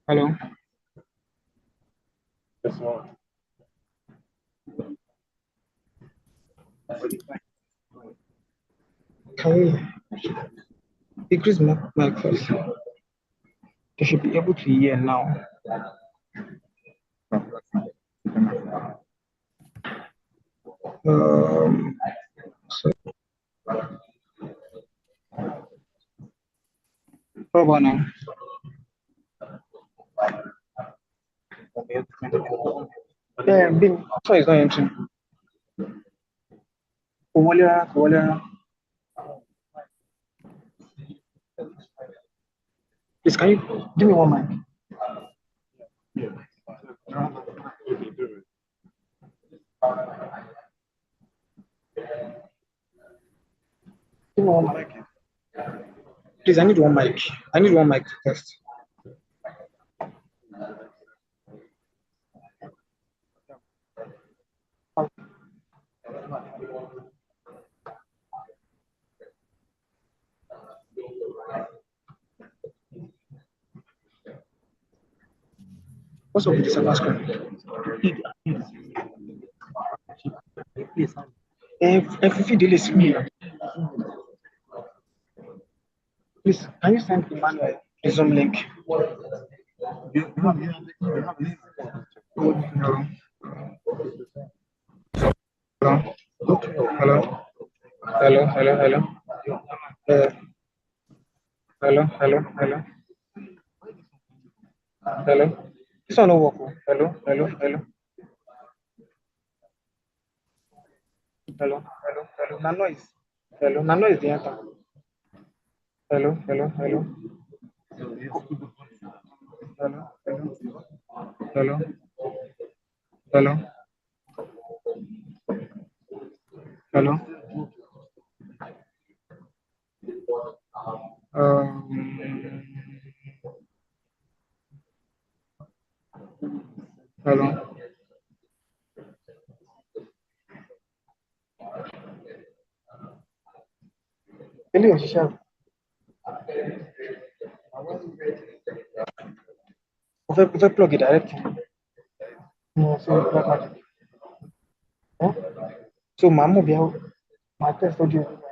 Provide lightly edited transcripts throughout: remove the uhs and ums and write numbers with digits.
Hello. Can you increase my mic first? They should be able to hear now. So how about now? Yeah, big. So it's not entering. Kowalia. Please, can you give me one mic? Give me one mic. Please, I need one mic. I need one mic to test. What's up with this server screen? If you delete me, please, can you send Emmanuel the Zoom link? Hello. Hello. This one no work. Hello. Na noise. Na noise the enter. Hello. Hello. Hello. Ermilios, chef. Você plug direct. No, so plug. So mamu biao. My test audio.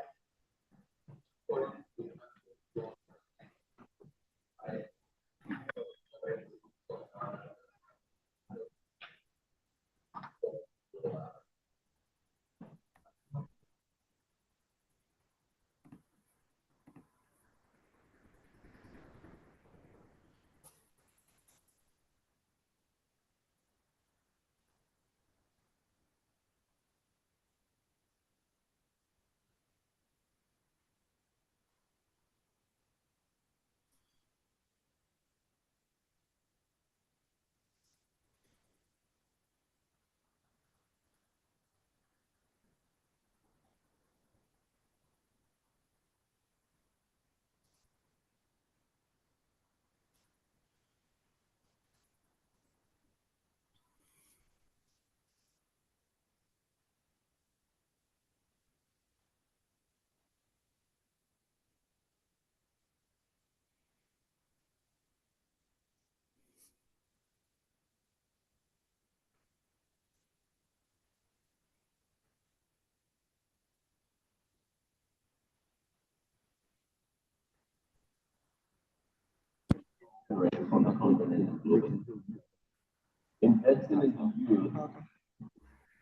Investing in the youth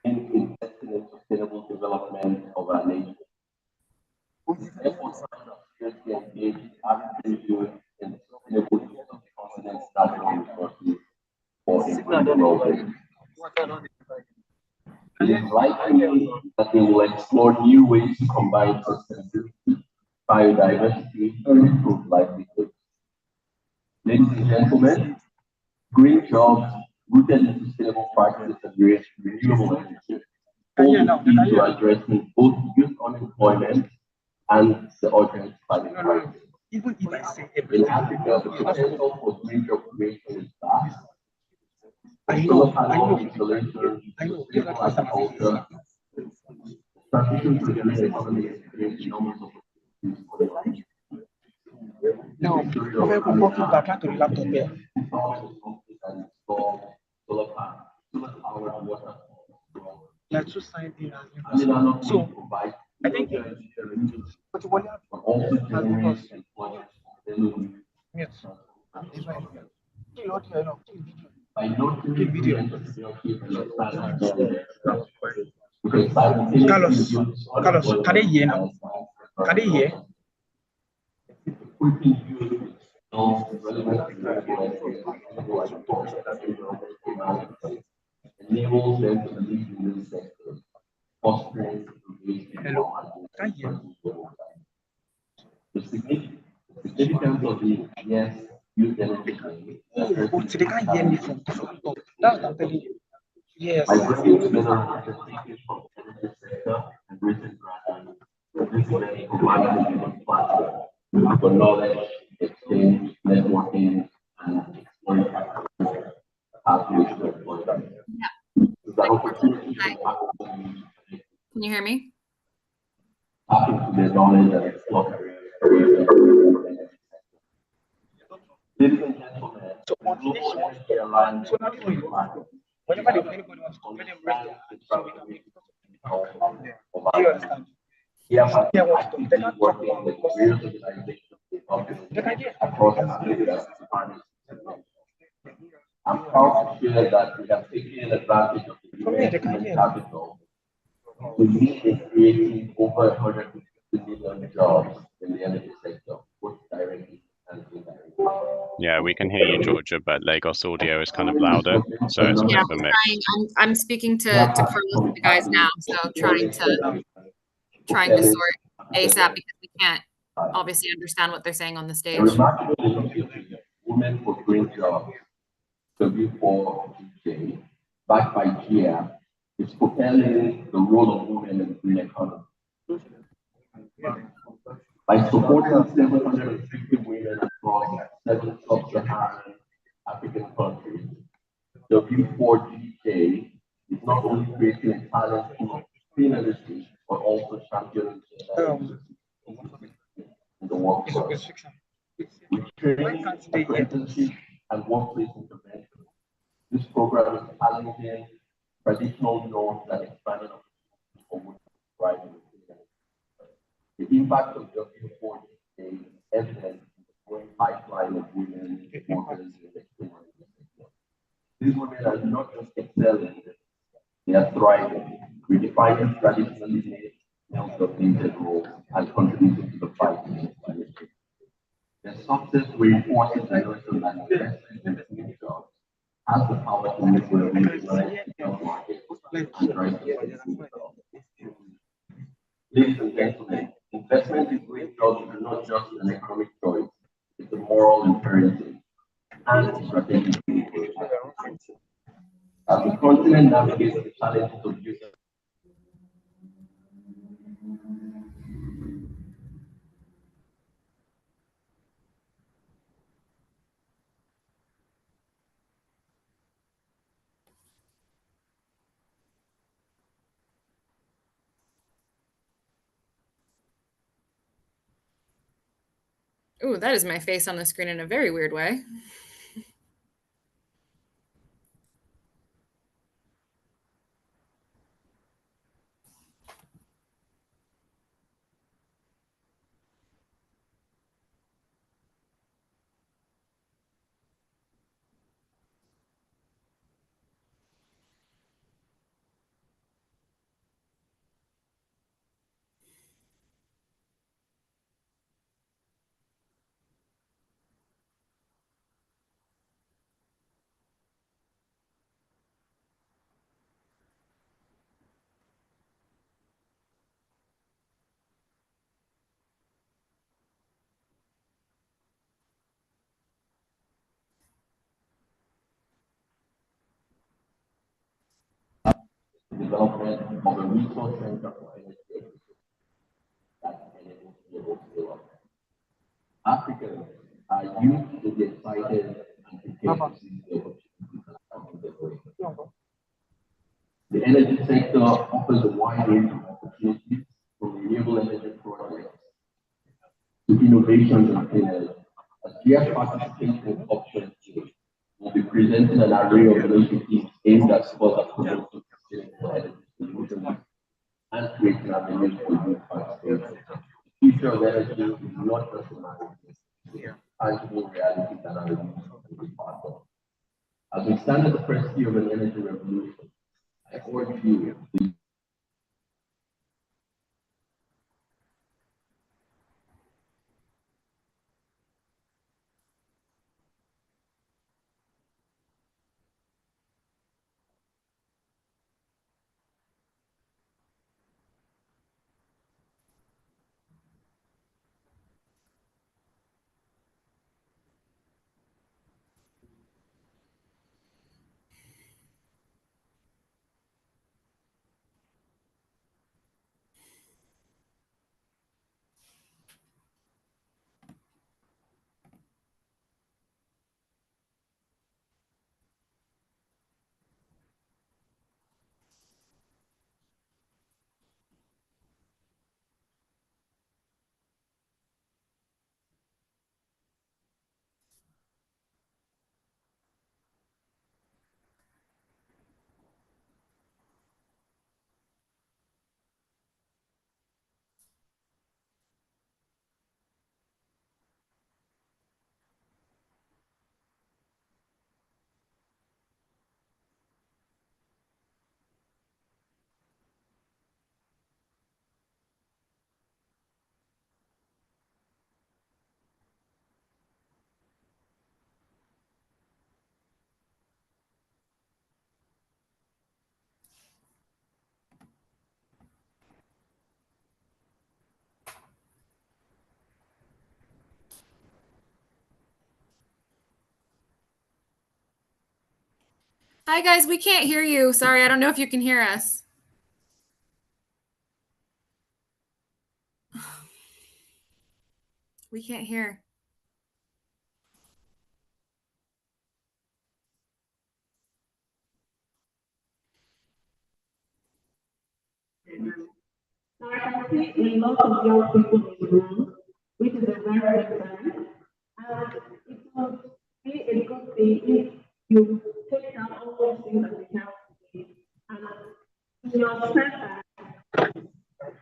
and investing in sustainable development of our nation. Therefore, seriously engage African youth in sustainable use of continent's natural resources for improvement. It is likely that they will explore new ways to combine sustainability, biodiversity, and improve livelihoods. Ladies and gentlemen, green jobs rooted in sustainable practices and renewable energy hold the key to addressing both youth unemployment and the urgent climate crisis. Even if I say In Africa, the potential for green job creation is vast. I Solar know. panel installation, sustainable agriculture, transition to the green economy experience enormous opportunities for the No, we're working back to the laptop here. with companies that install solar power and water. Like two signed in as I mean, I'm not so provide. I think but what you but also generate because employment. yes, it's right. Kill audio, no, kill video. By not Kill video. Because Carlos, can they hear now? Can they hear? Enables them to lead in this sector, fostering innovation. Hello, can you hear? The significance of the yes youth energy. Oh, so they can't hear me from the top. That's what I'm telling you. Yes. By bringing together representatives from the energy sector and recent graduates, this event provides a unique platform for knowledge, exchange, networking, and exploring pathways to employment. Can you hear me? Tapping to their knowledge and explore careers. Ladies and gentlemen, So until she wants to align, so not even you. Whenever anybody wants to let them raise their hand, so we can make it. Do you understand? Yeah, Yeah, wants to. They can't talk about it because they can hear. I'm proud to share that we have taken advantage of the human capital to meet in creating over 150 million jobs in the energy sector, both directly and indirectly. Yeah, we can hear you, Georgia, but Lagos audio is kind of louder, so it's a bit of a mix. I'm speaking to Carlos, the guys now, so trying to sort ASAP because we can't obviously understand what they're saying on the stage. A remarkable initiative, Women for Green Jobs, W4GJ, backed by GIA, is propelling the role of women in the green economy. By supporting 750 women across 7 sub-Saharan African countries, W4GJ is not only creating a talent pool of clean energy, but also championing in the workforce. With training, apprenticeship, and workplace intervention, this program is challenging traditional norms and expanding opportunities for women to thrive in the clean energy. The impact of W4GJ is evident in the growing pipeline of women workers in the clean energy sector. These women are not just excelling, they are thriving, redefining traditionally male-dominated roles and contributing to the fight against climate change. Their success reinforces the notion that investment in clean jobs has the power to make revolutionary the job market and drive the. Ladies and gentlemen, investment in green jobs is not just an economic choice, it's a moral imperative and strategic. As the continent navigates the challenges of youth. Ooh, that is my face on the screen in a very weird way. Development of a resource center for energy that enables global scale-up. Africans are used to be excited and prepared to seize the opportunities that come their way. The energy sector offers a wide range of opportunities from renewable energy projects to innovations in clean energy. As GS participates in option 2, presenting an array of initiatives aimed at further promoting sustainable energy solutions and creating avenues for youth participation. The future of energy is not just a matter of tangible realities that are used to be part of. As we stand at the precipice of an energy revolution, I urge you to Hi guys, we can't hear you. Sorry, I don't know if you can hear us. We can't hear. Now I can see a lot of young people in the room, which is a very good sign. And it would be a good thing if you take down all those things that we have today and in your center,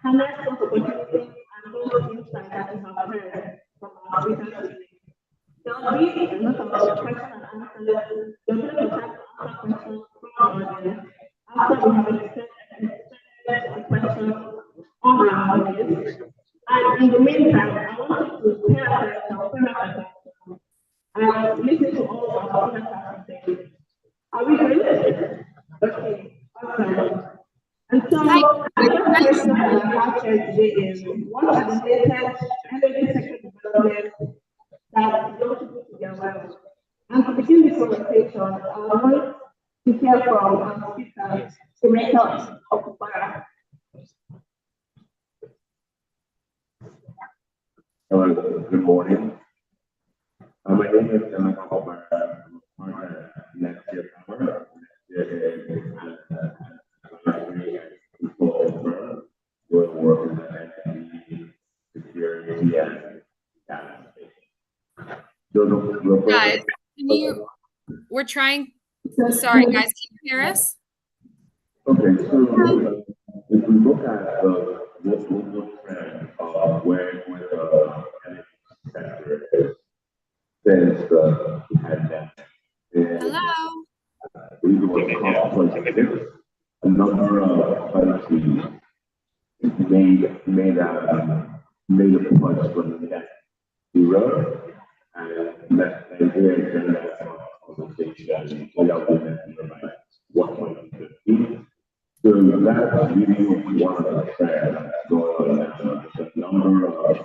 harness those opportunities and those insights that you have heard from our speakers today. There'll be a lot of question and answers. There'll be a time to answer questions from our audience after we have extended the questions on our audience. And in the meantime, I want you to pay attention and listen to all of our speakers have to say. Are we good? Okay, awesome. And so, the first question that I have here today is, what are the latest energy sector developments that young people should be aware of? And to begin this conversation, I want to hear from our speaker, Senator Okupara. Hello, good morning. My name is Senator Okupara. I'm a next year comer. We're working on energy security and gas. Guys, we're trying, sorry guys, can you hear us? Okay, so if we look at the global trend of where the energy sector is since the pandemic, Hello? we were COP26, a number of countries made a push for net zero, and Nigeria turned that conversation without women by 1.15. So that's really one of the trends going on. The number of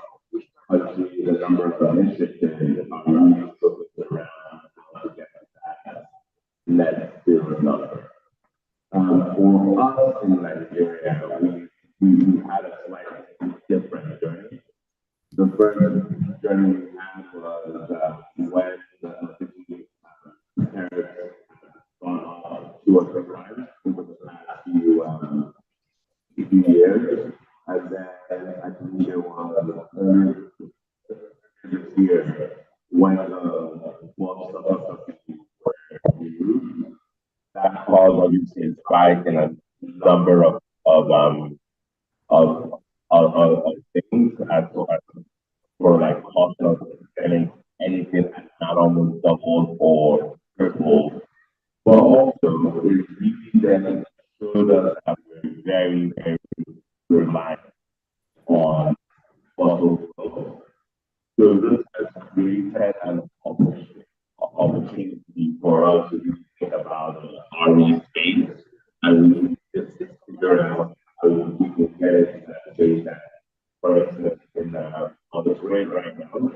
countries, the number of initiatives are really focused around how to get to that net zero number. For us in Nigeria, we had a slightly different journey. The first journey we had was when the tariffs gone up 2 or 3 times over the last few years. And then I believe there was earlier this year when some countries were that caused obviously a spike in a number of things for like cost of selling anything at not almost doubled or tripled. But also it really then showed us that we're very, very reliant on fossil fuels. So this has created an opportunity for us to really think about the RE space and we just figure out how we can get it in that space that, for instance, on the grid right now,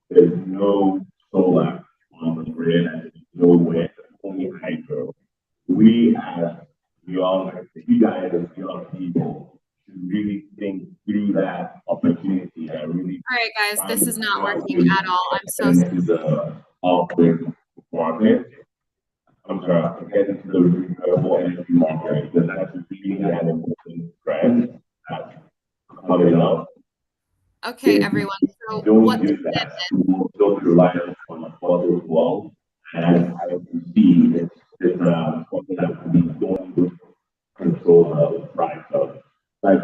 there's no solar on the grid and there's no wind, only hydro. We as you guys as young people should really think through that opportunity and really. All right, guys, this is not working at all. I'm so sorry. Into the off-grid market. I'm sorry, get into the renewable energy market because that's really an important trend that's coming up. Okay, everyone. So Don't do that. Don't rely on the fossil fuel. And I see it's something that can be going to control the price of. Like,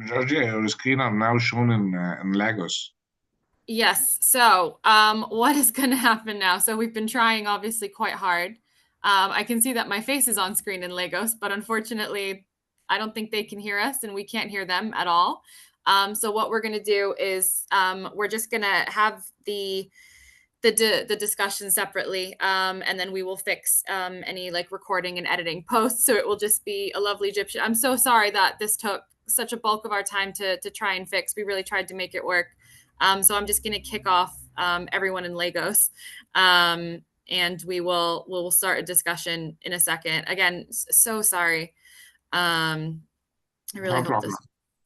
Georgia, your screen are now shown in Lagos. Yes. So what is going to happen now? So we've been trying obviously quite hard. I can see that my face is on screen in Lagos, but unfortunately, I don't think they can hear us and we can't hear them at all. So what we're going to do is we're just going to have the discussion separately, and then we will fix any like recording and editing posts. So it will just be a lovely Egyptian. I'm so sorry that this took such a bulk of our time to try and fix. We really tried to make it work. So I'm just going to kick off everyone in Lagos, and we'll start a discussion in a second. Again, so sorry. I really hope this.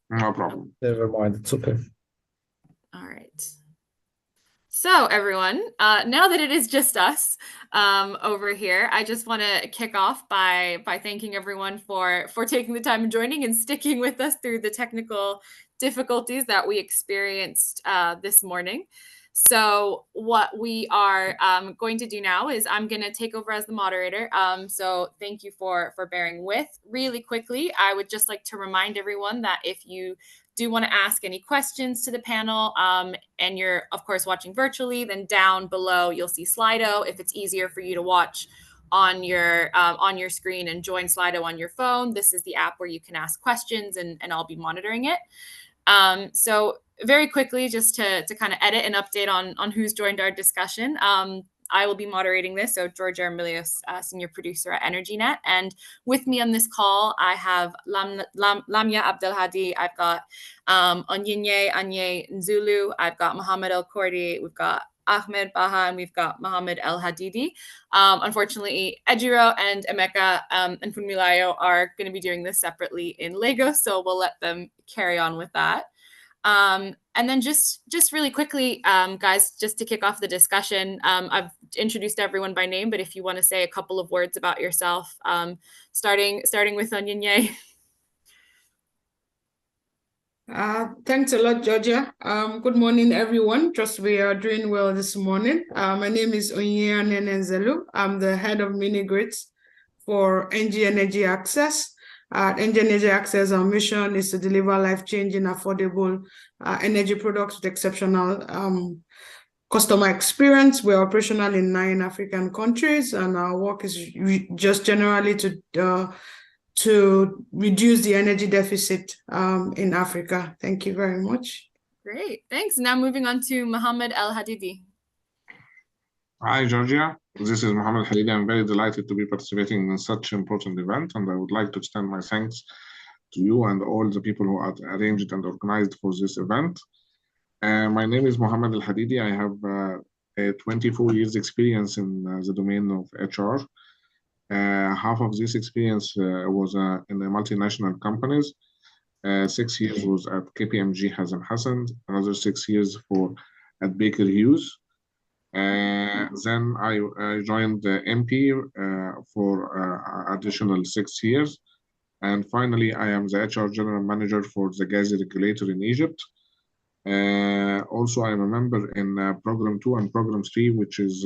No problem. Never mind. It's okay. All right. So everyone, now that it is just us over here, I just want to kick off by thanking everyone for taking the time and joining and sticking with us through the technical difficulties that we experienced this morning. So what we are going to do now is I'm going to take over as the moderator. So thank you for bearing with. Really quickly, I would just like to remind everyone that if you do want to ask any questions to the panel and you're, of course, watching virtually, then down below you'll see Slido. If it's easier for you to watch on your screen and join Slido on your phone, this is the app where you can ask questions and I'll be monitoring it. So very quickly, just to kind of edit and update on who's joined our discussion. I will be moderating this. So George Ermilios, senior producer at EnergyNet. And with me on this call, I have Lamia Abdelhadi. I've got Onyinye Anye Nzulu. I've got Mohammed El Kordi. We've got Ahmed Baha, and we've got Mohammed El Hadidi. Unfortunately, Ejiro and Emeka and Funmilayo are going to be doing this separately in Lagos. So we'll let them carry on with that. And then just really quickly, guys, just to kick off the discussion, I've introduced everyone by name, but if you want to say a couple of words about yourself, starting with Onyinye. Thanks a lot, Georgia. Good morning, everyone. Trust we are doing well this morning. My name is Onyinye Nzelu. I'm the head of mini grids for NG Energy Access. At NG Energy Access, our mission is to deliver life-changing, affordable energy products with exceptional customer experience. We're operational in 9 African countries, and our work is just generally to reduce the energy deficit in Africa. Thank you very much. Great, thanks. Now moving on to Mohammed El Hadidi. Hi, Georgia. This is Mohammed Hadidi. I'm very delighted to be participating in such an important event, and I would like to extend my thanks to you and all the people who are arranged and organized for this event. My name is Mohammed El Hadidi. I have 24 years experience in the domain of HR. Half of this experience was in the multinational companies. 6 years was at KPMG Hazem Hassan, another 6 years at Baker Hughes. Then I joined the MP for additional 6 years. And finally, I am the HR General Manager for the gas regulator in Egypt. Also, I'm a member in Program 2 and Program 3, which is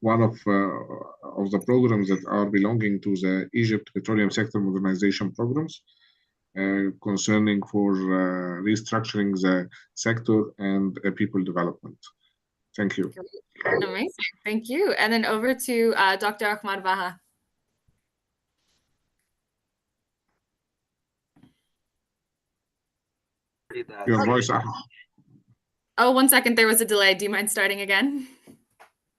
one of the programs that are belonging to the Egypt Petroleum Sector Modernization Programs, concerning for restructuring the sector and people development. Thank you. Amazing, thank you. And then over to Dr. Ahmad Baha. Your voice. Oh, 1 second, there was a delay. Do you mind starting again?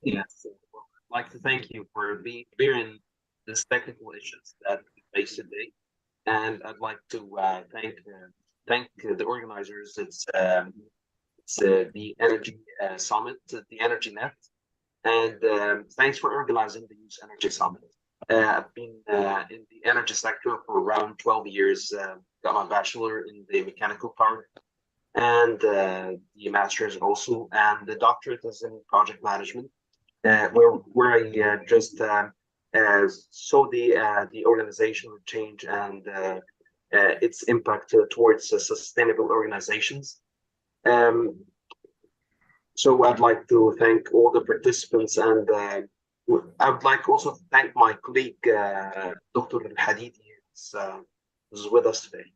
Yes, I'd like to thank you for bearing these technical issues that we face today, and I'd like to thank the organizers. It's the Energy Summit, the Energy Net, and thanks for organizing the Youth Energy Summit. I've been in the energy sector for around 12 years. Got my bachelor in the mechanical power and the master's also, and the doctorate is in project management, where I just saw the organizational change and its impact towards sustainable organizations. So I'd like to thank all the participants, and I would like also to thank my colleague, Dr. Al-Hadidi, who's with us today.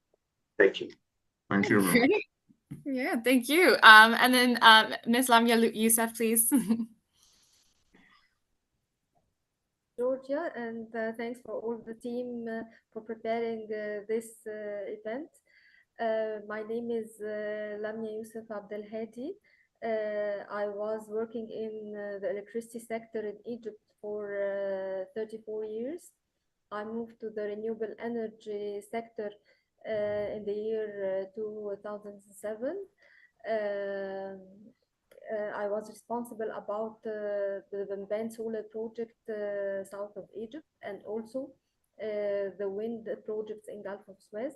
Thank you. Thank you. Yeah, thank you. And then Ms. Lamia Youssef, please. Georgia, and thanks for all the team for preparing this event. My name is Lamia Youssef Abdelhadi. I was working in the electricity sector in Egypt for 34 years. I moved to the renewable energy sector in the year 2007. I was responsible about the Benben solar project south of Egypt, and also the wind projects in Gulf of Suez.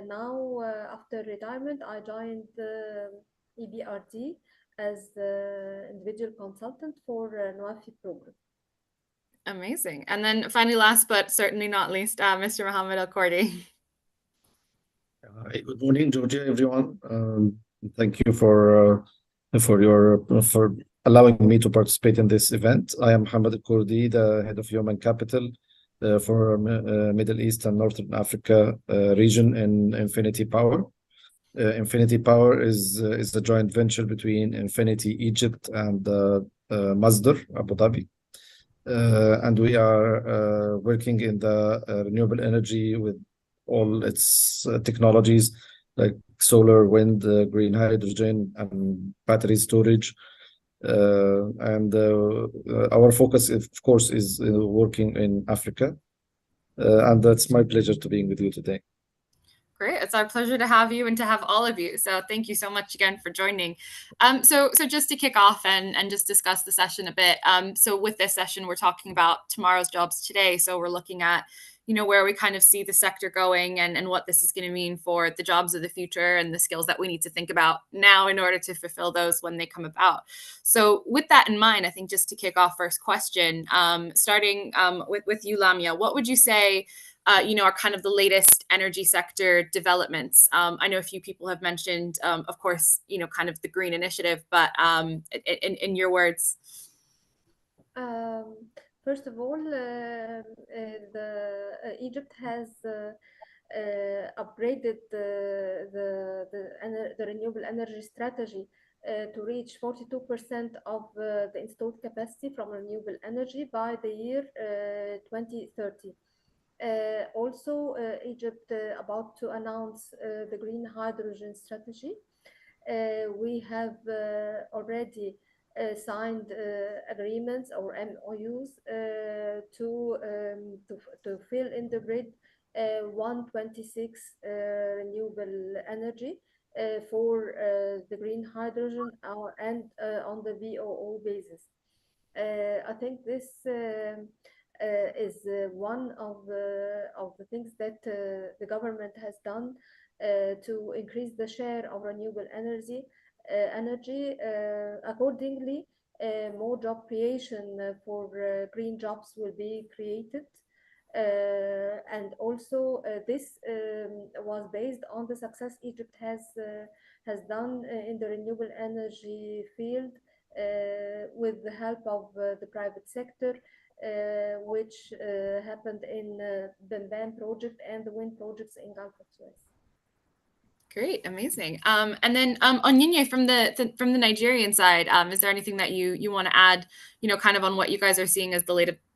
Now, after retirement, I joined EBRD as individual consultant for NWAFI program. Amazing. And then finally, last but certainly not least, Mr. Mohammed Al-Kordi. Good morning, Georgia, everyone. Thank you for allowing me to participate in this event. I am Mohammed Al-Kordi, the head of human capital for Middle East and Northern Africa region in Infinity Power. Infinity Power is a joint venture between Infinity Egypt and Masdar, Abu Dhabi. And we are working in the renewable energy with all its technologies like solar, wind, green hydrogen, and battery storage. And our focus, of course, is working in Africa. And that's my pleasure to being with you today. Great. It's our pleasure to have you and to have all of you. So thank you so much again for joining. So just to kick off and just discuss the session a bit. So with this session, we're talking about tomorrow's jobs today. So we're looking at, where we kind of see the sector going and what this is going to mean for the jobs of the future and the skills that we need to think about now in order to fulfill those when they come about. So with that in mind, I think just to kick off first question, starting with you, Lamia, what would you say are kind of the latest energy sector developments? I know a few people have mentioned, of course, kind of the green initiative, but in your words. First of all, Egypt has upgraded the renewable energy strategy to reach 42% of the installed capacity from renewable energy by the year 2030. Also, Egypt about to announce the green hydrogen strategy. We have already signed agreements or MOUs to fill in the grid 126 renewable energy for the green hydrogen and on the BOO basis. I think this is one of the things that the government has done to increase the share of renewable energy. Accordingly, more job creation for green jobs will be created. And also this was based on the success Egypt has done in the renewable energy field with the help of the private sector, which happened in the BAM project and the wind projects in Gulf of Suez. Great, amazing. And then Onyinye, from the Nigerian side, is there anything that you want to add, kind of on what you guys are seeing as the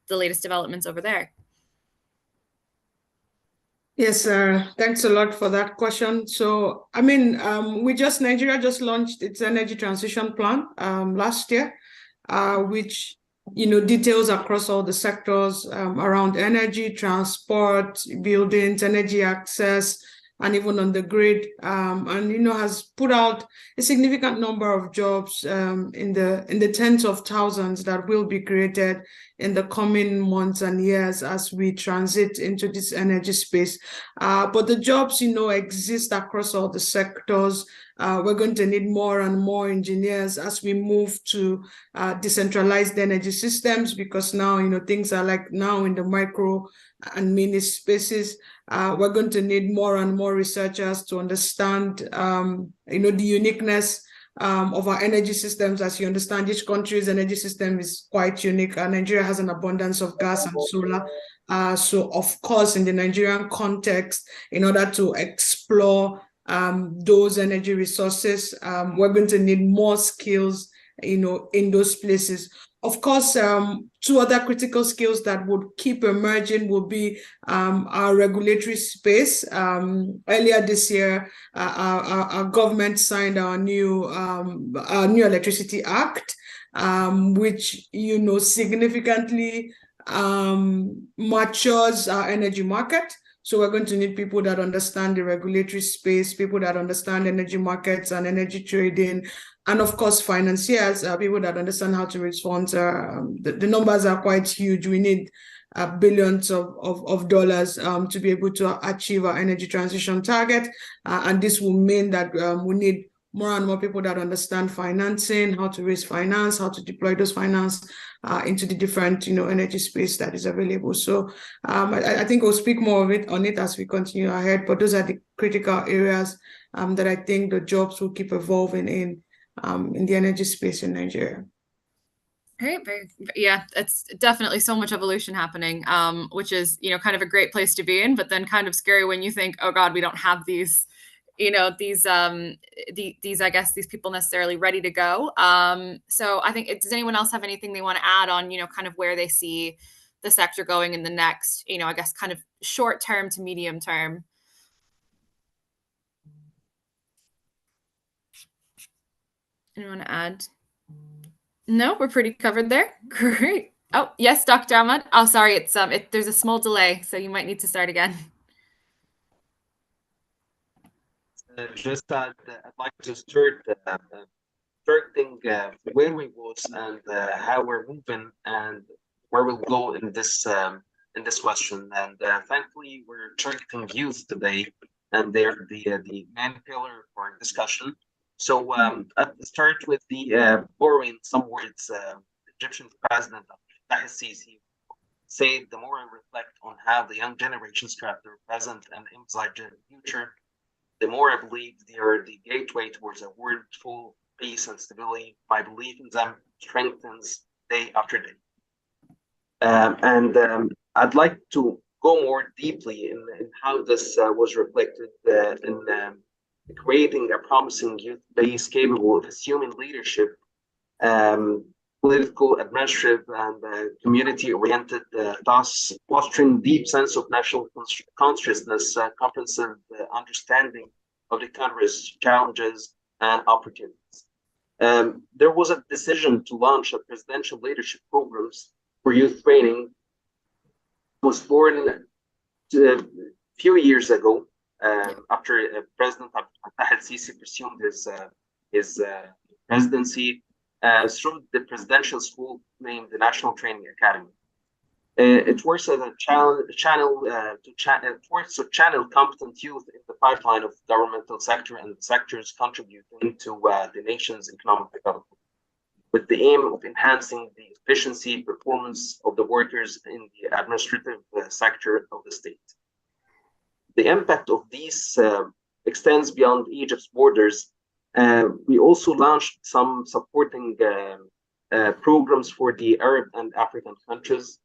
latest developments over there? Yes, thanks a lot for that question. So, I mean, Nigeria just launched its energy transition plan last year, which, details across all the sectors around energy, transport, buildings, energy access, and even on the grid, and, has put out a significant number of jobs in the tens of thousands that will be created in the coming months and years as we transit into this energy space. But the jobs, exist across all the sectors. We're going to need more and more engineers as we move to decentralized energy systems, because now, things are like now in the micro and mini spaces. We're going to need more and more researchers to understand, the uniqueness of our energy systems. As you understand, each country's energy system is quite unique. Nigeria has an abundance of gas and solar. So, of course, in the Nigerian context, in order to explore those energy resources, we're going to need more skills, in those places. Of course, two other critical skills that would keep emerging will be our regulatory space. Earlier this year, our government signed our new Electricity Act, which significantly matures our energy market. So we're going to need people that understand the regulatory space, people that understand energy markets and energy trading, and of course, financiers, people that understand how to raise funds. The numbers are quite huge. We need billions of dollars to be able to achieve our energy transition target. And this will mean that we need more and more people that understand financing, how to raise finance, how to deploy those finance into the different, energy space that is available. So I think we'll speak more on it as we continue ahead. But those are the critical areas that I think the jobs will keep evolving in the energy space in Nigeria. Great. Yeah, it's definitely so much evolution happening, which is, kind of a great place to be in, but then kind of scary when you think, oh God, we don't have these, these I guess these people necessarily ready to go. So I think, does anyone else have anything they want to add on, kind of where they see the sector going in the next, I guess kind of short term to medium term? Anyone want to add? No, we're pretty covered there. Great. Oh, yes, Dr. Ahmad. Oh, sorry, it's there's a small delay, so you might need to start again. I'd like to start starting where we was and how we're moving and where we'll go in this question. And thankfully, we're targeting youth today, and they're the main pillar for our discussion. So I'll start with the borrowing some words. Egyptian President Al-Sisi said, the more I reflect on how the young generations craft their present and emphasize the future, the more I believe they are the gateway towards a world full of peace and stability. My belief in them strengthens day after day. I'd like to go more deeply in how this was reflected in creating a promising youth base capable of assuming leadership, political, administrative, and community-oriented, thus fostering deep sense of national consciousness, comprehensive understanding of the country's challenges and opportunities. There was a decision to launch a presidential leadership programs for youth training. It was born a few years ago, after President Abdel Fattah al-Sisi presumed his presidency through the presidential school named the National Training Academy. It works as a channel competent youth in the pipeline of governmental sector and sectors contributing to the nation's economic development, with the aim of enhancing the efficiency performance of the workers in the administrative sector of the state. The impact of these extends beyond Egypt's borders. We also launched some supporting programs for the Arab and African countries.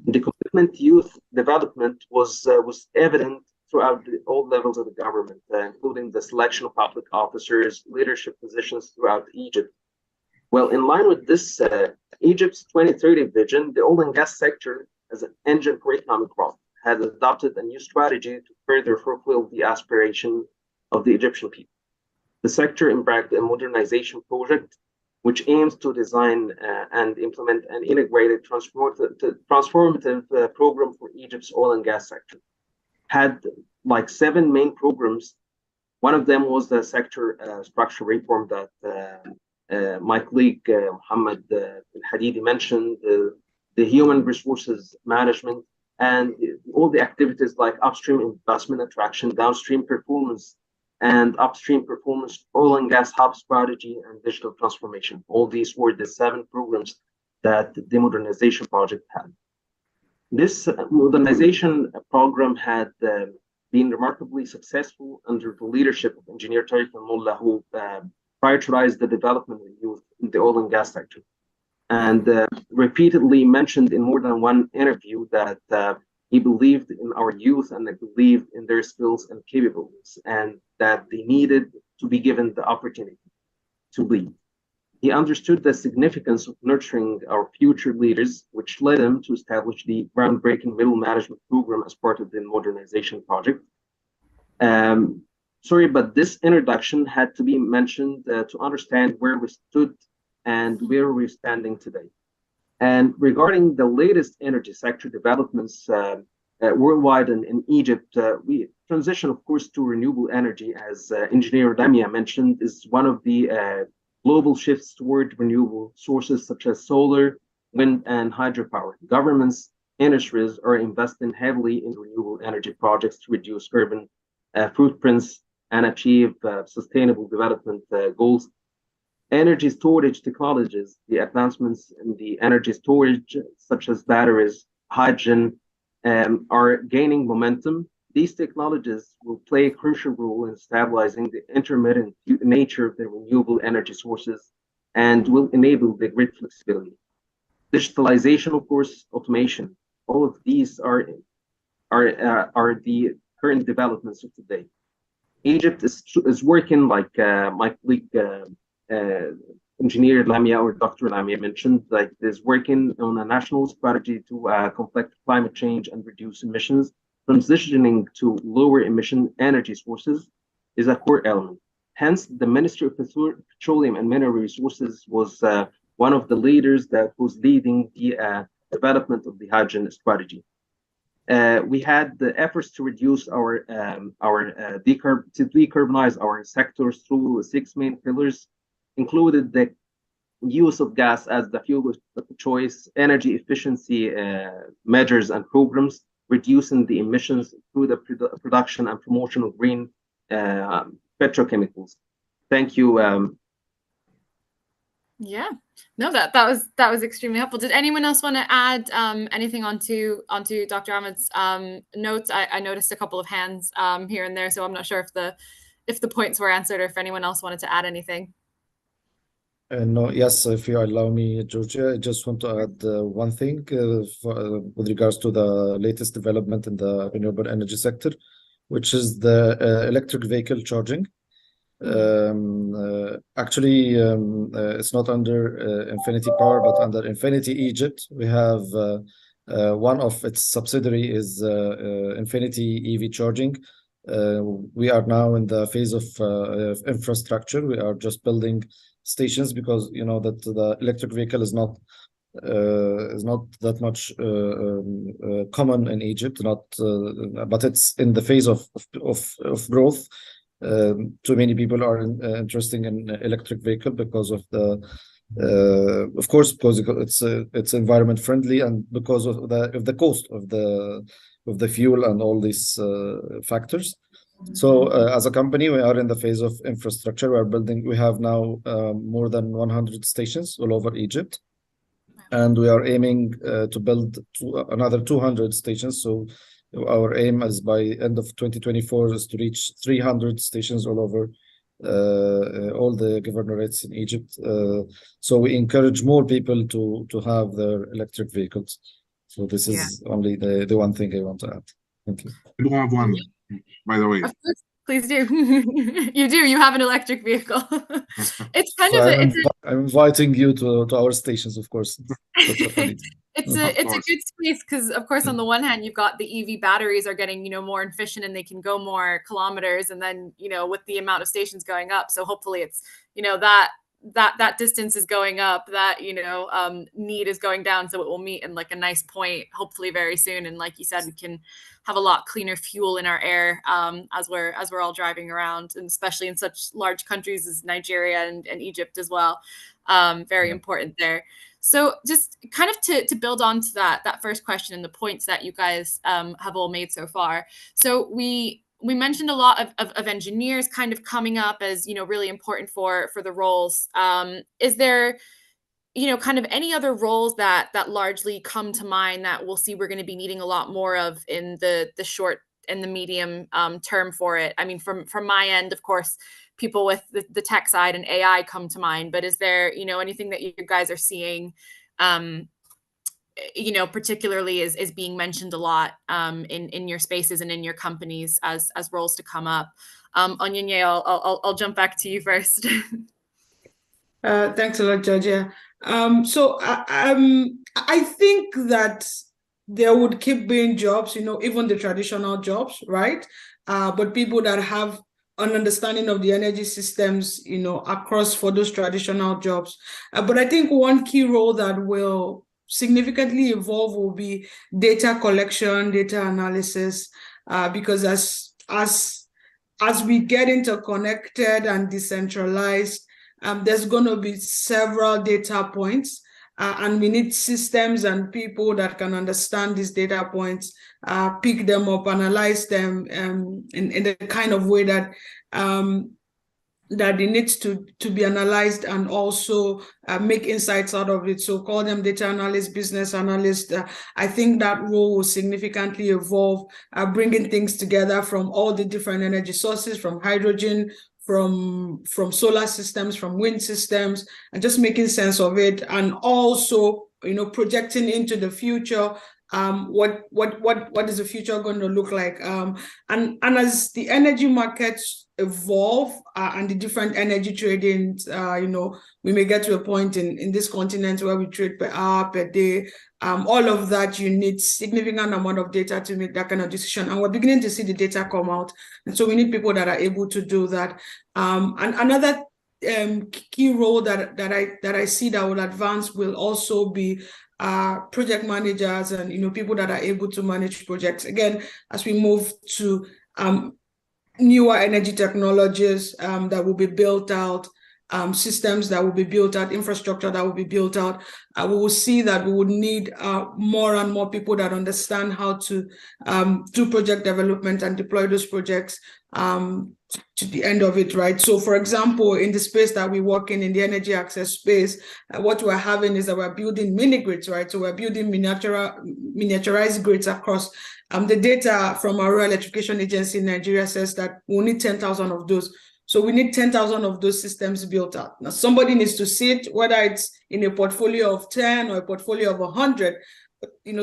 The commitment to youth development was evident throughout all levels of the government, including the selection of public officers, leadership positions throughout Egypt. Well, in line with this, Egypt's 2030 vision, the oil and gas sector as an engine for economic growth has adopted a new strategy to further fulfill the aspiration of the Egyptian people. The sector embarked a modernization project which aims to design and implement an integrated transformative program for Egypt's oil and gas sector. Had like 7 main programs. One of them was the sector structure reform that my colleague Mohammed Al-Hadidi mentioned, the human resources management, and all the activities like upstream investment attraction, downstream performance, and upstream performance, oil and gas hub strategy, and digital transformation. All these were the 7 programs that the modernization project had. This modernization program had been remarkably successful under the leadership of Engineer Tariq al-Mullah, who prioritized the development of youth in the oil and gas sector, and repeatedly mentioned in more than one interview that he believed in our youth and they believed in their skills and capabilities, and that they needed to be given the opportunity to lead. He understood the significance of nurturing our future leaders, which led him to establish the groundbreaking middle management program as part of the modernization project. Sorry, but this introduction had to be mentioned to understand where we stood and where we're standing today. And regarding the latest energy sector developments worldwide and in Egypt, we transition, of course, to renewable energy, as Engineer Lamia mentioned, is one of the global shifts toward renewable sources such as solar, wind, and hydropower. Governments, industries are investing heavily in renewable energy projects to reduce urban footprints and achieve sustainable development goals. Energy storage technologies, the advancements in the energy storage, such as batteries, hydrogen, are gaining momentum. These technologies will play a crucial role in stabilizing the intermittent nature of the renewable energy sources and will enable the grid flexibility. Digitalization, of course, automation, all of these are the current developments of today. Egypt is working, like my colleague Engineer Lamia or Dr. Lamia mentioned, like is working on a national strategy to combat climate change and reduce emissions. Transitioning to lower emission energy sources is a core element. Hence, the Ministry of Petroleum and Mineral Resources was one of the leaders that was leading the development of the hydrogen strategy. We had the efforts to reduce decarbonize our sectors through 6 main pillars, included the use of gas as the fuel of choice, energy efficiency measures and programs, reducing the emissions through the production and promotion of green petrochemicals. Thank you. Yeah, no, that was extremely helpful. Did anyone else want to add anything onto Dr. Ahmed's notes? I noticed a couple of hands here and there, so I'm not sure if the points were answered or if anyone else wanted to add anything. No, yes, if you allow me, Georgia, I just want to add one thing with regards to the latest development in the renewable energy sector, which is the electric vehicle charging. Actually, it's not under Infinity Power, but under Infinity Egypt. We have one of its subsidiary is Infinity EV Charging. We are now in the phase of infrastructure. We are just building stations because you know that the electric vehicle is not is not that much common in Egypt, but it's in the phase of growth. Too many people are interested in electric vehicle because of the of course, because it's environment friendly, and because of the cost of the fuel and all these factors. So as a company, we are in the phase of infrastructure. We have now more than 100 stations all over Egypt, and we are aiming to build another 200 stations. So our aim is by end of 2024 is to reach 300 stations all over all the governorates in Egypt. So we encourage more people to have their electric vehicles. So this is only the one thing I want to add. Thank you. We do have one, by the way. Of course, please do. You do. You have an electric vehicle. It's kind So of I'm inviting you to our stations, of course. It's a good space because, of course, on the one hand, you've got the EV batteries are getting, more efficient and they can go more kilometers. And then, with the amount of stations going up. So hopefully it's, that distance is going up, that, need is going down. So it will meet in like a nice point, hopefully very soon. And like you said, we can have a lot cleaner fuel in our air as we're all driving around, and especially in such large countries as Nigeria and Egypt as well. Very important there. So just kind of to build on to that first question and the points that you guys have all made so far. So we mentioned a lot of engineers kind of coming up as, really important for the roles. Is there, kind of any other roles that largely come to mind that we'll see we're going to be needing a lot more of in the short and the medium term for it? I mean, from my end, of course, people with the tech side and AI come to mind, but is there, anything that you guys are seeing, particularly is being mentioned a lot in your spaces and in your companies as roles to come up? Onyinye, I'll jump back to you first. Thanks a lot, Georgia. So I think that there would keep being jobs, even the traditional jobs, right? But people that have an understanding of the energy systems, across for those traditional jobs. But I think one key role that will significantly evolve will be data collection, data analysis, because as we get interconnected and decentralized, there's going to be several data points, and we need systems and people that can understand these data points, pick them up, analyze them in the kind of way that that it needs to be analyzed, and also make insights out of it. So call them data analysts, business analysts. I think that role will significantly evolve, bringing things together from all the different energy sources, from hydrogen, from solar systems, from wind systems, and just making sense of it, and also projecting into the future. What is the future going to look like? And as the energy markets evolve and the different energy trading, we may get to a point in this continent where we trade per hour, per day. All of that, you need significant amount of data to make that kind of decision. And we're beginning to see the data come out. And so we need people that are able to do that. And another key role that I see that will advance will also be project managers and people that are able to manage projects. Again, as we move to newer energy technologies that will be built out, systems that will be built out, infrastructure that will be built out, we will see that we would need more and more people that understand how to do project development and deploy those projects to the end of it, right? So, for example, in the space that we work in the energy access space, what we're having is that we're building mini grids, right? So we're building miniaturized grids across. The data from our Rural Electrification Agency in Nigeria says that we'll need 10,000 of those. So we need 10,000 of those systems built out. Now, somebody needs to sit, whether it's in a portfolio of 10 or a portfolio of 100,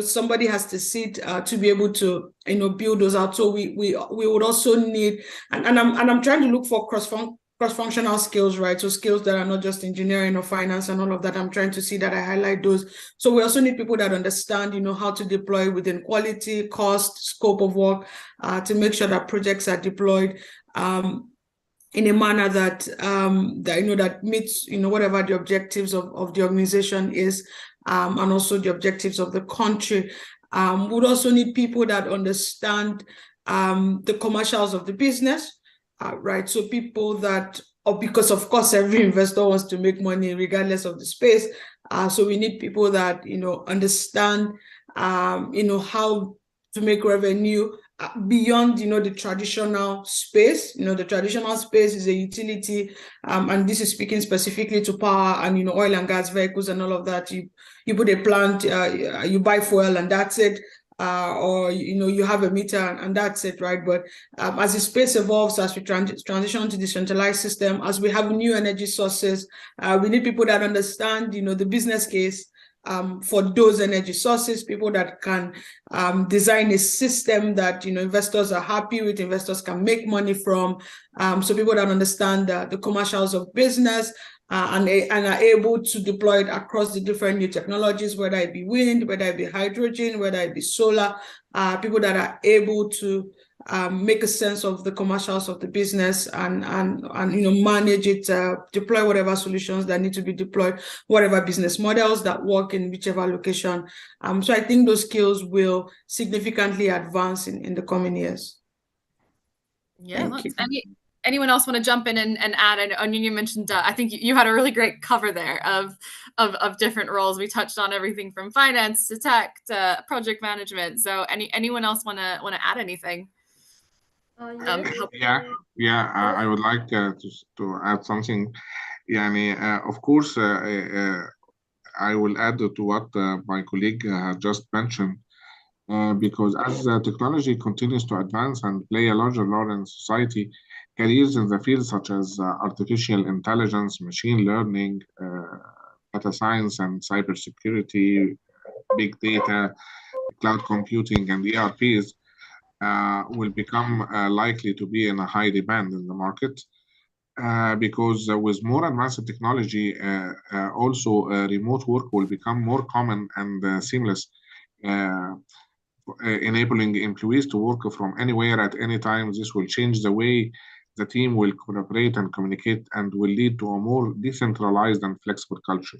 somebody has to sit to be able to, build those out. So we would also need, and I'm trying to look for cross-functional skills, right? So skills that are not just engineering or finance and all of that. I'm trying to see that I highlight those. So we also need people that understand, how to deploy within quality, cost, scope of work, to make sure that projects are deployed in a manner that that meets whatever the objectives of the organization is. and also the objectives of the country. We'd also need people that understand the commercials of the business, right? So people that, because of course every investor wants to make money regardless of the space. So we need people that, understand, how to make revenue beyond, the traditional space. The traditional space is a utility, and this is speaking specifically to power and, oil and gas vehicles and all of that. You put a plant, you buy fuel and that's it. Or, you have a meter and that's it, right? But as the space evolves, as we transition to decentralized system, as we have new energy sources, we need people that understand, the business case for those energy sources, people that can design a system that, investors are happy with, investors can make money from. So people that understand the commercials of business, and are able to deploy it across the different new technologies, whether it be wind, whether it be hydrogen, whether it be solar, people that are able to make a sense of the commercials of the business and manage it, deploy whatever solutions that need to be deployed, whatever business models that work in whichever location. So I think those skills will significantly advance in the coming years. Yeah, anyone else want to jump in and add? And you mentioned, I think you had a really great cover there of different roles. We touched on everything from finance to tech to project management. So anyone else want to add anything? I would like to add something. Of course, I will add to what my colleague just mentioned. Because as technology continues to advance and play a larger role in society, careers in the fields such as artificial intelligence, machine learning, data science and cybersecurity, big data, cloud computing, and ERPs will become likely to be in a high demand in the market. Because with more advanced technology, also remote work will become more common and seamless, enabling employees to work from anywhere at any time. This will change the way the team will collaborate and communicate and will lead to a more decentralized and flexible culture.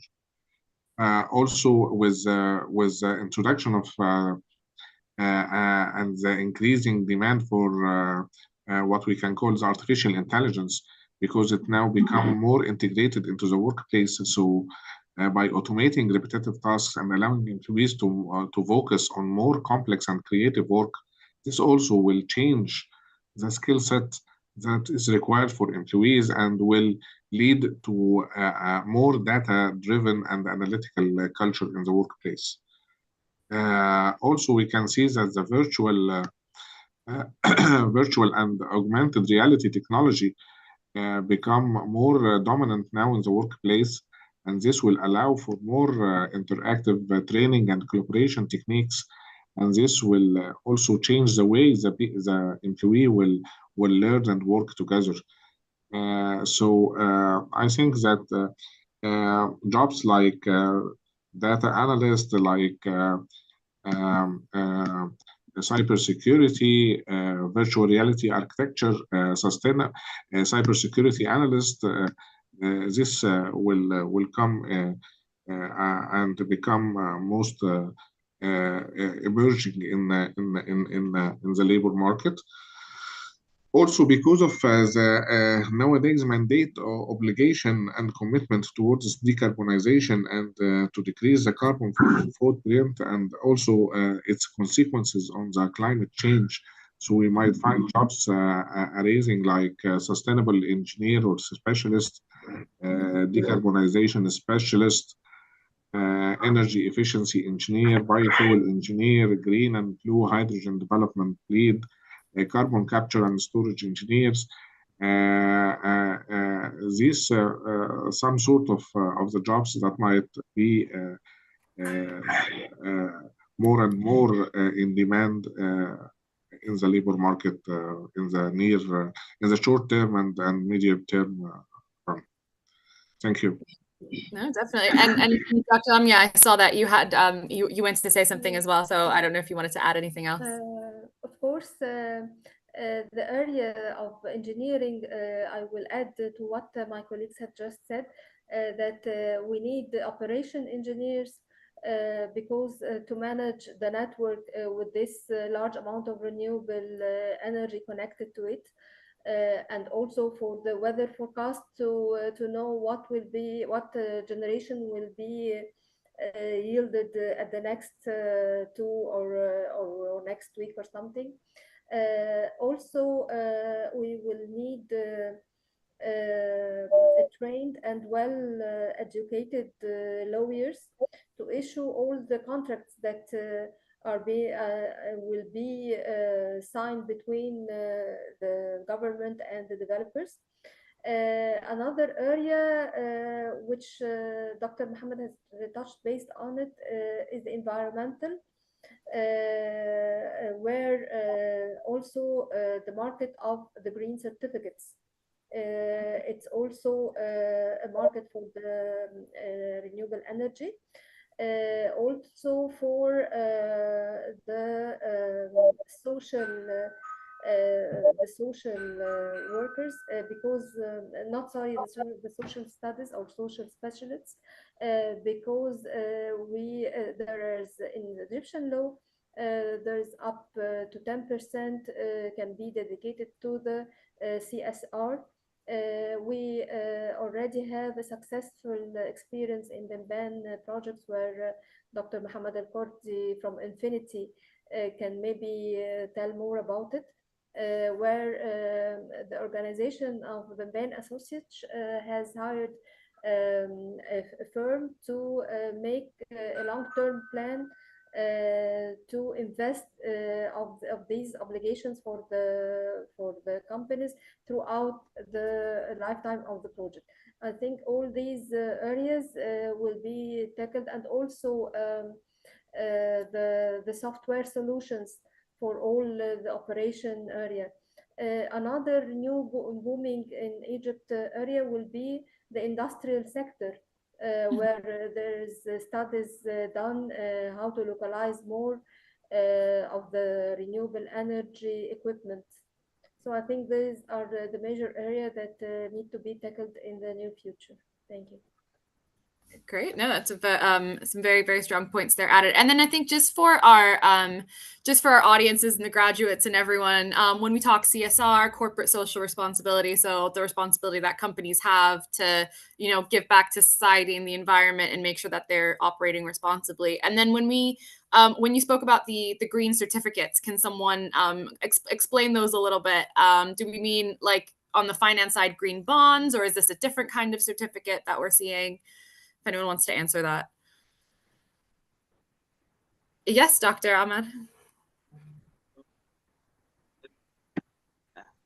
Also, with the introduction of and the increasing demand for what we can call the artificial intelligence, because it now become more integrated into the workplace. So by automating repetitive tasks and allowing employees to focus on more complex and creative work, this also will change the skill set that is required for employees and will lead to a more data-driven and analytical culture in the workplace. Also, we can see that the virtual and augmented reality technology become more dominant now in the workplace, and this will allow for more interactive training and collaboration techniques, and this will also change the way the employee will learn and work together. So I think that jobs like data analyst, like cybersecurity, virtual reality architecture, cybersecurity analyst, this will come and become most emerging in the labor market. Also, because of the nowadays mandate or obligation and commitment towards decarbonization and to decrease the carbon footprint and also its consequences on the climate change. So we might find jobs arising like sustainable engineer or specialist, decarbonization specialist, energy efficiency engineer, biofuel engineer, green and blue hydrogen development lead, carbon capture and storage engineers. These some sort of the jobs that might be more and more in demand in the labor market in the short term and medium term. Thank you. No, definitely. And Dr. Lamia, I saw that you had you went to say something as well. So I don't know if you wanted to add anything else. Of course, the area of engineering, I will add to what my colleagues have just said, that we need operation engineers, because to manage the network with this large amount of renewable energy connected to it, and also for the weather forecast to know what generation will be yielded at the next 2 or next week or something. Also, we will need trained and well-educated lawyers to issue all the contracts that will be signed between the government and the developers. Another area which Dr. Mohammed has touched based on it is the environmental, where also the market of the green certificates. It's also a market for the renewable energy. Also for the social workers, because the social studies or social specialists, because there is in Egyptian law there is up to 10% can be dedicated to the CSR. We already have a successful experience in the ban projects where Dr. Mohammed Al-Kurdi from Infinity can maybe tell more about it, where the organization of the ban Associates has hired a firm to make a long-term plan to invest of these obligations for the companies throughout the lifetime of the project. I think all these areas will be tackled, and also the software solutions for all the operation area. Another new booming in Egypt area will be the industrial sector, where there's studies done how to localize more of the renewable energy equipment. So I think these are the major areas that need to be tackled in the near future. Thank you. Great. No, that's some very, very strong points there added. And then I think just for our audiences and the graduates and everyone, when we talk CSR, corporate social responsibility, so the responsibility that companies have to, give back to society and the environment and make sure that they're operating responsibly. And then when you spoke about the green certificates, can someone explain those a little bit? Do we mean like on the finance side, green bonds, or is this a different kind of certificate that we're seeing? If anyone wants to answer that. Yes, Dr. Ahmed.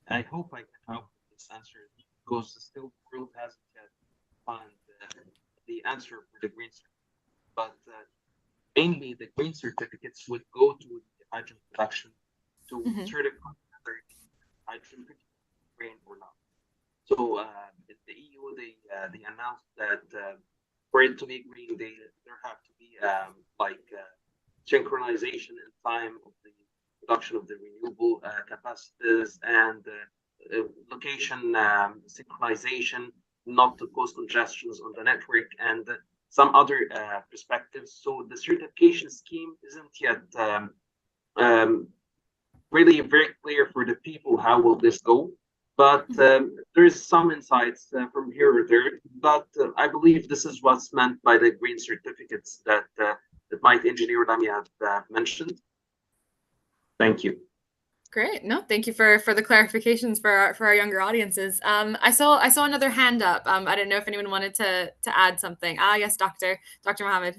I hope I can help with this answer, because still the world hasn't yet found the answer for the green certificate. But mainly the green certificates would go to the hydrogen production to certify whether hydrogen is green or not. So in the EU, they announced that for it to be green, there have to be synchronization in time of the production of the renewable capacities and location synchronization, not to cause congestions on the network, and some other perspectives. So the certification scheme isn't yet really very clear for the people how will this go. But there is some insights from here or there. But I believe this is what's meant by the green certificates that my engineer Lamia mentioned. Thank you. Great. No, thank you for the clarifications for our younger audiences. I saw another hand up. I don't know if anyone wanted to add something. Yes, Dr. Mohammed.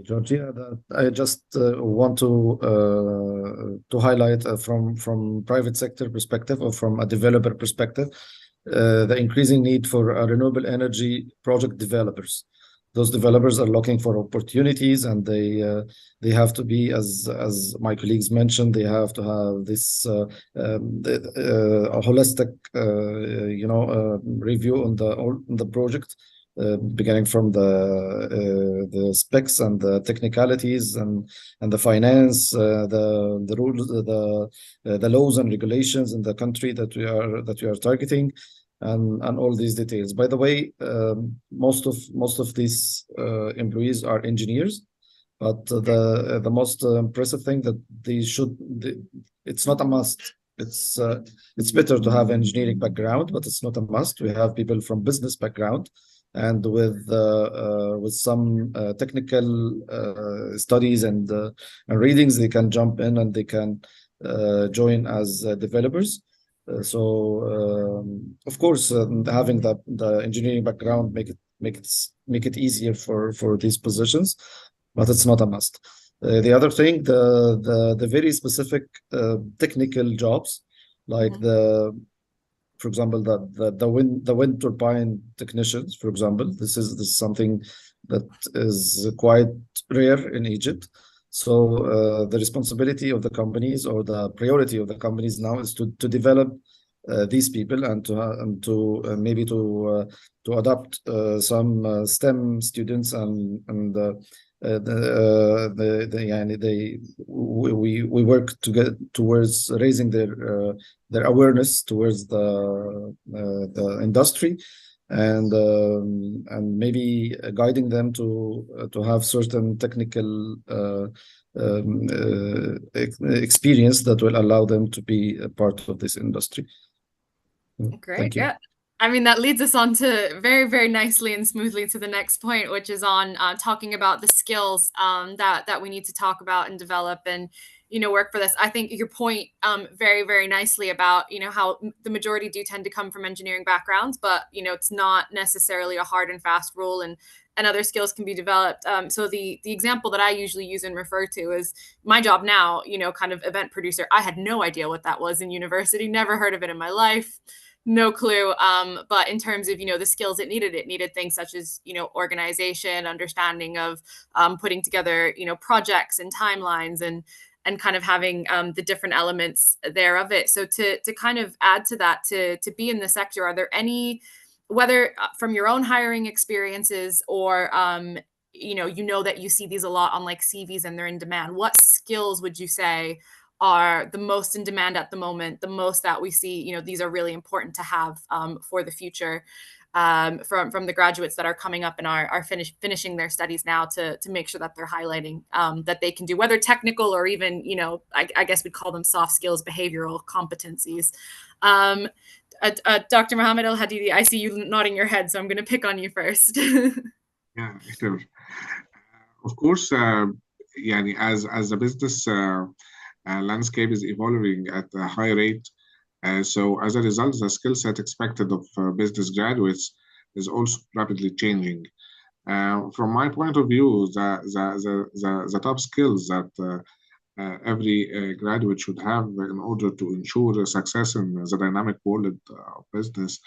Georgia, I just want to highlight from private sector perspective or from a developer perspective, the increasing need for renewable energy project developers. Those developers are looking for opportunities, and they have to be, as my colleagues mentioned, they have to have this a holistic review on the project. Beginning from the specs and the technicalities and the finance, the rules, the laws and regulations in the country that we are targeting, and all these details. By the way, most of these employees are engineers, but the most impressive thing that it's not a must. It's better to have engineering background, but it's not a must. We have people from business background, and with some technical studies and readings, they can jump in and they can join as developers. Of course, having the engineering background make it easier for these positions, but it's not a must. The other thing, the very specific technical jobs, like for example, the wind turbine technicians, for example, this is something that is quite rare in Egypt. So the responsibility of the companies, or the priority of the companies now, is to develop these people and to maybe to adopt some STEM students we work to get towards raising their awareness towards the industry, and maybe guiding them to have certain technical experience that will allow them to be a part of this industry. Great. Yeah. I mean, that leads us on to very, very nicely and smoothly to the next point, which is on talking about the skills that we need to talk about and develop and, work for this. I think your point very, very nicely about, how the majority do tend to come from engineering backgrounds, but, it's not necessarily a hard and fast rule, and other skills can be developed. So the example that I usually use and refer to is my job now, kind of event producer. I had no idea what that was in university, never heard of it in my life. No clue. But in terms of, the skills it needed things such as, organization, understanding of putting together, projects and timelines and kind of having the different elements there of it. So to kind of add to that, to be in the sector, are there any, whether from your own hiring experiences or, that you see these a lot on like CVs and they're in demand, what skills would you say are the most in demand at the moment, the most that we see, these are really important to have for the future from the graduates that are coming up and are finishing their studies now to make sure that they're highlighting that they can do, whether technical or even, I guess we'd call them soft skills, behavioral competencies. Dr. Mohammed El Hadidi, I see you nodding your head, so I'm going to pick on you first. Yeah, sure. Of course, as the business landscape is evolving at a high rate, so as a result, the skill set expected of business graduates is also rapidly changing. From my point of view, the top skills that every graduate should have in order to ensure success in the dynamic world of business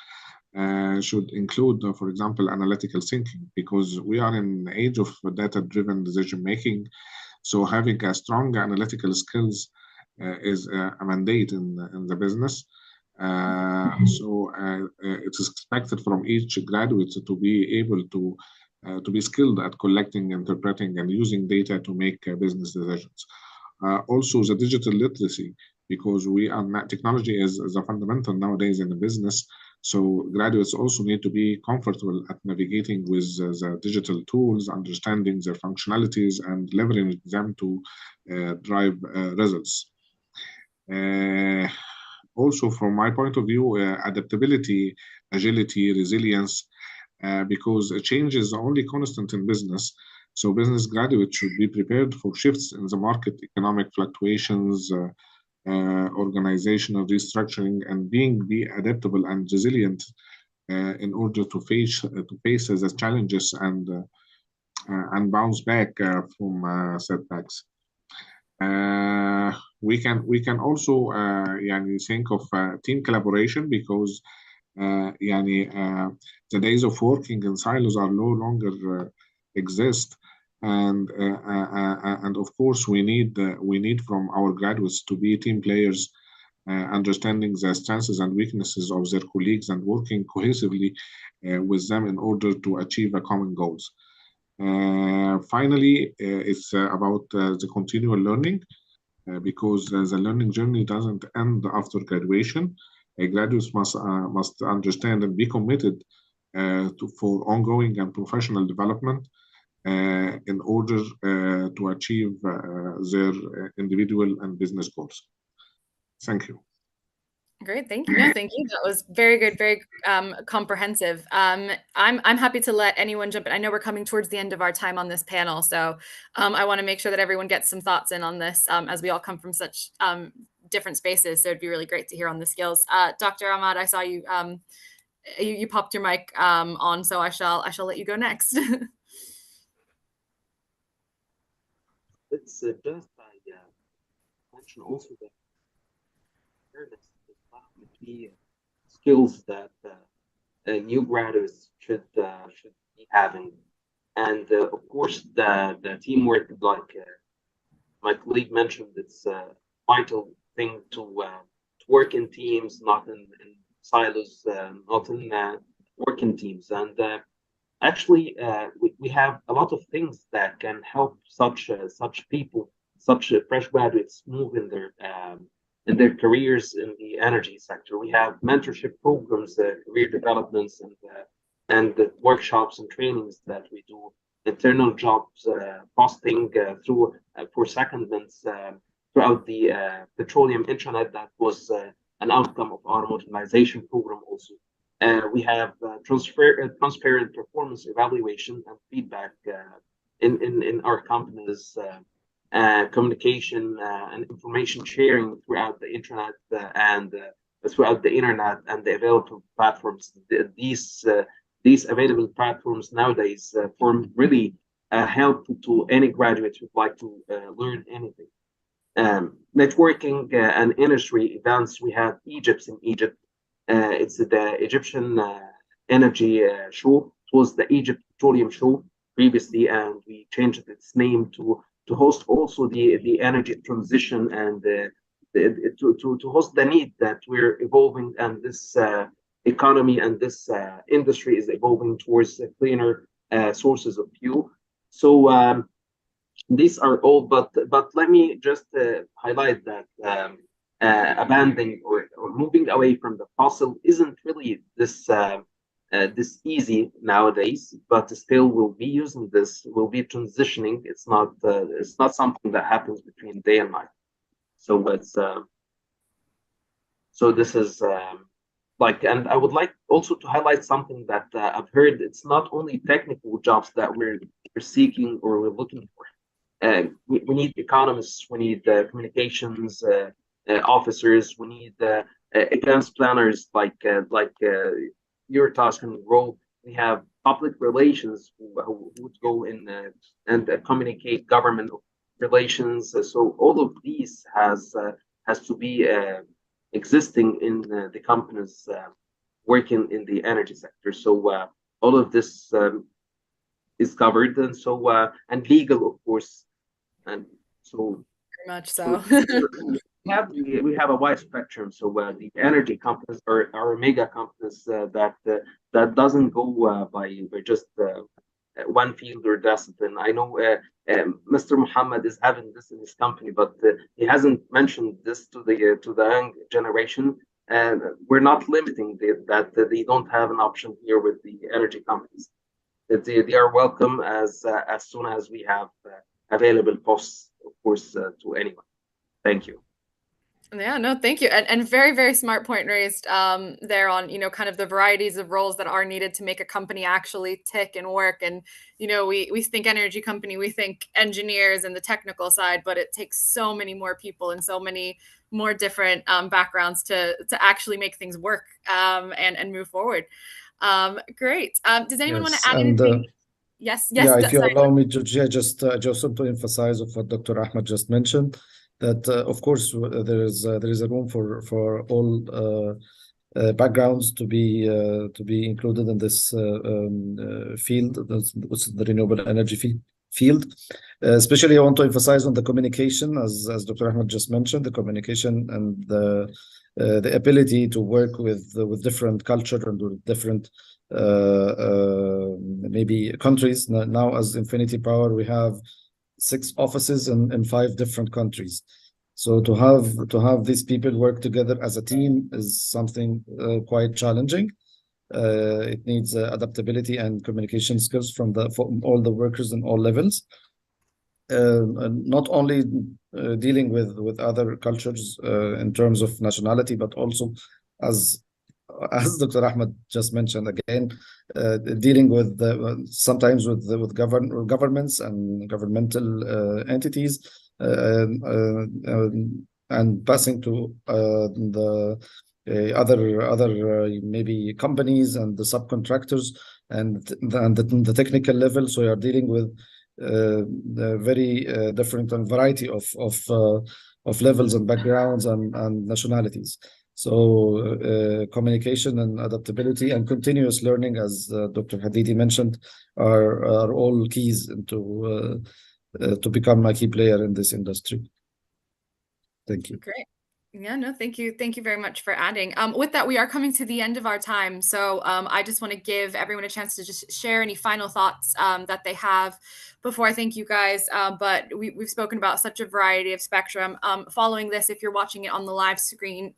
should include, for example, analytical thinking, because we are in an age of data-driven decision-making. So having a strong analytical skills is a mandate in the business. So it is expected from each graduate to be able to be skilled at collecting, interpreting, and using data to make business decisions. Also, the digital literacy, because technology is a fundamental nowadays in the business. So graduates also need to be comfortable at navigating with the digital tools, understanding their functionalities, and leveraging them to drive results. Also, from my point of view, adaptability, agility, resilience, because change is the only constant in business. So business graduates should be prepared for shifts in the market, economic fluctuations, organizational restructuring, and be adaptable and resilient in order to face the challenges and bounce back from setbacks. We can also think of team collaboration, because the days of working in silos are no longer exist, and of course we need from our graduates to be team players, understanding the strengths and weaknesses of their colleagues and working cohesively with them in order to achieve a common goals. Finally, it's about the continual learning, because the learning journey doesn't end after graduation. graduates must understand and be committed for ongoing and professional development in order to achieve their individual and business goals. Thank you. Great, thank you. No, thank you. That was very good, very comprehensive. I'm happy to let anyone jump in. I know we're coming towards the end of our time on this panel, so I want to make sure that everyone gets some thoughts in on this as we all come from such different spaces. So it'd be really great to hear on the skills. Dr. Ahmad, I saw you. You popped your mic on, so I shall let you go next. It's just mention also that the skills that new graduates should be having, and of course the teamwork, like my colleague mentioned, it's a vital thing to work in teams, not in silos, not in working teams. And actually, we have a lot of things that can help such people, such fresh graduates, move in their careers in the energy sector. We have mentorship programs, career developments, and the workshops and trainings that we do, internal jobs posting through for secondments throughout the petroleum intranet. That was an outcome of our modernization program also. We have transparent performance evaluation and feedback in our companies, communication and information sharing throughout the internet and throughout the internet and the available platforms. These available platforms nowadays form really help to any graduate who'd like to learn anything. Networking and industry events. We have Egypt in Egypt. It's the Egyptian energy show. It was the Egypt Petroleum Show previously, and we changed its name to host also the energy transition and to host the need that we're evolving, and this economy and this industry is evolving towards cleaner sources of fuel. So these are all, but let me just highlight that abandoning or moving away from the fossil isn't really this easy nowadays, but still we'll be using this, we'll be transitioning. It's not something that happens between day and night. So it's so this is like, and I would like also to highlight something that I've heard. It's not only technical jobs that we're seeking or we're looking for. We need economists, we need communications officers, we need accounts planners like your task and role. We have public relations who would go in and communicate government relations. So all of these has to be existing in the companies working in the energy sector. So all of this is covered, and so and legal, of course, and so very much so. we have a wide spectrum. So the energy companies are mega companies that doesn't go by just one field or discipline. I know Mr. Muhammad is having this in his company, but he hasn't mentioned this to the young generation. And we're not limiting that they don't have an option here with the energy companies. They are welcome as soon as we have available posts, of course, to anyone. Thank you. Yeah, no, thank you. And very, very smart point raised there on, kind of the varieties of roles that are needed to make a company actually tick and work. And, we think energy company, we think engineers and the technical side, but it takes so many more people and so many more different backgrounds to actually make things work and move forward. Great. Does anyone want to add anything? Yes. Yeah, if you allow me, Georgia, just want to emphasize of what Dr. Ahmed just mentioned, that of course there is a room for all backgrounds to be included in this field, the renewable energy field. Especially, I want to emphasize on the communication, as Dr. Ahmed just mentioned, the communication and the ability to work with different culture and with different maybe countries. Now, as Infinity Power, we have 6 offices in 5 different countries. So to have these people work together as a team is something quite challenging. It needs adaptability and communication skills from all the workers in all levels. And not only dealing with other cultures in terms of nationality, but also as Dr. Ahmed just mentioned again, dealing with sometimes with governments and governmental entities, and passing to the other maybe companies and the subcontractors and the technical level. So you are dealing with the very different and variety of levels and backgrounds and nationalities. So communication and adaptability and continuous learning, as Dr. Hadidi mentioned, are all keys to become a key player in this industry. Thank you. Great. Yeah, no, thank you. Thank you very much for adding. With that, we are coming to the end of our time. So I just want to give everyone a chance to just share any final thoughts that they have before I thank you guys. But we've spoken about such a variety of spectrum. Following this, if you're watching it on the live stream,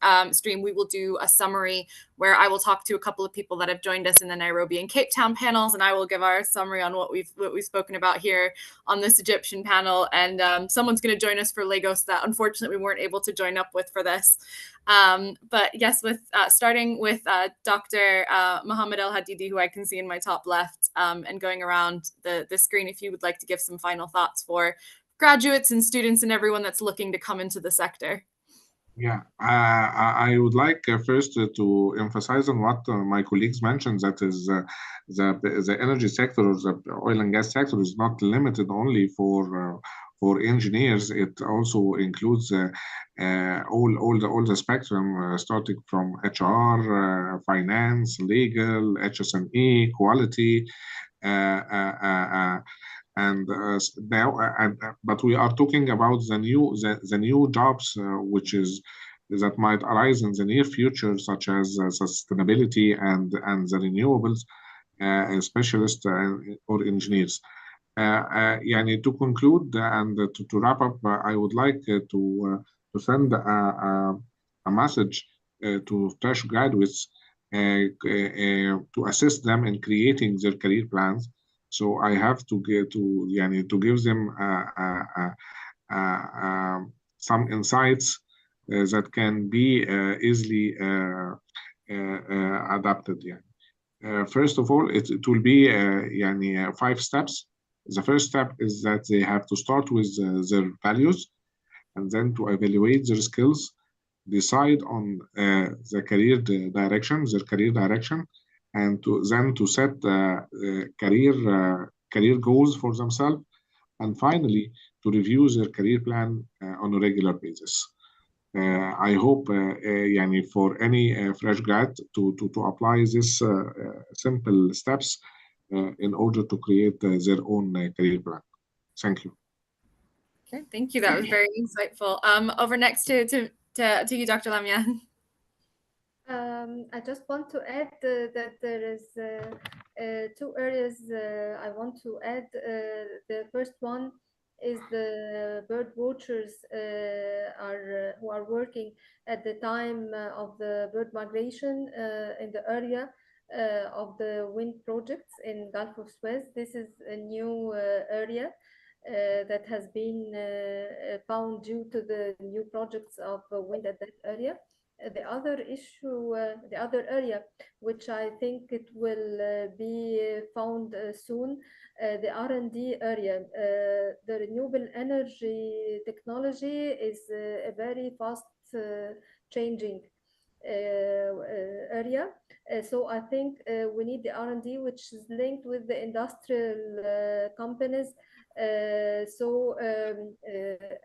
we will do a summary where I will talk to a couple of people that have joined us in the Nairobi and Cape Town panels, and I will give our summary on what we've spoken about here on this Egyptian panel. And someone's going to join us for Lagos that unfortunately we weren't able to join up with for this. But yes, with starting with Dr. Mohammed El Hadidi, who I can see in my top left, and going around the screen, if you would like to give some final thoughts for graduates and students and everyone that's looking to come into the sector. Yeah, I would like first to emphasize on what my colleagues mentioned, that is the energy sector or the oil and gas sector is not limited only for engineers. It also includes all the spectrum, starting from HR, finance, legal, HSME, quality, but we are talking about the new jobs that might arise in the near future, such as sustainability and the renewables, specialists or engineers. To conclude and to wrap up, I would like to send a message to fresh graduates to assist them in creating their career plans. So I have to give them some insights that can be easily adapted. First of all, it will be 5 steps. The first step is that they have to start with their values, and then to evaluate their skills, decide on their career direction, and to set career goals for themselves, and finally to review their career plan on a regular basis. I hope for any fresh grad to apply these simple steps in order to create their own career plan. Thank you. Okay, thank you. That was very insightful. Over next to you, Dr. Lamia. I just want to add that there is 2 areas I want to add. The first one is the bird watchers who are working at the time of the bird migration in the area of the wind projects in Gulf of Suez. This is a new area that has been found due to the new projects of wind at that area. The other issue, the other area, which I think it will be found soon, the R&D area. The renewable energy technology is a very fast changing area. So I think we need the R&D, which is linked with the industrial companies. So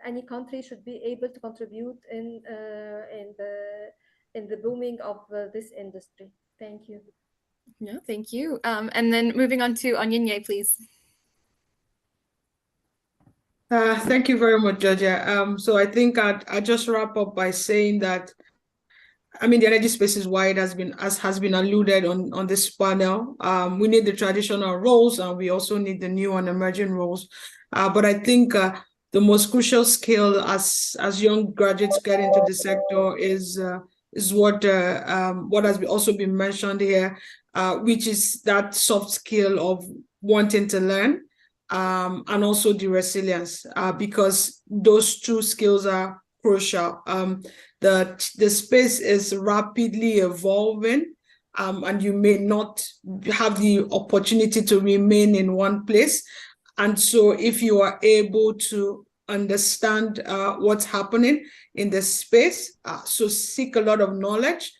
any country should be able to contribute in the booming of this industry. Thank you. No, thank you. And then moving on to Onyinye, please. Thank you very much, Georgia. So I think I just wrap up by saying that, I mean, the energy space is wide, as has been alluded on this panel. We need the traditional roles, and we also need the new and emerging roles. But I think the most crucial skill as young graduates get into the sector is what has also been mentioned here, which is that soft skill of wanting to learn, and also the resilience, because those two skills are crucial. The space is rapidly evolving, and you may not have the opportunity to remain in one place. And so if you are able to understand what's happening in the space, so seek a lot of knowledge,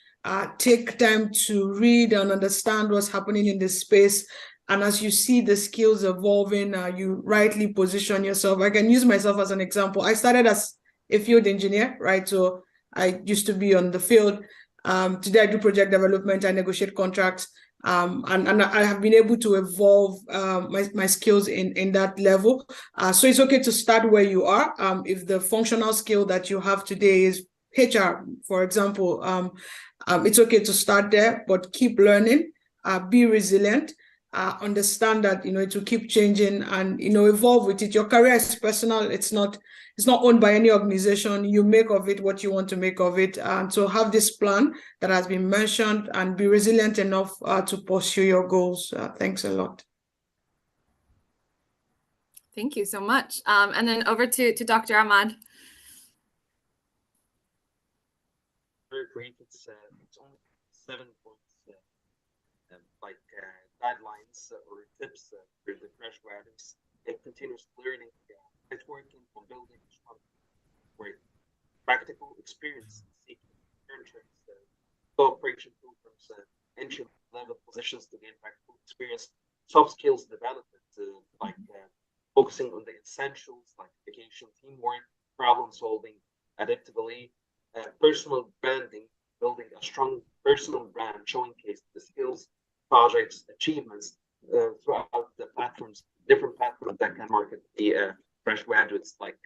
take time to read and understand what's happening in the space. And as you see the skills evolving, you rightly position yourself. I can use myself as an example. I started as a field engineer, right? So I used to be on the field. Today I do project development, I negotiate contracts, and I have been able to evolve my skills in that level. So it's okay to start where you are. If the functional skill that you have today is HR, for example, it's okay to start there, but keep learning, be resilient, understand that, it will keep changing and, evolve with it. Your career is personal. It's not owned by any organization. You make of it what you want to make of it. And so have this plan that has been mentioned and be resilient enough to pursue your goals. Thanks a lot. Thank you so much. And then over to Dr. Ahmad. Very brief. It's only 7 points, guidelines or tips for the fresh graduates. Continuous learning, networking, on building strong, practical experience, seeking internships, cooperation programs, entry-level positions to gain practical experience, soft skills development, focusing on the essentials like communication, teamwork, problem solving, adaptability, personal branding, building a strong personal brand, showcase the skills, projects, achievements throughout the platforms, different platforms that can market the fresh graduates, like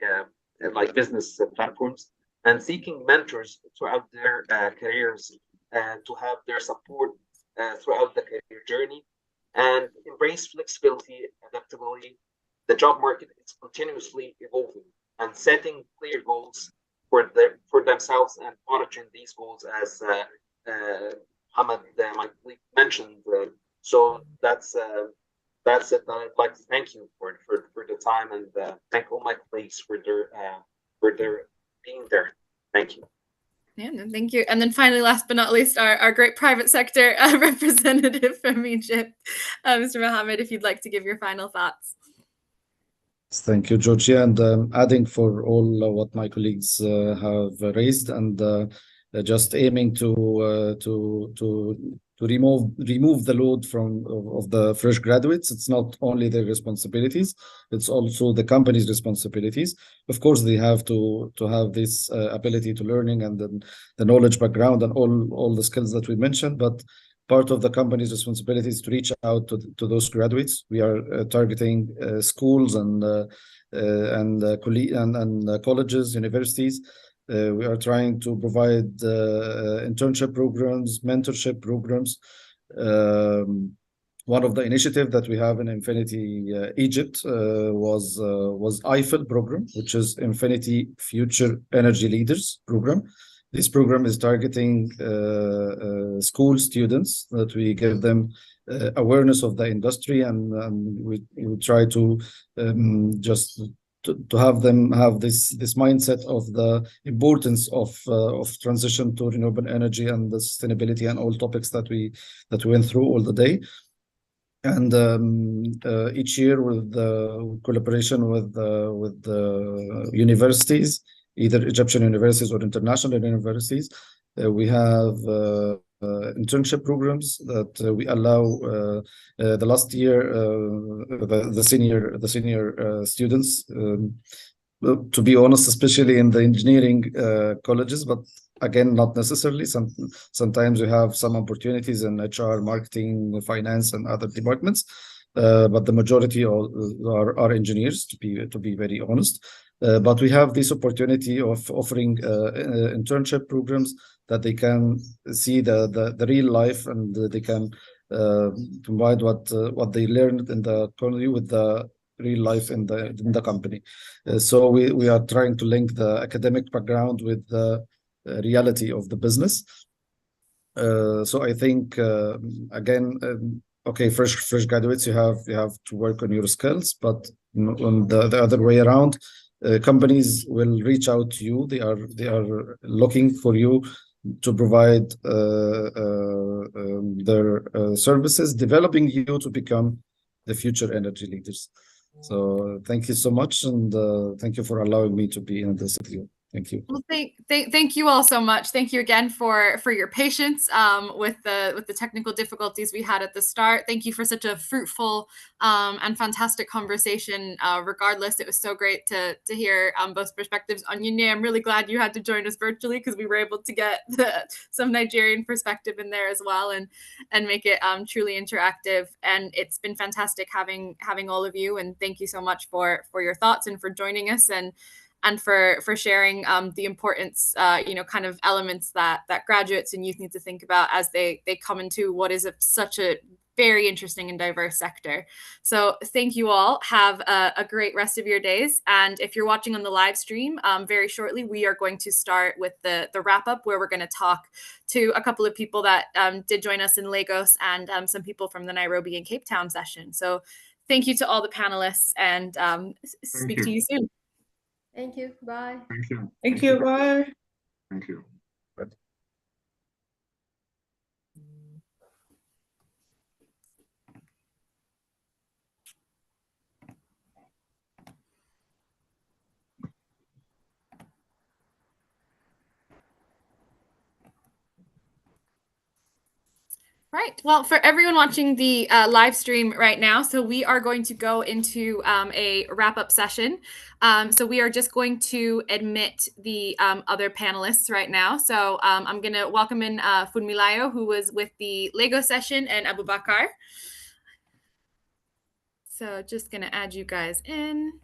business platforms, and seeking mentors throughout their careers to have their support throughout the career journey, and embrace flexibility, adaptability. The job market is continuously evolving, and setting clear goals for themselves and monitoring these goals, as Hamad, my colleague, mentioned. So that's it. I'd like to thank you for the time, and thank all my colleagues for their being there. Thank you. Yeah, no, thank you. And then finally, last but not least, our great private sector representative from Egypt, Mr. Mohammed, if you'd like to give your final thoughts. Thank you, Georgia, and adding for all what my colleagues have raised, and just aiming to remove the load of the fresh graduates. It's not only their responsibilities; it's also the company's responsibilities. Of course, they have to have this ability to learning and then the knowledge background and all the skills that we mentioned, but part of the company's responsibility is to reach out to those graduates. We are targeting schools and colleges, universities. We are trying to provide internship programs, mentorship programs. One of the initiatives that we have in Infinity Egypt was IFEL program, which is Infinity Future Energy Leaders program. This program is targeting school students, that we give them awareness of the industry, and we try to just to have them have this mindset of the importance of transition to renewable energy and the sustainability and all topics that we went through all the day. And each year, with the collaboration with the universities, either Egyptian universities or international universities, we have internship programs that we allow the last year the senior students, to be honest, especially in the engineering colleges, but again, not necessarily. Sometimes we have some opportunities in HR, marketing, finance, and other departments, but the majority are engineers, to be very honest. But we have this opportunity of offering internship programs that they can see the real life, and they can combine what they learned in the colony with the real life in the company. So we are trying to link the academic background with the reality of the business. So I think again, okay, fresh graduates, you have to work on your skills, but on the other way around, companies will reach out to you. They are looking for you to provide their services, developing you to become the future energy leaders. So thank you so much, and thank you for allowing me to be in this with you. Thank you. Well, thank you all so much. Thank you again for your patience with the technical difficulties we had at the start. Thank you for such a fruitful and fantastic conversation. Regardless, it was so great to hear both perspectives. Onyinye, I'm really glad you had to join us virtually because we were able to get some Nigerian perspective in there as well, and make it truly interactive. And it's been fantastic having all of you. And thank you so much for your thoughts and for joining us and for sharing the importance, kind of elements that graduates and youth need to think about as they come into what is such a very interesting and diverse sector. So thank you all. Have a great rest of your days. And if you're watching on the live stream, very shortly, we are going to start with the wrap up, where we're going to talk to a couple of people that did join us in Lagos and some people from the Nairobi and Cape Town session. So thank you to all the panelists, and speak to you soon. Thank you. Bye. Thank you. Thank you. Bye. Thank you. Right. Well, for everyone watching the live stream right now, so we are going to go into a wrap-up session. So we are just going to admit the other panelists right now. So I'm going to welcome in Funmilayo, who was with the Lagos session, and Abubakar. So just going to add you guys in.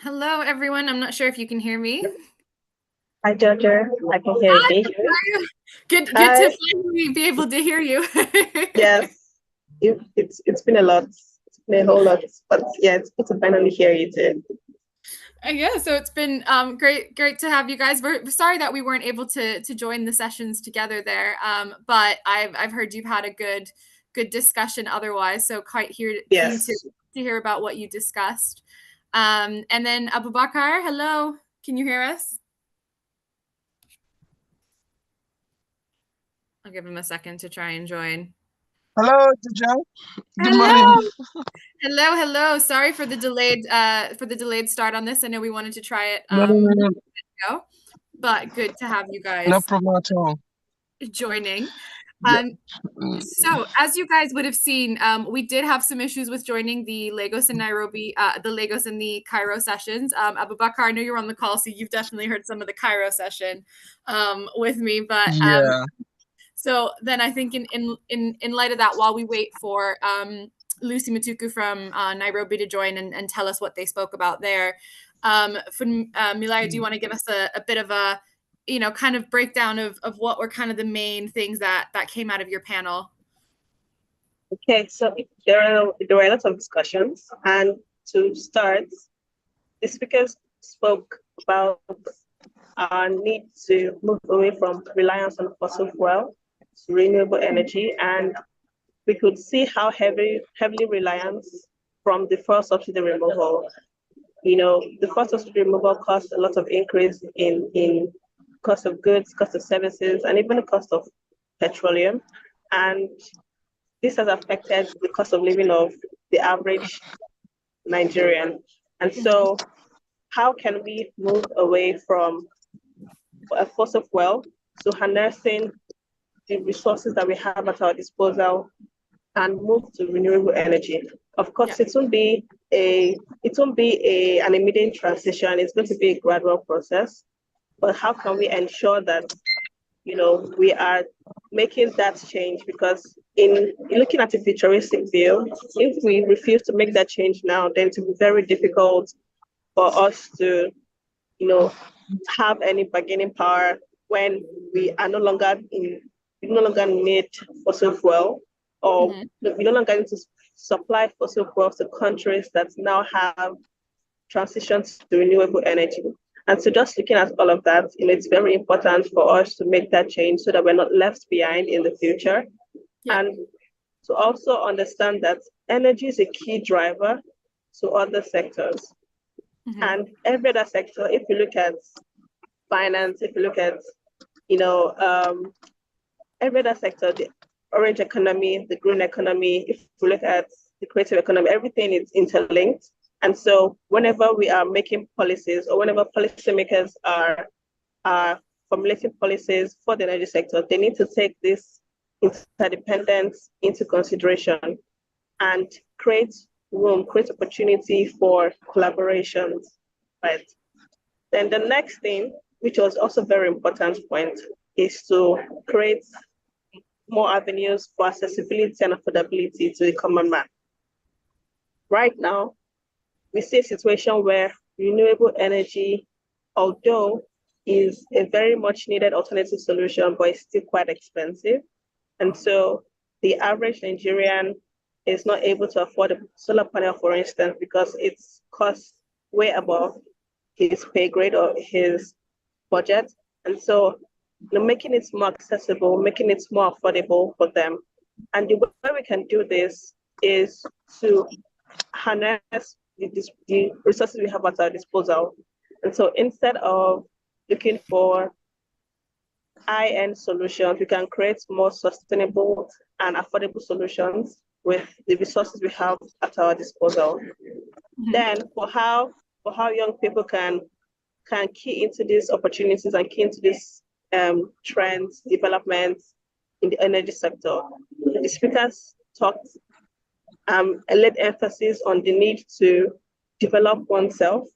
Hello, everyone. I'm not sure if you can hear me. Hi, Georgia. I can hear you. Good to finally be able to hear you. Yes, it's been a lot. It's been a whole lot, but yeah, it's good to finally hear you too. Yeah, so it's been great to have you guys. We're sorry that we weren't able to join the sessions together there, but I've heard you've had a good discussion otherwise. So quite keen to hear about what you discussed. And then Abubakar, hello, can you hear us? I'll give him a second to try and join. Hello, Jojo. Good morning. Hello. Sorry for the delayed start on this. I know we wanted to try it ago, but good to have you guys. No problem at all. Joining. So as you guys would have seen, we did have some issues with joining the Lagos and Nairobi, the Lagos and the Cairo sessions. Abubakar, I know you're on the call, so you've definitely heard some of the Cairo session with me, but so then I think in light of that, while we wait for Lucy Matuku from Nairobi to join and tell us what they spoke about there, Funmilayo, do you want to give us a bit of a kind of breakdown of what were kind of the main things that came out of your panel? Okay, so there were a lot of discussions, and to start, the speakers spoke about our need to move away from reliance on fossil fuel to renewable energy, and we could see how heavily reliance from the fuel subsidy removal. The fuel subsidy removal caused a lot of increase in cost of goods, cost of services, and even the cost of petroleum. And this has affected the cost of living of the average Nigerian. And so how can we move away from a fossil fuel to harnessing the resources that we have at our disposal and move to renewable energy? Of course, it won't be an immediate transition. It's going to be a gradual process. But how can we ensure that, we are making that change? Because in looking at a futuristic view, if we refuse to make that change now, then it will be very difficult for us to, have any bargaining power when we no longer need fossil fuel, or we no longer need to supply fossil fuels to countries that now have transitions to renewable energy. And so just looking at all of that, it's very important for us to make that change so that we're not left behind in the future. Yeah. And to also understand that energy is a key driver to other sectors. And every other sector, if you look at finance, if you look at, every other sector, the orange economy, the green economy, if you look at the creative economy, everything is interlinked. And so whenever we are making policies, or whenever policymakers are formulating policies for the energy sector, they need to take this interdependence into consideration and create opportunity for collaborations, right? Then the next thing, which was also very important point, is to create more avenues for accessibility and affordability to the common man. Right now, we see a situation where renewable energy, although is a very much needed alternative solution, but it's still quite expensive. And so the average Nigerian is not able to afford a solar panel, for instance, because it's cost way above his pay grade or his budget. And so making it more accessible, making it more affordable for them. And the way we can do this is to harness the resources we have at our disposal. And so instead of looking for high-end solutions, we can create more sustainable and affordable solutions with the resources we have at our disposal. Then for how young people can key into these opportunities and key into these trends, developments in the energy sector. The speakers talked laid emphasis on the need to develop oneself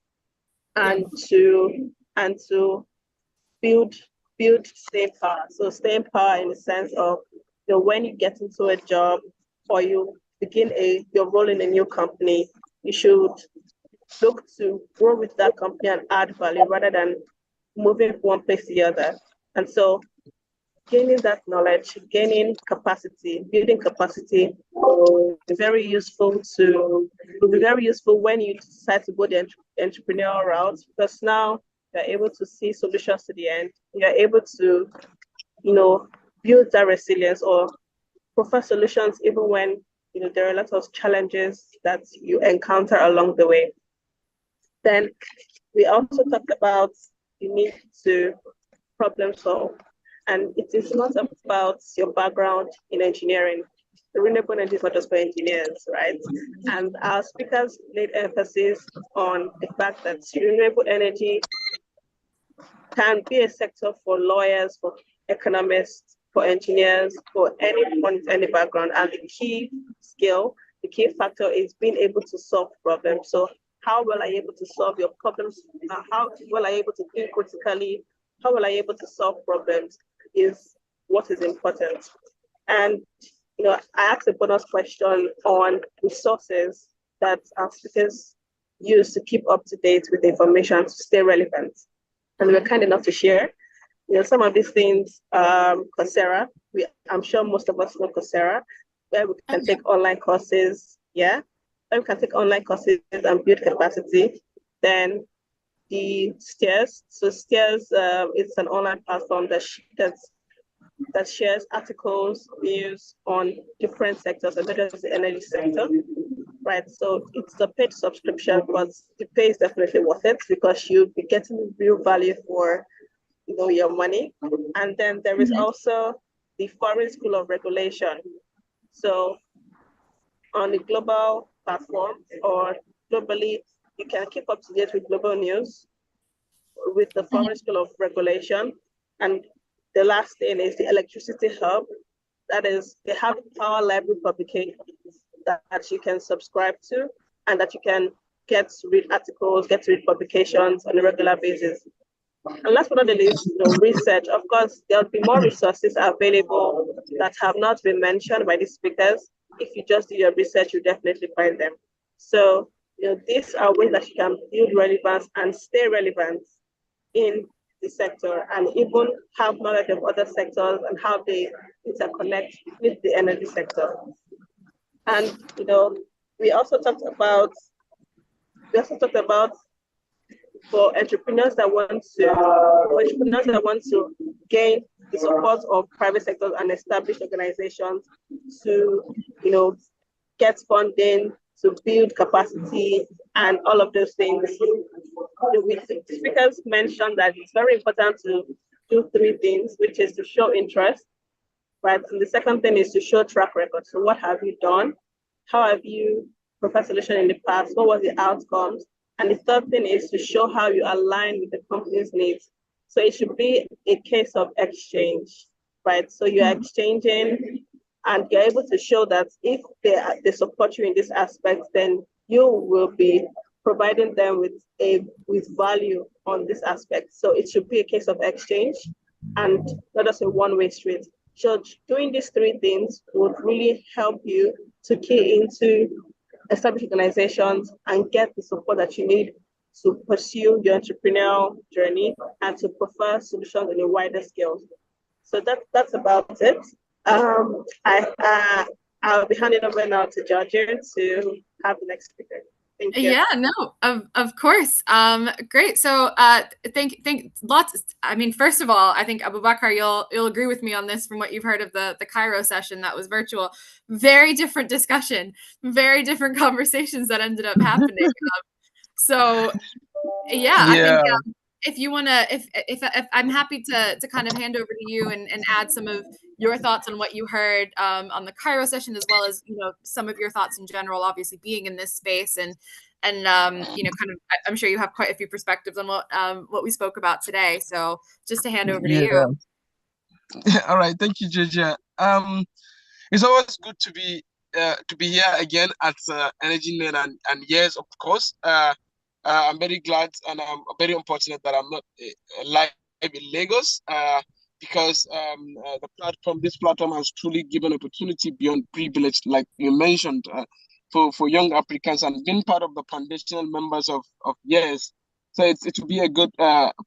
and to build staying power. So staying power in the sense of, when you get into a job or you begin your role in a new company, you should look to grow with that company and add value rather than moving from one place to the other. And so gaining that knowledge, gaining capacity, building capacity will be very useful when you decide to go the entrepreneurial route, because now you're able to see solutions to the end. You're able to, build that resilience or prefer solutions even when there are a lot of challenges that you encounter along the way. Then we also talked about the need to problem solve. And it is not about your background in engineering. The renewable energy is not just for engineers, right? And our speakers laid emphasis on the fact that renewable energy can be a sector for lawyers, for economists, for engineers, for anyone with any background. And the key skill, the key factor is being able to solve problems. So how well are you able to solve your problems? How well are you able to think critically? How well are you able to solve problems is what is important. And I asked a bonus question on resources that our speakers use to keep up to date with the information to stay relevant. And we're kind enough to share. Some of these things, Coursera, I'm sure most of us know Coursera, where we can take online courses, where we can take online courses and build capacity. Then the Steers. So Steers is an online platform that shares articles, views on different sectors, and not just the energy sector, right? So it's a paid subscription, but the pay is definitely worth it because you'll be getting real value for your money. And then there is also the Foreign School of Regulation. So on the global platform or globally, you can keep up to date with global news with the Foreign School of Regulation. And the last thing is the Electricity Hub. That is, they have Power Library publications that you can subscribe to. and that you can get to read articles, get to read publications on a regular basis. And last but not least, research. Of course, there'll be more resources available that have not been mentioned by the speakers. If you just do your research, you definitely find them. So, these are ways that you can build relevance and stay relevant in the sector, and even have knowledge of other sectors and how they interconnect with the energy sector. And we also talked about for entrepreneurs that want to gain the support of private sectors and established organizations to get funding, to build capacity, and all of those things. The speakers mentioned that it's very important to do three things, which is to show interest, right? And the second thing is to show track record. So what have you done? How have you provided solution in the past? What was the outcomes? And the third thing is to show how you align with the company's needs. So it should be a case of exchange, right? So you're exchanging, and you're able to show that if they support you in this aspect, then you will be providing them with value on this aspect. So it should be a case of exchange and not just a one-way street. So doing these three things would really help you to key into established organizations and get the support that you need to pursue your entrepreneurial journey and to prefer solutions on a wider scale. So that's about it. I'll be handing over now to Georgia to have the next speaker. Thank you. Yeah, no, of course. Great. So thank lots. I mean, first of all, I think Abubakar, you'll agree with me on this from what you've heard of the Cairo session that was virtual. Very different discussion, very different conversations that ended up happening. So yeah, I think if you want to, if I'm happy to kind of hand over to you and add some of your thoughts on what you heard on the Cairo session, as well as some of your thoughts in general, obviously being in this space and kind of, I'm sure you have quite a few perspectives on what we spoke about today. So just to hand over to you. All right, thank you, Georgia. It's always good to be here again at EnergyNet, and yes, of course. I'm very glad and I'm very unfortunate that I'm not live in Lagos because this platform has truly given opportunity beyond privilege, like you mentioned, for young Africans, and being part of the foundational members of YES. So it will be a good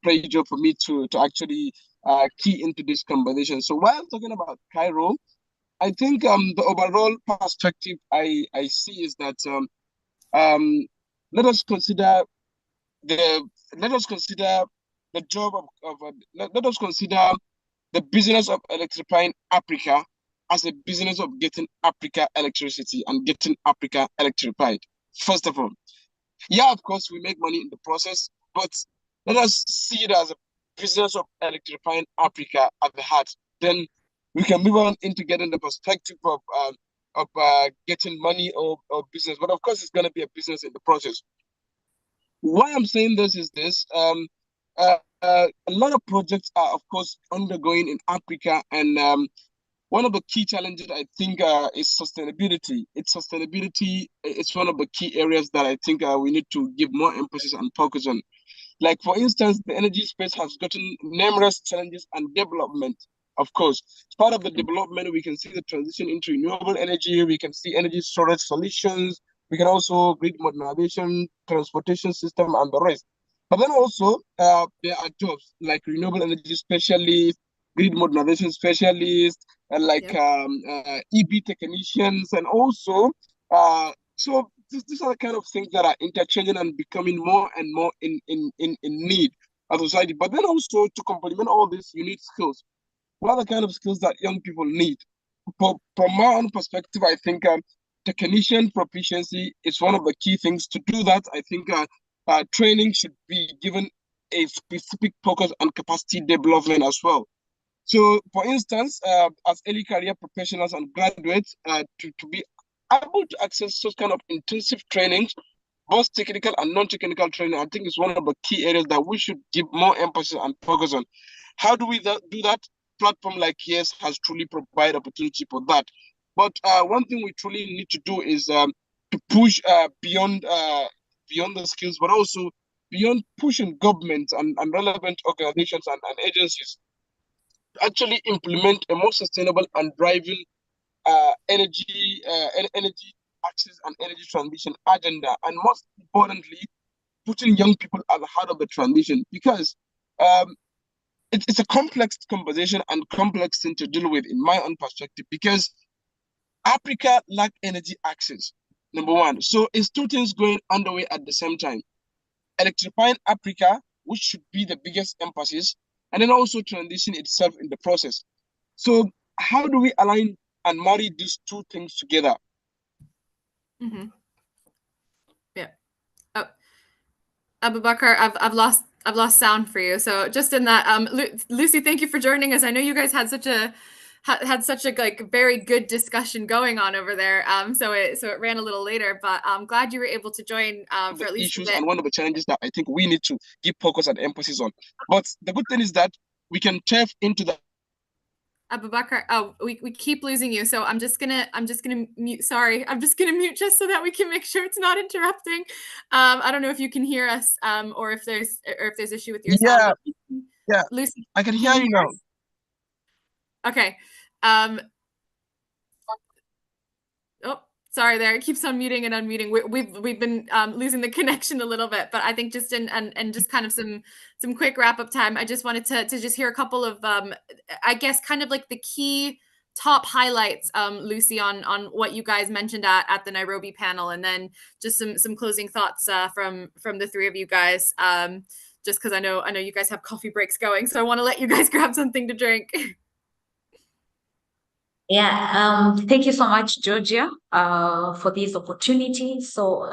pleasure for me to actually key into this conversation. So while talking about Cairo, I think the overall perspective I see is that let us consider the business of electrifying Africa as a business of getting Africa electricity and getting Africa electrified. First of all, yeah, of course we make money in the process, but let us see it as a business of electrifying Africa at the heart. Then we can move on into getting the perspective of getting money or business. But of course, it's going to be a business in the process. Why I'm saying this is this. A lot of projects are, of course, undergoing in Africa. And one of the key challenges, I think, is sustainability. It's one of the key areas that I think we need to give more emphasis and focus on. Like, for instance, the energy space has gotten numerous challenges and development. Of course, as part of the development, we can see the transition into renewable energy. We can see energy storage solutions. We can also grid modernization, transportation system, and the rest. But then also, there are jobs like renewable energy specialists, grid modernization specialists, and EV technicians, and also, so these are the kind of things that are interchanging and becoming more and more in need of society. But then also, to complement all this, you need skills. What are the kind of skills that young people need? From my own perspective, I think technician proficiency is one of the key things. To do that, I think training should be given a specific focus on capacity development as well. So, for instance, as early career professionals and graduates, to be able to access such kind of intensive trainings, both technical and non-technical training, I think is one of the key areas that we should give more emphasis and focus on. How do we do that? Platform like YES has truly provided opportunity for that. But one thing we truly need to do is to push beyond the skills, but also beyond pushing government and relevant organizations and agencies to actually implement a more sustainable and driving energy access and energy transition agenda, and most importantly, putting young people at the heart of the transition, because it's a complex conversation and complex thing to deal with in my own perspective, because Africa lack energy access, number one. So it's two things going underway at the same time. Electrifying Africa, which should be the biggest emphasis, and then also transition itself in the process. So how do we align and marry these two things together? Mm-hmm. Yeah. Oh, Abubakar, I've lost sound for you. So just in that, Lucy, thank you for joining us. I know you guys had such a like very good discussion going on over there. So it ran a little later, but I'm glad you were able to join for at least issues and one of the challenges that I think we need to give focus and emphasis on. But the good thing is that we can tap into the Abubakar, oh, we keep losing you. So I'm just gonna mute. Sorry, I'm just gonna mute just so that we can make sure it's not interrupting. I don't know if you can hear us, or if there's issue with your sound. Yeah, Lucy, I can hear you now. Okay. Oh, sorry there. It keeps on muting and unmuting. We've been losing the connection a little bit, but I think just and just kind of some quick wrap up time. I just wanted to just hear a couple of I guess kind of like the key top highlights, Lucy, on what you guys mentioned at the Nairobi panel, and then just some closing thoughts from the three of you guys. Just because I know you guys have coffee breaks going, so I want to let you guys grab something to drink. Yeah, thank you so much, Georgia, for this opportunity. So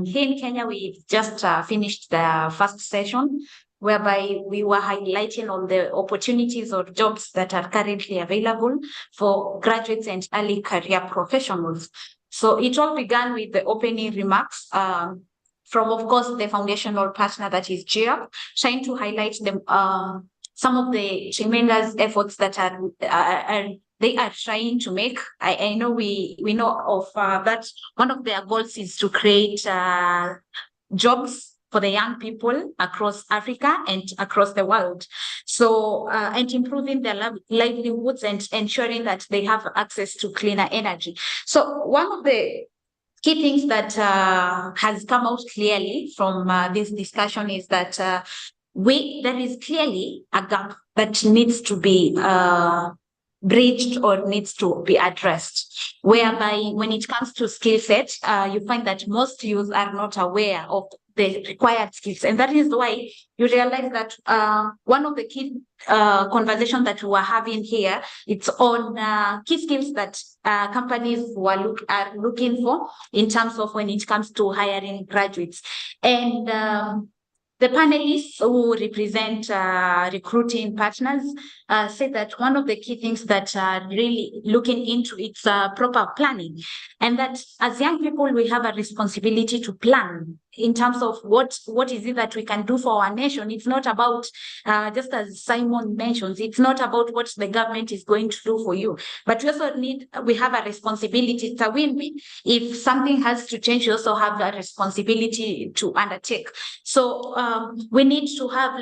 here in Kenya, we've just finished the first session, whereby we were highlighting on the opportunities or jobs that are currently available for graduates and early career professionals. So it all began with the opening remarks from, of course, the foundational partner, that is GEAP, trying to highlight some of the tremendous efforts that they are trying to make. I know we know of that one of their goals is to create jobs for the young people across Africa and across the world. So, and improving their livelihoods and ensuring that they have access to cleaner energy. So one of the key things that has come out clearly from this discussion is that there is clearly a gap that needs to be bridged or needs to be addressed, whereby when it comes to skill set, you find that most youth are not aware of the required skills. And that is why you realize that one of the key conversations that we are having here, it's on key skills that companies are looking for in terms of when it comes to hiring graduates. And the panelists who represent recruiting partners say that one of the key things that are really looking into is proper planning, and that as young people, we have a responsibility to plan in terms of what is it that we can do for our nation. It's not about, just as Simon mentions, it's not about what the government is going to do for you, but we have a responsibility. It's a win-win. If something has to change, you also have a responsibility to undertake. So we need to have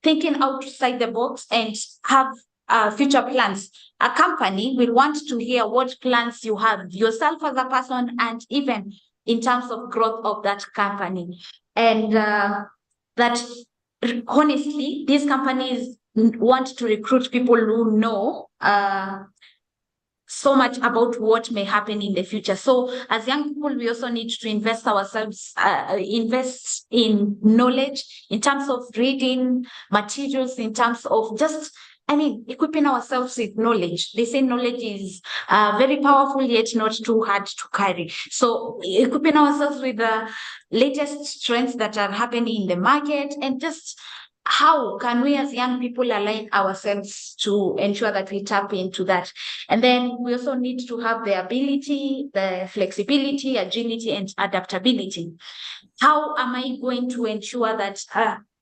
thinking outside the box and have future plans. A company will want to hear what plans you have yourself as a person, and even in terms of growth of that company. And that honestly, these companies want to recruit people who know so much about what may happen in the future. So as young people, we also need to invest in knowledge in terms of reading materials, in terms of equipping ourselves with knowledge. They say knowledge is very powerful, yet not too hard to carry. So equipping ourselves with the latest trends that are happening in the market, and just how can we as young people align ourselves to ensure that we tap into that? And then we also need to have the ability, the flexibility, agility, and adaptability. How am I going to ensure that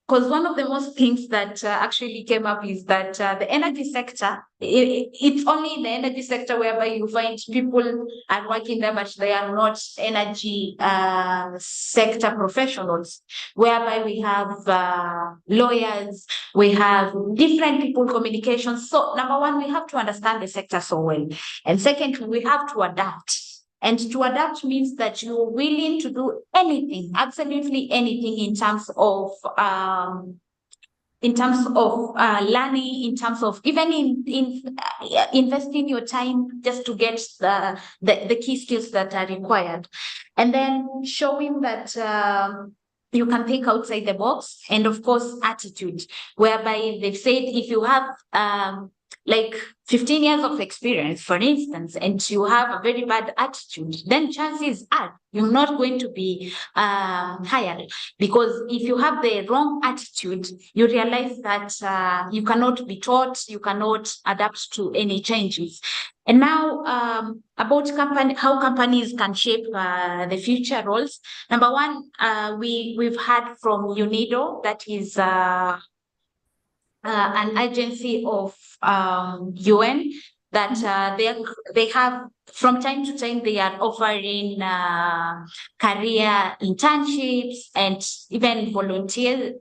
because one of the most things that actually came up is that the energy sector, it's only in the energy sector whereby you find people are working there, but they are not energy sector professionals, whereby we have lawyers, we have different people, communications. So number one, we have to understand the sector so well. And second, we have to adapt. And to adapt means that you're willing to do anything, absolutely anything in terms of learning, in terms of even in investing your time just to get the key skills that are required. And then showing that you can think outside the box, and of course, attitude, whereby they've said if you have like 15 years of experience, for instance, and you have a very bad attitude, then chances are you're not going to be hired. Because if you have the wrong attitude, you realize that you cannot be taught, you cannot adapt to any changes. And now about how companies can shape the future roles. Number one, we've heard from UNIDO, that is an agency of UN, that they have, from time to time, they are offering career internships and even volunteer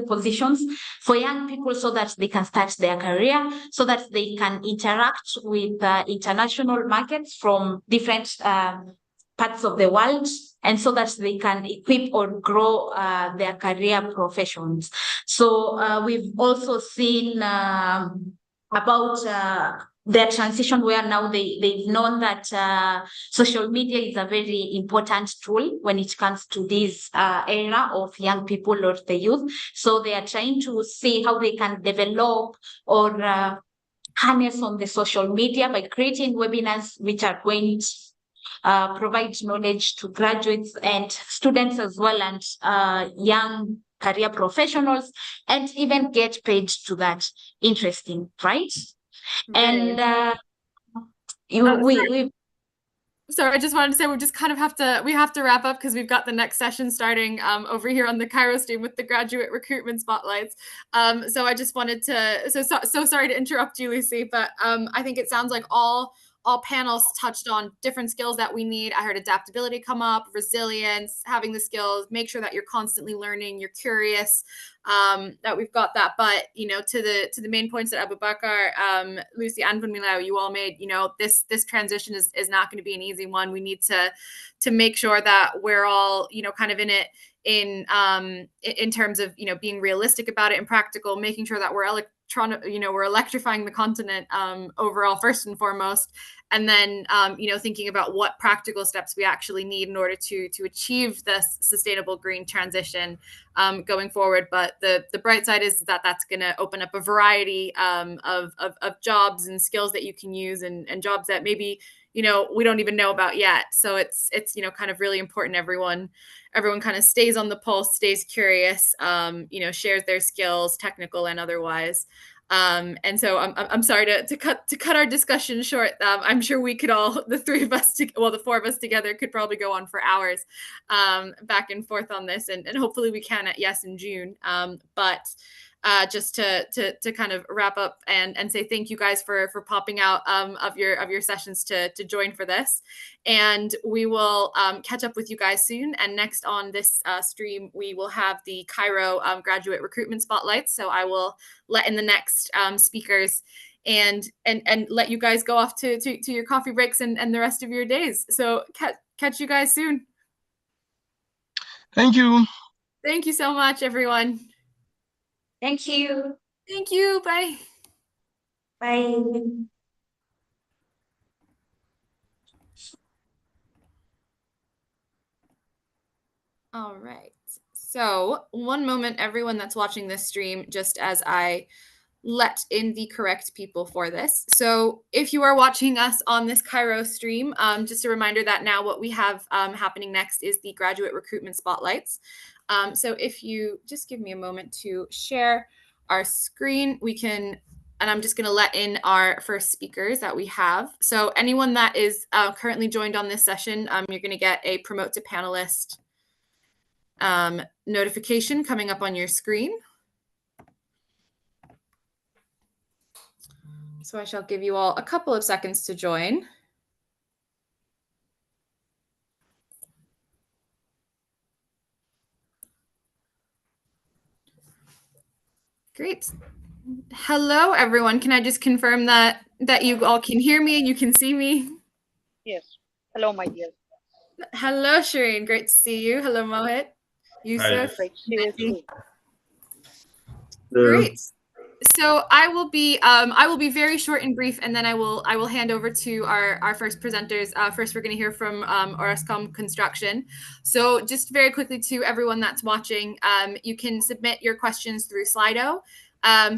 positions for young people, so that they can start their career, so that they can interact with international markets from different parts of the world, and so that they can equip or grow their career professions. So we've also seen about their transition, where now they've known that social media is a very important tool when it comes to this era of young people or the youth. So they are trying to see how they can develop or harness on the social media by creating webinars which are going to provide knowledge to graduates and students as well, and young career professionals, and even get paid to that. Interesting, right? And Sorry, I just wanted to say we just kind of have to wrap up, because we've got the next session starting over here on the Cairo stream with the graduate recruitment spotlights. So I just wanted to, so sorry to interrupt you, Lucy, but I think it sounds like all panels touched on different skills that we need. I heard adaptability come up, resilience, having the skills, make sure that you're constantly learning, you're curious, that we've got that. But, to the main points that Abubakar, Lucy, and Ermilios, you all made, this transition is not going to be an easy one. We need to make sure that we're all, kind of in it in terms of, being realistic about it and practical, making sure that we're we're electrifying the continent overall, first and foremost, and then thinking about what practical steps we actually need in order to achieve this sustainable green transition going forward. But the bright side is that that's going to open up a variety of jobs and skills that you can use, and jobs that maybe we don't even know about yet. So it's kind of really important everyone kind of stays on the pulse, stays curious, shares their skills, technical and otherwise. And so I'm sorry to cut our discussion short. I'm sure we could all, the four of us together, could probably go on for hours back and forth on this, and hopefully we can at Yes in June. But just to kind of wrap up and say thank you guys for popping out of your sessions to join for this, and we will catch up with you guys soon. And next on this stream, we will have the Cairo graduate recruitment spotlights. So I will let in the next speakers and let you guys go off to your coffee breaks and the rest of your days. So catch you guys soon. Thank you. Thank you so much, everyone. Thank you. Thank you. Bye. Bye. All right. So one moment, everyone that's watching this stream, just as I let in the correct people for this. So if you are watching us on this Cairo stream, just a reminder that now what we have happening next is the graduate recruitment spotlights. So if you just give me a moment to share our screen, we can, and I'm just going to let in our first speakers that we have. So anyone that is currently joined on this session, you're going to get a promote to panelist notification coming up on your screen. So I shall give you all a couple of seconds to join. Great. Hello, everyone. Can I just confirm that you all can hear me and you can see me? Yes. Hello, my dear. Hello, Shireen. Great to see you. Hello, Mohit. Yusuf. Great to see you too. Great. So I will be very short and brief, and then I will hand over to our first presenters. First, we're going to hear from Orascom Construction. So just very quickly to everyone that's watching, you can submit your questions through Slido.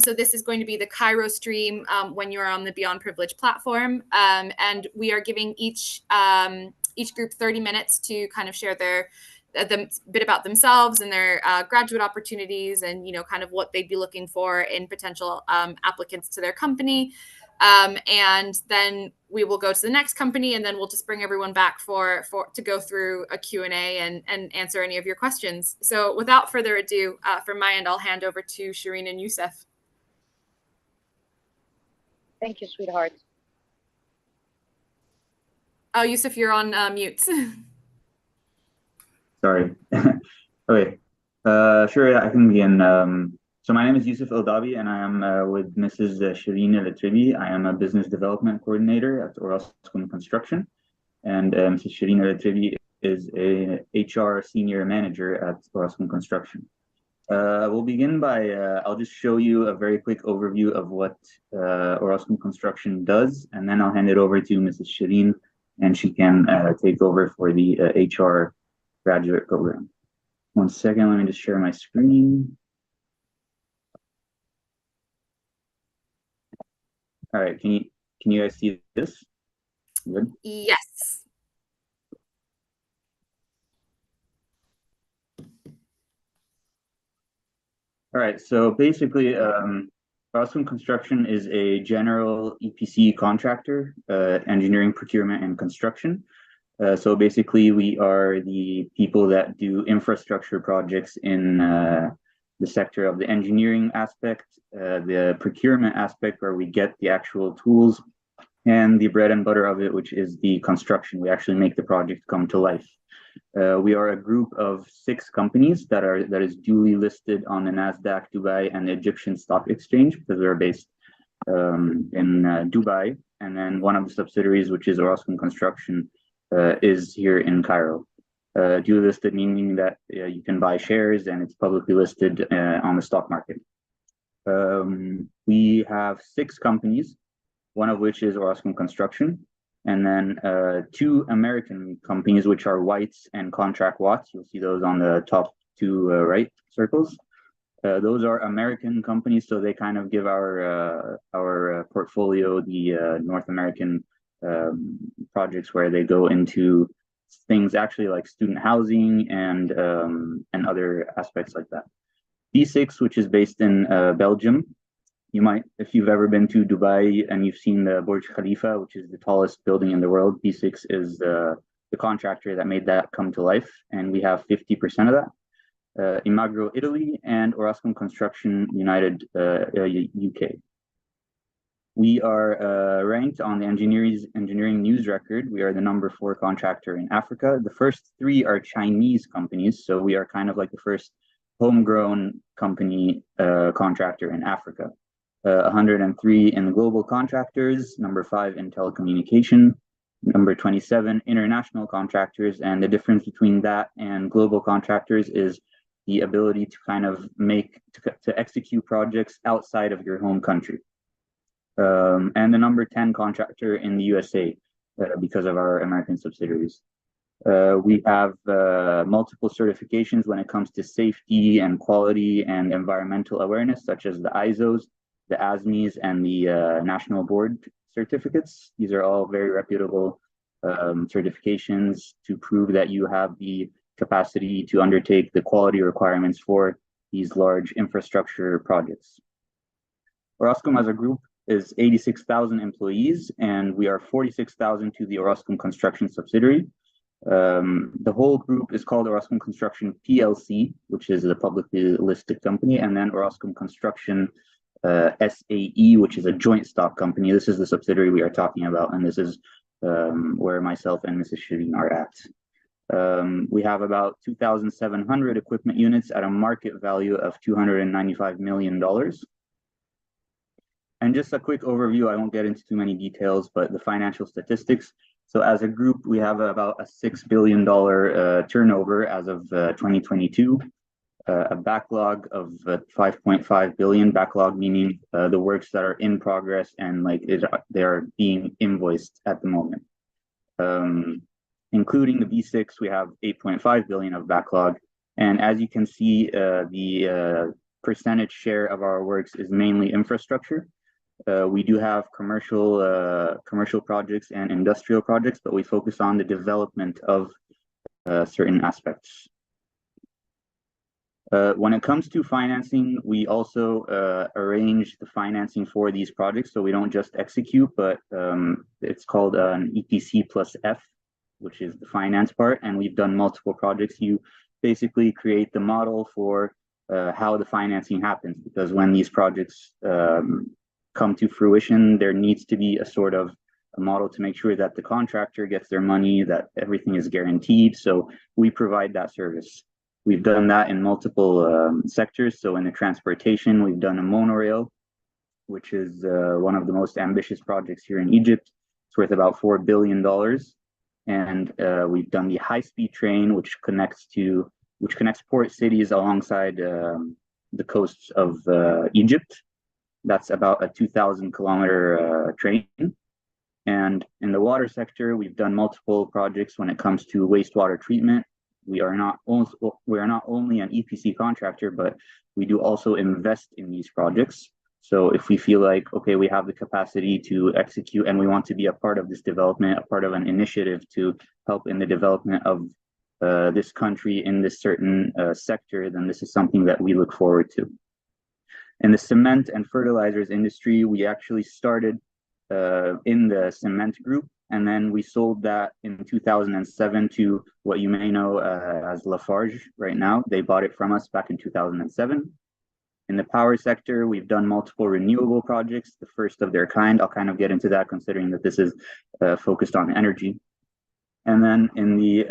So this is going to be the Cairo stream when you're on the Beyond Privilege platform, and we are giving each group 30 minutes to kind of share their bit about themselves and their graduate opportunities, and kind of what they'd be looking for in potential applicants to their company. And then we will go to the next company, and then we'll just bring everyone back to go through a Q&A and answer any of your questions. So without further ado, from my end, I'll hand over to Shireen and Yusuf. Thank you, sweetheart. Oh, Yusuf, you're on mute. Sorry. Okay. Sure, I can begin. So my name is Yusuf Eldabi, and I am with Mrs. Shireen El-Atribi. I am a business development coordinator at Orascom Construction, and Mrs. Shireen El-Atribi is a HR senior manager at Orascom Construction. We'll begin by, I'll just show you a very quick overview of what Orascom Construction does, and then I'll hand it over to Mrs. Shireen, and she can take over for the HR graduate program. One second, let me just share my screen. All right, can you guys see this? Good. Yes. All right, so basically, Orascom Construction is a general EPC contractor, engineering, procurement, and construction. So basically, we are the people that do infrastructure projects in the sector of the engineering aspect, the procurement aspect where we get the actual tools, and the bread and butter of it, which is the construction. We actually make the project come to life. We are a group of 6 companies that is duly listed on the NASDAQ Dubai and the Egyptian Stock Exchange, because we're based in Dubai. And then one of the subsidiaries, which is Orascom Construction, is here in Cairo. Duly listed meaning that you can buy shares and it's publicly listed on the stock market. We have 6 companies, one of which is Orascom Construction, and then 2 American companies, which are Whites and Contract Watts. You'll see those on the top 2 right circles. Those are American companies, so they kind of give our portfolio the North American projects where they go into things actually like student housing and other aspects like that. B6, which is based in Belgium. You might, if you've ever been to Dubai and you've seen the Burj Khalifa, which is the tallest building in the world, B6 is the contractor that made that come to life, and we have 50% of that. Imagro, Italy, and Orascom Construction United, UK. We are ranked on the engineering news record. We are the #4 contractor in Africa. The first 3 are Chinese companies, so we are kind of like the first homegrown company contractor in Africa. 103 in the global contractors, #5 in telecommunication, #27 international contractors, and the difference between that and global contractors is the ability to kind of to execute projects outside of your home country. And the #10 contractor in the USA because of our American subsidiaries. We have multiple certifications when it comes to safety and quality and environmental awareness, such as the ISOs, the ASMEs, and the National Board certificates. These are all very reputable certifications to prove that you have the capacity to undertake the quality requirements for these large infrastructure projects. Orascom as a group is 86,000 employees, and we are 46,000 to the Orascom Construction subsidiary. The whole group is called Orascom Construction PLC, which is a publicly listed company, and then Orascom Construction SAE, which is a joint stock company. This is the subsidiary we are talking about, and this is where myself and Mrs. Shireen are at. We have about 2,700 equipment units at a market value of $295 million. And just a quick overview, I won't get into too many details, but the financial statistics. So as a group, we have about a $6 billion turnover as of 2022, a backlog of 5.5 billion, backlog meaning the works that are in progress and they are being invoiced at the moment. Including the B6, we have 8.5 billion of backlog. And as you can see, the percentage share of our works is mainly infrastructure. We do have commercial projects and industrial projects, but we focus on the development of certain aspects. When it comes to financing, we also arrange the financing for these projects. So we don't just execute, but it's called an EPC plus F, which is the finance part. And we've done multiple projects. You basically create the model for how the financing happens, because when these projects come to fruition, there needs to be a sort of a model to make sure that the contractor gets their money, that everything is guaranteed. So we provide that service. We've done that in multiple sectors. So in the transportation, we've done a monorail, which is one of the most ambitious projects here in Egypt. It's worth about $4 billion. And we've done the high-speed train, which connects port cities alongside the coasts of Egypt. That's about a 2,000-kilometer train. And in the water sector, we've done multiple projects when it comes to wastewater treatment. We are not only an EPC contractor, but we do also invest in these projects. So if we feel like, okay, we have the capacity to execute and we want to be a part of this development, a part of an initiative to help in the development of this country in this certain sector, then this is something that we look forward to. In the cement and fertilizers industry, we actually started in the cement group, and then we sold that in 2007 to what you may know as Lafarge right now. They bought it from us back in 2007. In the power sector, we've done multiple renewable projects, the first of their kind. I'll kind of get into that considering that this is focused on energy. And then in the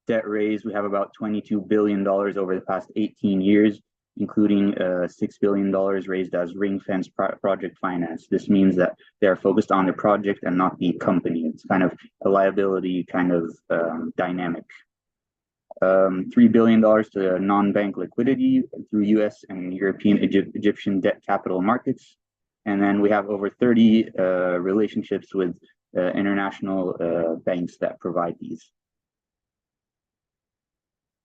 debt raise, we have about $22 billion over the past 18 years, including $6 billion raised as ring-fence project finance. This means that they're focused on the project and not the company. It's kind of a liability kind of dynamic. $3 billion to non-bank liquidity through US and European Egyptian debt capital markets. And then we have over 30 relationships with international banks that provide these.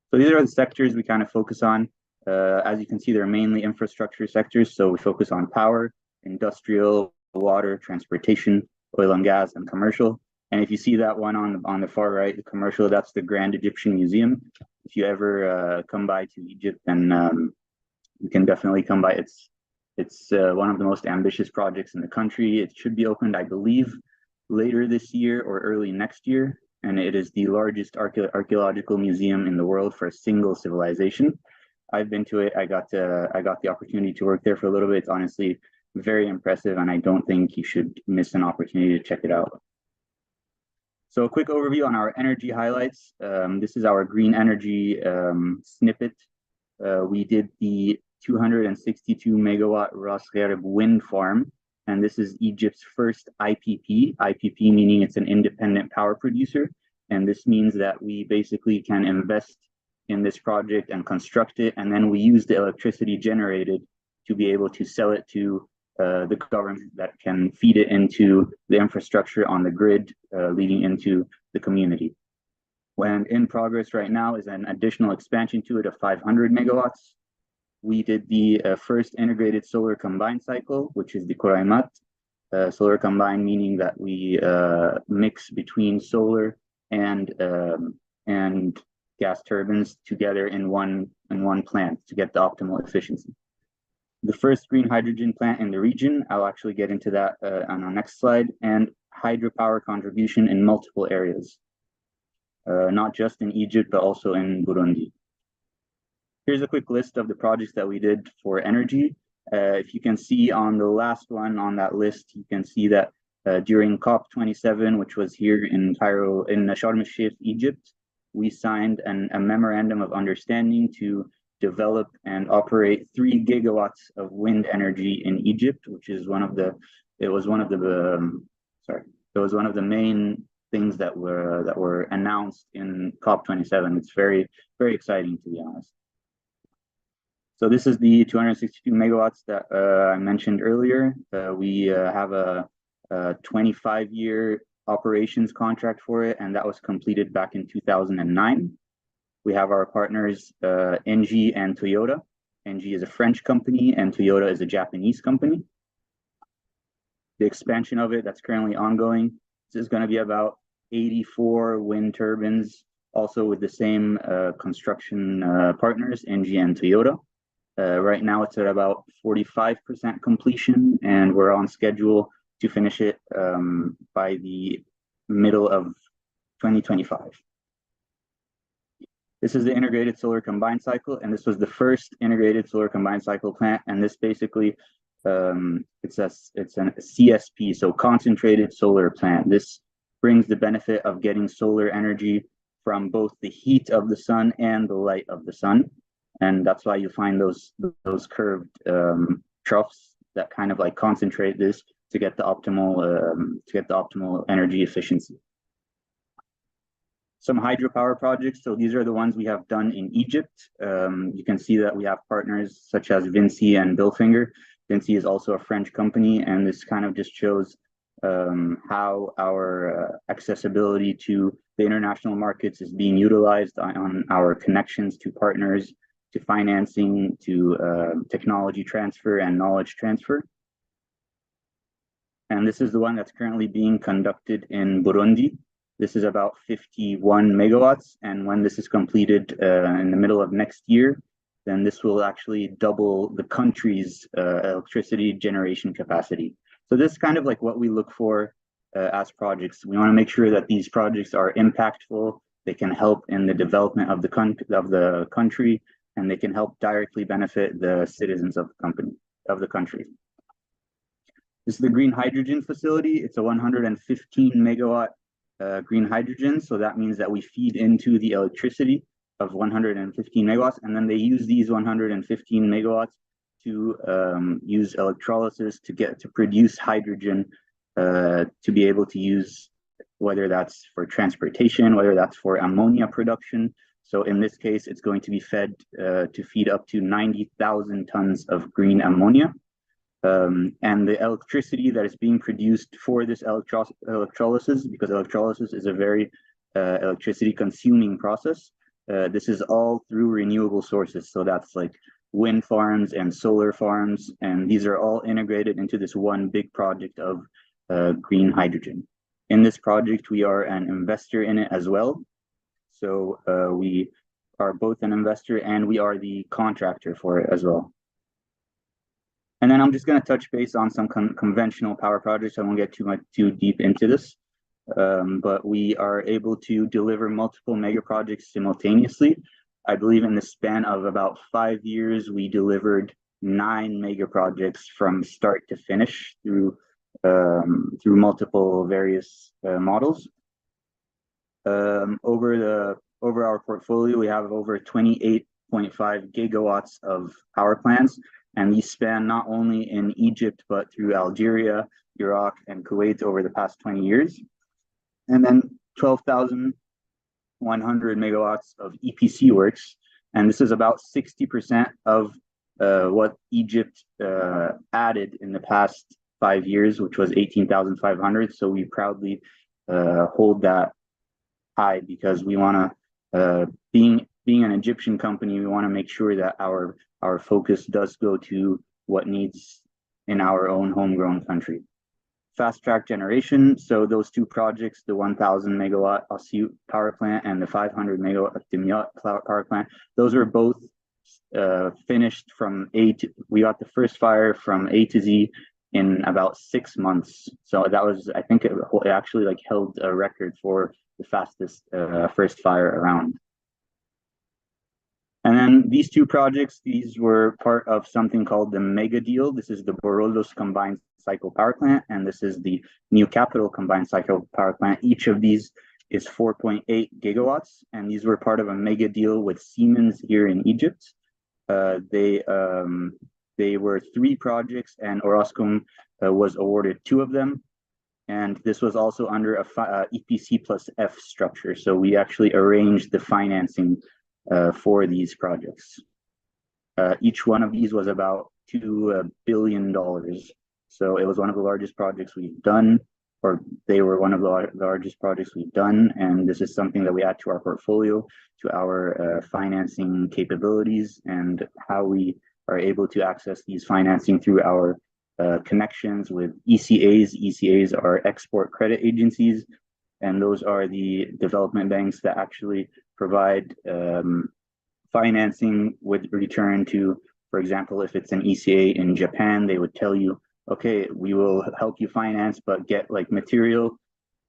So these are the sectors we kind of focus on. As you can see, they're mainly infrastructure sectors. So we focus on power, industrial, water, transportation, oil and gas, and commercial. And if you see that one on the far right, the commercial, that's the Grand Egyptian Museum. If you ever come by to Egypt, then you can definitely come by. It's one of the most ambitious projects in the country. It should be opened, I believe, later this year or early next year. And it is the largest archaeological museum in the world for a single civilization. I've been to it. I got the opportunity to work there for a little bit. It's honestly very impressive, and I don't think you should miss an opportunity to check it out. So a quick overview on our energy highlights. This is our green energy snippet. We did the 262 megawatt Ras Gharib wind farm, and this is Egypt's first IPP. IPP meaning it's an independent power producer, and this means that we basically can invest in this project and construct it, and then we use the electricity generated to be able to sell it to the government that can feed it into the infrastructure on the grid leading into the community. When in progress right now is an additional expansion to it of 500 megawatts. We did the first integrated solar combined cycle, which is the Quraimat. Solar combined meaning that we mix between solar and gas turbines together in one plant to get the optimal efficiency. The first green hydrogen plant in the region, I'll actually get into that on our next slide, and hydropower contribution in multiple areas. not just in Egypt, but also in Burundi. Here's a quick list of the projects that we did for energy. If you can see on the last one on that list, you can see that during COP27, which was here in Cairo, in Sharm el-Sheikh, Egypt, we signed a memorandum of understanding to develop and operate 3 gigawatts of wind energy in Egypt, which is one of the main things that were announced in COP27. It's very, very exciting, to be honest. So this is the 262 megawatts that I mentioned earlier. We have a 25-year operations contract for it, and that was completed back in 2009. We have our partners, Engie and Toyota. Engie is a French company, and Toyota is a Japanese company. The expansion of it that's currently ongoing, this is going to be about 84 wind turbines, also with the same construction partners, Engie and Toyota. Right now it's at about 45% completion, and we're on schedule to finish it by the middle of 2025. This is the integrated solar combined cycle, and this was the first integrated solar combined cycle plant. And this basically, it's a CSP, so concentrated solar plant. This brings the benefit of getting solar energy from both the heat of the sun and the light of the sun. And that's why you find those curved troughs that kind of like concentrate this to get the optimal energy efficiency. Some hydropower projects. So these are the ones we have done in Egypt. You can see that we have partners such as Vinci and Bilfinger. Vinci is also a French company, and this kind of just shows how our accessibility to the international markets is being utilized on our connections to partners, to financing, to technology transfer and knowledge transfer. And this is the one that's currently being conducted in Burundi. This is about 51 megawatts, and when this is completed in the middle of next year, then this will actually double the country's electricity generation capacity. So this is kind of like what we look for as projects. We want to make sure that these projects are impactful, they can help in the development of the country, and they can help directly benefit the citizens of the country. This is the green hydrogen facility. It's a 115 megawatt green hydrogen. So that means that we feed into the electricity of 115 megawatts, and then they use these 115 megawatts to use electrolysis to produce hydrogen to be able to use, whether that's for transportation, whether that's for ammonia production. So in this case, it's going to be fed to feed up to 90,000 tons of green ammonia. And the electricity that is being produced for this electrolysis, because electrolysis is a very electricity consuming process, this is all through renewable sources. So that's like wind farms and solar farms, and these are all integrated into this one big project of green hydrogen. In this project, we are an investor in it as well. So we are both an investor and we are the contractor for it as well. And then I'm just going to touch base on some conventional power projects. I won't get too deep into this, but we are able to deliver multiple mega projects simultaneously. I believe in the span of about 5 years, we delivered 9 mega projects from start to finish through multiple various models. Over our portfolio, we have over 28.5 gigawatts of power plants, and these span not only in Egypt, but through Algeria, Iraq, and Kuwait over the past 20 years. And then 12,100 megawatts of EPC works, and this is about 60% of what Egypt added in the past 5 years, which was 18,500. So we proudly hold that high, because we want to, being an Egyptian company, we want to make sure that our focus does go to what needs in our own homegrown country. Fast track generation. So those two projects, the 1,000 megawatt Asyut power plant and the 500 megawatt Dimyat power plant, those are both finished from we got the first fire from A to Z in about 6 months. So that was, I think it actually like held a record for the fastest first fire around. And then these two projects, these were part of something called the Mega Deal. This is the Borollos Combined Cycle Power Plant, and this is the New Capital Combined Cycle Power Plant. Each of these is 4.8 gigawatts, and these were part of a mega deal with Siemens here in Egypt. They were 3 projects, and Orascom was awarded 2 of them. And this was also under a EPC plus F structure. So we actually arranged the financing for these projects. Each one of these was about $2 billion. So it was one of the largest projects we've done, or they were one of the largest projects we've done. And this is something that we add to our portfolio, to our financing capabilities, and how we are able to access these financing through our connections with ECAs. ECAs are export credit agencies, and those are the development banks that actually provide financing with return to, for example, if it's an ECA in Japan, they would tell you, okay, we will help you finance, but get like material,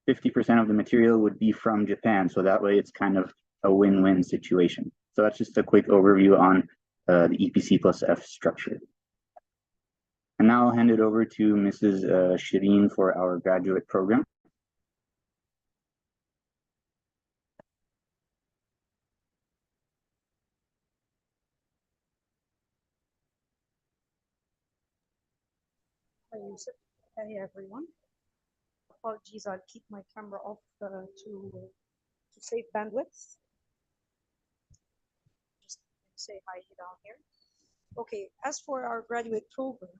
50% of the material would be from Japan. So that way it's kind of a win-win situation. So that's just a quick overview on the EPC plus F structure. And now I'll hand it over to Mrs. Shireen for our graduate program. Hi, Yusuf. Hey, everyone. Apologies, I'll keep my camera off to save bandwidth. Just say hi down here. Okay, as for our graduate program,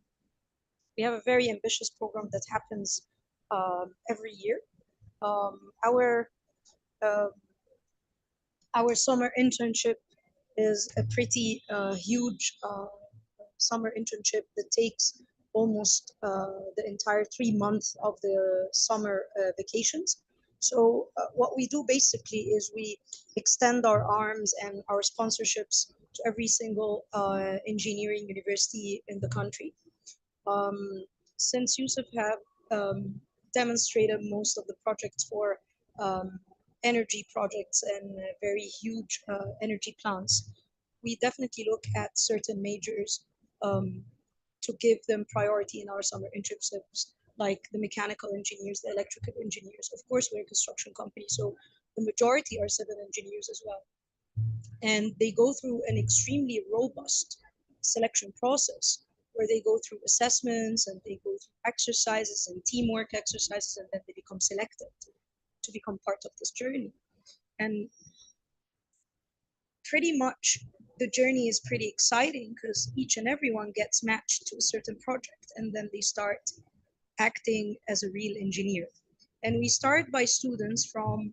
we have a very ambitious program that happens every year. Our summer internship is a pretty huge summer internship that takes almost the entire 3 months of the summer vacations. So what we do basically is we extend our arms and our sponsorships to every single engineering university in the country. Since Yusuf have demonstrated most of the projects for energy projects and very huge energy plants, we definitely look at certain majors to give them priority in our summer internships, like the mechanical engineers, the electrical engineers. Of course, we're a construction company, so the majority are civil engineers as well. And they go through an extremely robust selection process where they go through assessments and they go through exercises and teamwork exercises, and then they become selected to become part of this journey. And pretty much the journey is pretty exciting because each and everyone gets matched to a certain project, and then they start acting as a real engineer. And we start by students from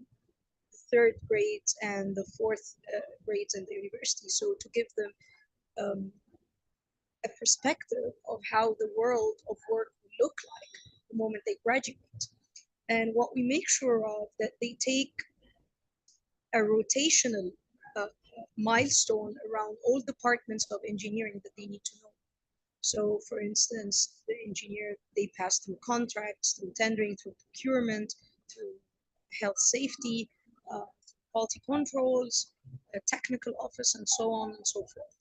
the 3rd grades and the 4th grades in the university, so to give them a perspective of how the world of work will look like the moment they graduate. And what we make sure of that they take a rotational milestone around all departments of engineering that they need to know. So for instance, the engineer, they pass through contracts, through tendering, through procurement, through health safety, quality controls, a technical office, and so on and so forth.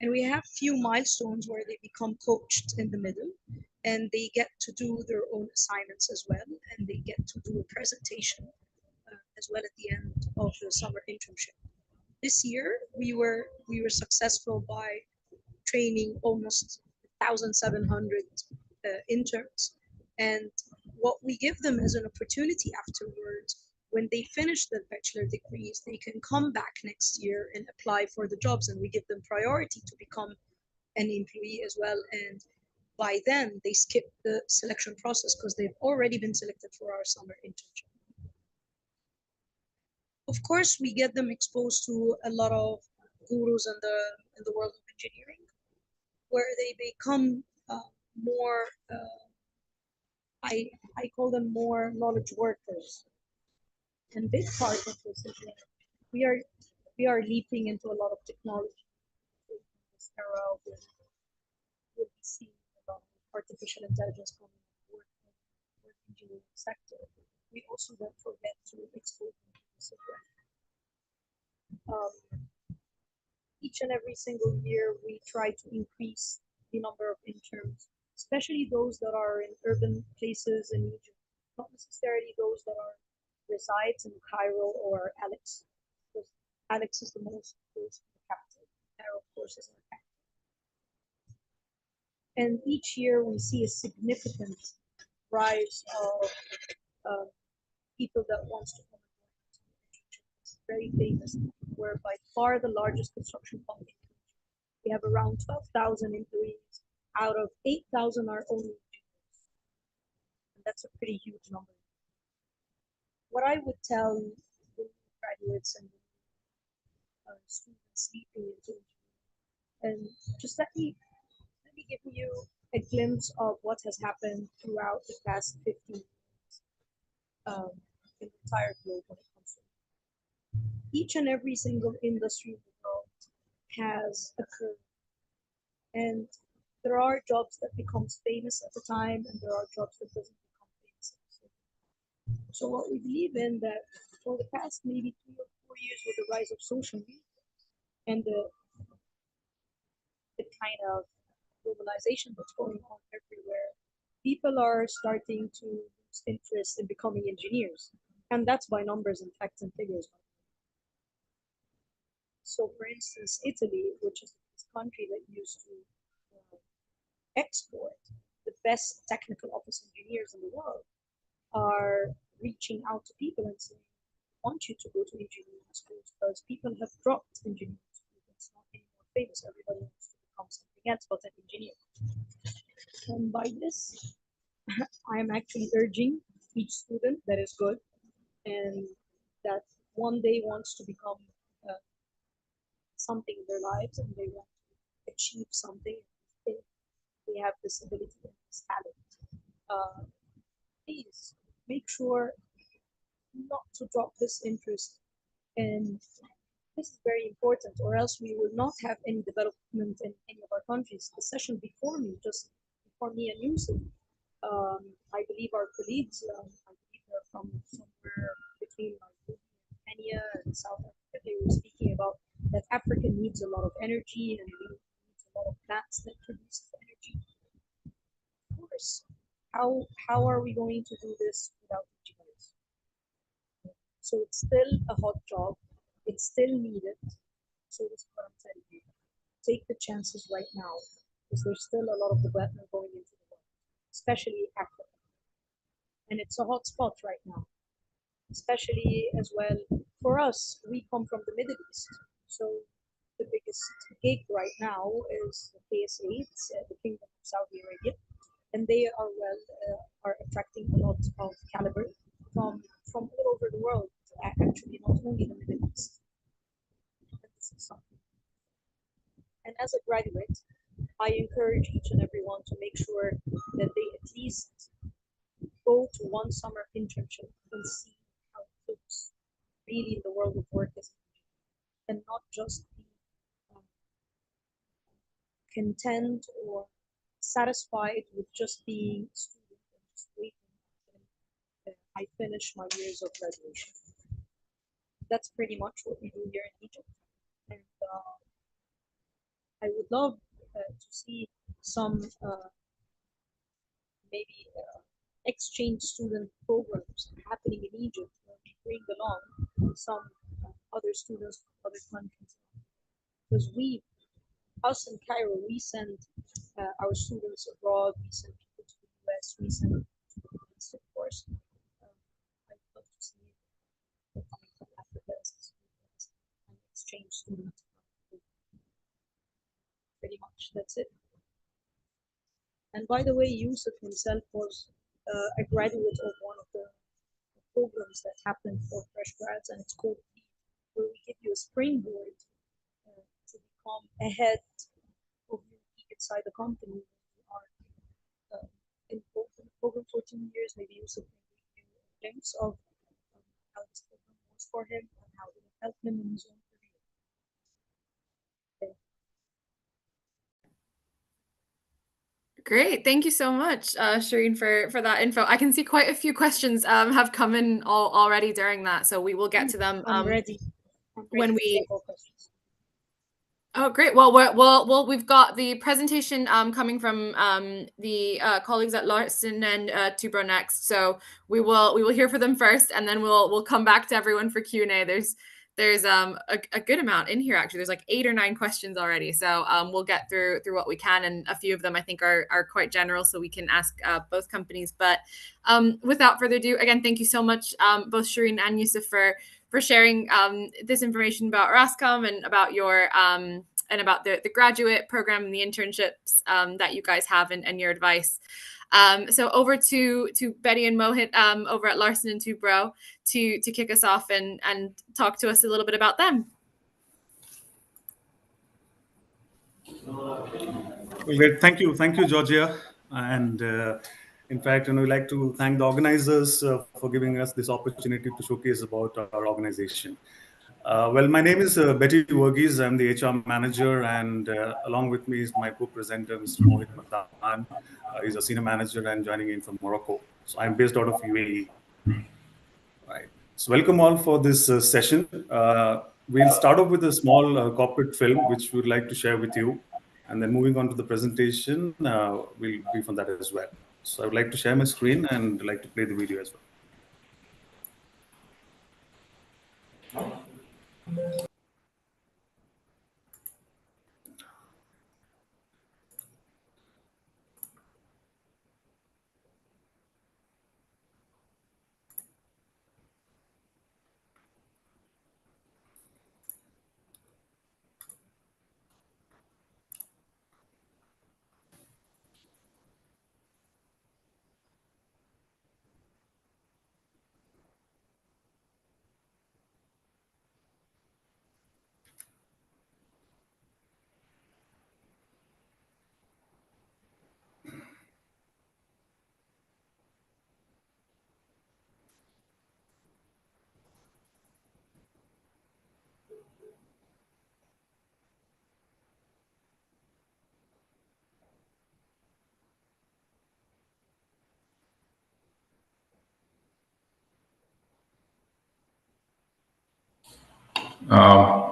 And we have few milestones where they become coached in the middle, and they get to do their own assignments as well, and they get to do a presentation as well at the end of the summer internship. This year, we were successful by training almost 1,700 interns. And what we give them as an opportunity afterwards, when they finish their bachelor degrees, they can come back next year and apply for the jobs, and we give them priority to become an employee as well. And by then, they skip the selection process because they've already been selected for our summer internship. Of course, we get them exposed to a lot of gurus in the world of engineering, where they become more, I call them more knowledge workers. And big part of this is that we are leaping into a lot of technology. In this era, we'll be seeing a lot of artificial intelligence coming on board in the engineering sector, we also don't forget to explore this as well. Each and every single year, we try to increase the number of interns, especially those that are in urban places in Egypt, not necessarily those that are resides in Cairo or Alex, because Alex is the most close to the capital. Cairo, of course, is in the capital. And each year we see a significant rise of people that wants to come and work. It's very famous. We're by far the largest construction company. We have around 12,000 employees. Out of 8,000 are only engineers. And that's a pretty huge number. What I would tell the graduates and students leaping into engineering, and just let me give you a glimpse of what has happened throughout the past 15 years in the entire globe when it comes to each and every single industry in the world has a curve. And there are jobs that becomes famous at the time, and there are jobs that doesn't become famous at the time. So what we believe in that for the past maybe 3 or 4 years with the rise of social media and the kind of globalization that's going on everywhere, people are starting to lose interest in becoming engineers. And that's by numbers and facts and figures. So for instance, Italy, which is this country that used to export the best technical office engineers in the world, are reaching out to people and saying, I want you to go to engineering schools, because people have dropped engineering schools. It's not anymore famous. Everybody wants to become something else but an engineer. And by this, I am actually urging each student that is good and that one day wants to become something in their lives and they want to achieve something, they have this ability and this talent. Please make sure not to drop this interest, and this is very important, or else we will not have any development in any of our countries. The session before me, just before me and Yusuf, I believe our colleagues, I believe they're from somewhere between Kenya and South Africa, they were speaking about that Africa needs a lot of energy and needs a lot of plants that produce energy. Of course, how are we going to do this without engineers? So it's still a hot job. It's still needed. So this is what I'm telling you. Take the chances right now, because there's still a lot of development going into the world, especially Africa. And it's a hot spot right now, especially as well for us. We come from the Middle East. So the biggest gig right now is the KSA, the Kingdom of Saudi Arabia. And they are attracting a lot of caliber from all over the world, actually, not only the Middle East. And this is something. And as a graduate, I encourage each and every one to make sure that they at least go to one summer internship and see how it looks really in the world of work, and not just be content or satisfied with just being a student and just waiting until I finish my years of graduation. That's pretty much what we do here in Egypt. And I would love to see some maybe exchange student programs happening in Egypt, where we bring along some other students from other countries. Because us in Cairo, we send our students abroad, we send people to the US, we send people to the East, of course. I'd love to see people coming from Africa as an exchange student. Pretty much, that's it. And by the way, Yusuf himself was a graduate of one of the programs that happened for fresh grads, and it's called Lead, where we give you a springboard to become ahead of you inside the company. You are in the program for 2 years, maybe Yusuf can give you a glimpse of how this program was for him and how it helped him in his own career. Okay. Great. Thank you so much, Shireen, for that info. I can see quite a few questions have come in already during that, so we will get to them I'm ready. When we. Oh, great. Well, we've got the presentation coming from the colleagues at Larsen and Toubro next. So we will hear from them first, and then we'll come back to everyone for Q&A. There's a good amount in here, actually. There's like 8 or 9 questions already. So we'll get through what we can, and a few of them I think are quite general, so we can ask both companies. But without further ado, again, thank you so much, both Shireen and Yusuf, for sharing this information about Orascom and about your and about the graduate program and the internships that you guys have and your advice. So over to Betty and Mohit over at Larsen and Toubro to kick us off and talk to us a little bit about them. Great. Thank you, Georgia. And in fact, we'd like to thank the organizers for giving us this opportunity to showcase about our organization. Well, my name is Betty Verghese. I'm the HR manager, and along with me is my co-presenter, Mr. Mohit Matan. He's a senior manager and joining in from Morocco. So I'm based out of UAE. Right. So welcome all for this session. We'll start off with a small corporate film, which we'd like to share with you. And then moving on to the presentation, we'll brief on that as well. So I would like to share my screen and like to play the video as well.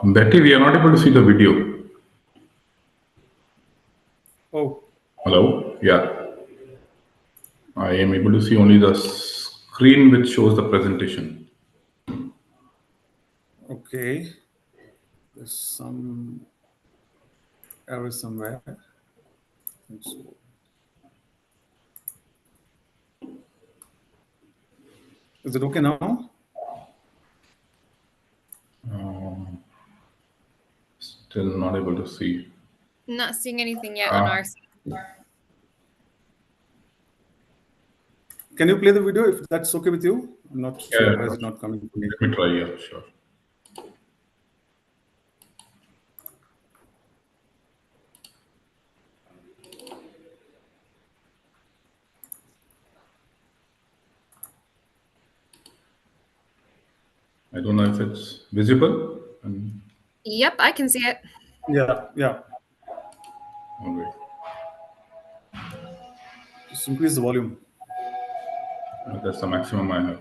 Betty, we are not able to see the video. Oh. Hello? Yeah. I am able to see only the screen which shows the presentation. Okay. There's some error somewhere. I think so. Is it okay now? Still not able to see. Not seeing anything yet on our side. Can you play the video if that's okay with you? I'm not sure why it's not coming to me. Let me try, yeah, sure. I don't know if it's visible. Yep, I can see it. Yeah. All right. Just increase the volume. That's the maximum I have.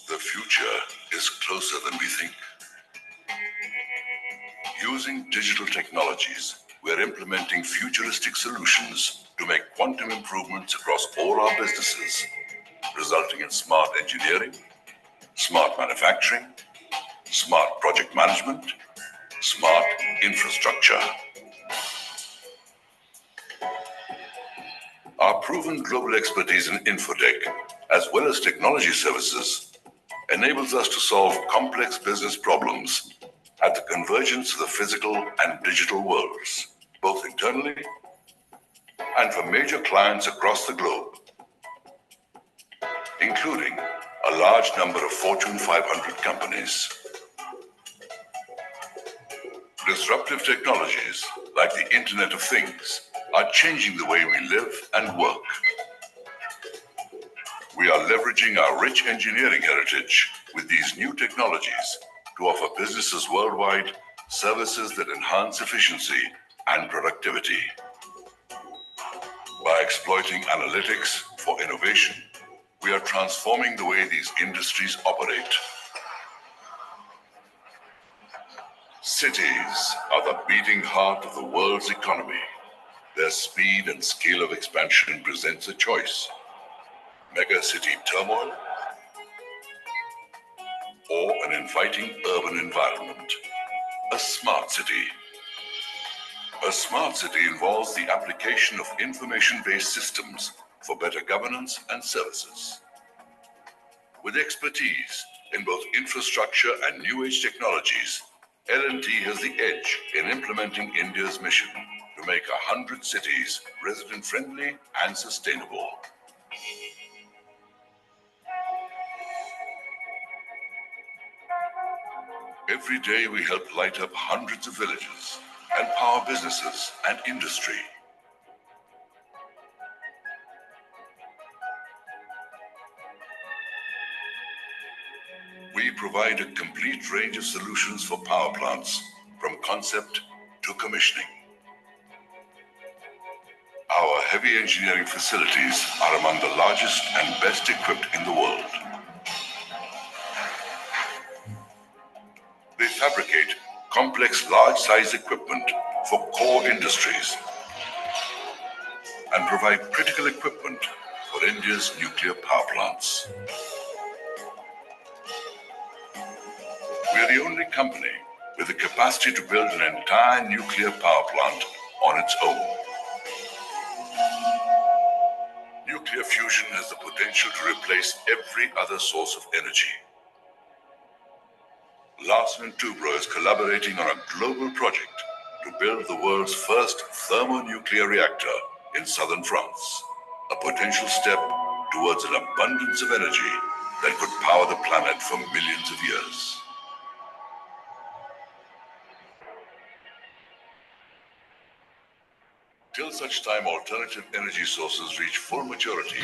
The future is closer than we think. Using digital technologies, we're implementing futuristic solutions to make quantum improvements across all our businesses, resulting in smart engineering, smart manufacturing, smart project management, smart infrastructure. Our proven global expertise in infotech, as well as technology services, enables us to solve complex business problems at the convergence of the physical and digital worlds, both internally and for major clients across the globe, including a large number of Fortune 500 companies. Disruptive technologies like the Internet of Things are changing the way we live and work. We are leveraging our rich engineering heritage with these new technologies to offer businesses worldwide services that enhance efficiency and productivity. By exploiting analytics for innovation, we are transforming the way these industries operate. Cities are the beating heart of the world's economy. Their speed and scale of expansion presents a choice: mega city turmoil or an inviting urban environment. A smart city. A smart city involves the application of information-based systems for better governance and services. With expertise in both infrastructure and new age technologies, L&T has the edge in implementing India's mission to make 100 cities resident-friendly and sustainable. Every day we help light up hundreds of villages and power businesses and industry. We provide a complete range of solutions for power plants, from concept to commissioning. Our heavy engineering facilities are among the largest and best equipped in the world. They fabricate complex large-size equipment for core industries and provide critical equipment for India's nuclear power plants. We are the only company with the capacity to build an entire nuclear power plant on its own. Nuclear fusion has the potential to replace every other source of energy. Larsen and Toubro is collaborating on a global project to build the world's first thermonuclear reactor in southern France, a potential step towards an abundance of energy that could power the planet for millions of years. Till such time alternative energy sources reach full maturity,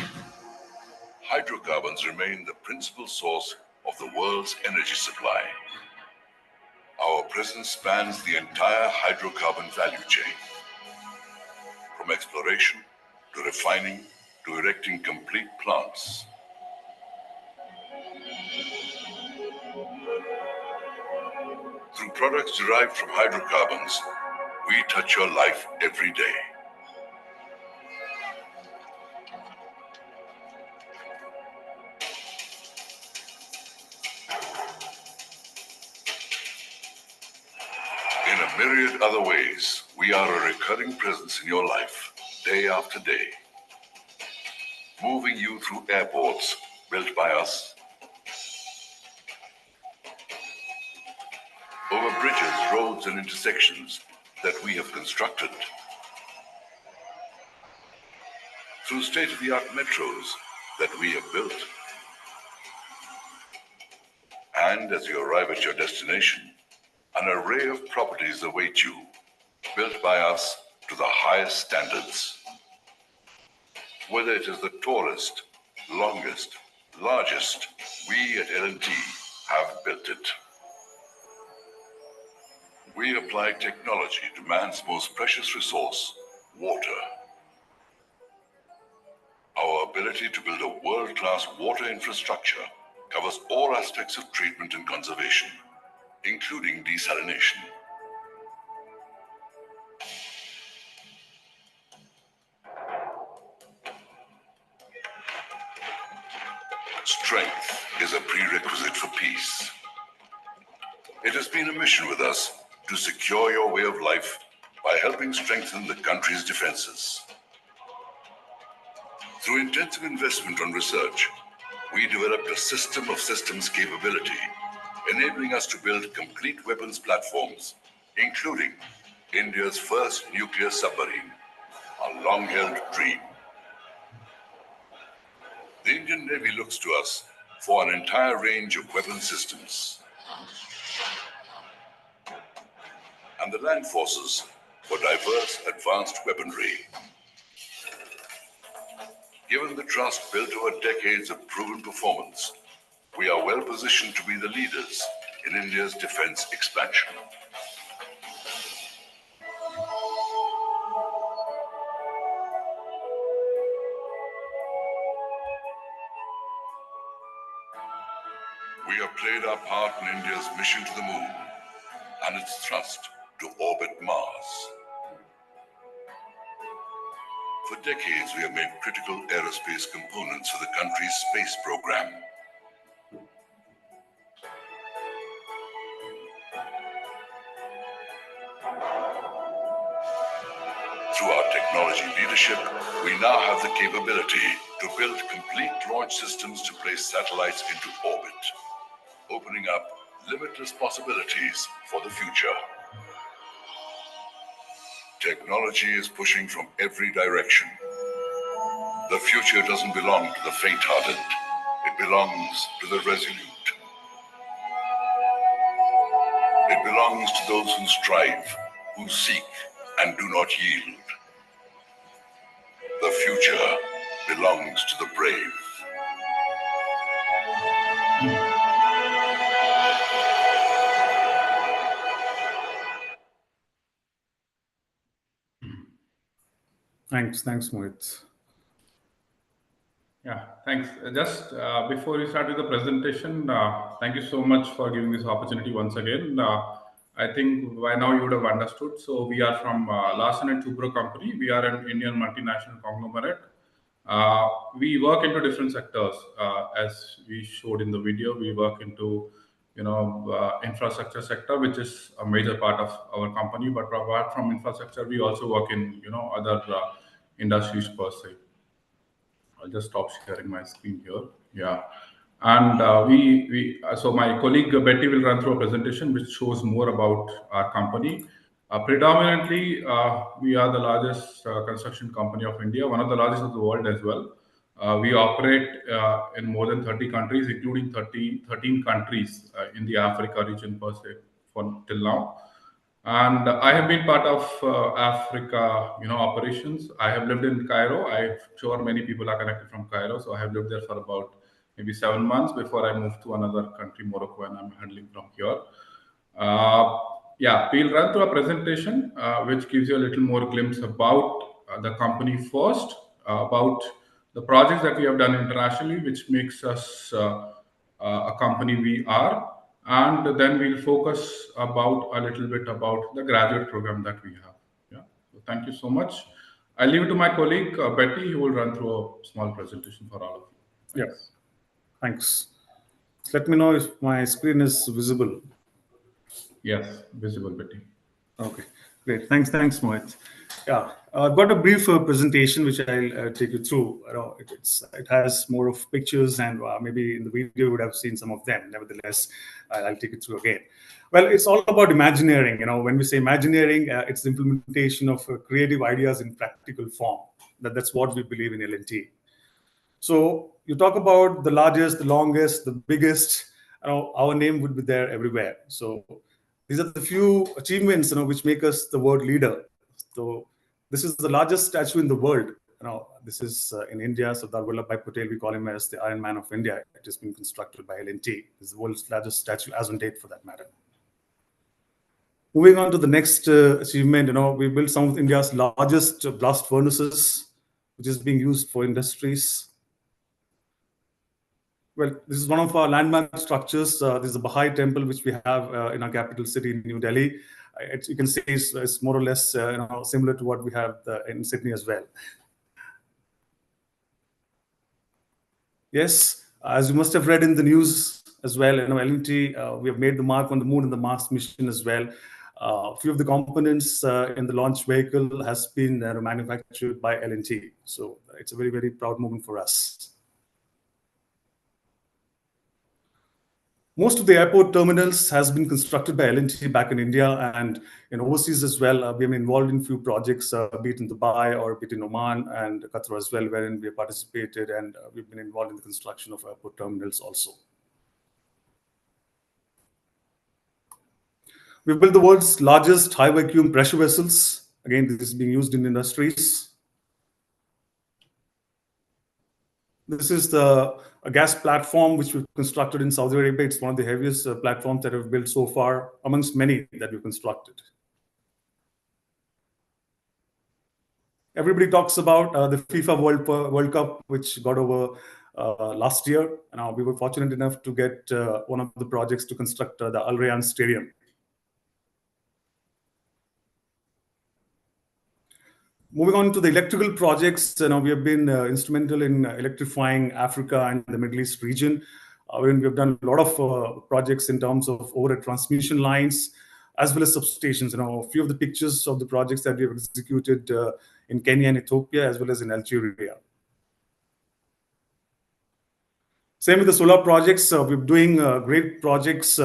hydrocarbons remain the principal source of the world's energy supply. Our presence spans the entire hydrocarbon value chain, from exploration to refining to erecting complete plants. Through products derived from hydrocarbons, we touch your life every day. In a myriad other ways, we are a recurring presence in your life, day after day. Moving you through airports built by us, over bridges, roads, and intersections that we have constructed, through state-of-the-art metros that we have built. And as you arrive at your destination, an array of properties await you, built by us to the highest standards. Whether it is the tallest, longest, largest, we at L&T have built it. We apply technology to man's most precious resource, water. Our ability to build a world-class water infrastructure covers all aspects of treatment and conservation, including desalination. Strength is a prerequisite for peace. It has been a mission with us to secure your way of life by helping strengthen the country's defenses. Through intensive investment on research, we developed a system of systems capability, enabling us to build complete weapons platforms, including India's first nuclear submarine, a long-held dream. The Indian Navy looks to us for an entire range of weapon systems, and the land forces for diverse advanced weaponry. Given the trust built over decades of proven performance, we are well positioned to be the leaders in India's defense expansion. We have played our part in India's mission to the moon and its thrust to orbit Mars. For decades, we have made critical aerospace components for the country's space program. Through our technology leadership, we now have the capability to build complete launch systems to place satellites into orbit, opening up limitless possibilities for the future. Technology is pushing from every direction. The future doesn't belong to the faint-hearted. It belongs to the resolute. It belongs to those who strive, who seek, and do not yield. The future belongs to the brave. Thanks, Mohit. Yeah, thanks. Just before we start with the presentation, thank you so much for giving this opportunity once again. I think by now you would have understood. So we are from Larsen and Toubro company. We are an Indian multinational conglomerate. We work into different sectors. As we showed in the video, we work into infrastructure sector, which is a major part of our company. But apart from infrastructure, we also work in other industries per se. I'll just stop sharing my screen here. Yeah. And so my colleague Betty will run through a presentation which shows more about our company. Predominantly, we are the largest construction company of India, one of the largest of the world as well. We operate in more than 30 countries, including 13 countries in the Africa region per se till now. And I have been part of Africa, operations. I have lived in Cairo. I'm sure many people are connected from Cairo. So I have lived there for about maybe 7 months before I moved to another country, Morocco, and I'm handling from here. Yeah, we'll run through a presentation which gives you a little more glimpse about the company first, about the projects that we have done internationally, which makes us a company we are. And then we'll focus a little bit about the graduate program that we have. Yeah. So thank you so much. I'll leave it to my colleague Betty, who will run through a small presentation for all of you. Yes. Thanks. Let me know if my screen is visible. Yes, visible, Betty. Okay, great. Thanks, Mohit. Yeah, I've got a brief presentation which I'll take you through. It has more of pictures, and maybe in the video you would have seen some of them. Nevertheless, I'll take it through again. Well, it's all about Imagineering. When we say Imagineering, it's the implementation of creative ideas in practical form. That's what we believe in L&T. So you talk about the largest, the longest, the biggest. Our name would be there everywhere. So these are the few achievements, which make us the world leader. So this is the largest statue in the world. This is in India. Sardar Vallabhbhai Patel, we call him as the Iron Man of India. It has been constructed by L&T. It's the world's largest statue as on date, for that matter. Moving on to the next achievement, we built some of India's largest blast furnaces, which is being used for industries. Well, this is one of our landmark structures. This is the Baha'i temple, which we have in our capital city, New Delhi. You can see it's more or less similar to what we have in Sydney as well. Yes, as you must have read in the news as well, L&T, we have made the mark on the moon in the Mars mission as well. A few of the components in the launch vehicle has been manufactured by L&T. So it's a very, very proud moment for us. Most of the airport terminals has been constructed by L&T back in India and in overseas as well. We have been involved in a few projects, be it in Dubai or be it in Oman and Qatar as well, wherein we have participated, and we've been involved in the construction of airport terminals also. We've built the world's largest high vacuum pressure vessels. Again, this is being used in industries. This is a gas platform which we've constructed in Saudi Arabia. It's one of the heaviest platforms that we've built so far, amongst many that we've constructed. Everybody talks about the FIFA World Cup, which got over last year. Now, we were fortunate enough to get one of the projects to construct the Al Rayyan Stadium. Moving on to the electrical projects, we have been instrumental in electrifying Africa and the Middle East region. We have done a lot of projects in terms of overhead transmission lines, as well as substations. A few of the pictures of the projects that we have executed in Kenya and Ethiopia, as well as in Algeria. Same with the solar projects. We're doing great projects,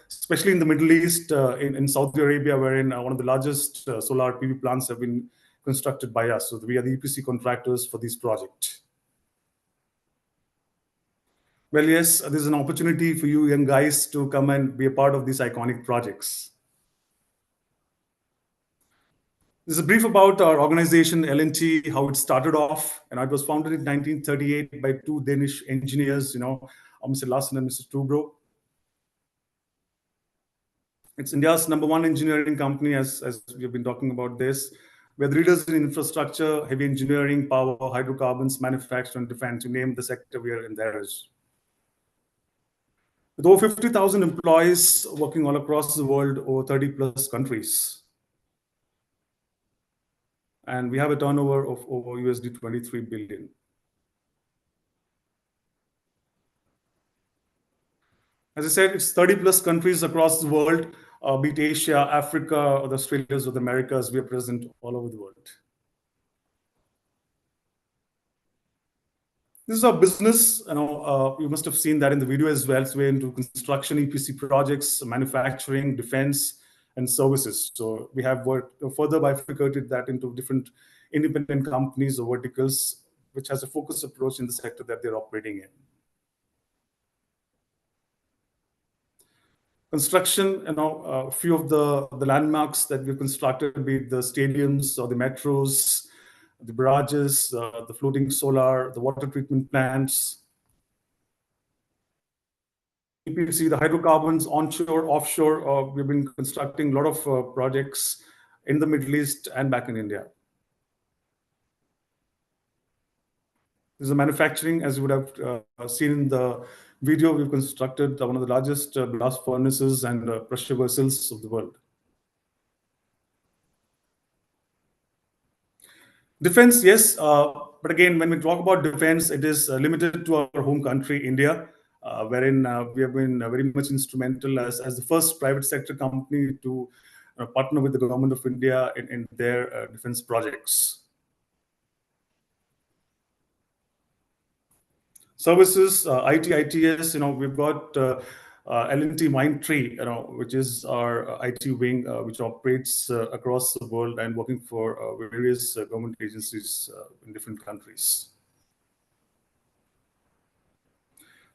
especially in the Middle East, in Saudi Arabia, wherein one of the largest solar PV plants have been constructed by us. So we are the EPC contractors for this project. Well, yes, there's an opportunity for you young guys to come and be a part of these iconic projects. This is a brief about our organization, L&T, how it started off. And it was founded in 1938 by two Danish engineers, Mr. Larsen and Mr. Toubro. It's India's #1 engineering company, as we've been talking about this. We're the leaders in infrastructure, heavy engineering, power, hydrocarbons, manufacturing, defense. You name the sector, we are in there. With over 50,000 employees working all across the world, over 30+ countries. And we have a turnover of over $23 billion. As I said, it's 30+ countries across the world, be it Asia, Africa, or the Australias, or the Americas. We are present all over the world. This is our business. You must have seen that in the video as well. So we're into construction, EPC projects, manufacturing, defense, and services. So we have further bifurcated that into different independent companies or verticals, which has a focused approach in the sector that they're operating in. Construction, a few of the landmarks that we've constructed, be it the stadiums or the metros, the barrages, the floating solar, the water treatment plants. EPC, the hydrocarbons, onshore, offshore, we've been constructing a lot of projects in the Middle East and back in India. This is the manufacturing, as you would have seen in the video. We've constructed one of the largest blast furnaces and pressure vessels of the world. Defense, yes, but again, when we talk about defense, it is limited to our home country, India, wherein we have been very much instrumental as the first private sector company to partner with the government of India in their defense projects. Services, IT, ITS, we've got L&T Mindtree, which is our IT wing, which operates across the world and working for various government agencies in different countries.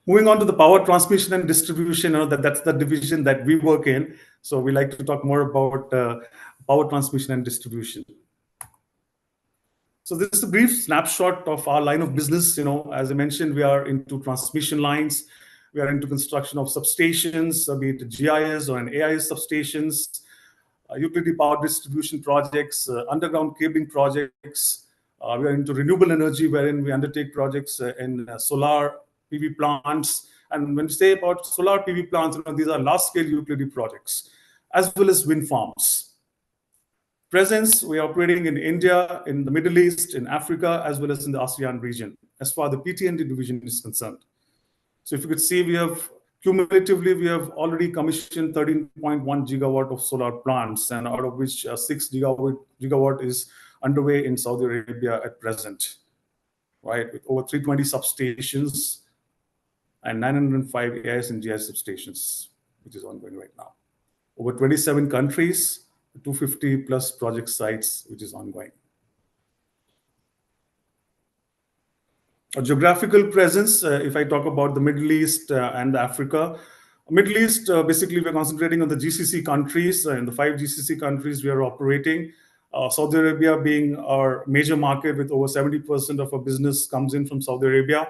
Moving on to the power transmission and distribution, that's the division that we work in. So we like to talk more about power transmission and distribution. So this is a brief snapshot of our line of business. As I mentioned, we are into transmission lines. We are into construction of substations, be it GIS or an AIS substations, utility power distribution projects, underground cabling projects. We are into renewable energy, wherein we undertake projects in solar PV plants. And when we say about solar PV plants, these are large-scale utility projects, as well as wind farms. Presence, we are operating in India, in the Middle East, in Africa, as well as in the ASEAN region, as far as the PT&D division is concerned. So if you could see, we have Cumulatively, we have already commissioned 13.1 gigawatt of solar plants, and out of which 6 gigawatt is underway in Saudi Arabia at present, right? With over 320 substations and 905 AIS and GIS substations, which is ongoing right now. Over 27 countries, 250 plus project sites, which is ongoing. A geographical presence, if I talk about the Middle East and Africa. Middle East, basically we're concentrating on the GCC countries. In the 5 GCC countries we are operating. Saudi Arabia being our major market, with over 70% of our business comes in from Saudi Arabia.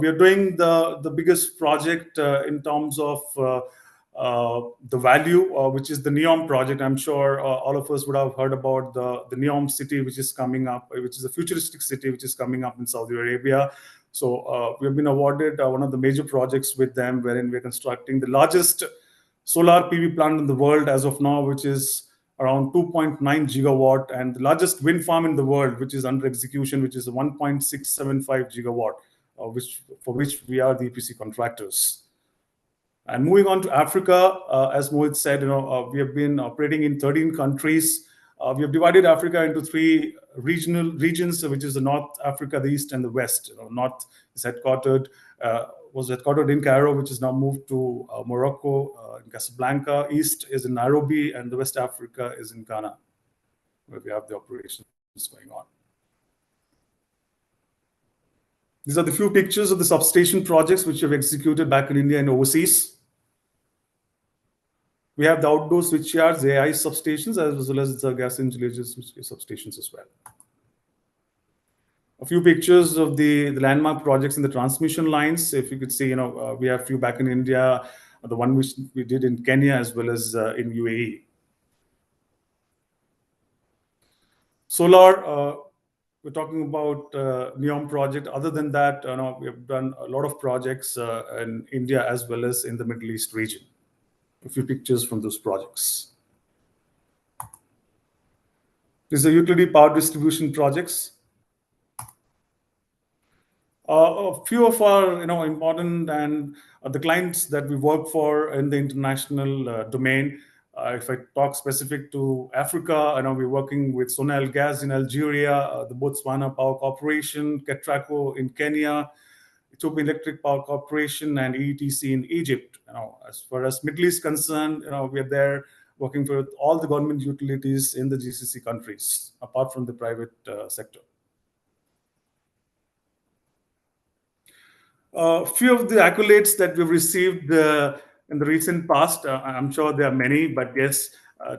We are doing the biggest project in terms of the value, which is the NEOM project. I'm sure all of us would have heard about the NEOM city, which is coming up, which is a futuristic city, which is coming up in Saudi Arabia. So we have been awarded one of the major projects with them, wherein we're constructing the largest solar PV plant in the world as of now, which is around 2.9 gigawatt, and the largest wind farm in the world, which is under execution, which is 1.675 gigawatt, for which we are the EPC contractors. And moving on to Africa, as Mohit said, we have been operating in 13 countries. We have divided Africa into 3 regions, which is the North Africa, the East, and the West. North is was headquartered in Cairo, which is now moved to Morocco, in Casablanca. East is in Nairobi, and the West Africa is in Ghana, where we have the operations going on. These are the few pictures of the substation projects which we have executed back in India and overseas. We have the outdoor switchyards, AI substations, as well as the gas insulators substations as well. A few pictures of the landmark projects in the transmission lines. If you could see, we have a few back in India, the one which we did in Kenya as well as in UAE. Solar, we're talking about NEOM project. Other than that, we have done a lot of projects in India as well as in the Middle East region. A few pictures from those projects. These are utility power distribution projects. A few of our important and the clients that we work for in the international domain. If I talk specific to Africa, we're working with Sonel Gas in Algeria, the Botswana Power Corporation, Ketraco in Kenya, Ethiopian Electric Power Corporation, and EETC in Egypt. As far as Middle East concerned, we are there working for all the government utilities in the GCC countries, apart from the private sector. A few of the accolades that we've received in the recent past, I'm sure there are many, but yes,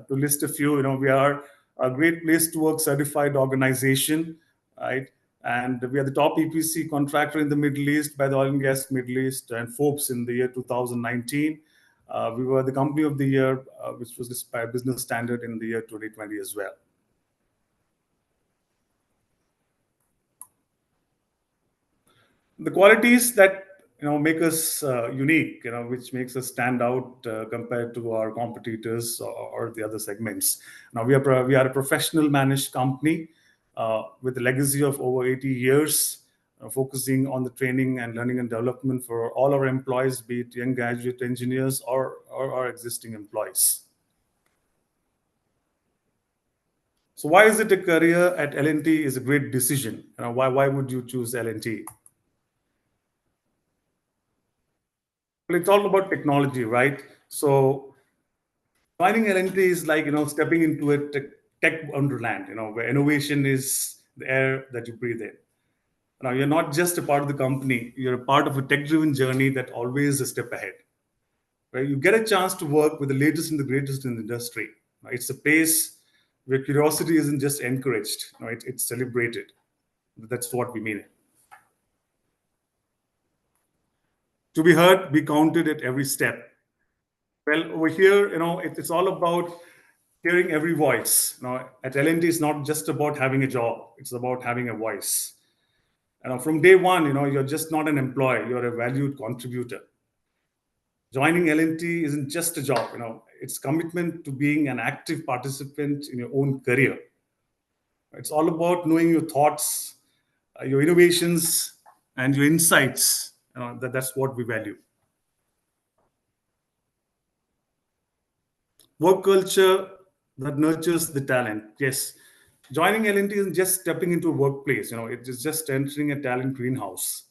to list a few, we are a Great Place to Work certified organization, right? And we are the top EPC contractor in the Middle East by the Oil and Gas Middle East and Forbes in the year 2019. We were the Company of the Year, which was listed by Business Standard in the year 2020 as well. The qualities that make us unique, which makes us stand out compared to our competitors or the other segments. Now we are a professional managed company with a legacy of over 80 years, focusing on the training and learning and development for all our employees, be it young graduate engineers or our existing employees. So why is it a career at L&T is a great decision? Why would you choose L&T? Well, it's all about technology, right? So joining L&T is like, stepping into a tech wonderland, where innovation is the air that you breathe in. Now, you're not just a part of the company, you're a part of a tech-driven journey that always is a step ahead, where you get a chance to work with the latest and the greatest in the industry. It's a place where curiosity isn't just encouraged, it's celebrated. That's what we mean. To be heard, be counted at every step. Well, over here, it's all about hearing every voice. At L&T, it's not just about having a job, it's about having a voice. From day one, you're just not an employee, you're a valued contributor. Joining L&T isn't just a job, it's commitment to being an active participant in your own career. It's all about knowing your thoughts, your innovations, and your insights. That's what we value. Work culture that nurtures the talent. Yes, joining L&T isn't just stepping into a workplace. It is just entering a talent greenhouse.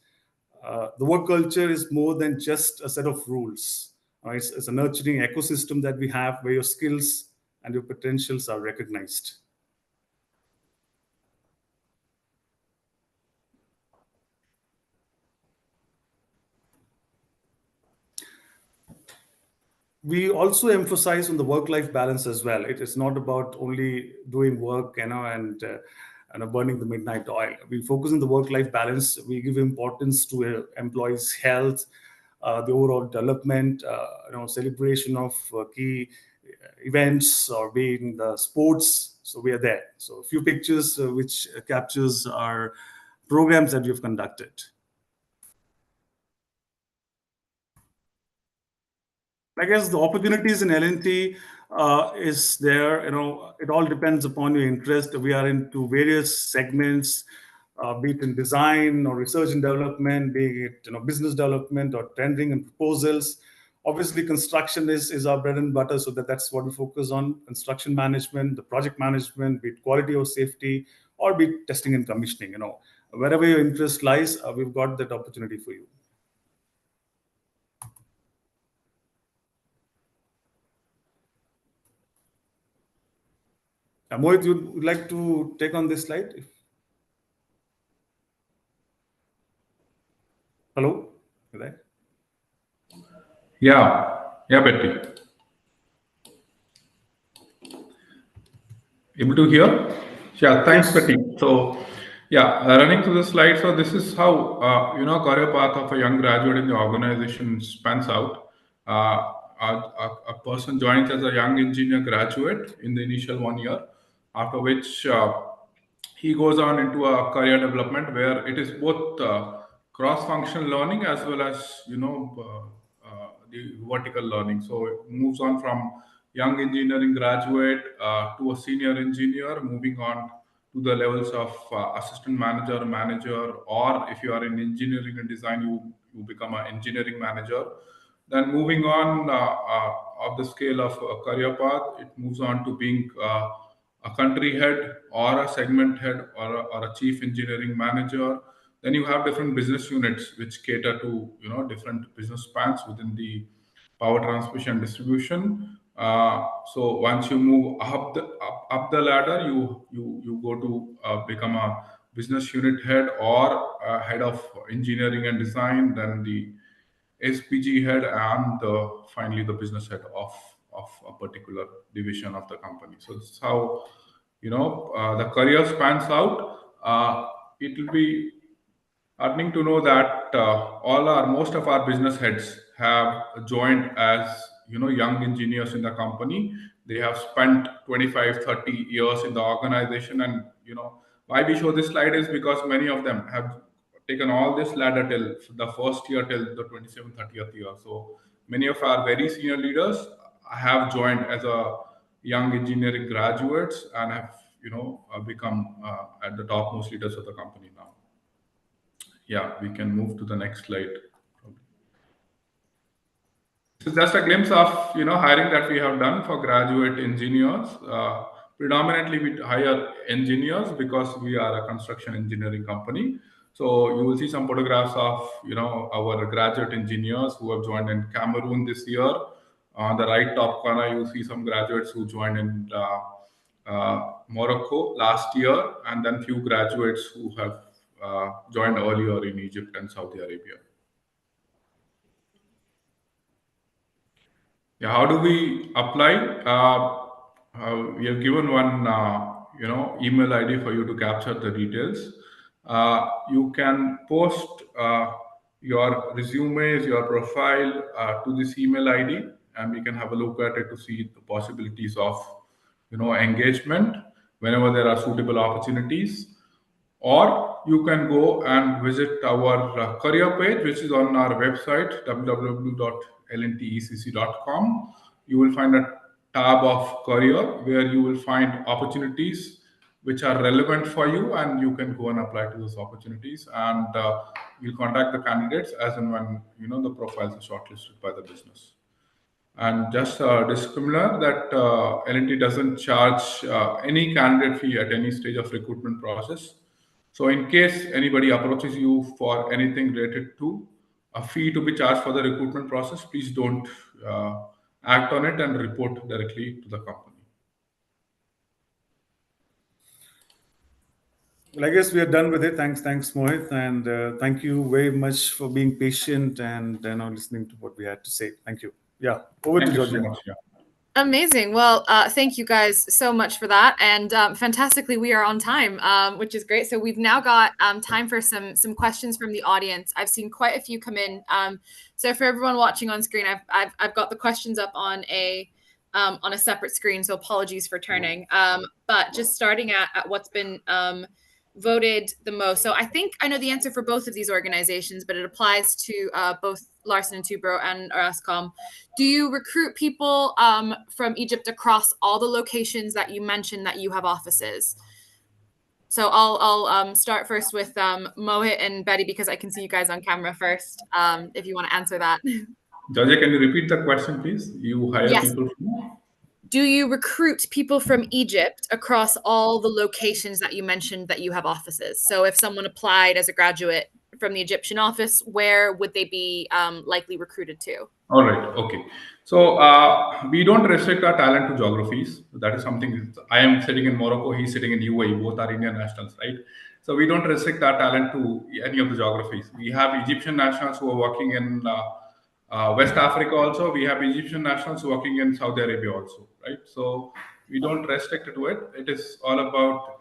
The work culture is more than just a set of rules. It's a nurturing ecosystem that we have where your skills and your potentials are recognized. We also emphasize on the work-life balance as well. It is not about only doing work, and burning the midnight oil. We focus on the work-life balance. We give importance to employees' health, the overall development, celebration of key events or being the sports. So we are there. So a few pictures which captures our programs that we've conducted. I guess the opportunities in L&T is there. It all depends upon your interest. We are into various segments, be it in design or research and development, be it business development or tendering and proposals. Obviously, construction is our bread and butter, so that's what we focus on: construction management, the project management, be it quality or safety, or be it testing and commissioning. Wherever your interest lies, we've got that opportunity for you. Mohit, you would like to take on this slide? Hello? You there? Yeah, Betty. Able to hear? Yeah, thanks, Betty. So, running through the slide. So this is how career path of a young graduate in the organization spans out. A person joins as a young engineer graduate in the initial 1 year, after which he goes on into a career development where it is both cross-functional learning as well as the vertical learning. So it moves on from young engineering graduate to a senior engineer, moving on to the levels of assistant manager, or if you are in engineering and design, you become an engineering manager. Then moving on of the scale of a career path, it moves on to being a country head or a segment head or a chief engineering manager. Then you have different business units which cater to different business spans within the power transmission distribution. So once you move up the ladder, you go to become a business unit head or head of engineering and design, then the SPG head, and finally the business head of a particular division of the company. So this is how the career spans out. It will be heartening to know that most of our business heads have joined as young engineers in the company. They have spent 25-30 years in the organization, and why we show this slide is because many of them have taken all this ladder till the first year till the 27th, 30th year. So many of our very senior leaders have joined as a young engineering graduates and have become at the topmost leaders of the company now. Yeah, we can move to the next slide. This is just a glimpse of hiring that we have done for graduate engineers. Predominantly, we hire engineers because we are a construction engineering company. So you will see some photographs of our graduate engineers who have joined in Cameroon this year. On the right top corner, you see some graduates who joined in Morocco last year, and then few graduates who have joined earlier in Egypt and Saudi Arabia. Yeah, how do we apply? We have given one email ID for you to capture the details. You can post your resumes, your profile to this email ID, and we can have a look at it to see the possibilities of engagement whenever there are suitable opportunities. Or you can go and visit our career page, which is on our website, www.lntecc.com. You will find a tab of career where you will find opportunities which are relevant for you, and you can go and apply to those opportunities. And we'll contact the candidates as and when the profiles are shortlisted by the business. And just a disclaimer that L&T doesn't charge any candidate fee at any stage of recruitment process. So in case anybody approaches you for anything related to a fee to be charged for the recruitment process, please don't act on it and report directly to the company. Well, I guess we are done with it. Thanks, Mohit, and thank you very much for being patient and listening to what we had to say. Thank you. Yeah, over to Georgia. So much, yeah. Amazing. Well, thank you guys so much for that, and fantastically, we are on time, which is great. So we've now got time for some questions from the audience. I've seen quite a few come in. So for everyone watching on screen, I've got the questions up on a separate screen. So apologies for turning. But just starting at what's been voted the most. So I think I know the answer for both of these organizations, but it applies to both Larsen and Toubro and Orascom. Do you recruit people from Egypt across all the locations that you mentioned that you have offices? So I'll start first with Mohit and Betty, because I can see you guys on camera first, if you want to answer that. Georgia, can you repeat the question, please? You hire people from? Do you recruit people from Egypt across all the locations that you mentioned that you have offices? So if someone applied as a graduate from the Egyptian office, where would they be likely recruited to? All right. Okay. So we don't restrict our talent to geographies. That is something. I am sitting in Morocco. He's sitting in UAE. Both are Indian nationals, right? So we don't restrict our talent to any of the geographies. We have Egyptian nationals who are working in West Africa also. We have Egyptian nationals working in Saudi Arabia also, right? So we don't restrict it to it. It is all about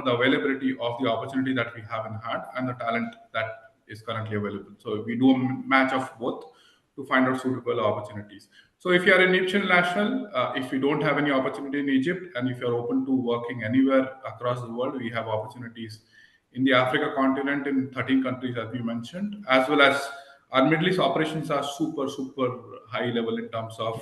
the availability of the opportunity that we have in hand and the talent that is currently available. So we do a match of both to find out suitable opportunities. So if you are an Egyptian national, if you don't have any opportunity in Egypt, and if you're open to working anywhere across the world, we have opportunities in the Africa continent in 13 countries, as we mentioned, as well as our Middle East operations are super high level in terms of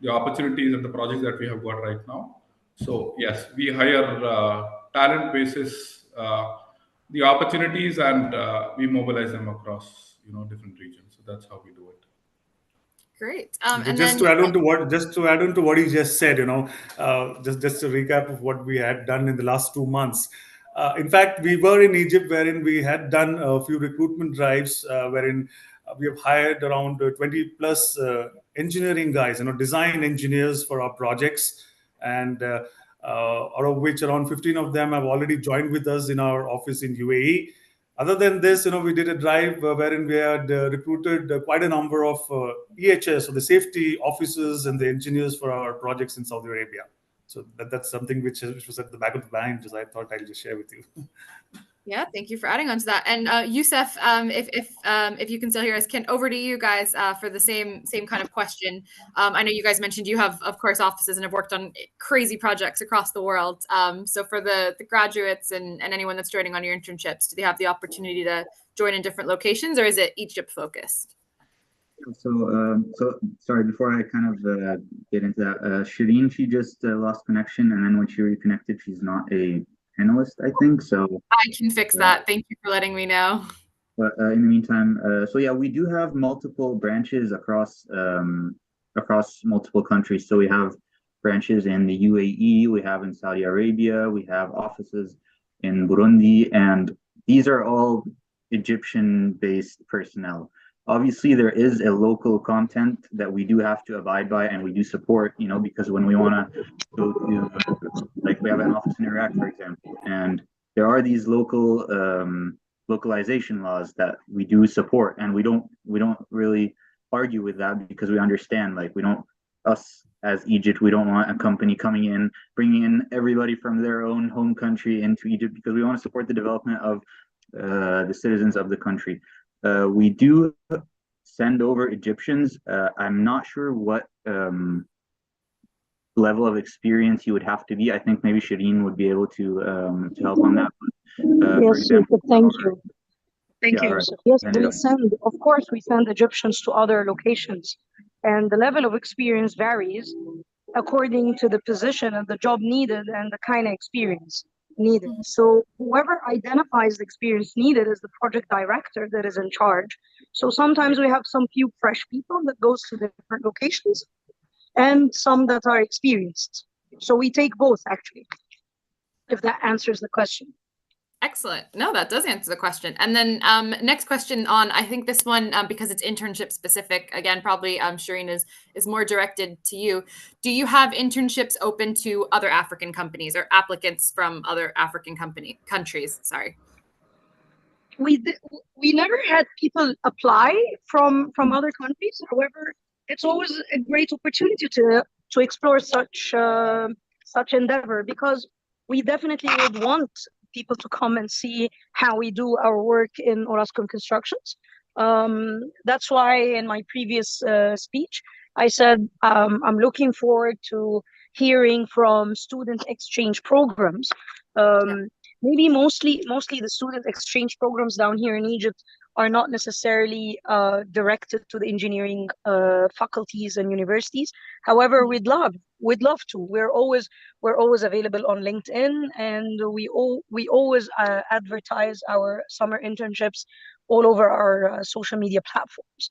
the opportunities and the projects that we have got right now. So yes, we hire talent basis the opportunities, and we mobilize them across different regions. So that's how we do it. Great. And just to add on to what he just said, just a recap of what we had done in the last 2 months. In fact, we were in Egypt, wherein we had done a few recruitment drives, wherein we have hired around 20 plus engineering guys, design engineers for our projects, and out of which around 15 of them have already joined with us in our office in UAE. Other than this, we did a drive wherein we had recruited quite a number of EHS, so the safety officers and the engineers for our projects in Saudi Arabia. So that's something which was at the back of the mind, which I thought I'll just share with you. Yeah, thank you for adding on to that. And Youssef, if you can still hear us, over to you guys for the same kind of question. I know you guys mentioned you have, of course, offices and have worked on crazy projects across the world. So for the graduates and anyone that's joining on your internships, do they have the opportunity to join in different locations, or is it Egypt focused? So sorry, before I kind of get into that, Shireen, she just lost connection, and then when she reconnected, she's not a panelist, I think. So I can fix that. Thank you for letting me know. But in the meantime, so yeah, we do have multiple branches across multiple countries. So we have branches in the UAE, we have in Saudi Arabia, we have offices in Burundi, and these are all Egyptian-based personnel. Obviously, there is a local content that we do have to abide by, and we do support, because when we want to go to, like, we have an office in Iraq, for example, and there are these local localization laws that we do support, and we don't really argue with that, because we understand, like, us as Egypt, we don't want a company coming in, bringing in everybody from their own home country into Egypt, because we want to support the development of the citizens of the country. We do send over Egyptians. I'm not sure what level of experience you would have to be. I think maybe Shireen would be able to help on that. Yes, thank you. Thank you. Right. Yes, of course, we send Egyptians to other locations, and the level of experience varies according to the position and the job needed and the kind of experience needed. So whoever identifies the experience needed is the project director that is in charge. So sometimes we have some few fresh people that goes to different locations and some that are experienced. So we take both, actually, if that answers the question. Excellent. No, that does answer the question. And then next question on, I think this one, because it's internship specific, again, probably Shireen is more directed to you. Do you have internships open to other African companies or applicants from other African countries? Sorry. We never had people apply from other countries. However, it's always a great opportunity to explore such endeavor, because we definitely would want people to come and see how we do our work in Orascom Constructions. That's why in my previous speech, I said I'm looking forward to hearing from student exchange programs. Maybe mostly the student exchange programs down here in Egypt are not necessarily directed to the engineering faculties and universities. However, we'd love to. We're always available on LinkedIn, and we always advertise our summer internships all over our social media platforms.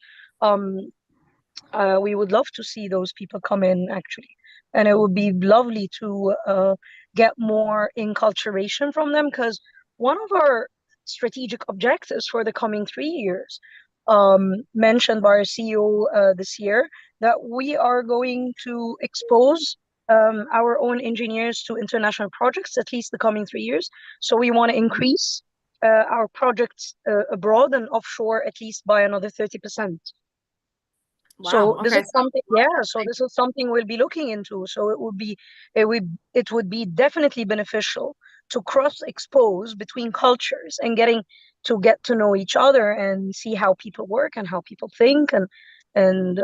We would love to see those people come in, actually, and it would be lovely to get more enculturation from them, because one of our strategic objectives for the coming 3 years, mentioned by our CEO this year, that we are going to expose our own engineers to international projects, at least the coming 3 years. So we want to increase our projects abroad and offshore at least by another 30%. Wow. So this Okay. is something, so this is something we'll be looking into. So it would be definitely beneficial to cross-expose between cultures and get to know each other and see how people work and how people think, and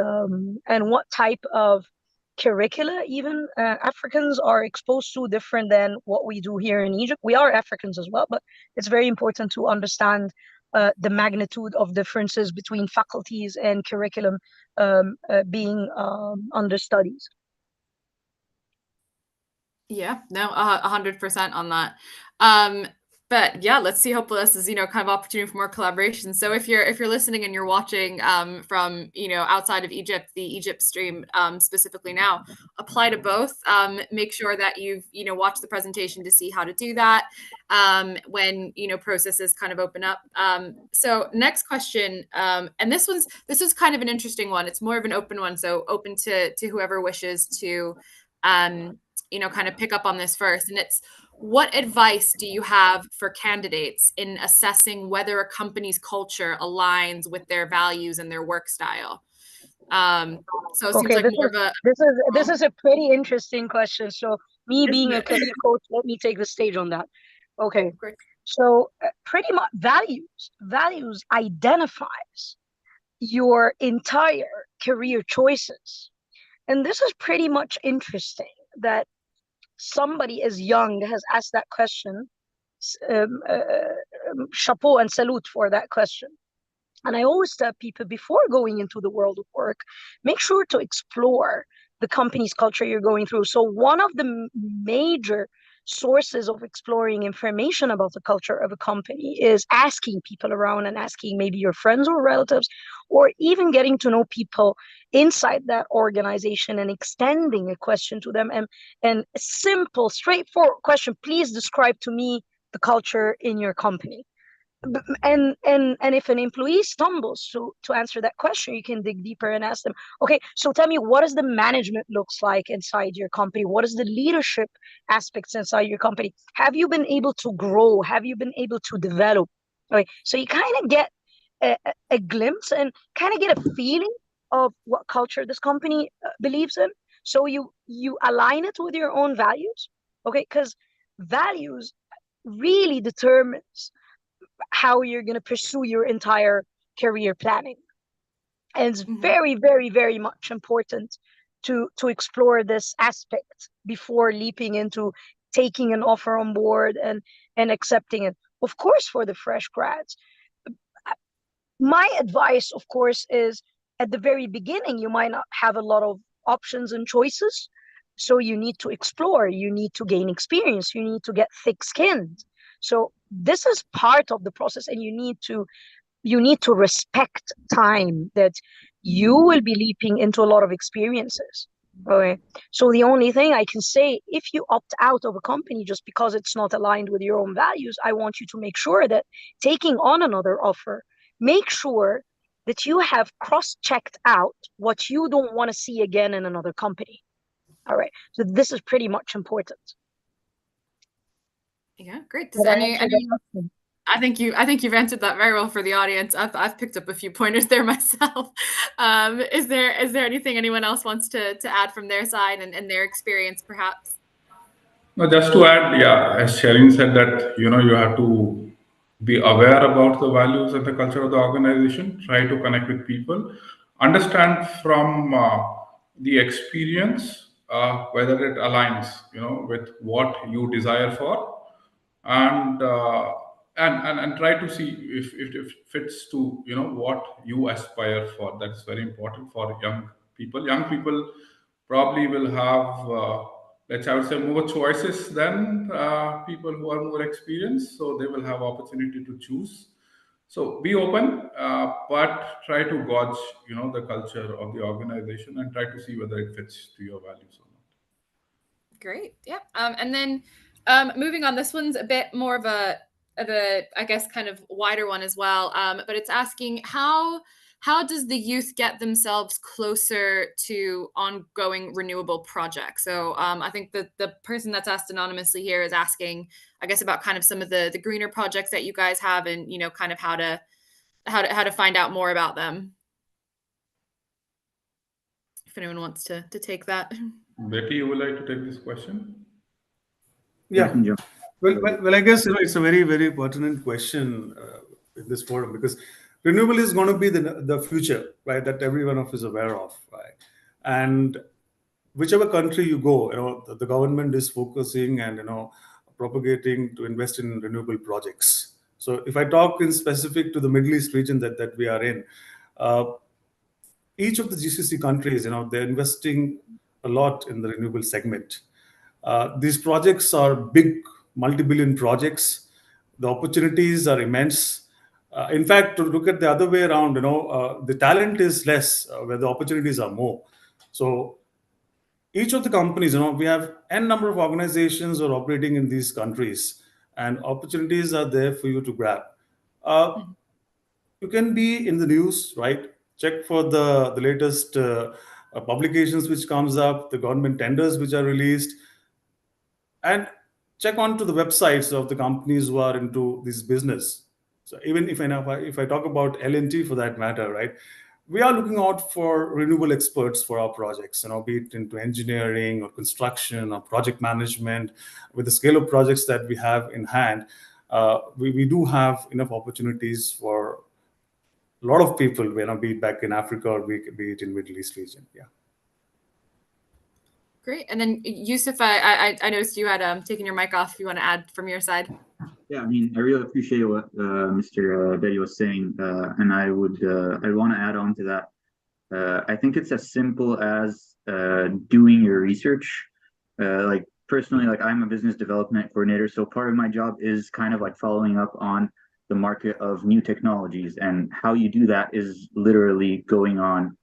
what type of curricula even Africans are exposed to, different than what we do here in Egypt. We are Africans as well, but it's very important to understand the magnitude of differences between faculties and curriculum being under studies. Yeah, no, 100% on that. But yeah, let's see. Hopefully this is, kind of opportunity for more collaboration. So if you're listening and you're watching from, outside of Egypt, the Egypt stream specifically now, apply to both. Make sure that you've, watched the presentation to see how to do that when, processes kind of open up. So next question, and this is kind of an interesting one. It's more of an open one. So open to whoever wishes to, kind of pick up on this first. And it's, what advice do you have for candidates in assessing whether a company's culture aligns with their values and their work style? So it seems like more of a this is a pretty interesting question. So me being a career coach, let me take the stage on that. Okay. Great. So pretty much values identifies your entire career choices. And this is pretty much interesting that somebody as young has asked that question. Chapeau and salute for that question. And I always tell people, before going into the world of work, make sure to explore the company's culture you're going through. So one of the major sources of exploring information about the culture of a company is asking people around, and asking maybe your friends or relatives, or even getting to know people inside that organization and extending a question to them, and a simple, straightforward question: please describe to me the culture in your company. And if an employee stumbles to answer that question, you can dig deeper and ask them, okay, so tell me, what does the management looks like inside your company? What is the leadership aspects inside your company? Have you been able to grow? Have you been able to develop? Okay, so you kind of get a glimpse and kind of get a feeling of what culture this company believes in. So you align it with your own values, okay? Because values really determines how you're going to pursue your entire career planning. And it's very, very, very much important to explore this aspect before leaping into taking an offer on board and accepting it. Of course, for the fresh grads, my advice, of course, is at the very beginning, you might not have a lot of options and choices. So you need to explore, you need to gain experience, you need to get thick-skinned. So this is part of the process, and you need to you need to respect time that you will be leaping into a lot of experiences. Okay. So the only thing I can say, if you opt out of a company just because it's not aligned with your own values, I want you to make sure that taking on another offer, make sure that you have cross-checked out what you don't want to see again in another company. All right. So this is pretty much important. Yeah, great. Does I think you've answered that very well for the audience. I've picked up a few pointers there myself. Is there anything anyone else wants to add from their side and their experience, perhaps? No, just to add, yeah, as Sherin said that, you have to be aware about the values and the culture of the organization, try to connect with people, understand from the experience whether it aligns, with what you desire for, and try to see if it fits to, what you aspire for. That's very important for young people. Young people probably will have let's, I would say, more choices than people who are more experienced. So they will have opportunity to choose. So be open, but try to gauge, the culture of the organization and try to see whether it fits to your values or not. Great. Yeah. And then moving on, this one's a bit more of a I guess kind of wider one as well. But it's asking how does the youth get themselves closer to ongoing renewable projects? So I think the person that's asked anonymously here is asking, I guess, about kind of some of the greener projects that you guys have, and kind of how to find out more about them. If anyone wants to take that. Betty, you would like to take this question? Yeah. Well, I guess it's a very, very pertinent question in this forum, because renewable is going to be the future, right? That every one of us is aware of, right? And whichever country you go, the government is focusing and propagating to invest in renewable projects. So if I talk in specific to the Middle East region that we are in, each of the GCC countries, they're investing a lot in the renewable segment. These projects are big, multi-billion projects. The opportunities are immense. In fact, to look at the other way around, the talent is less where the opportunities are more. So each of the companies, we have n number of organizations are operating in these countries, and opportunities are there for you to grab. You can be in the news, right? Check for the latest publications which comes up, the government tenders which are released, and check onto the websites of the companies who are into this business. So even if I talk about L&T for that matter, right, we are looking out for renewable experts for our projects, be it into engineering or construction or project management. With the scale of projects that we have in hand, we do have enough opportunities for a lot of people, be it back in Africa or be it in Middle East region. Yeah. Great. And then Yusuf, I noticed you had taken your mic off. If you want to add from your side. Yeah, I mean, I really appreciate what Mr. Betty was saying, and I want to add on to that. I think it's as simple as doing your research. Like personally, like I'm a business development coordinator, so part of my job is kind of like following up on the market of new technologies, and how you do that is literally going on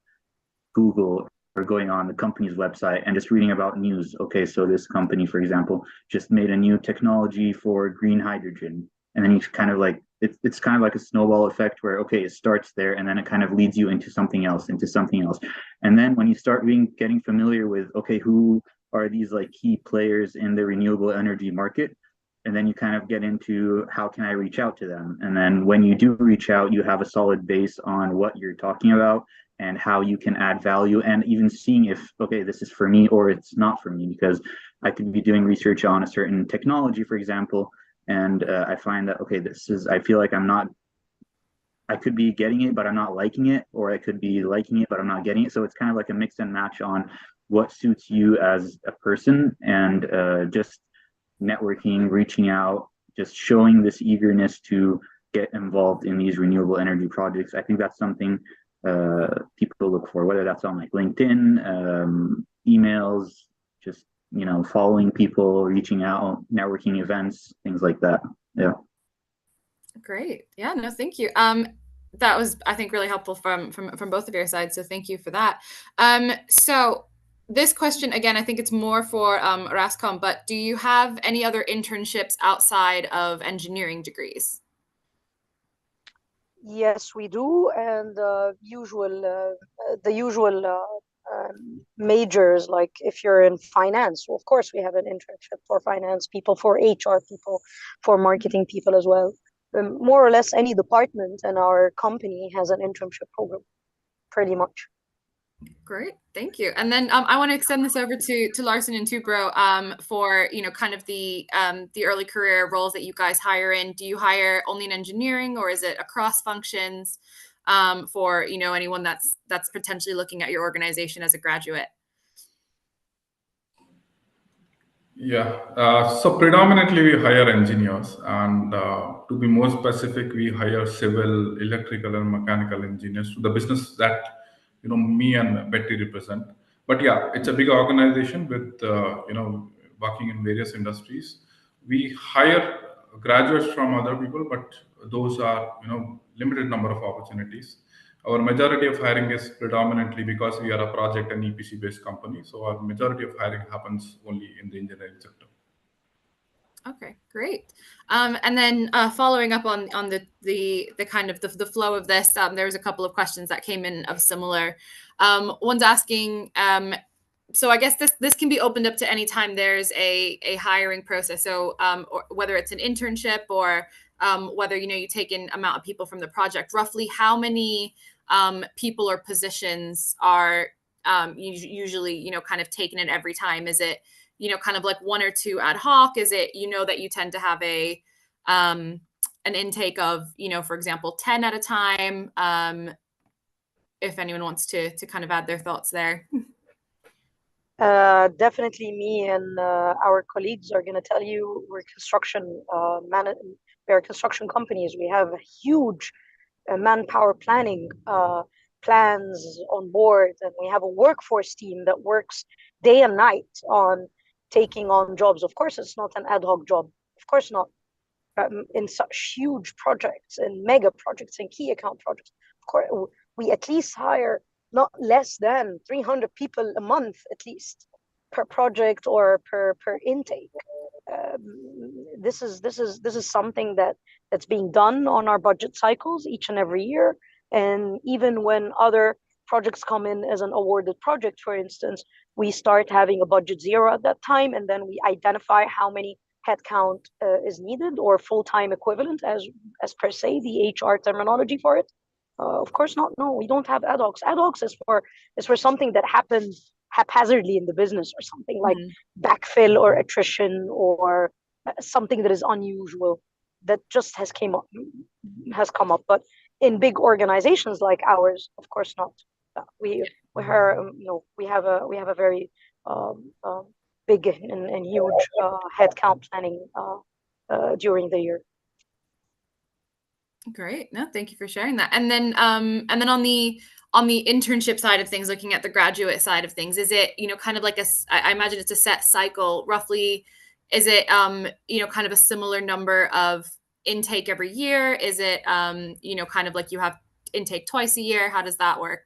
Google or going on the company's website and just reading about news. Okay, so this company, for example, just made a new technology for green hydrogen. And then you kind of like, it's kind of like a snowball effect where, okay, it starts there and then it kind of leads you into something else. And then when you start getting familiar with, okay, who are these like key players in the renewable energy market? And then you kind of get into how can I reach out to them? And then when you do reach out, you have a solid base on what you're talking about and how you can add value, and even seeing if, okay, this is for me or it's not for me, because I could be doing research on a certain technology, for example, and I find that, okay, I feel like I could be getting it, but I'm not liking it, or I could be liking it, but I'm not getting it. So it's kind of like a mix and match on what suits you as a person, and just networking, reaching out, just showing this eagerness to get involved in these renewable energy projects. I think that's something people look for, whether that's on like LinkedIn, emails, just following people, reaching out, networking events, things like that. Yeah. Great. Yeah, no, thank you. that was, I think, really helpful from both of your sides. So thank you for that. So this question, again, I think it's more for Orascom, but do you have any other internships outside of engineering degrees? Yes, we do, and the usual majors, like if you're in finance, well, of course we have an internship for finance people, for HR people, for marketing people as well. More or less any department in our company has an internship program, pretty much. Great, thank you. And then I want to extend this over to Larsen and Toubro for kind of the early career roles that you guys hire in. Do you hire only in engineering, or is it across functions for anyone that's potentially looking at your organization as a graduate? Yeah, so predominantly we hire engineers, and to be more specific, we hire civil, electrical, and mechanical engineers to the business that me and Betty represent. But yeah, it's a big organization with working in various industries. We hire graduates from other people, but those are limited number of opportunities. Our majority of hiring is predominantly because we are a project and EPC based company. So our majority of hiring happens only in the engineering sector. Okay, great. And then following up on the kind of the flow of this, there was a couple of questions that came in of similar. One's asking, so I guess this can be opened up to any time there's a hiring process. So or whether it's an internship or whether you take in amount of people from the project, roughly how many people or positions are usually kind of taken in every time? Is it kind of like one or two ad hoc? Is it that you tend to have an intake of for example 10 at a time? If anyone wants to kind of add their thoughts there. Definitely me and our colleagues are going to tell you we're construction companies. We have huge manpower planning plans on board, and we have a workforce team that works day and night on taking on jobs. Of course, it's not an ad hoc job. Of course not. In such huge projects and mega projects and key account projects, of course, we at least hire not less than 300 people a month, at least, per project or per intake. This is something that's being done on our budget cycles each and every year. And even when other projects come in as an awarded project, for instance, we start having a budget zero at that time, and then we identify how many headcount is needed, or full-time equivalent, as per se the HR terminology for it. Of course not. No, we don't have ad hocs. Ad hocs is for something that happens haphazardly in the business, or something like backfill or attrition, or something that is unusual that just has come up. But in big organizations like ours, of course not. We have a very big and huge headcount planning during the year. Great. No, thank you for sharing that. And then on the internship side of things, looking at the graduate side of things, is it kind of like I imagine it's a set cycle roughly? Is it kind of a similar number of intake every year? Is it kind of like you have intake twice a year? How does that work?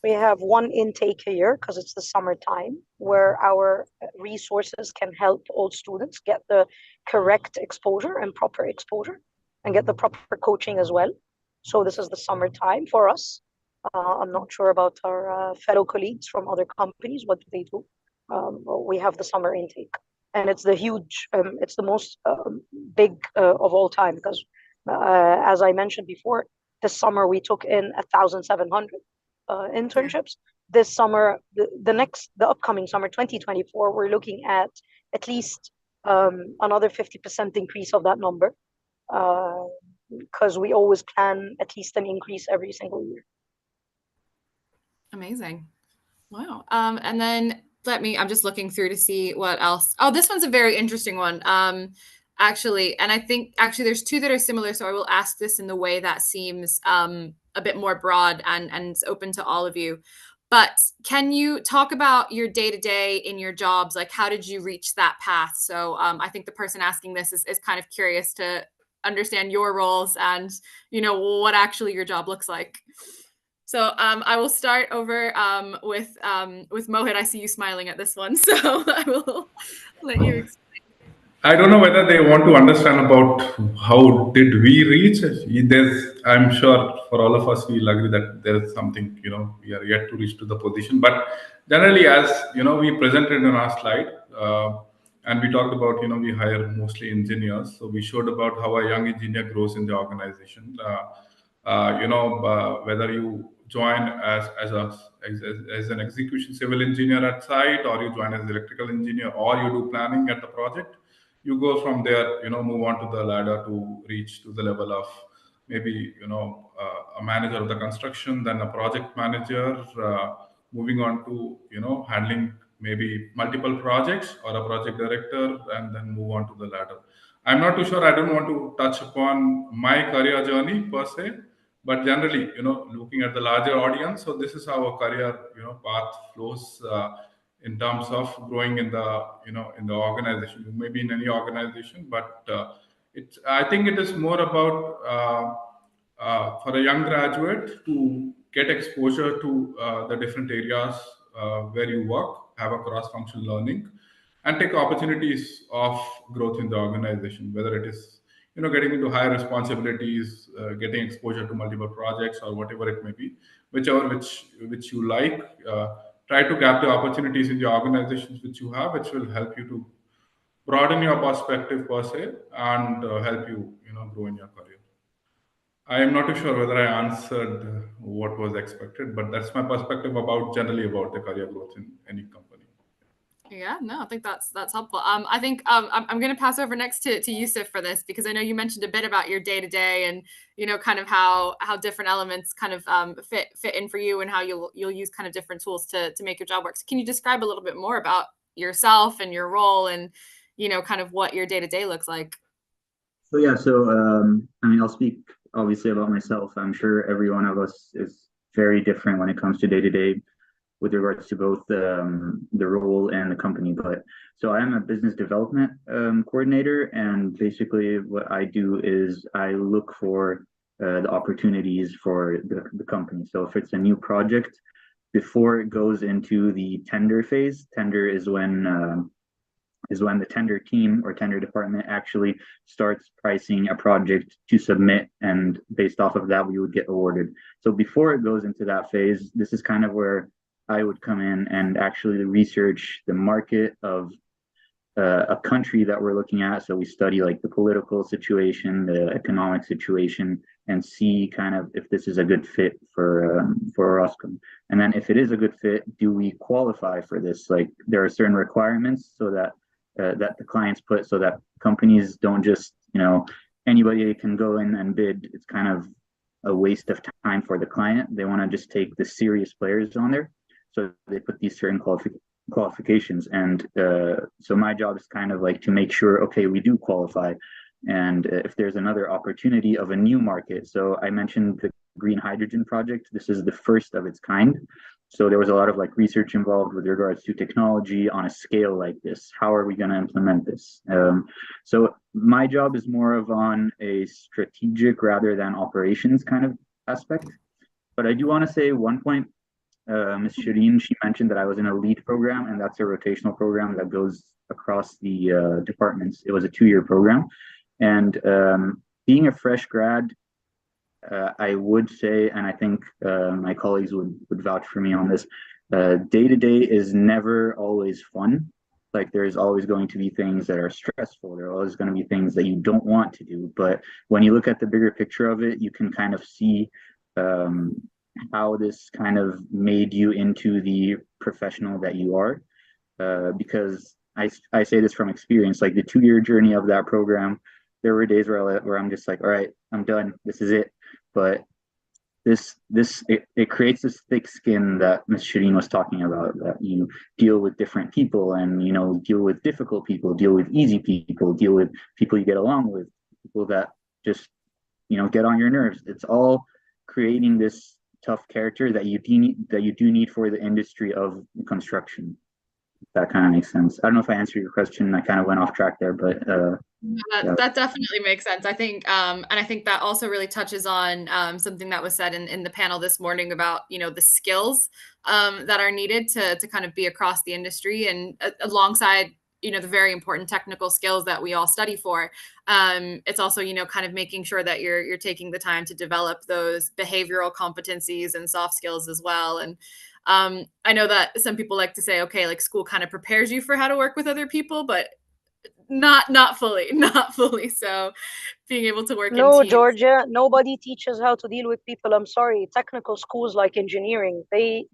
We have one intake a year because it's the summertime, where our resources can help all students get the correct exposure and proper exposure, and get the proper coaching as well. So this is the summertime for us. I'm not sure about our fellow colleagues from other companies, what do they do? We have the summer intake, and it's it's the most big of all time, because as I mentioned before, this summer we took in 1,700 internships. This summer, the upcoming summer, 2024, we're looking at least another 50% increase of that number, because we always plan at least an increase every single year. Amazing. Wow. And then I'm just looking through to see what else. Oh, this one's a very interesting one. Actually, and I think there's two that are similar. So I will ask this in the way that seems a bit more broad and open to all of you. But can you talk about your day-to-day in your jobs? Like, how did you reach that path? So I think the person asking this is kind of curious to understand your roles and, you know, what actually your job looks like. So I will start over with Mohit. I see you smiling at this one, so I will let you explain. I don't know whether they want to understand about how did we reach. I'm sure for all of us, we'll agree that there is something, you know, we are yet to reach to the position. But generally, as you know, we presented in our slide, and we talked about, you know, we hire mostly engineers. So we showed about how a young engineer grows in the organization. Whether you join as an execution civil engineer at site, or you join as electrical engineer, or you do planning at the project, you go from there, you know, move on to the ladder to reach to the level of maybe, you know, a manager of the construction, then a project manager, moving on to, you know, handling maybe multiple projects, or a project director, and then move on to the ladder. I'm not too sure. I don't want to touch upon my career journey per se, but generally, you know, looking at the larger audience. So this is how a career, you know, path flows in terms of growing in the, you know, in the organization. You may be in any organization, but I think it is more about for a young graduate to get exposure to the different areas where you work, have a cross-functional learning, and take opportunities of growth in the organization, whether it is, you know, getting into higher responsibilities, getting exposure to multiple projects, or whatever it may be, whichever which you like. Try to grab the opportunities in the organizations which you have, which will help you to broaden your perspective per se, and help you, you know, grow in your career. I am not too sure whether I answered what was expected, but that's my perspective about generally about the career growth in any company. Yeah, no, I think that's helpful. I think I'm going to pass over next to Yusuf for this, because I know you mentioned a bit about your day to day, and, you know, kind of how different elements kind of fit in for you, and how you'll use kind of different tools to make your job work. So can you describe a little bit more about yourself and your role, and, you know, kind of what your day to day looks like? So yeah, I mean, I'll speak obviously about myself. I'm sure every one of us is very different when it comes to day to day, with regards to both the role and the company. But so I am a business development coordinator, and basically what I do is I look for the opportunities for the company. So if it's a new project, before it goes into the tender phase, tender is when the tender team or tender department actually starts pricing a project to submit, and based off of that, we would get awarded. So before it goes into that phase, this is kind of where I would come in and actually research the market of a country that we're looking at. So we study like the political situation, the economic situation, and see kind of if this is a good fit for Orascom. And then if it is a good fit, do we qualify for this? Like, there are certain requirements so that that the clients put, so that companies don't just, you know, anybody can go in and bid. It's kind of a waste of time for the client. They want to just take the serious players on there. So they put these certain qualifications. And so my job is kind of like to make sure, okay, we do qualify. And if there's another opportunity of a new market. So I mentioned the green hydrogen project. This is the first of its kind. So there was a lot of like research involved with regards to technology on a scale like this. How are we going to implement this? So my job is more of on a strategic rather than operations kind of aspect. But I do want to say one point. Ms. Shireen, she mentioned that I was in a LEAD program, and that's a rotational program that goes across the departments. It was a 2-year program. And being a fresh grad, I would say, and I think my colleagues would vouch for me on this, day-to-day is never always fun. Like, there's always going to be things that are stressful. There are always going to be things that you don't want to do. But when you look at the bigger picture of it, you can kind of see how this kind of made you into the professional that you are, because I say this from experience. Like, the 2-year journey of that program, there were days where I'm just like, all right, I'm done, this is it. But it creates this thick skin that Ms. Shireen was talking about, that you deal with different people, and, you know, deal with difficult people, deal with easy people, deal with people you get along with, people that just, you know, get on your nerves. It's all creating this tough character that you do need for the industry of construction. That kind of makes sense. I don't know if I answered your question. I kind of went off track there, but yeah. That definitely makes sense. I think, and I think that also really touches on something that was said in the panel this morning about, you know, the skills that are needed to kind of be across the industry, and alongside, you know, the very important technical skills that we all study for. It's also, you know, kind of making sure that you're taking the time to develop those behavioral competencies and soft skills as well. And I know that some people like to say, okay, like school kind of prepares you for how to work with other people, but not fully. So being able to work in No, teams. Georgia, nobody teaches how to deal with people. I'm sorry. Technical schools like engineering, they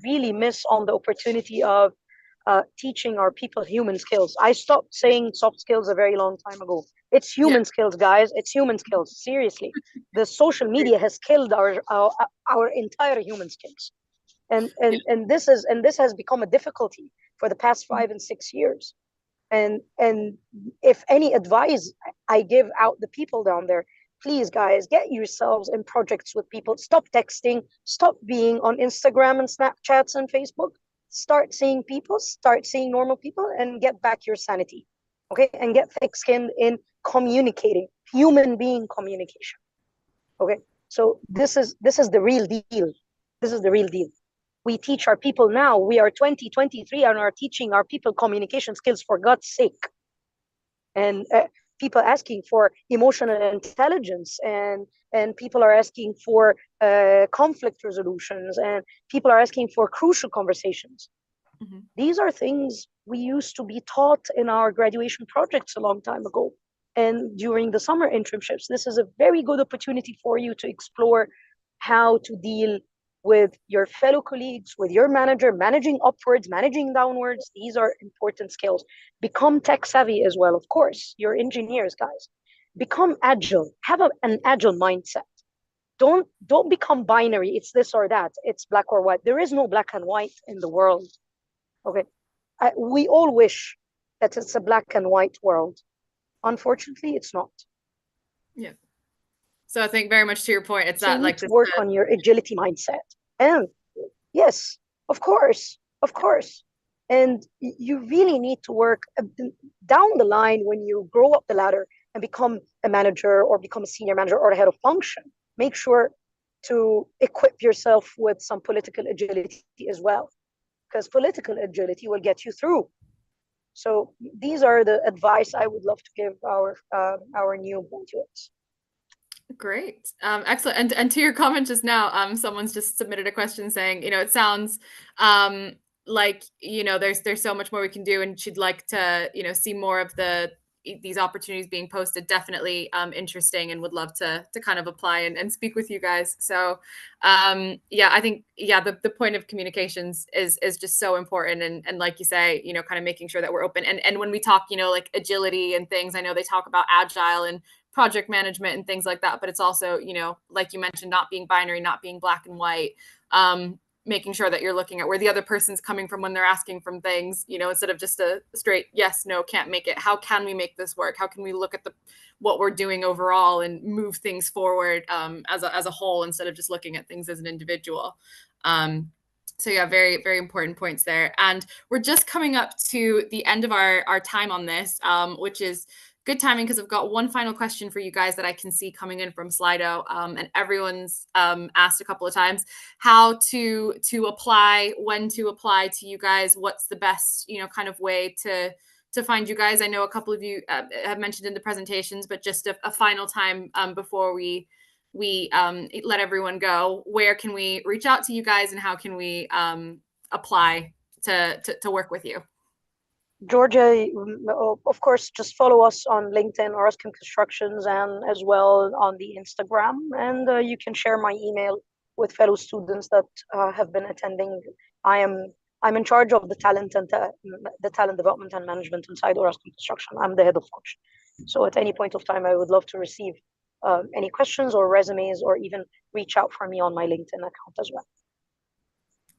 really miss on the opportunity of teaching our people human skills. I stopped saying soft skills a very long time ago. It's human skills, guys. It's human skills. Seriously, the social media has killed our entire human skills, and this has become a difficulty for the past 5 and 6 years. And if any advice I give out the people down there, please, guys, get yourselves in projects with people. Stop texting. Stop being on Instagram and Snapchats and Facebook. Start seeing people. Start seeing normal people, and get back your sanity. Okay, and get thick-skinned in communicating, human being communication. Okay, so this is the real deal. This is the real deal. We teach our people now. We are 2023 and are teaching our people communication skills, for God's sake. And people asking for emotional intelligence, and people are asking for conflict resolutions, and people are asking for crucial conversations. Mm-hmm. These are things we used to be taught in our graduation projects a long time ago. And during the summer internships, this is a very good opportunity for you to explore how to deal with your fellow colleagues, with your manager, managing upwards, managing downwards. These are important skills. Become tech savvy as well, of course. You're engineers, guys. Become agile. Have an agile mindset. Don't become binary. It's this or that. It's black or white. There is no black and white in the world. Okay. We all wish that it's a black and white world. Unfortunately, it's not. Yeah. So I think very much to your point, it's so that you like to work on your agility mindset. And yes, of course. And you really need to work down the line when you grow up the ladder and become a manager or become a senior manager or a head of function. Make sure to equip yourself with some political agility as well, because political agility will get you through. So these are the advice I would love to give our new graduates. Great. Excellent. And to your comment just now, someone's just submitted a question saying, you know, it sounds like, you know, there's so much more we can do, and she'd like to, you know, see more of these opportunities being posted. Definitely interesting, and would love to kind of apply and speak with you guys. So yeah, I think, yeah, the point of communications is just so important. And like you say, you know, kind of making sure that we're open. And when we talk, you know, like agility and things, I know they talk about agile and project management and things like that, but it's also, you know, like you mentioned, not being binary, not being black and white, making sure that you're looking at where the other person's coming from when they're asking from things, you know, instead of just a straight yes, no, can't make it. How can we make this work? How can we look at what we're doing overall and move things forward as a whole, instead of just looking at things as an individual? So yeah, very, very important points there. And we're just coming up to the end of our time on this, which is good timing, because I've got one final question for you guys that I can see coming in from Slido, and everyone's asked a couple of times how to apply, when to apply to you guys. What's the best, you know, kind of way to find you guys? I know a couple of you have mentioned in the presentations, but just a final time before we let everyone go, where can we reach out to you guys, and how can we apply to work with you? Georgia, of course, just follow us on LinkedIn, Orascom Constructions, and as well on the Instagram. And you can share my email with fellow students that have been attending. I'm in charge of the talent and the talent development and management inside Orascom Construction. I'm the head of function. So at any point of time, I would love to receive any questions or resumes, or even reach out for me on my LinkedIn account as well.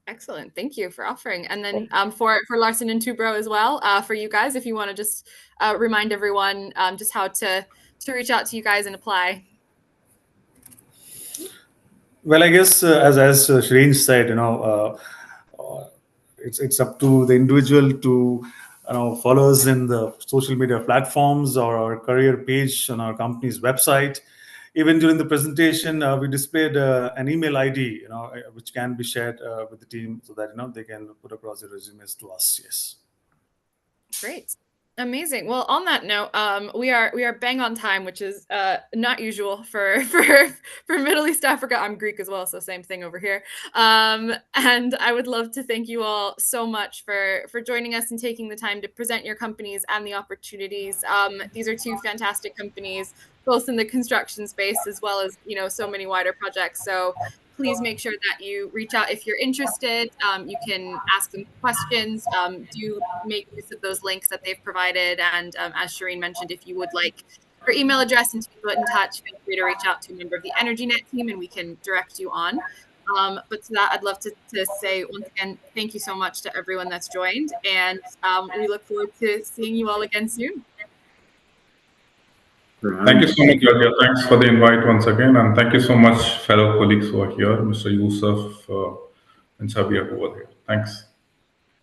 Excellent. Thank you for offering. And then for Larsen and Toubro as well, for you guys, if you want to just remind everyone just how to reach out to you guys and apply. Well, I guess as Shireen said, you know, it's up to the individual to follow us in the social media platforms or our career page on our company's website. Even during the presentation, we displayed an email ID, which can be shared with the team so that they can put across their resumes to us. Yes. Great. Amazing. Well, on that note, we are bang on time, which is not usual for Middle East Africa. I'm Greek as well, so same thing over here. And I would love to thank you all so much for joining us and taking the time to present your companies and the opportunities. These are two fantastic companies, both in the construction space as well as so many wider projects. So please make sure that you reach out if you're interested. You can ask them questions. Do make use of those links that they've provided. And as Shireen mentioned, if you would like her email address and to get in touch, feel free to reach out to a member of the EnergyNet team and we can direct you on. But to that, I'd love to say once again, thank you so much to everyone that's joined. And we look forward to seeing you all again soon. Thank you so much, Georgia. Thanks for the invite once again. And thank you so much, fellow colleagues who are here, Mr. Yusuf and Sabir who were here. Thanks.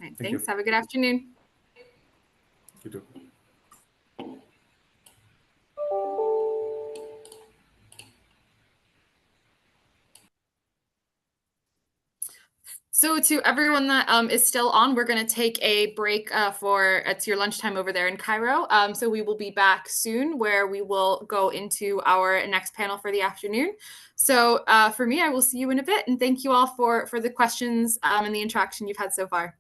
Right, thanks. Have a good afternoon. You too. So to everyone that is still on, we're going to take a break it's your lunchtime over there in Cairo. So we will be back soon where we will go into our next panel for the afternoon. So for me, I will see you in a bit. And thank you all for the questions and the interaction you've had so far.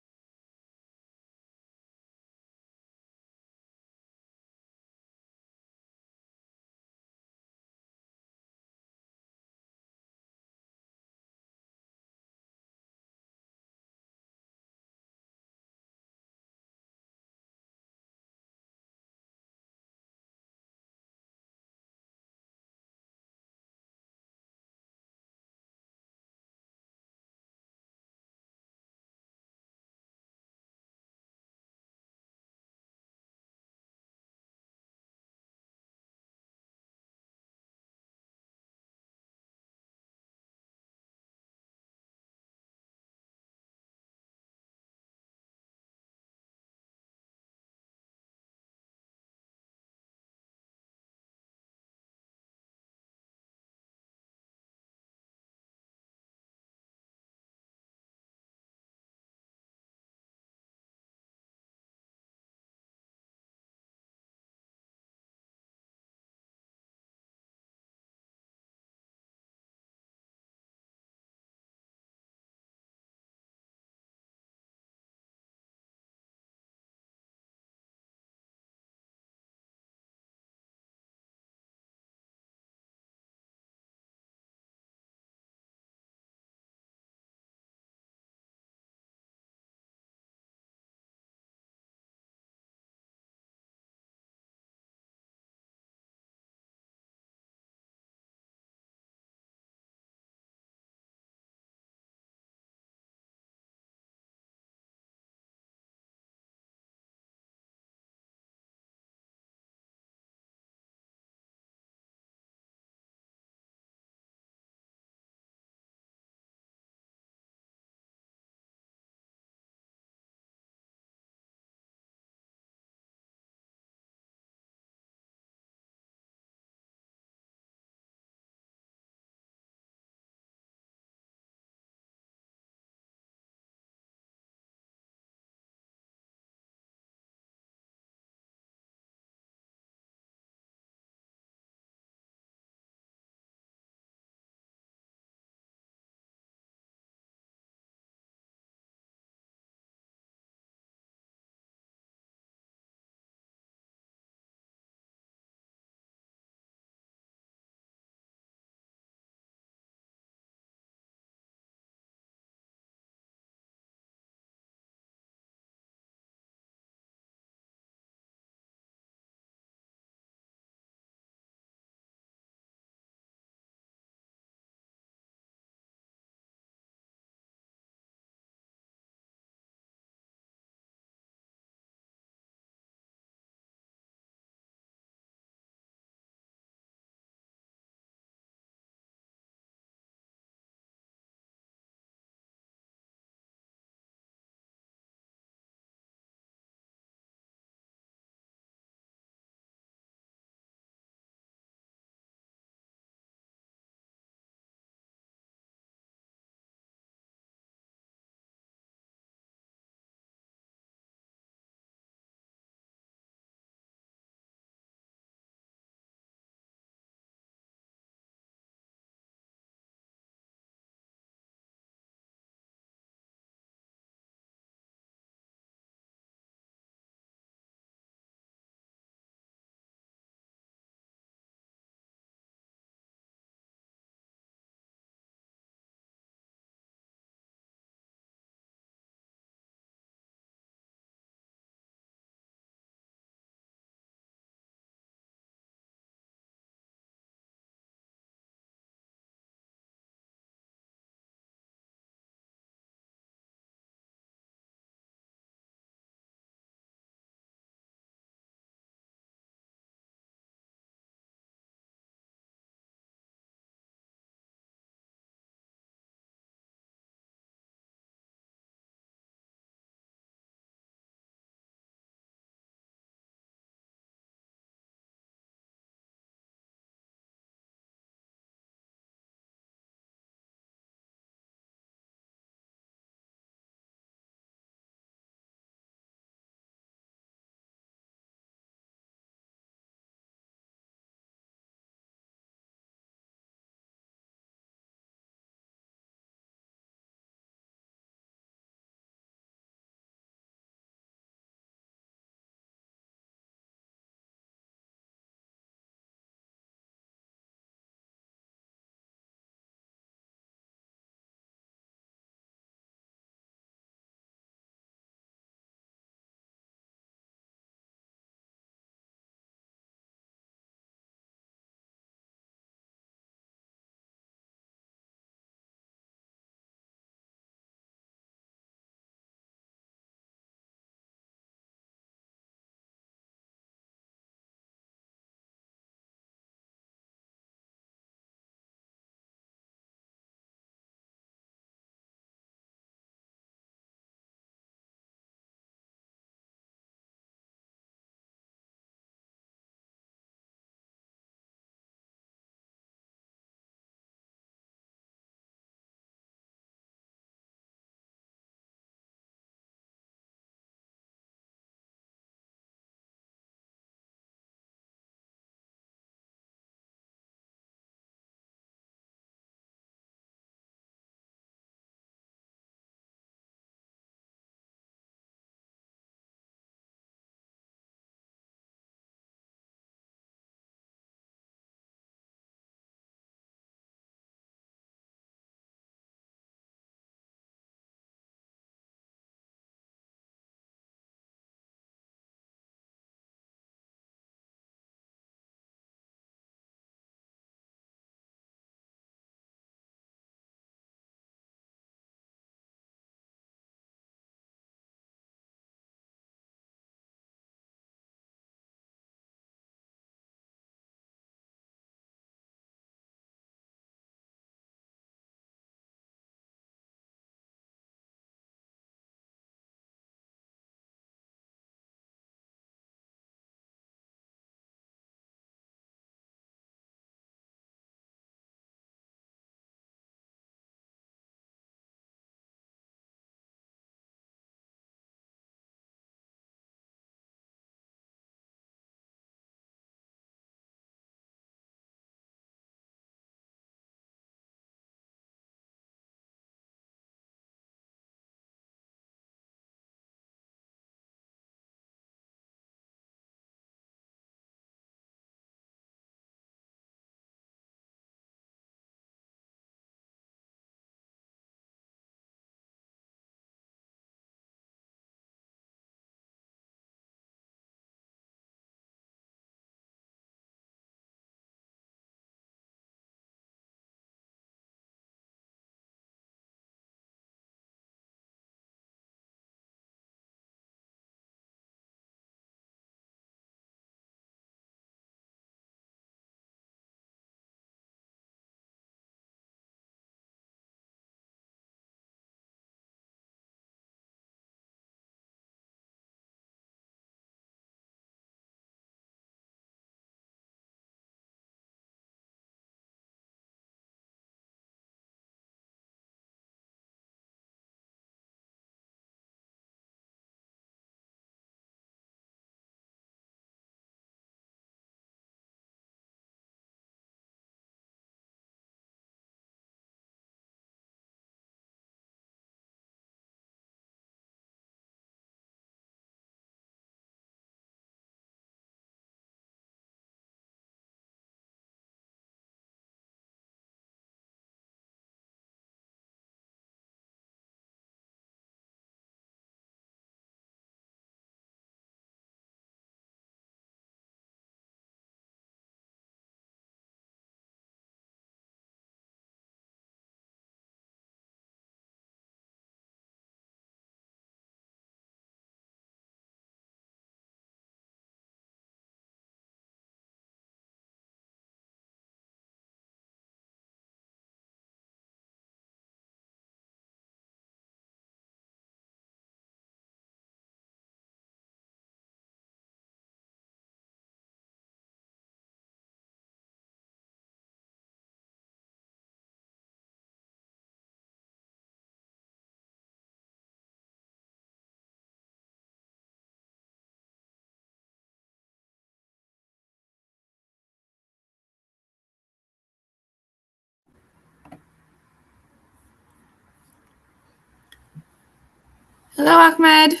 Hello, Ahmed.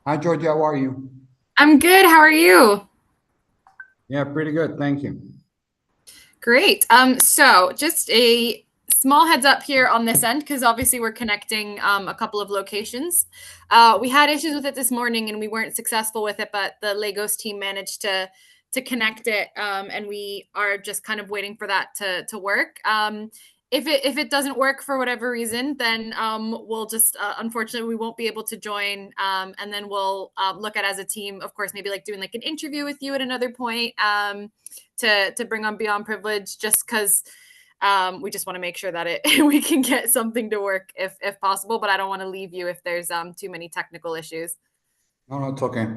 Hi, Georgia. How are you? I'm good. How are you? Yeah, pretty good. Thank you. Great. So just a small heads up here on this end, because obviously we're connecting a couple of locations. We had issues with it this morning and we weren't successful with it, but the Lagos team managed to connect it, and we are just kind of waiting for that to work. If it doesn't work for whatever reason, then we'll just unfortunately we won't be able to join, and then we'll look at as a team, of course, maybe like doing like an interview with you at another point, to bring on Beyond Privilege, just because we just want to make sure that we can get something to work if possible. But I don't want to leave you if there's too many technical issues. No, it's okay.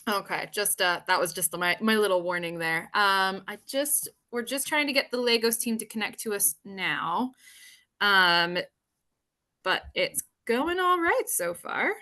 Okay, just that was just my little warning there. We're just trying to get the Lagos team to connect to us now, but it's going all right so far.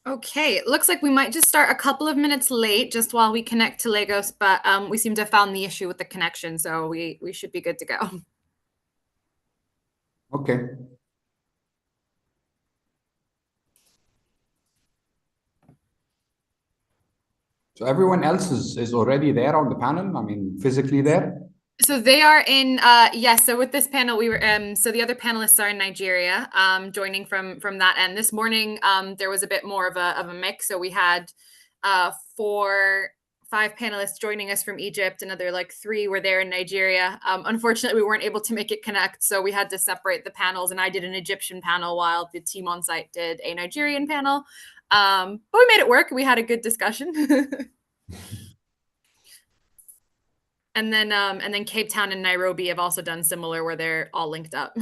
Okay, it looks like we might just start a couple of minutes late just while we connect to Lagos, but we seem to have found the issue with the connection, so we should be good to go. Okay. So everyone else is already there on the panel, I mean, physically there? So they are in, yes. So with this panel, we were, so the other panelists are in Nigeria, joining from that end. This morning, there was a bit more of a mix. So we had 5 panelists joining us from Egypt. Another like 3 were there in Nigeria. Unfortunately, we weren't able to make it connect, so we had to separate the panels, and I did an Egyptian panel while the team on site did a Nigerian panel. But we made it work. We had a good discussion. And then Cape Town and Nairobi have also done similar, where they're all linked up.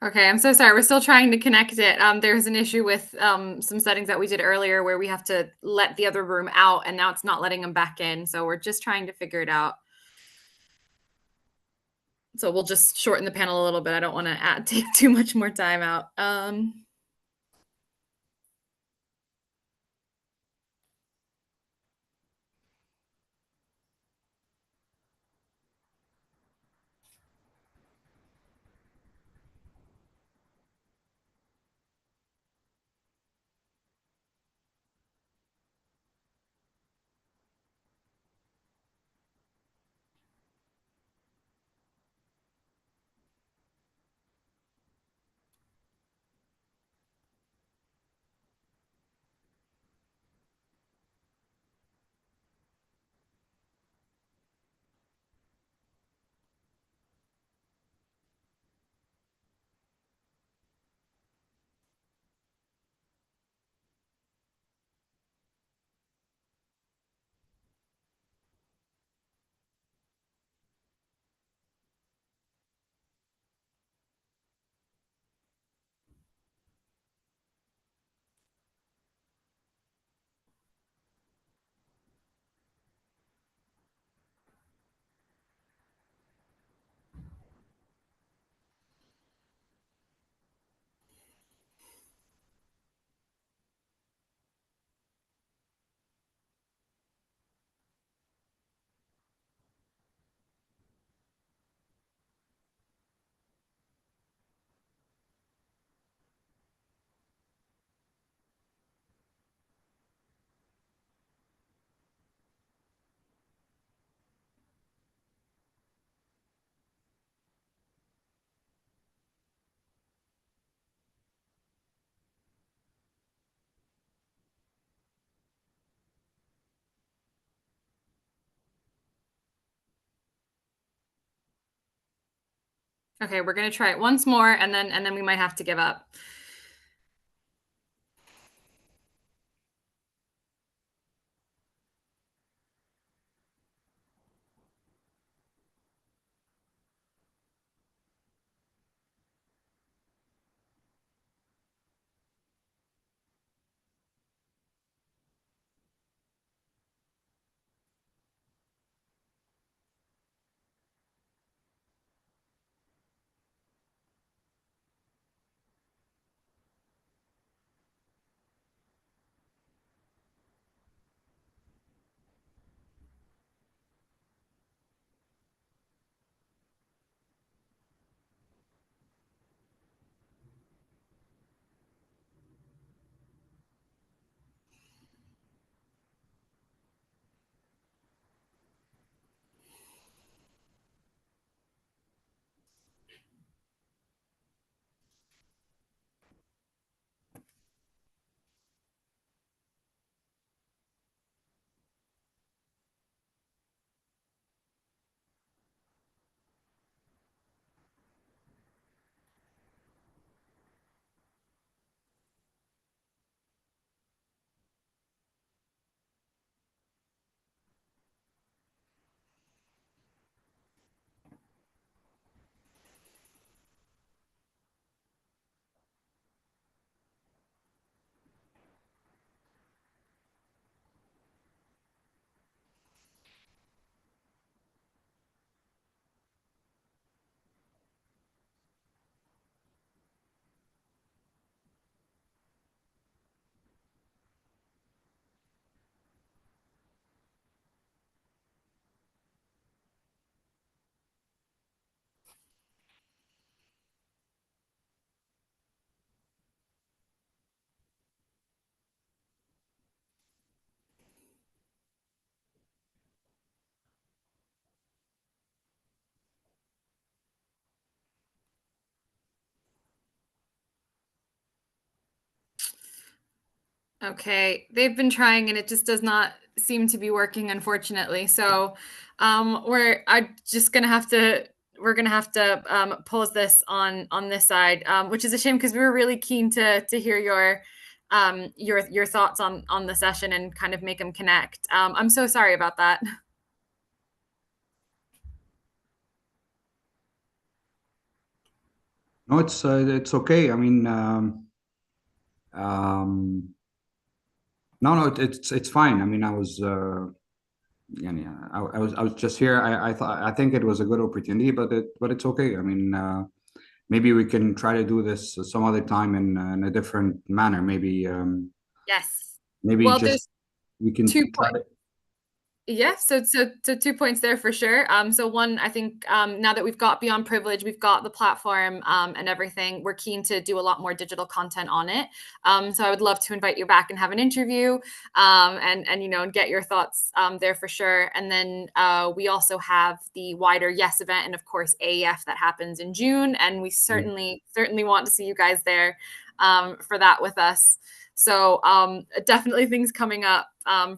Okay, I'm so sorry. We're still trying to connect it. There's an issue with some settings that we did earlier where we have to let the other room out, and now it's not letting them back in. So we're just trying to figure it out. So we'll just shorten the panel a little bit. I don't want to take too much more time out. Okay, we're gonna try it once more, and then we might have to give up. Okay, they've been trying and it just does not seem to be working, unfortunately. So we're just gonna have to pause this on this side, which is a shame because we were really keen to hear your thoughts on the session and kind of make them connect. I'm so sorry about that. No, it's okay. I mean, um, no, it's fine. I mean, I was, I was just here. I think it was a good opportunity, but it's okay. I mean, maybe we can try to do this some other time in a different manner. Maybe, Yes. maybe Well, just there's we can 2 try points. to. Yeah, so 2 points there for sure. So one, I think now that we've got Beyond Privilege, we've got the platform and everything, we're keen to do a lot more digital content on it. So I would love to invite you back and have an interview and you know, and get your thoughts there for sure. And then we also have the wider Yes event and of course AEF that happens in June, and we certainly want to see you guys there for that with us. So definitely things coming up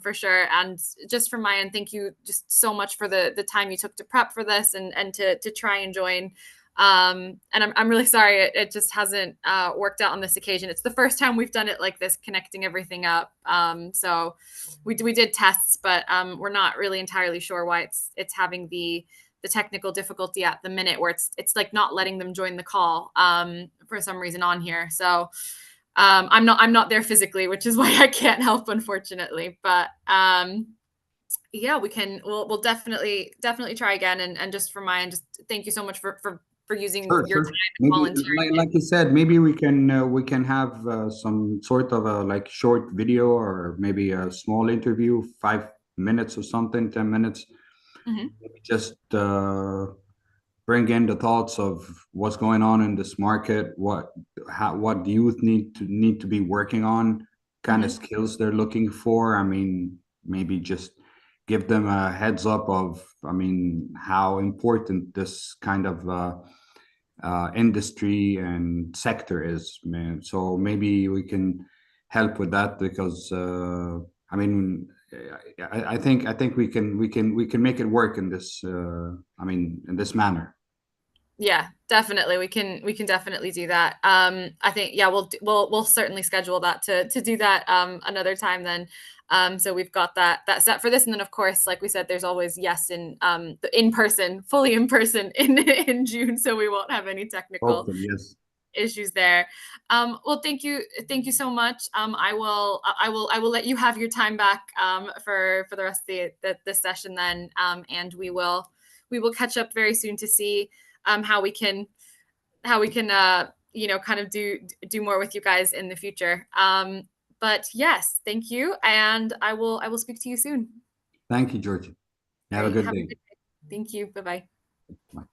for sure. And just from my end, thank you just so much for the time you took to prep for this and to try and join. And I'm really sorry it just hasn't worked out on this occasion. It's the first time we've done it like this, connecting everything up. So we did tests, but we're not really entirely sure why it's having the technical difficulty at the minute, where it's like not letting them join the call for some reason on here. So I'm not there physically, which is why I can't help, unfortunately. But yeah, we'll definitely try again. And just for my end, just thank you so much for using your time and Maybe, volunteering. like you said, maybe we can have some sort of a like short video or maybe a small interview, 5 minutes or something, 10 minutes. Mhm. Just bring in the thoughts of what's going on in this market, what the youth need to be working on, kind of skills they're looking for. I mean, maybe just give them a heads up of, I mean, how important this kind of industry and sector is, man. So maybe we can help with that because I mean, I think we can make it work in this I mean, in this manner. Yeah, definitely. We can definitely do that. I think, yeah, we'll certainly schedule that to do that another time then. So we've got that set for this. And then of course, like we said, there's always Yes in person, fully in person in June. So we won't have any technical Hopefully, yes. issues there. Well, thank you so much. I will let you have your time back for the rest of the session then, and we will catch up very soon to see how we can you know, kind of do more with you guys in the future. But yes, thank you, and I will speak to you soon. Thank you, Georgia. Have a Great. good Have a day. good day. Thank you. Bye-bye. Bye.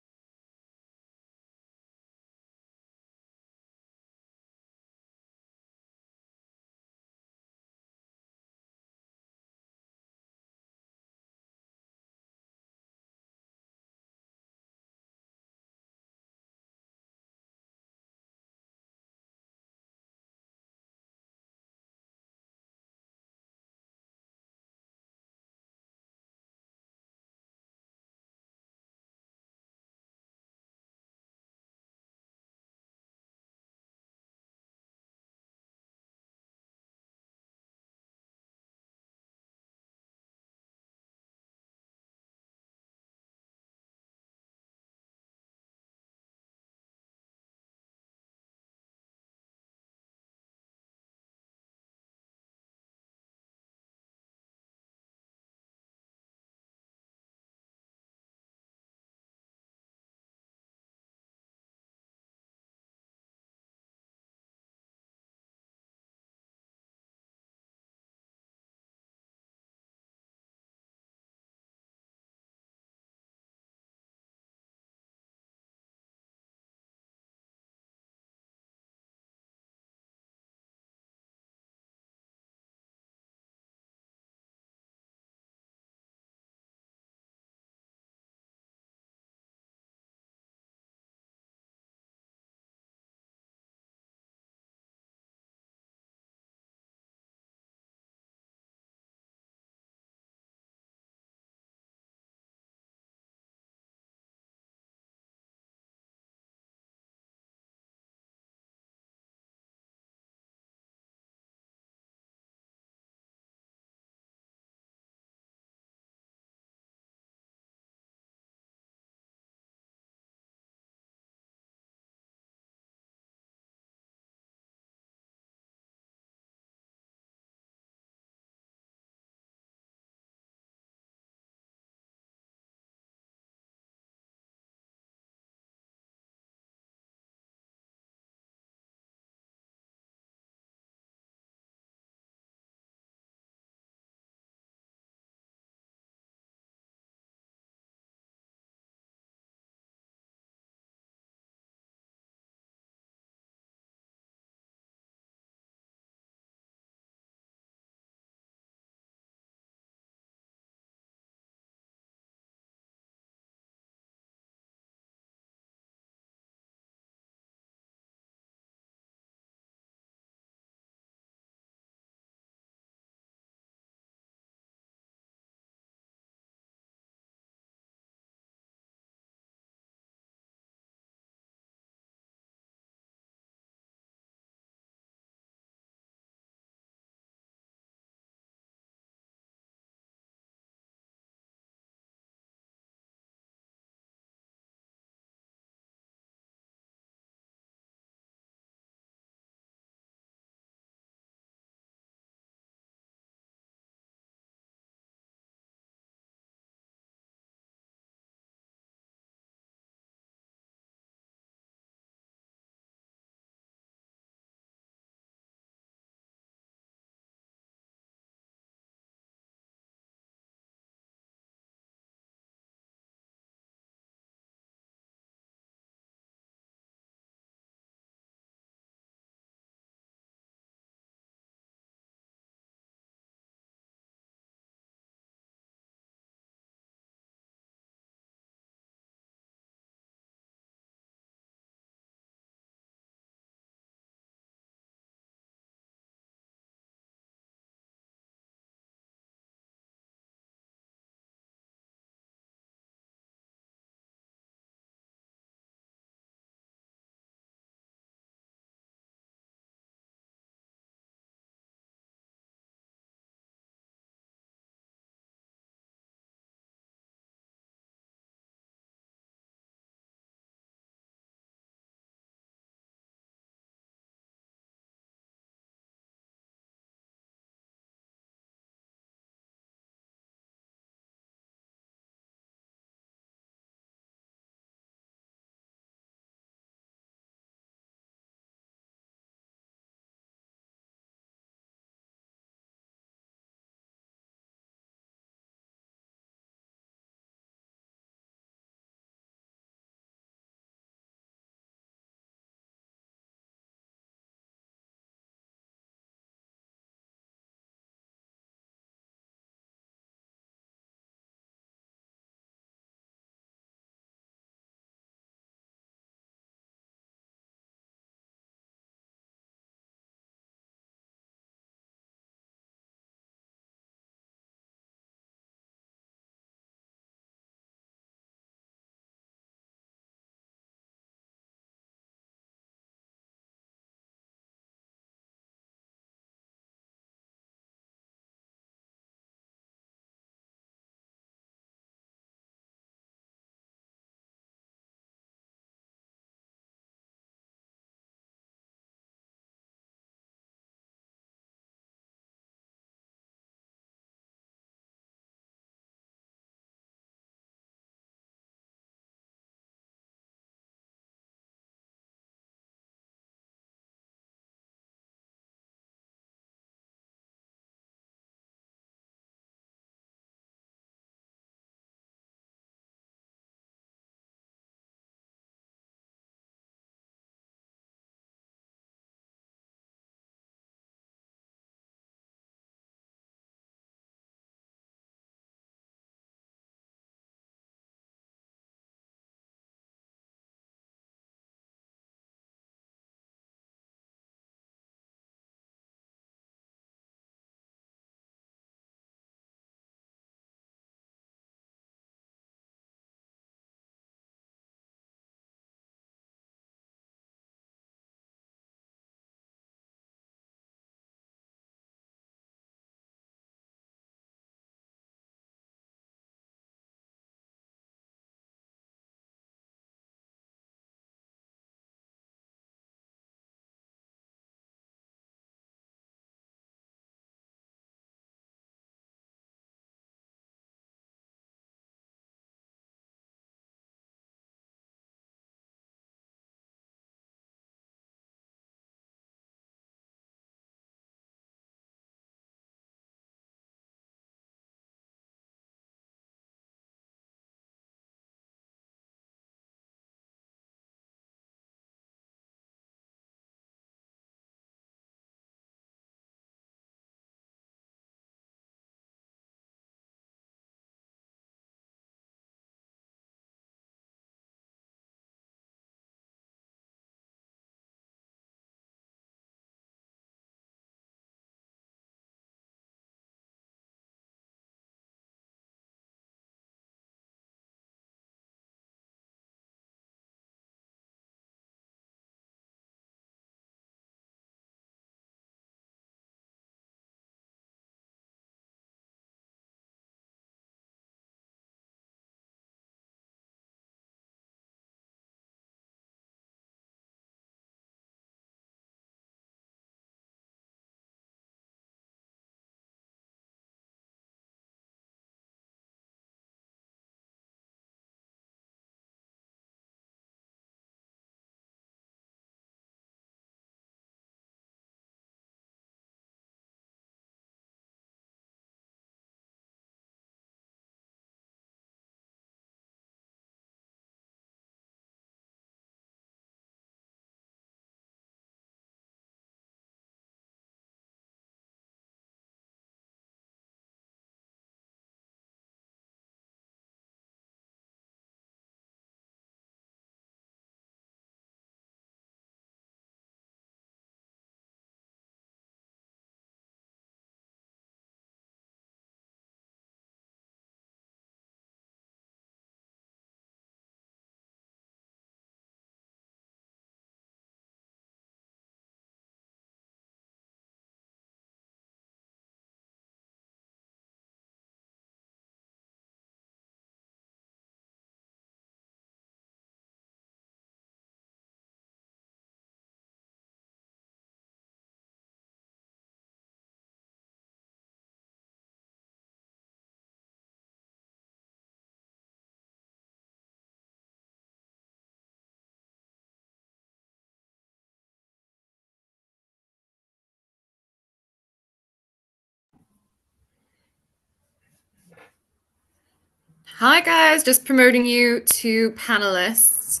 Hi guys, just promoting you to panelists,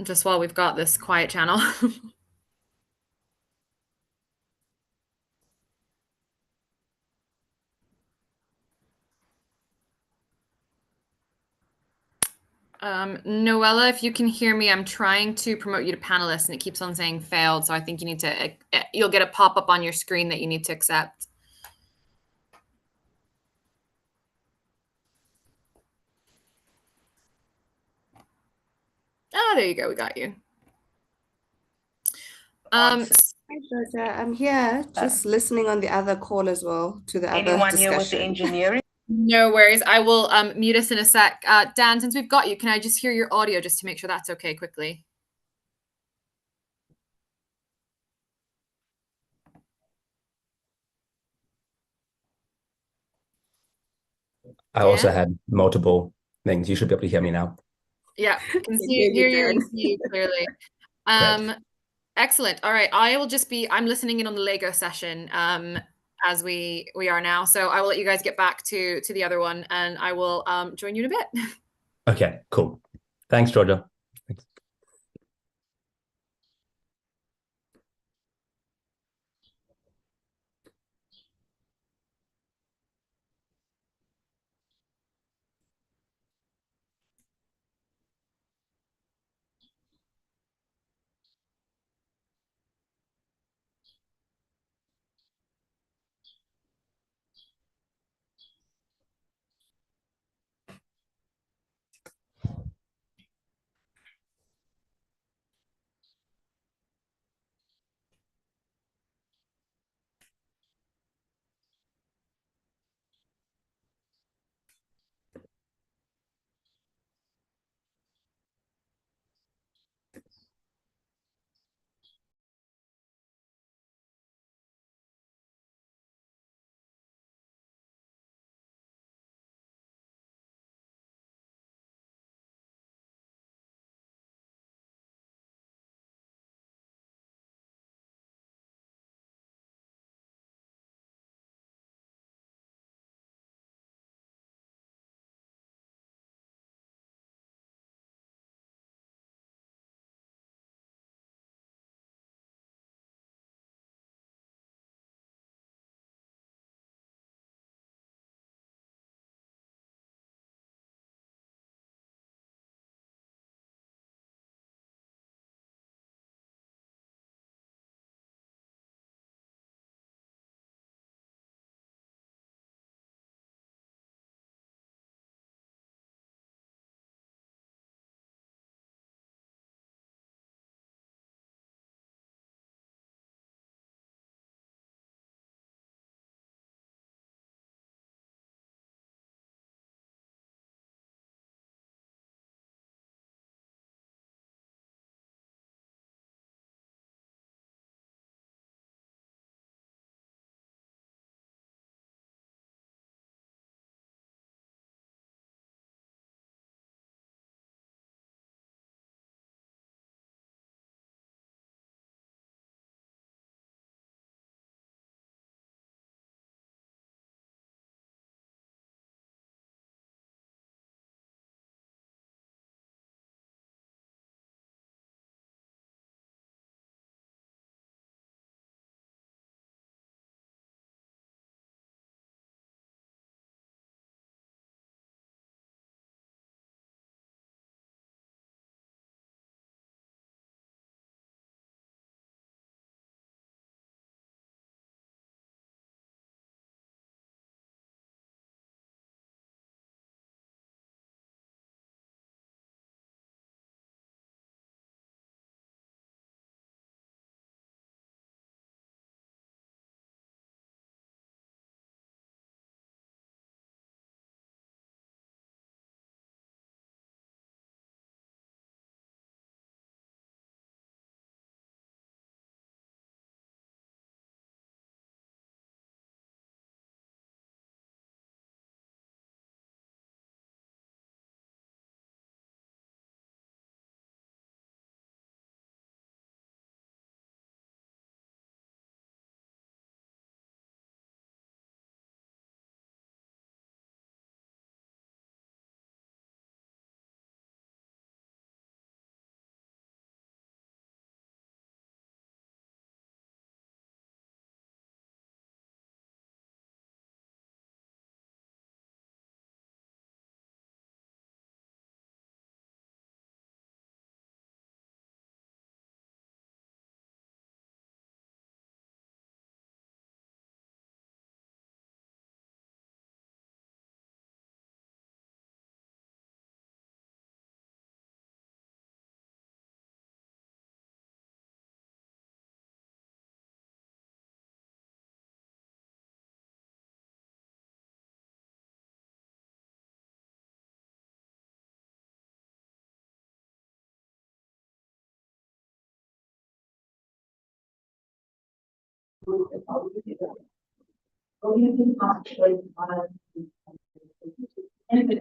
just while we've got this quiet channel. Noella, if you can hear me, I'm trying to promote you to panelists and it keeps on saying failed. So I think you need to, you'll get a pop-up on your screen that you need to accept. Oh, there you go. We got you. Hi, Georgia. I'm here just listening on the other call as well to the other Anyone here with the discussion. engineering? No worries. I will mute us in a sec. Dan, since we've got you, can I just hear your audio just to make sure that's okay quickly? I also had multiple things. You should be able to hear me now. Yeah, can hear you and see you clearly. Excellent. All right, I will just be, I'm listening in on the Lego session as we are now. So I will let you guys get back to the other one and I will join you in a bit. Okay, cool. Thanks, Georgia. Thanks.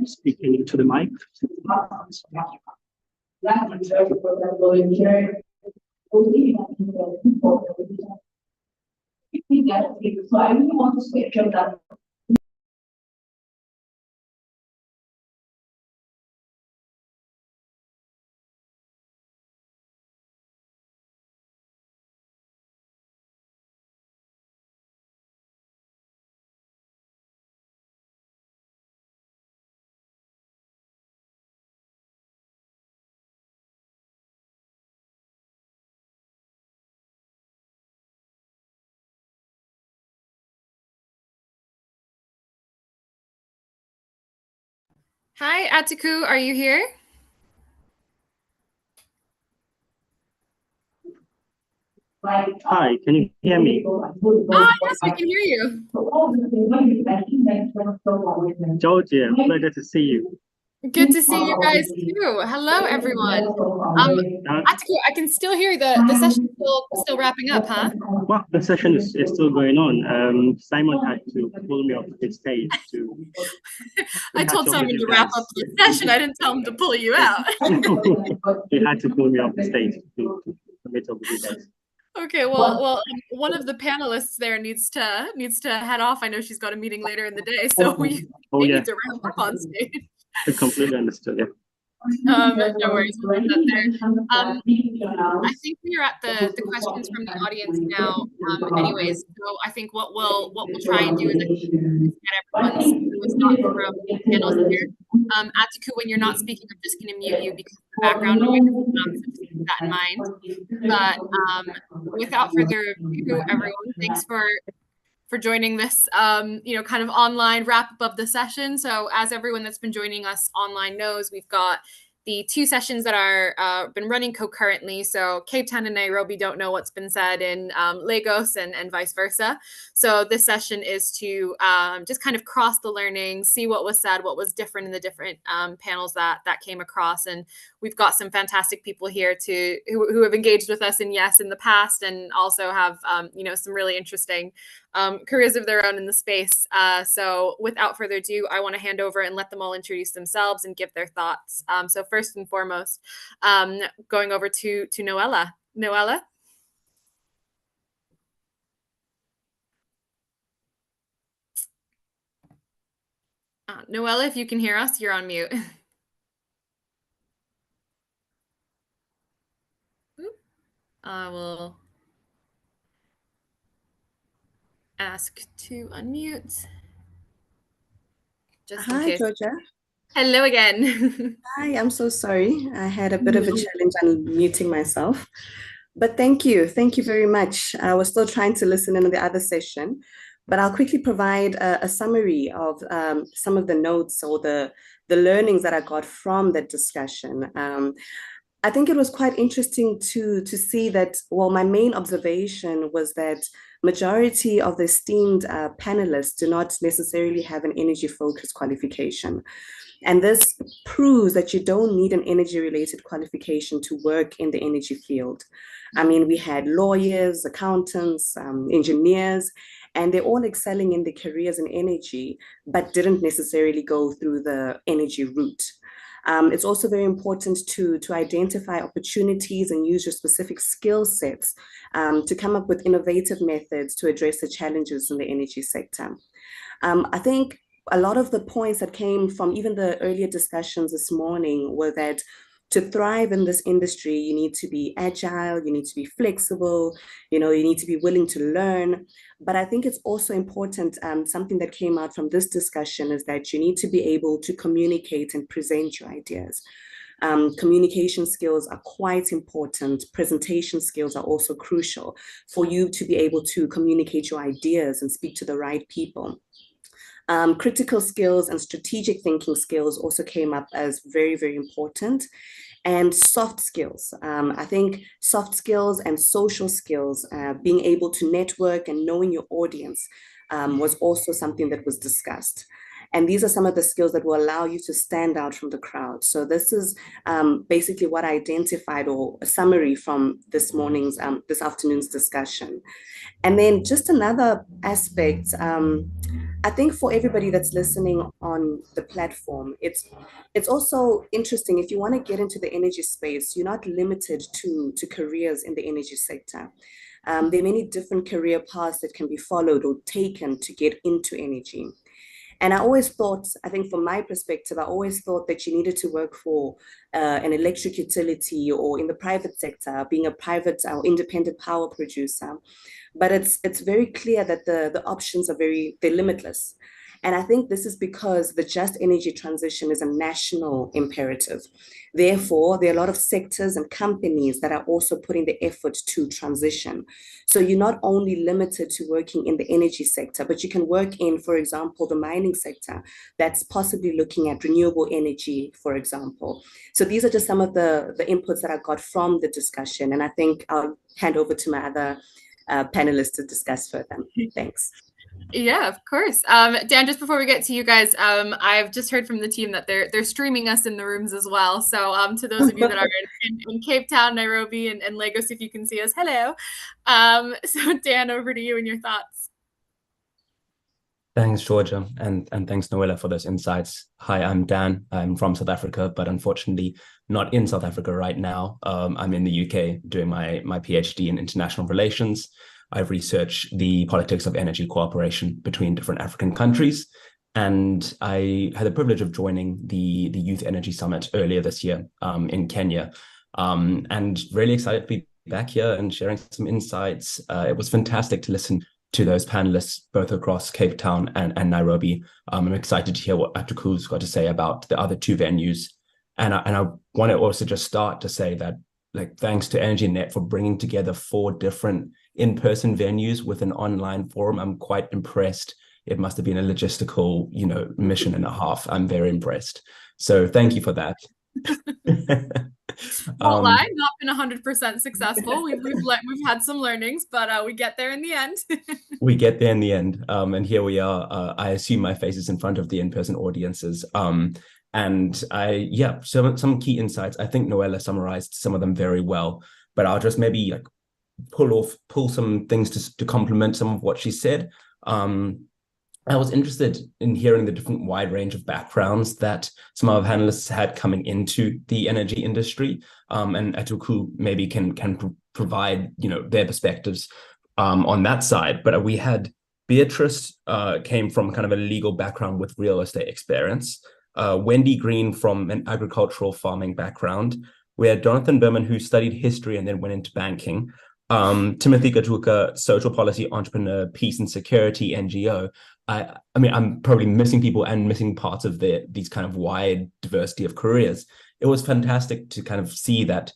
Speaking into the mic. So I really want to make sure that Hi, Atiku, are you here? Hi, can you hear me? Ah, yes, we can hear you. Georgia, pleasure to see you. Good to see you guys too. Hello, everyone. Atiku, I can still hear the session still wrapping up, huh? Well, the session is still going on. Simon had to pull me off the stage to. I told Simon to wrap up the session. I didn't tell him to pull you out. He had to pull me off the stage to meet up with you guys. Okay, well, one of the panelists there needs to head off. I know she's got a meeting later in the day, so we need to wrap up on stage. I completely understood. Yeah. No worries. We'll leave that there. I think we are at the questions from the audience now. Anyways, so I think what we'll try and do is get everyone's thoughts from the panels here. Atiku, when you're not speaking, I'm just going to mute you because of the background noise. So just keep that in mind. But without further ado, everyone, thanks for joining this, kind of online wrap up of the session. So as everyone that's been joining us online knows, we've got the two sessions that are been running concurrently. So Cape Town and Nairobi don't know what's been said in Lagos and vice versa. So this session is to just kind of cross the learning, see what was said, what was different in the different panels that came across. And we've got some fantastic people here who have engaged with us in the past, and also have some really interesting careers of their own in the space. So without further ado, I want to hand over and let them all introduce themselves and give their thoughts. So first and foremost, going over to Noella. Noella? Noella, if you can hear us, you're on mute. I will ask to unmute. Just in Hi, case. Georgia. Hello again. Hi, I'm so sorry. I had a bit of a challenge unmuting myself. But thank you. Thank you very much. I was still trying to listen in on the other session, but I'll quickly provide a summary of some of the notes or the learnings that I got from that discussion. I think it was quite interesting to see that, well, my main observation was that majority of the esteemed panelists do not necessarily have an energy-focused qualification. And this proves that you don't need an energy-related qualification to work in the energy field. I mean, we had lawyers, accountants, engineers, and they're all excelling in their careers in energy, but didn't necessarily go through the energy route. It's also very important to identify opportunities and use your specific skill sets to come up with innovative methods to address the challenges in the energy sector. I think a lot of the points that came from even the earlier discussions this morning were that to thrive in this industry, you need to be agile, you need to be flexible, you need to be willing to learn. But I think it's also important, something that came out from this discussion is that you need to be able to communicate and present your ideas. Communication skills are quite important. Presentation skills are also crucial for you to be able to communicate your ideas and speak to the right people. Critical skills and strategic thinking skills also came up as very, very important. And soft skills. I think soft skills and social skills, being able to network and knowing your audience was also something that was discussed. And these are some of the skills that will allow you to stand out from the crowd. So this is basically what I identified, or a summary from this afternoon's discussion. And then just another aspect, I think for everybody that's listening on the platform, it's also interesting, if you want to get into the energy space, you're not limited to careers in the energy sector. There are many different career paths that can be followed or taken to get into energy. And I always thought, I think from my perspective, I always thought that you needed to work for an electric utility or in the private sector, being a private or independent power producer. But it's very clear that the options are they're limitless. And I think this is because the just energy transition is a national imperative. Therefore, there are a lot of sectors and companies that are also putting the effort to transition. So you're not only limited to working in the energy sector, but you can work in, for example, the mining sector that's possibly looking at renewable energy, for example. So these are just some of the inputs that I got from the discussion. And I think I'll hand over to my other panelists to discuss further. Thanks. Yeah, of course. Dan, just before we get to you guys, I've just heard from the team that they're streaming us in the rooms as well. So to those of you that are in Cape Town, Nairobi, and Lagos, if you can see us, hello. So Dan, over to you and your thoughts. Thanks, Georgia, and thanks, Noella, for those insights. Hi, I'm Dan. I'm from South Africa, but unfortunately not in South Africa right now. I'm in the UK doing my PhD in international relations. I've researched the politics of energy cooperation between different African countries, and I had the privilege of joining the Youth Energy Summit earlier this year in Kenya, and really excited to be back here and sharing some insights. It was fantastic to listen to those panelists, both across Cape Town and Nairobi. I'm excited to hear what Atuku's got to say about the other two venues. And I want to also just start to say that, like, thanks to EnergyNet for bringing together 4 different in-person venues with an online forum. I'm quite impressed. It must have been a logistical, mission and a half. I'm very impressed. So thank you for that. Won't lie, not been 100% successful. We've had some learnings, but we get there in the end. We get there in the end, and here we are. I assume my face is in front of the in-person audiences. And some key insights. I think Noella summarized some of them very well, but I'll just maybe pull some things to complement some of what she said. I was interested in hearing the different wide range of backgrounds that some of our panelists had coming into the energy industry, and Atuku maybe can provide their perspectives on that side. But we had Beatrice came from kind of a legal background with real estate experience. Wendy Green from an agricultural farming background. We had Jonathan Berman, who studied history and then went into banking. Timothy Katuka, social policy entrepreneur, peace and security NGO. I mean, I'm probably missing people and missing parts of these kind of wide diversity of careers. It was fantastic to kind of see that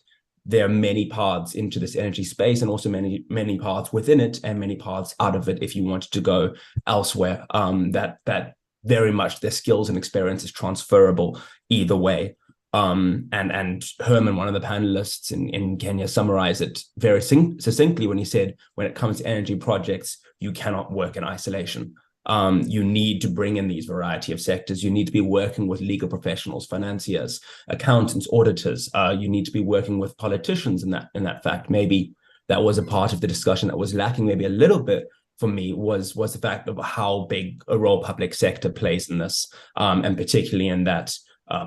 there are many paths into this energy space, and also many paths within it and many paths out of it if you wanted to go elsewhere. That very much their skills and experience is transferable either way. And Herman, one of the panelists in Kenya, summarized it very succinctly when he said, when it comes to energy projects, you cannot work in isolation. You need to bring in these variety of sectors. You need to be working with legal professionals, financiers, accountants, auditors. You need to be working with politicians in that fact. Maybe that was a part of the discussion that was lacking maybe a little bit for me was the fact of how big a role public sector plays in this, and particularly in that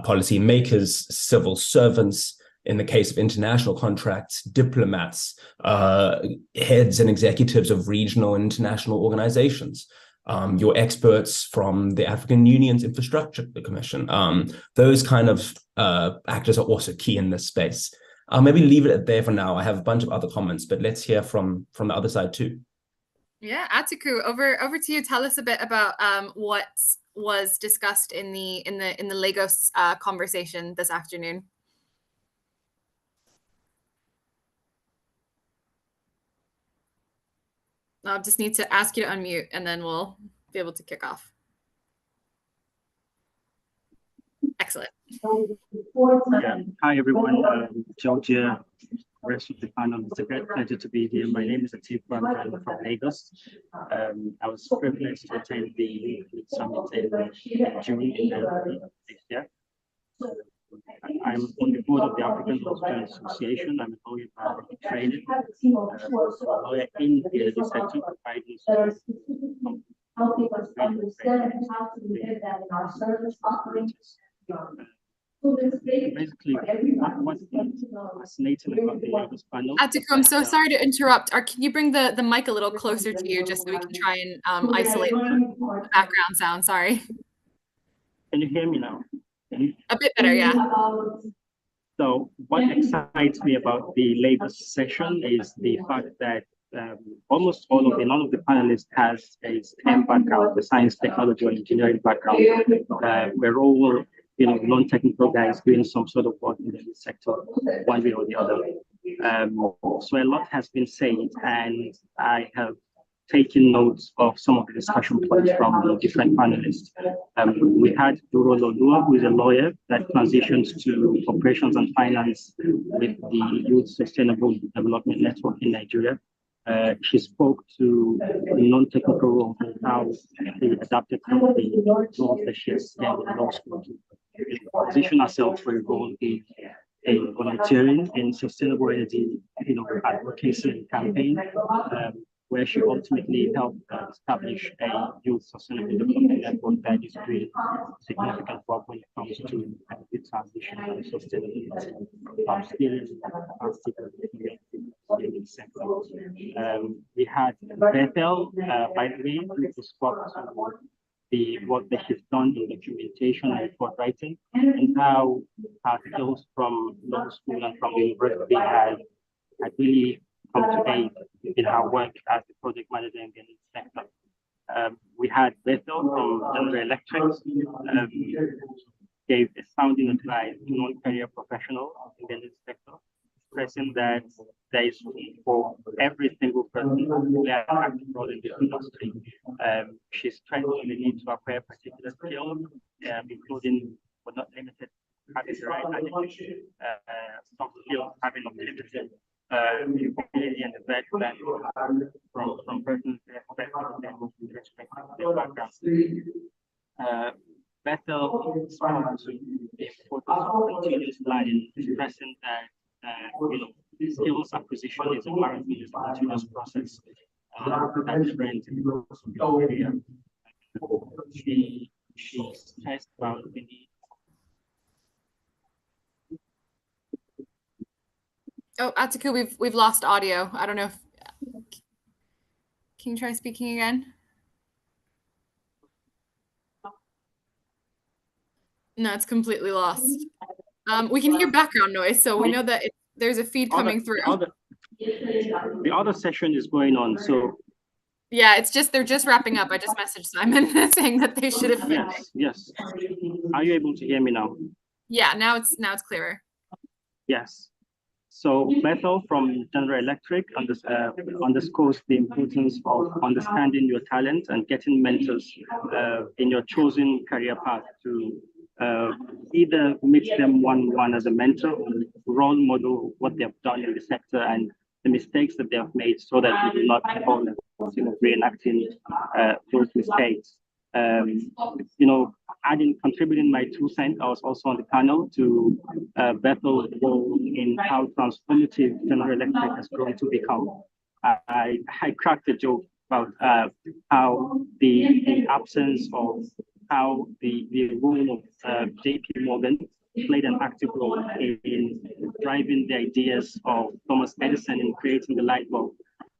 policy makers, civil servants, in the case of international contracts, diplomats, heads and executives of regional and international organizations, your experts from the African Union's Infrastructure Commission. Those kind of actors are also key in this space. I'll maybe leave it there for now. I have a bunch of other comments, but let's hear from the other side too. Yeah, Atuku, over to you. Tell us a bit about what was discussed in the Lagos conversation this afternoon. I'll just need to ask you to unmute, and then we'll be able to kick off. Excellent. Yeah. Hi, everyone. Georgia, rest of the panel, it's a great pleasure to be here. My name is Toubro from Lagos. I was privileged to attend the summit in June this year. I'm on the board of the African Law Students Association. I'm a lawyer by training, a lawyer in the energy sector, providing help us understand how to embed that in our service offerings. Basically, what's fascinating about the Lagos panel? Atiku, I'm so sorry to interrupt. Can you bring the mic a little closer to you just so we can try and isolate the background sound? Sorry. Can you hear me now? A bit better, yeah. So what excites me about the Lagos session is the fact that almost none of the panelists has a STEM background, the science, technology, or engineering background. We're all, non-technical guys doing some sort of work in the sector, one way or the other. So a lot has been said, and I have taken notes of some of the discussion points from the different panelists. We had Toubro, who is a lawyer that transitions to operations and finance with the Youth Sustainable Development Network in Nigeria. She spoke to the non-technical role and how they adapted some of the roles that she has in law school to position herself for a role in volunteering in sustainable energy, advocacy and campaign, where she ultimately helped establish a youth sustainable development network that is doing significant work when it comes to the transition and sustainability, upskilling, we had Bethel, by the way, who spoke to the work that she's done in documentation and report writing, and how her skills from law school and from university had really come to aid in her work as the project manager in the energy sector. We had Bethel from General Electric, gave a sounding advice to non-career professionals in the energy sector, stressing that there is for every single person who has active role in this industry. She stressed the need to acquire particular skills, including but not limited to having the right attitude, soft skills, having optimism, the ability and the background from persons with respect to their background. Bethel spoke to the importance of continuous learning, stressing that skills acquisition is a marathon, is a continuous process that trends in the area. She stressed about the need. Oh, Atiku, we've lost audio. I don't know if can you try speaking again? No, it's completely lost. We can hear background noise, so we know that there's a feed coming through. The other session is going on, so yeah, they're just wrapping up. I just messaged Simon saying that they should have been. Yes. Are you able to hear me now? Yeah, now it's clearer. Yes. So Bethel from General Electric underscores the importance of understanding your talent and getting mentors in your chosen career path to either meet them one-on-one as a mentor or role model what they've done in the sector and the mistakes that they have made so that you do not fall reenacting those mistakes. Contributing my 2 cents, I was also on the panel to Bethel's role in how transformative General Electric has grown to become. I cracked a joke about how the absence of how the role of JP Morgan played an active role in driving the ideas of Thomas Edison in creating the light bulb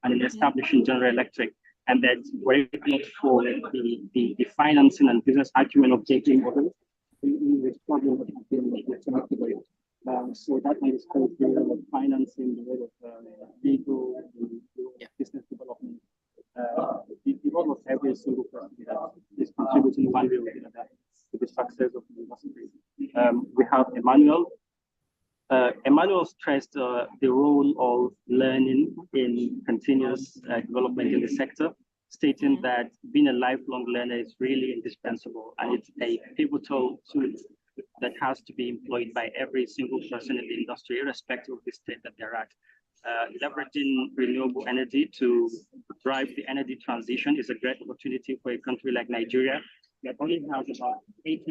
and in establishing General Electric. And that were it not for the financing and business acumen of JP Morgan, this problem would have been so that is called the role of financing, the role of legal, the business development, the role of every single person that is contributing one way or the other to the success of the industry. We have Emmanuel. Emmanuel stressed the role of learning in continuous development in the sector, stating that being a lifelong learner is really indispensable and it's a pivotal tool that has to be employed by every single person in the industry, irrespective of the state that they're at. Leveraging renewable energy to drive the energy transition is a great opportunity for a country like Nigeria that only has about 85%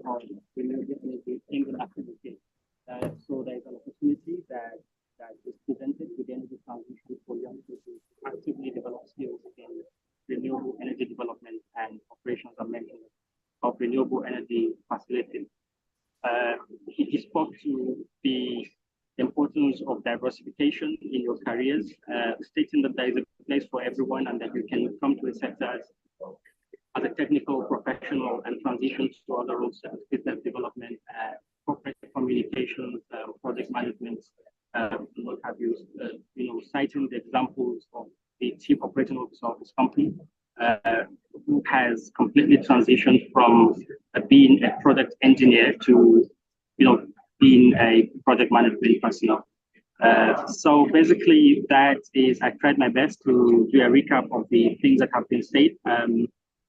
of renewable energy in the activity. So there's an opportunity that is presented with the energy transition for young people to actively develop skills in renewable energy development and operations and maintenance of renewable energy facilities. He spoke to the importance of diversification in your careers, stating that there is a place for everyone and that you can come to a sector as a technical professional and transition to other roles such as business development, corporate communications, project management, what have you. Citing the examples of the chief operating officer of this company, who has completely transitioned from being a product engineer to, being a project management personnel. So basically, that is, I tried my best to do a recap of the things that have been said.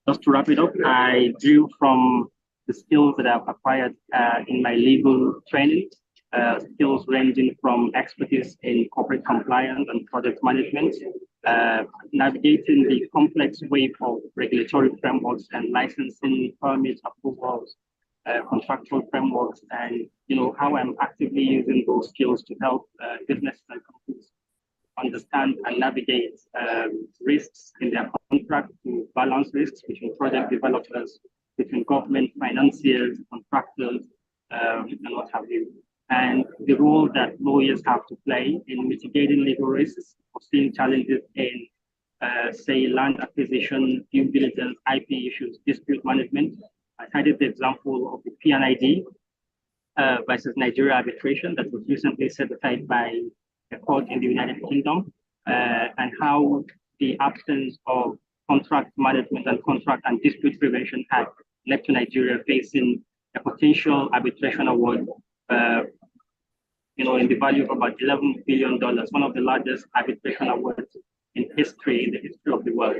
Just to wrap it up, I drew from the skills that I've acquired in my legal training, skills ranging from expertise in corporate compliance and project management, navigating the complex wave of regulatory frameworks and licensing permits, approvals, contractual frameworks, and how I'm actively using those skills to help businesses and companies understand and navigate risks in their contract, to balance risks between project developers, between government, financiers, contractors, and what have you. And the role that lawyers have to play in mitigating legal risks, foreseeing challenges in, say, land acquisition, due diligence, IP issues, dispute management. I cited the example of the PNID versus Nigeria arbitration that was recently certified by a court in the United Kingdom, and how the absence of contract management and contract and dispute prevention had led to Nigeria facing a potential arbitration award, in the value of about $11 billion, one of the largest arbitration awards in the history of the world.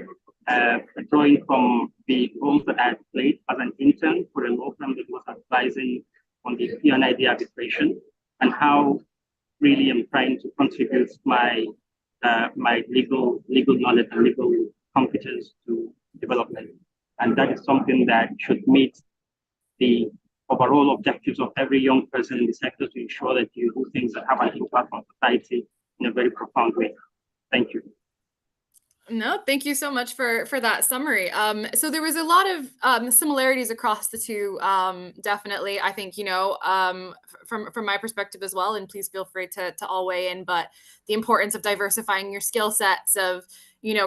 Drawing from the roles that I had played as an intern for a law firm that was advising on the PNID arbitration, and how really I'm trying to contribute my legal knowledge and legal competence to development. And that is something that should meet the overall objectives of every young person in the sector, to ensure that you do things that have an impact on society in a very profound way. Thank you. No, thank you so much for that summary. So there was a lot of similarities across the two. Definitely, I think, from my perspective as well, and please feel free to all weigh in, but the importance of diversifying your skill sets, of,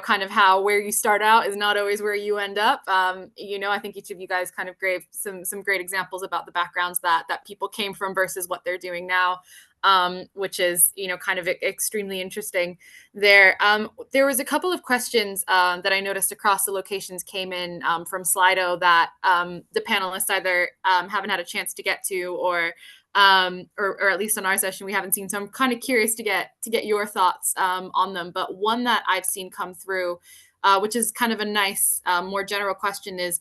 kind of how where you start out is not always where you end up. I think each of you guys kind of gave some great examples about the backgrounds that people came from versus what they're doing now. Which is, kind of extremely interesting there. There was a couple of questions that I noticed across the locations came in from Slido that the panelists either haven't had a chance to get to, or at least on our session we haven't seen. So I'm kind of curious to get your thoughts on them. But one that I've seen come through, which is kind of a nice, more general question, is,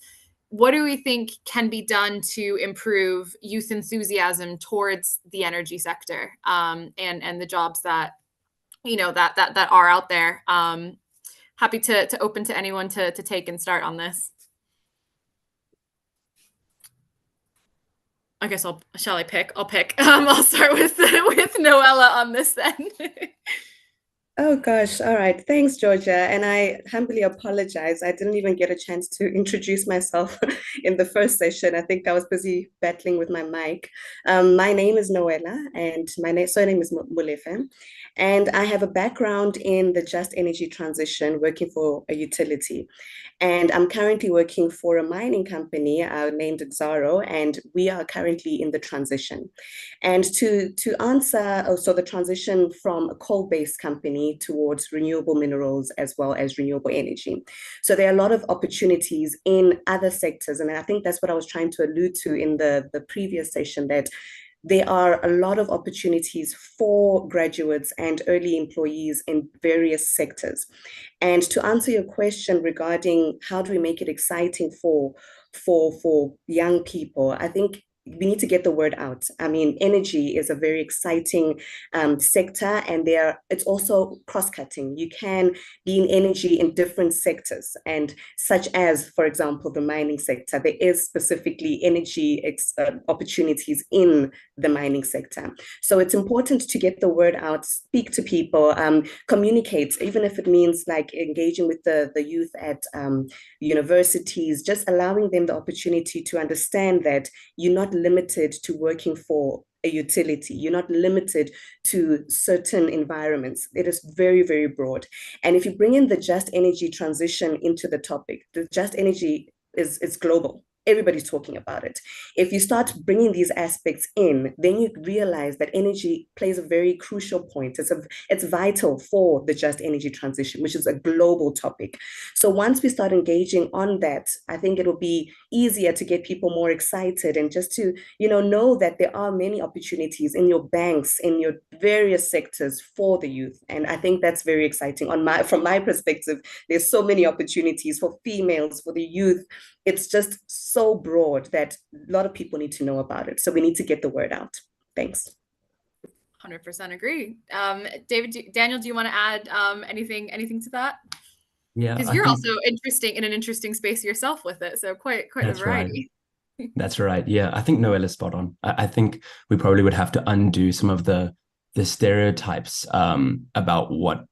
what do we think can be done to improve youth enthusiasm towards the energy sector, and the jobs that that are out there? Happy to open to anyone to take and start on this. I guess shall I pick? I'll pick. I'll start with Noella on this then. Oh gosh, all right. Thanks, Georgia. And I humbly apologize. I didn't even get a chance to introduce myself in the first session. I think I was busy battling with my mic. My name is Noella, and my surname is Molefe. And I have a background in the just energy transition, working for a utility. And I'm currently working for a mining company named Zaro, and we are currently in the transition. And to answer also the transition from a coal-based company towards renewable minerals as well as renewable energy. So there are a lot of opportunities in other sectors. And I think that's what I was trying to allude to in the previous session, that there are a lot of opportunities for graduates and early employees in various sectors. And to answer your question regarding how do we make it exciting for young people, I think we need to get the word out. I mean, energy is a very exciting sector, and it's also cross-cutting. You can be in energy in different sectors, and such as, for example, the mining sector. There is specifically energy opportunities in the mining sector. So it's important to get the word out, speak to people, communicate, even if it means like engaging with the youth at universities, just allowing them the opportunity to understand that you're not limited to working for a utility. You're not limited to certain environments. It is very, very broad. And if you bring in the just energy transition into the topic, the just energy is global. Everybody's talking about it. If you start bringing these aspects in, then you realize that energy plays a very crucial point. It's vital for the just energy transition, which is a global topic. So once we start engaging on that, I think it will be easier to get people more excited, and just to, know that there are many opportunities in your banks, in your various sectors for the youth. And I think that's very exciting. From my perspective, there's so many opportunities for females, for the youth. It's just so broad that a lot of people need to know about it. So we need to get the word out. Thanks. 100% agree. Daniel, do you want to add anything to that? Yeah, because you're also in an interesting space yourself with it. So quite the variety. Right. That's right. Yeah, I think Noelle is spot on. I think we probably would have to undo some of the stereotypes about what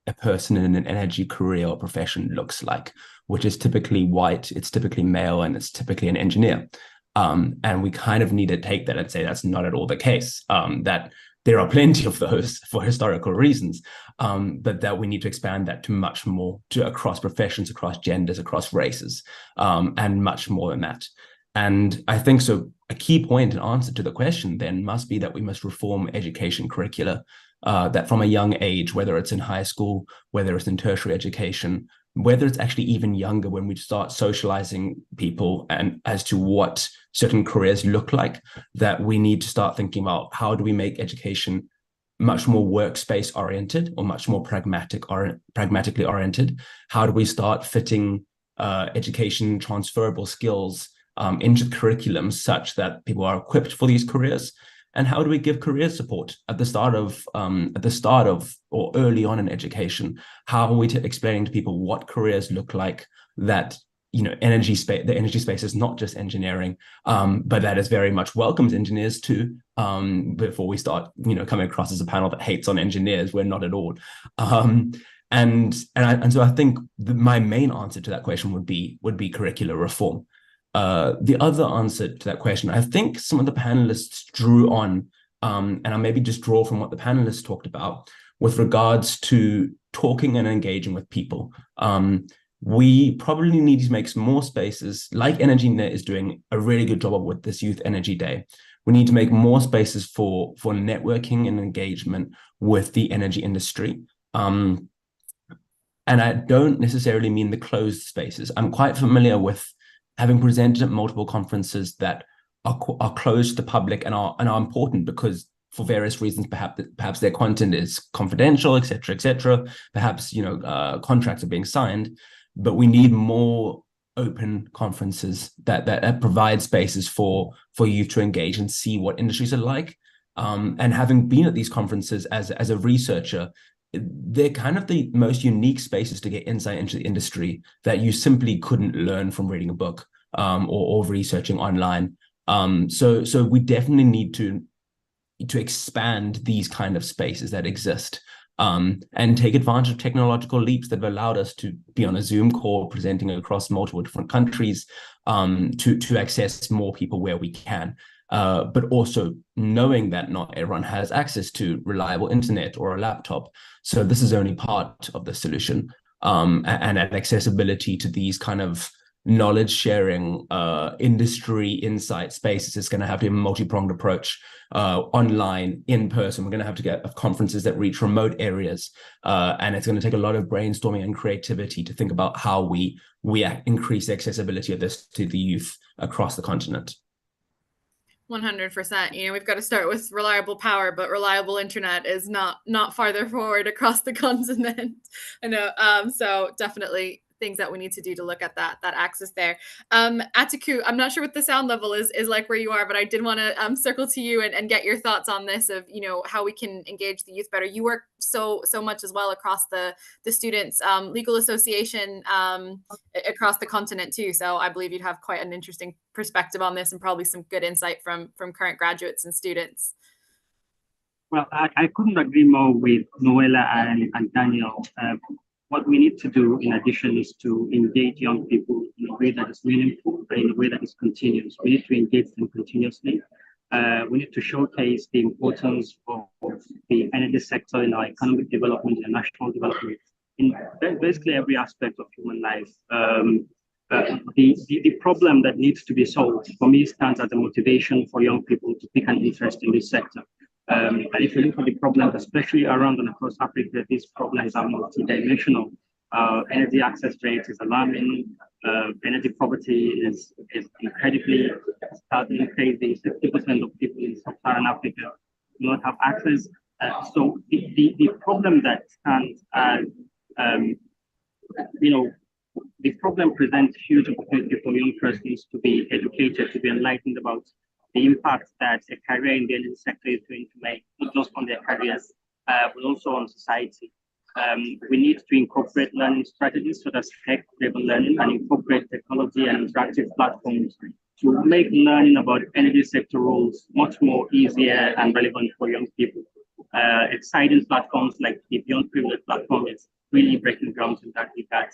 a person in an energy career or profession looks like, which is typically white, it's typically male, and it's typically an engineer. And we kind of need to take that and say that's not at all the case, that there are plenty of those for historical reasons, but that we need to expand that to much more, to across professions, across genders, across races, and much more than that. And I think so a key point in answer to the question then must be that we must reform education curricula, that from a young age, whether it's in high school, whether it's in tertiary education, whether it's actually even younger, when we start socializing people and as to what certain careers look like, that we need to start thinking about how do we make education much more workspace oriented or much more pragmatically oriented? How do we start fitting education transferable skills into the curriculum such that people are equipped for these careers? And how do we give career support at the start of or early on in education? How are we explaining to people what careers look like, that the energy space is not just engineering, but that is very much welcomes engineers too. Before we start coming across as a panel that hates on engineers, we're not at all. And so I think my main answer to that question would be curricular reform. The other answer to that question, I think some of the panelists drew on, and I'll maybe just draw from what the panelists talked about with regards to talking and engaging with people. We probably need to make some more spaces, like EnergyNet is doing a really good job of with this Youth Energy Day. We need to make more spaces for networking and engagement with the energy industry. And I don't necessarily mean the closed spaces. I'm quite familiar with having presented at multiple conferences that are closed to the public and are important because for various reasons, perhaps their content is confidential, et cetera, perhaps contracts are being signed, but we need more open conferences that provide spaces for you to engage and see what industries are like. And having been at these conferences as a researcher, they're kind of the most unique spaces to get insight into the industry that you simply couldn't learn from reading a book or researching online. So we definitely need to expand these kind of spaces that exist and take advantage of technological leaps that have allowed us to be on a Zoom call presenting across multiple different countries, to access more people where we can. But also knowing that not everyone has access to reliable internet or a laptop. So this is only part of the solution. And an accessibility to these kind of knowledge sharing, industry insight spaces is going to have to be a multi-pronged approach, online, in person. We're going to have to get conferences that reach remote areas. And it's going to take a lot of brainstorming and creativity to think about how we increase the accessibility of this to the youth across the continent. 100%. We've got to start with reliable power, but reliable internet is not farther forward across the continent. I know. So definitely things that we need to do to look at that access there. Atiku, I'm not sure what the sound level is like where you are, but I did want to circle to you and get your thoughts on this of, you know, how we can engage the youth better. You work so much as well across the students legal association across the continent too. So I believe you'd have quite an interesting perspective on this and probably some good insight from current graduates and students. Well, I couldn't agree more with Noella and Daniel. What we need to do in addition is to engage young people in a way that is meaningful, but in a way that is continuous. We need to engage them continuously. We need to showcase the importance of the energy sector in our economic development and national development in basically every aspect of human life. The problem that needs to be solved for me stands as a motivation for young people to take an interest in this sector. And if you look at the problems, especially around and across Africa, these problems are multidimensional. Energy access rate is alarming. Energy poverty is incredibly starting crazy. 60% of people in sub-Saharan Africa do not have access. So the problem that stands as, the problem presents huge opportunity for young persons to be educated, to be enlightened about the impact that a career in the energy sector is going to make, not just on their careers, but also on society. We need to incorporate learning strategies such as tech-driven learning and incorporate technology and interactive platforms to make learning about energy sector roles much more easier and relevant for young people. Exciting platforms like the Beyond Privilege platform is really breaking ground in that regard,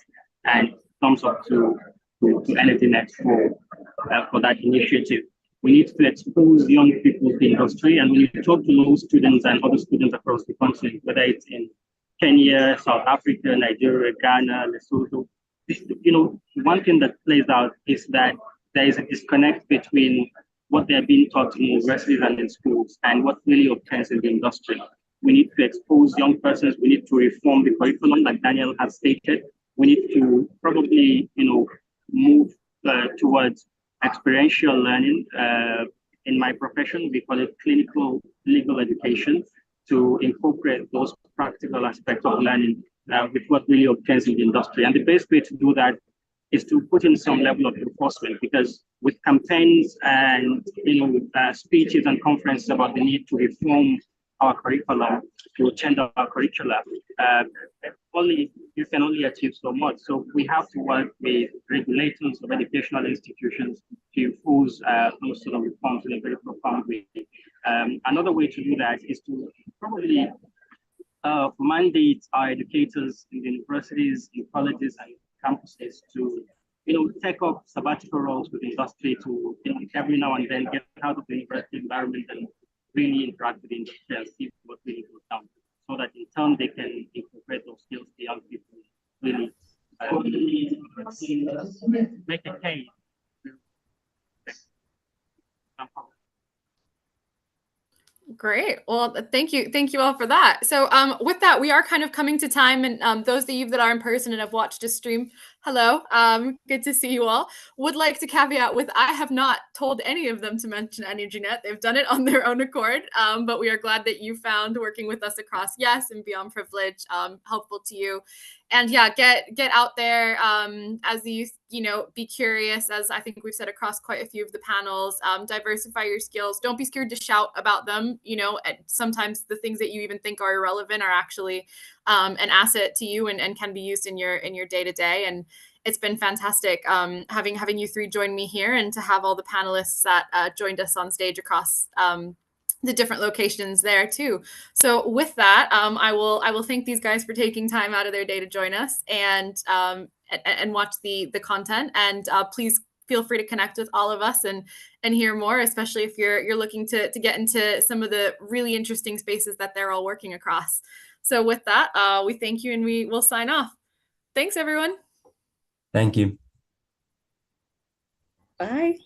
and thumbs up to EnergyNet for that initiative. We need to expose young people to the industry, and we need to talk to those students and other students across the continent, whether it's in Kenya, South Africa, Nigeria, Ghana, Lesotho. One thing that plays out is that there is a disconnect between what they're being taught in universities and in schools and what really obtains in the industry. We need to expose young persons. We need to reform the curriculum, like Daniel has stated. We need to probably, move towards experiential learning. In my profession, we call it clinical legal education, to incorporate those practical aspects of learning with what really obtains in the industry. And the best way to do that is to put in some level of enforcement, because with campaigns and speeches and conferences about the need to reform our curriculum, to change our curricula, you can only achieve so much. So we have to work with regulators of educational institutions to enforce those sort of reforms in a very profound way. Another way to do that is to probably mandate our educators in the universities, in colleges, and campuses to, take up sabbatical roles with industry to, every now and then get out of the university environment and really interact with the industry and see what really goes down, so that in turn they can incorporate those skills the young people really make a case. Great. Well, thank you all for that. So with that, we are kind of coming to time, and those of you that are in person and have watched a stream, hello, good to see you all. Would like to caveat with, I have not told any of them to mention EnergyNet. They've done it on their own accord, but we are glad that you found working with us across Yes and Beyond Privilege helpful to you. And yeah, get out there as the youth, be curious, as I think we've said across quite a few of the panels, diversify your skills. Don't be scared to shout about them. Sometimes the things that you even think are irrelevant are actually an asset to you and can be used in your day-to-day. And it's been fantastic having you three join me here, and to have all the panelists that joined us on stage across the different locations there too. So with that, I will thank these guys for taking time out of their day to join us and watch the content. And please feel free to connect with all of us and hear more, especially if you're looking to get into some of the really interesting spaces that they're all working across. So with that, we thank you, and we will sign off. Thanks, everyone. Thank you. Bye.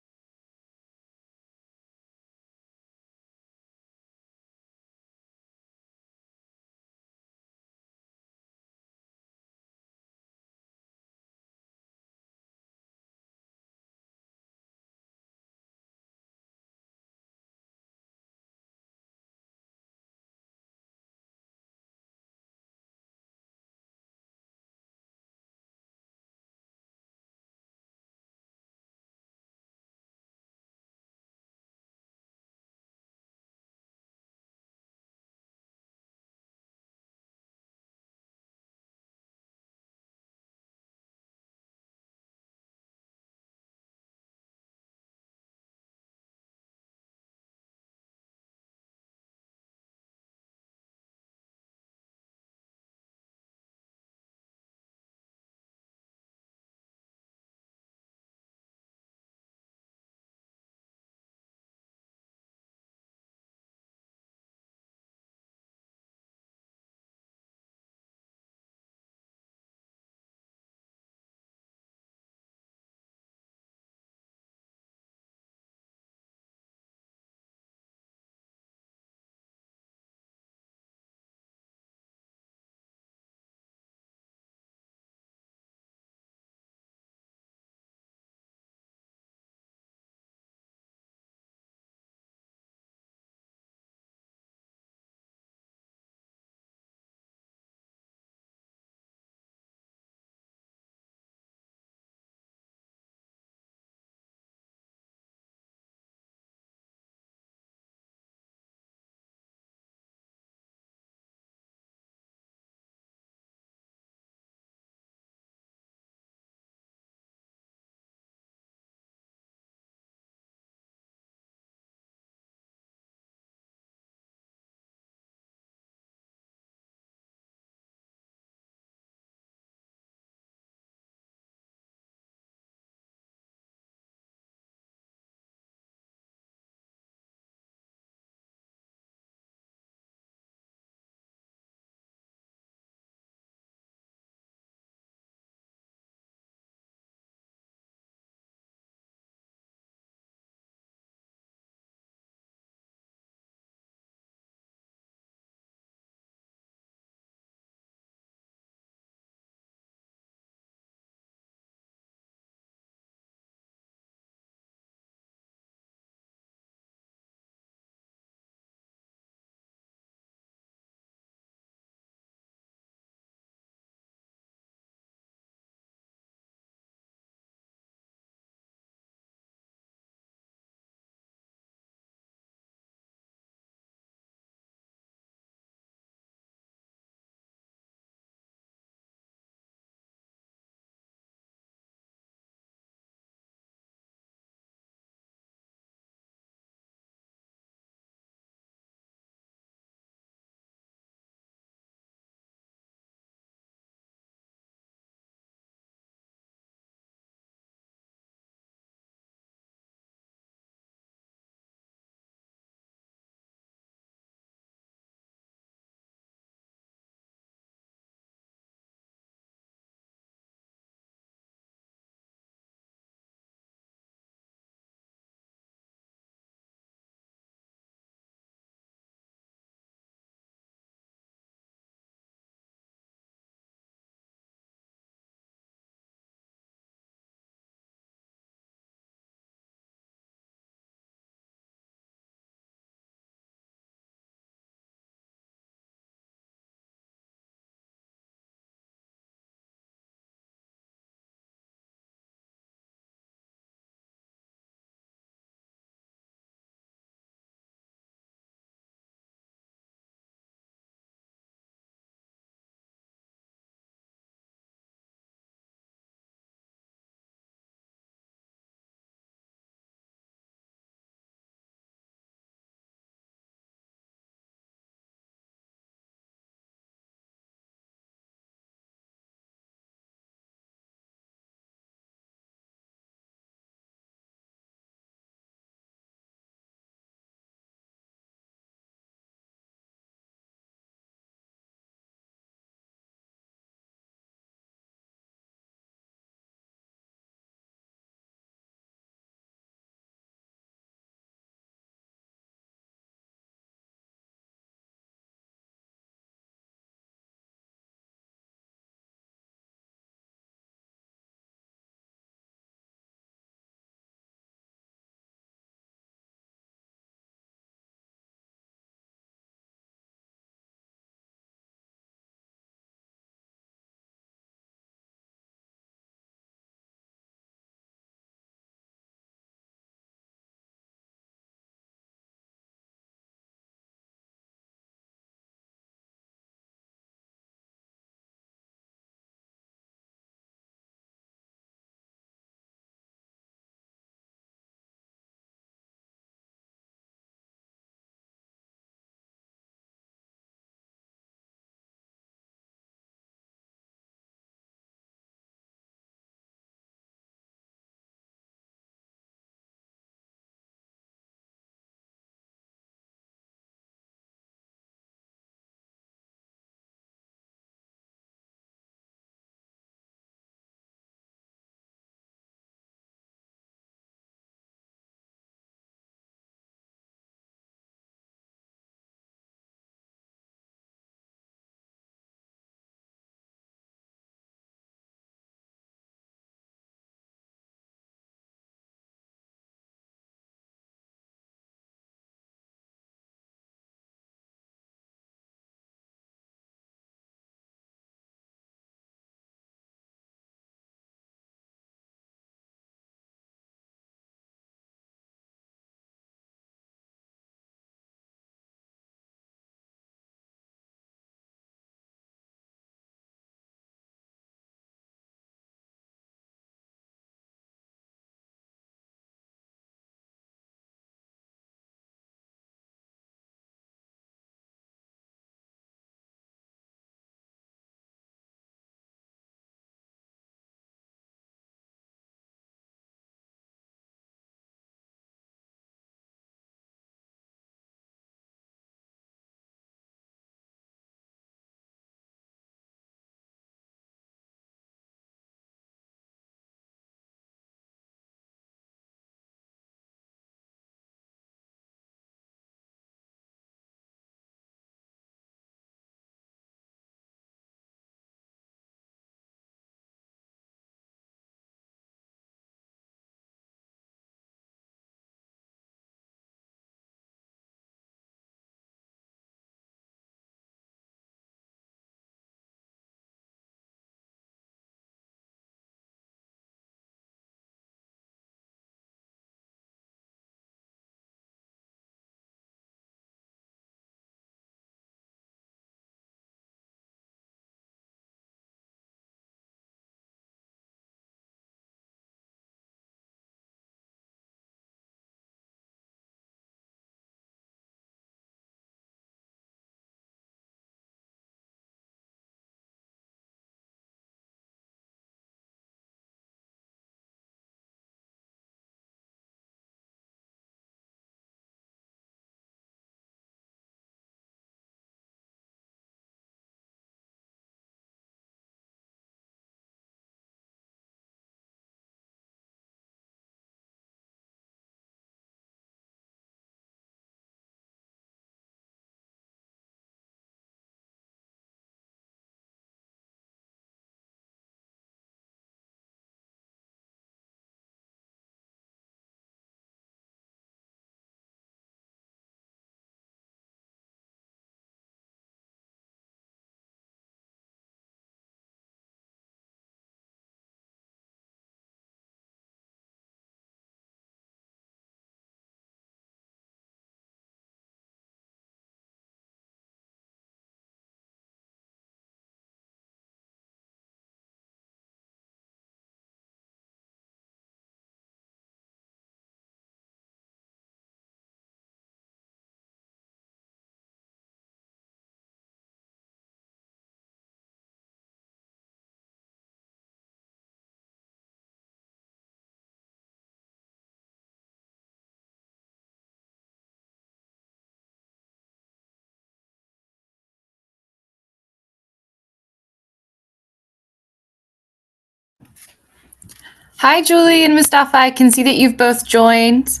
Hi, Julie and Mustafa. I can see that you've both joined.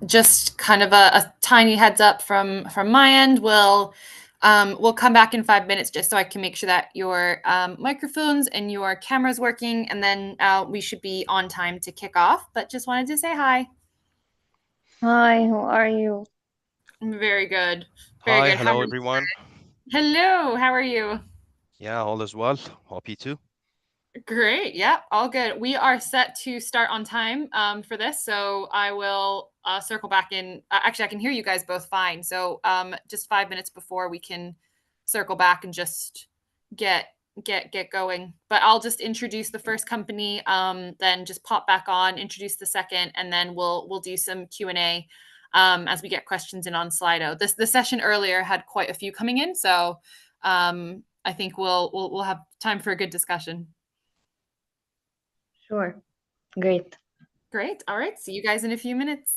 Just kind of a tiny heads up from my end. We'll come back in 5 minutes just so I can make sure that your microphones and your cameras working, and then we should be on time to kick off. But just wanted to say hi. Hi, how are you? Very good. Very Hi, good. hello everyone. Hello, how are you? Yeah, all is well. Hope you too. Great. Yeah, all good. We are set to start on time for this, so I will circle back in. Actually, I can hear you guys both fine. So just 5 minutes before we can circle back and just get going. But I'll just introduce the first company, then just pop back on, introduce the second, and then we'll do some Q&A as we get questions in on Slido. The session earlier had quite a few coming in, so I think we'll have time for a good discussion. Sure. Great. Great. All right. See you guys in a few minutes.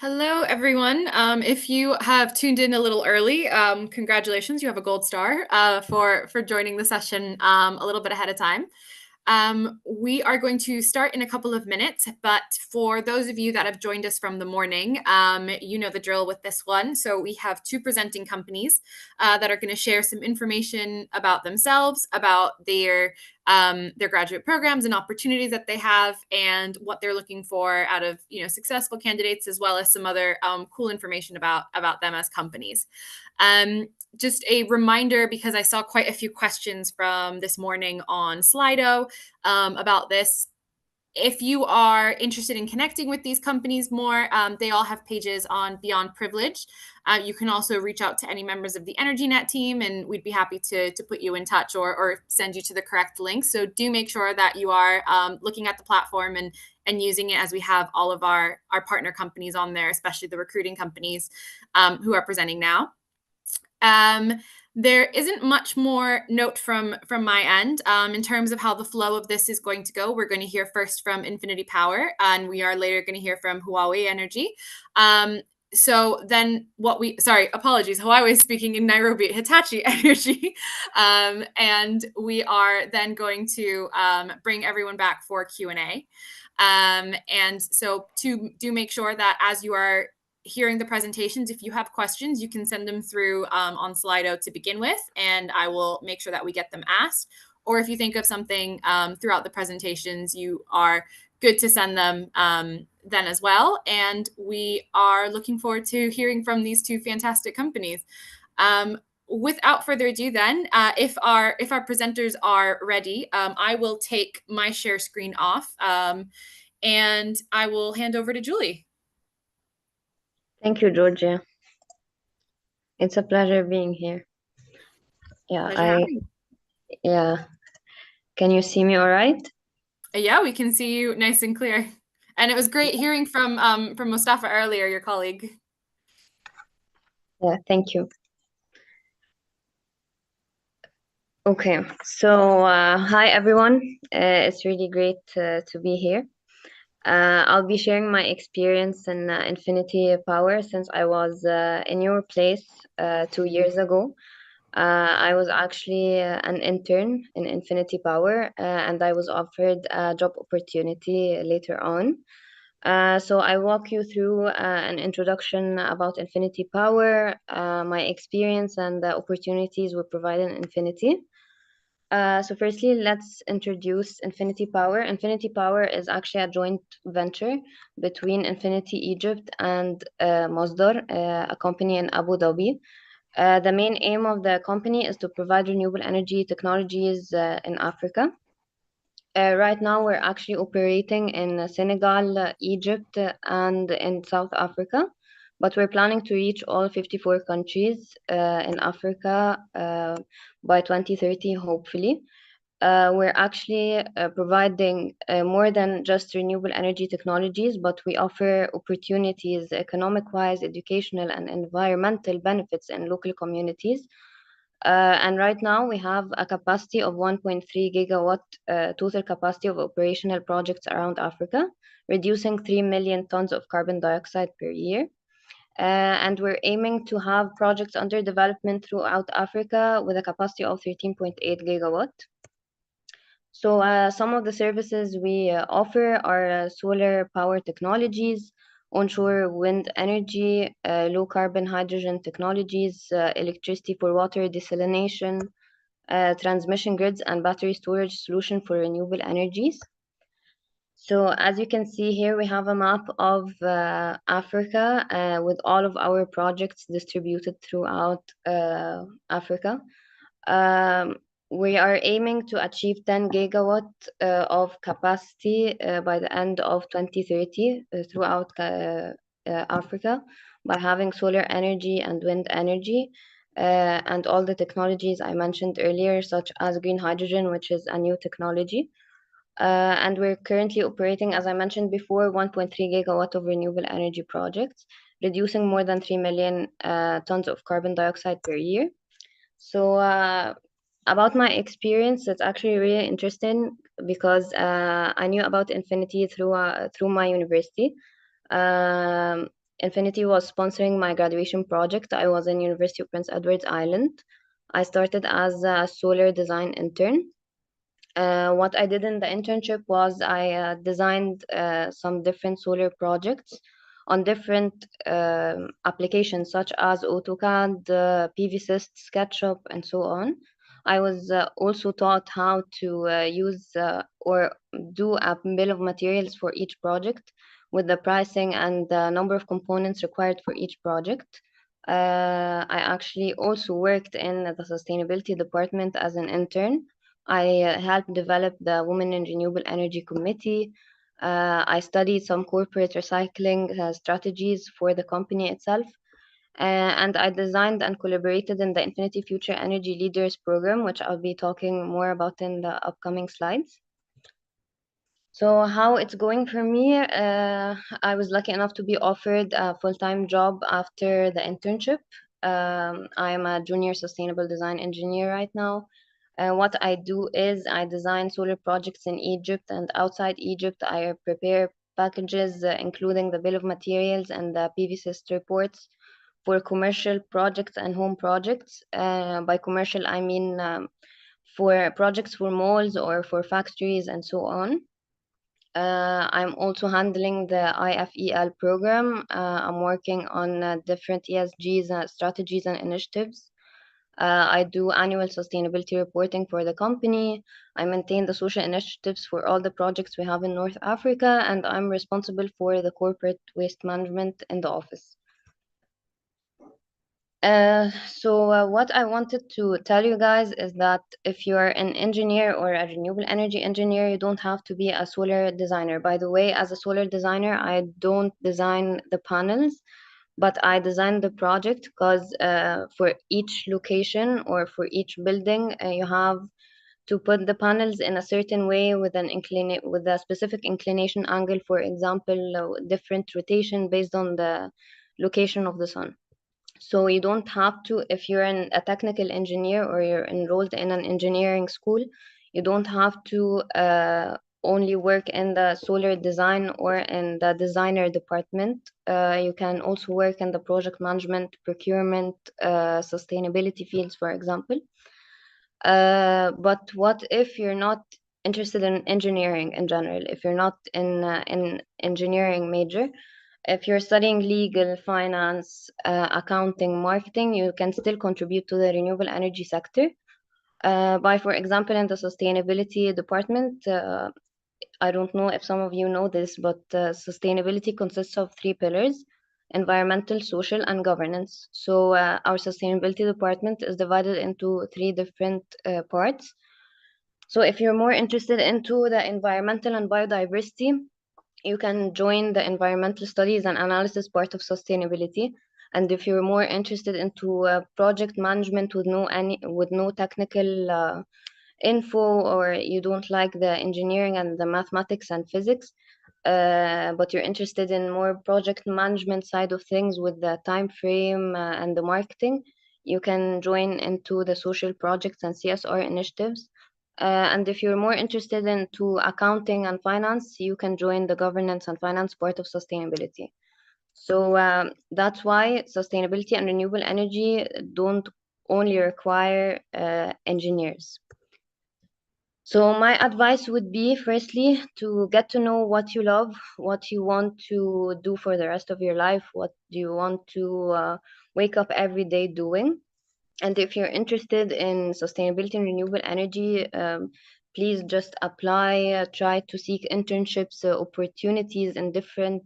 Hello, everyone. If you have tuned in a little early, congratulations, you have a gold star for joining the session a little bit ahead of time. We are going to start in a couple of minutes, but for those of you that have joined us from the morning, you know the drill with this one. So we have two presenting companies that are going to share some information about themselves, about their graduate programs and opportunities that they have, and what they're looking for out of successful candidates, as well as some other cool information about them as companies. Just a reminder, because I saw quite a few questions from this morning on Slido about this. If you are interested in connecting with these companies more, they all have pages on Beyond Privilege. You can also reach out to any members of the EnergyNet team, and we'd be happy to put you in touch or send you to the correct link. So do make sure that you are looking at the platform and using it, as we have all of our partner companies on there, especially the recruiting companies who are presenting now. There isn't much more note from my end in terms of how the flow of this is going to go. We're going to hear first from Infinity Power, and we are later going to hear from Huawei Energy. So then apologies, Huawei is speaking in Nairobi, Hitachi Energy. And we are then going to bring everyone back for Q&A. And so do make sure that as you are hearing the presentations, if you have questions, you can send them through on Slido to begin with, and I will make sure that we get them asked. Or if you think of something throughout the presentations, you are good to send them then as well. And we are looking forward to hearing from these two fantastic companies. Without further ado then, if our presenters are ready, I will take my share screen off and I will hand over to Julie. Thank you, Georgia. It's a pleasure being here. Yeah, yeah. Can you see me all right? Yeah, we can see you nice and clear. And it was great hearing from Mustafa earlier, your colleague. Yeah, thank you. Okay, so hi everyone. It's really great to be here. I'll be sharing my experience in Infinity Power since I was in your place 2 years ago. I was actually an intern in Infinity Power, and I was offered a job opportunity later on. So I walk you through an introduction about Infinity Power, my experience, and the opportunities we provide in Infinity. So firstly, let's introduce Infinity Power. Infinity Power is actually a joint venture between Infinity Egypt and Masdar, a company in Abu Dhabi. The main aim of the company is to provide renewable energy technologies in Africa. Right now, we're actually operating in Senegal, Egypt, and in South Africa, but we're planning to reach all 54 countries in Africa by 2030, hopefully. We're actually providing more than just renewable energy technologies, but we offer opportunities economic-wise, educational, and environmental benefits in local communities. And right now we have a capacity of 1.3 gigawatt total capacity of operational projects around Africa, reducing 3 million tons of carbon dioxide per year. And we're aiming to have projects under development throughout Africa with a capacity of 13.8 gigawatt. So some of the services we offer are solar power technologies, onshore wind energy, low carbon hydrogen technologies, electricity for water desalination, transmission grids, and battery storage solution for renewable energies. So as you can see here, we have a map of Africa with all of our projects distributed throughout Africa. We are aiming to achieve 10 gigawatt of capacity by the end of 2030 throughout Africa by having solar energy and wind energy and all the technologies I mentioned earlier, such as green hydrogen, which is a new technology. And we're currently operating, as I mentioned before, 1.3 gigawatt of renewable energy projects, reducing more than 3 million tons of carbon dioxide per year. So about my experience, it's actually really interesting because I knew about Infinity through my university. Infinity was sponsoring my graduation project. I was in University of Prince Edward Island. I started as a solar design intern. What I did in the internship was I designed some different solar projects on different applications such as AutoCAD, PVSys, SketchUp, and so on. I was also taught how to use or do a bill of materials for each project with the pricing and the number of components required for each project. I actually also worked in the sustainability department as an intern. I helped develop the Women in Renewable Energy Committee. I studied some corporate recycling strategies for the company itself. And I designed and collaborated in the Infinity Future Energy Leaders Program, which I'll be talking more about in the upcoming slides. So how it's going for me, I was lucky enough to be offered a full-time job after the internship. I am a junior sustainable design engineer right now. What I do is I design solar projects in Egypt and outside Egypt. I prepare packages, including the bill of materials and the PVSys reports for commercial projects and home projects. By commercial, I mean for projects for malls or for factories and so on. I'm also handling the IFEL program. I'm working on different ESG strategies and initiatives. I do annual sustainability reporting for the company. I maintain the social initiatives for all the projects we have in North Africa, and I'm responsible for the corporate waste management in the office. What I wanted to tell you guys is that if you're an engineer or a renewable energy engineer, you don't have to be a solar designer. By the way, as a solar designer, I don't design the panels, but I design the project because for each location or for each building, you have to put the panels in a certain way with with a specific inclination angle, for example, different rotation based on the location of the sun. So you don't have to, if you're a technical engineer or you're enrolled in an engineering school, you don't have to only work in the solar design or in the designer department. You can also work in the project management, procurement, sustainability fields, for example. But what if you're not interested in engineering in general? If you're not in engineering major, if you're studying legal, finance, accounting, marketing, you can still contribute to the renewable energy sector. For example, in the sustainability department, I don't know if some of you know this, but sustainability consists of 3 pillars: environmental, social, and governance. So our sustainability department is divided into 3 different parts. So if you're more interested into the environmental and biodiversity, you can join the environmental studies and analysis part of sustainability. And if you're more interested into project management with no technical info, or you don't like the engineering and the mathematics and physics, but you're interested in more project management side of things with the time frame and the marketing, you can join into the social projects and CSR initiatives. And if you're more interested into accounting and finance, you can join the governance and finance part of sustainability. So that's why sustainability and renewable energy don't only require engineers. So my advice would be, firstly, to get to know what you love, what you want to do for the rest of your life, what do you want to wake up every day doing. And if you're interested in sustainability and renewable energy, please just apply, try to seek internships, opportunities in different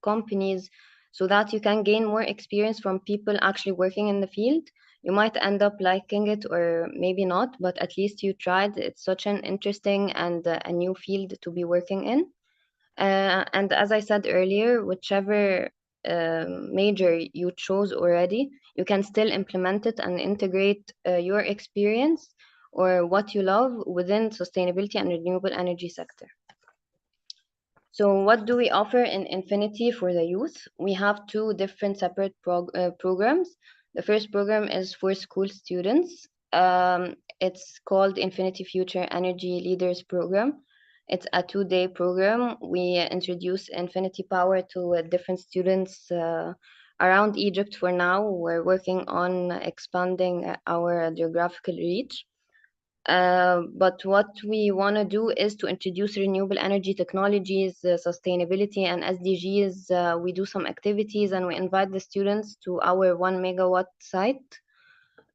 companies, so that you can gain more experience from people actually working in the field. You might end up liking it or maybe not, but at least you tried. It's such an interesting and a new field to be working in. And as I said earlier, whichever major you chose already, you can still implement it and integrate your experience or what you love within sustainability and renewable energy sector. So what do we offer in Infinity for the youth? We have 2 different separate programs. The first program is for school students. It's called Infinity Future Energy Leaders Program. It's a 2-day program. We introduce Infinity Power to different students around Egypt for now. We're working on expanding our geographical reach. But what we want to do is to introduce renewable energy technologies, sustainability, and SDGs. We do some activities and we invite the students to our 1 megawatt site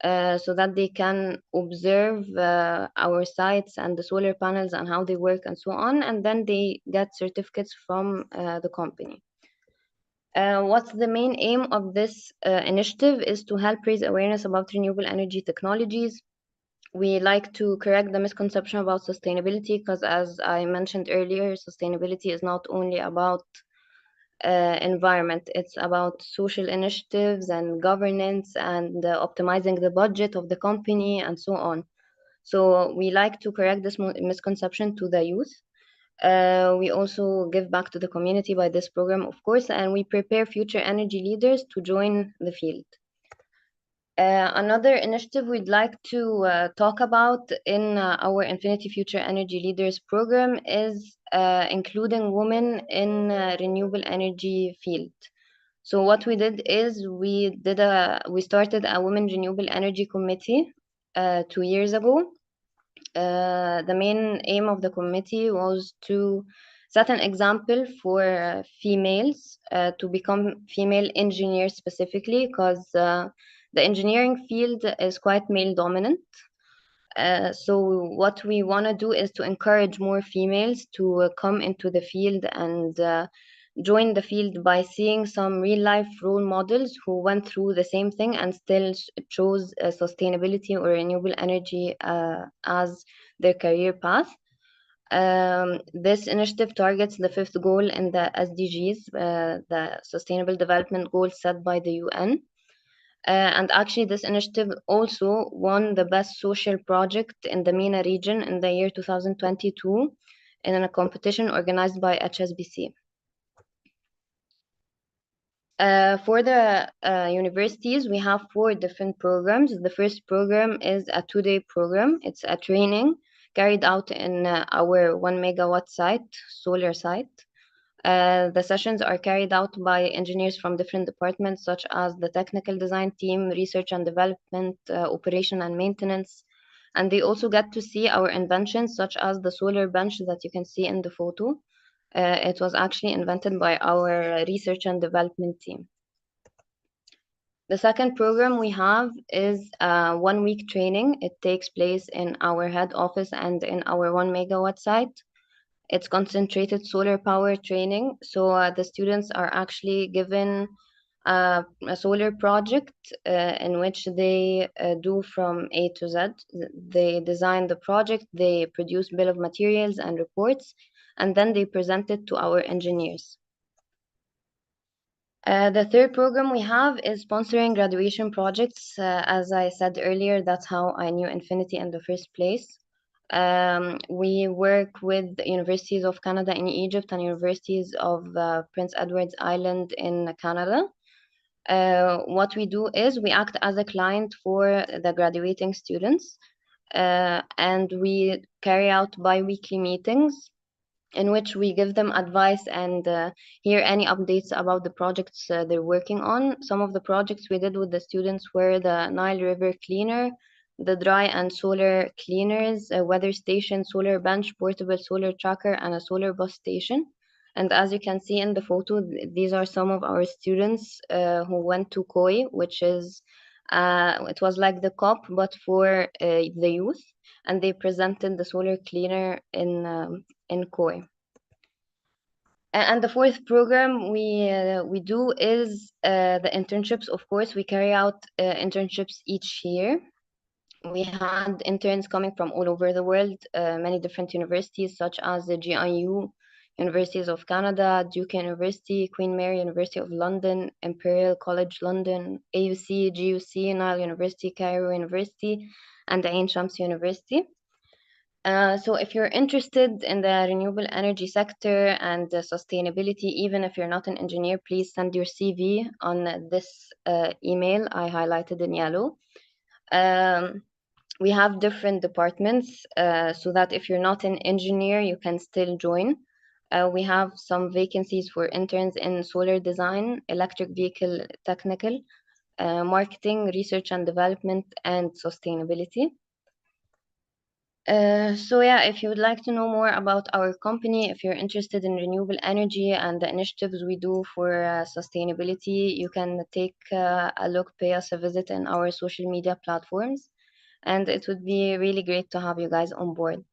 so that they can observe our sites and the solar panels and how they work and so on. And then they get certificates from the company. What's the main aim of this initiative is to help raise awareness about renewable energy technologies. We like to correct the misconception about sustainability because, as I mentioned earlier, sustainability is not only about environment, it's about social initiatives and governance and optimizing the budget of the company and so on. So we like to correct this misconception to the youth. We also give back to the community by this program, of course, and we prepare future energy leaders to join the field. Another initiative we'd like to talk about in our Infinity Future Energy Leaders program is including women in renewable energy field. So what we did is we started a Women Renewable Energy Committee 2 years ago. The main aim of the committee was to set an example for females to become female engineers specifically, because the engineering field is quite male dominant. So what we want to do is to encourage more females to come into the field and join the field by seeing some real life role models who went through the same thing and still chose sustainability or renewable energy as their career path. This initiative targets the 5th goal in the SDGs, the Sustainable Development Goals set by the UN. And actually, this initiative also won the best social project in the MENA region in the year 2022 in a competition organized by HSBC. For the universities, we have 4 different programs. The first program is a 2-day program. It's a training carried out in our 1 megawatt site, solar site. The sessions are carried out by engineers from different departments, such as the technical design team, research and development, operation and maintenance. And they also get to see our inventions, such as the solar bench that you can see in the photo. It was actually invented by our research and development team. The second program we have is a 1-week training. It takes place in our head office and in our 1 megawatt site. It's concentrated solar power training. So the students are actually given a solar project in which they do from A to Z. They design the project, they produce bill of materials and reports, and then they present it to our engineers. The third program we have is sponsoring graduation projects. As I said earlier, that's how I knew Infinity in the first place. We work with the universities of Canada in Egypt and universities of Prince Edward's Island in Canada. What we do is we act as a client for the graduating students, and we carry out bi-weekly meetings in which we give them advice and hear any updates about the projects they're working on. Some of the projects we did with the students were the Nile River Cleaner, the dry and solar cleaners, a weather station, solar bench, portable solar tracker, and a solar bus station. And as you can see in the photo, these are some of our students who went to KOI, which is, it was like the COP, but for the youth, and they presented the solar cleaner in KOI. And the fourth program we do is the internships. Of course, we carry out internships each year. We had interns coming from all over the world, many different universities such as the GIU, Universities of Canada, Duke University, Queen Mary University of London, Imperial College London, AUC, GUC, Nile University, Cairo University, and Ain Shams University. So if you're interested in the renewable energy sector and sustainability, even if you're not an engineer, please send your CV on this email I highlighted in yellow. we have different departments so that if you're not an engineer, you can still join. We have some vacancies for interns in solar design, electric vehicle technical, marketing, research and development, and sustainability. So yeah, if you would like to know more about our company, if you're interested in renewable energy and the initiatives we do for sustainability, you can take a look, pay us a visit in our social media platforms. And it would be really great to have you guys on board.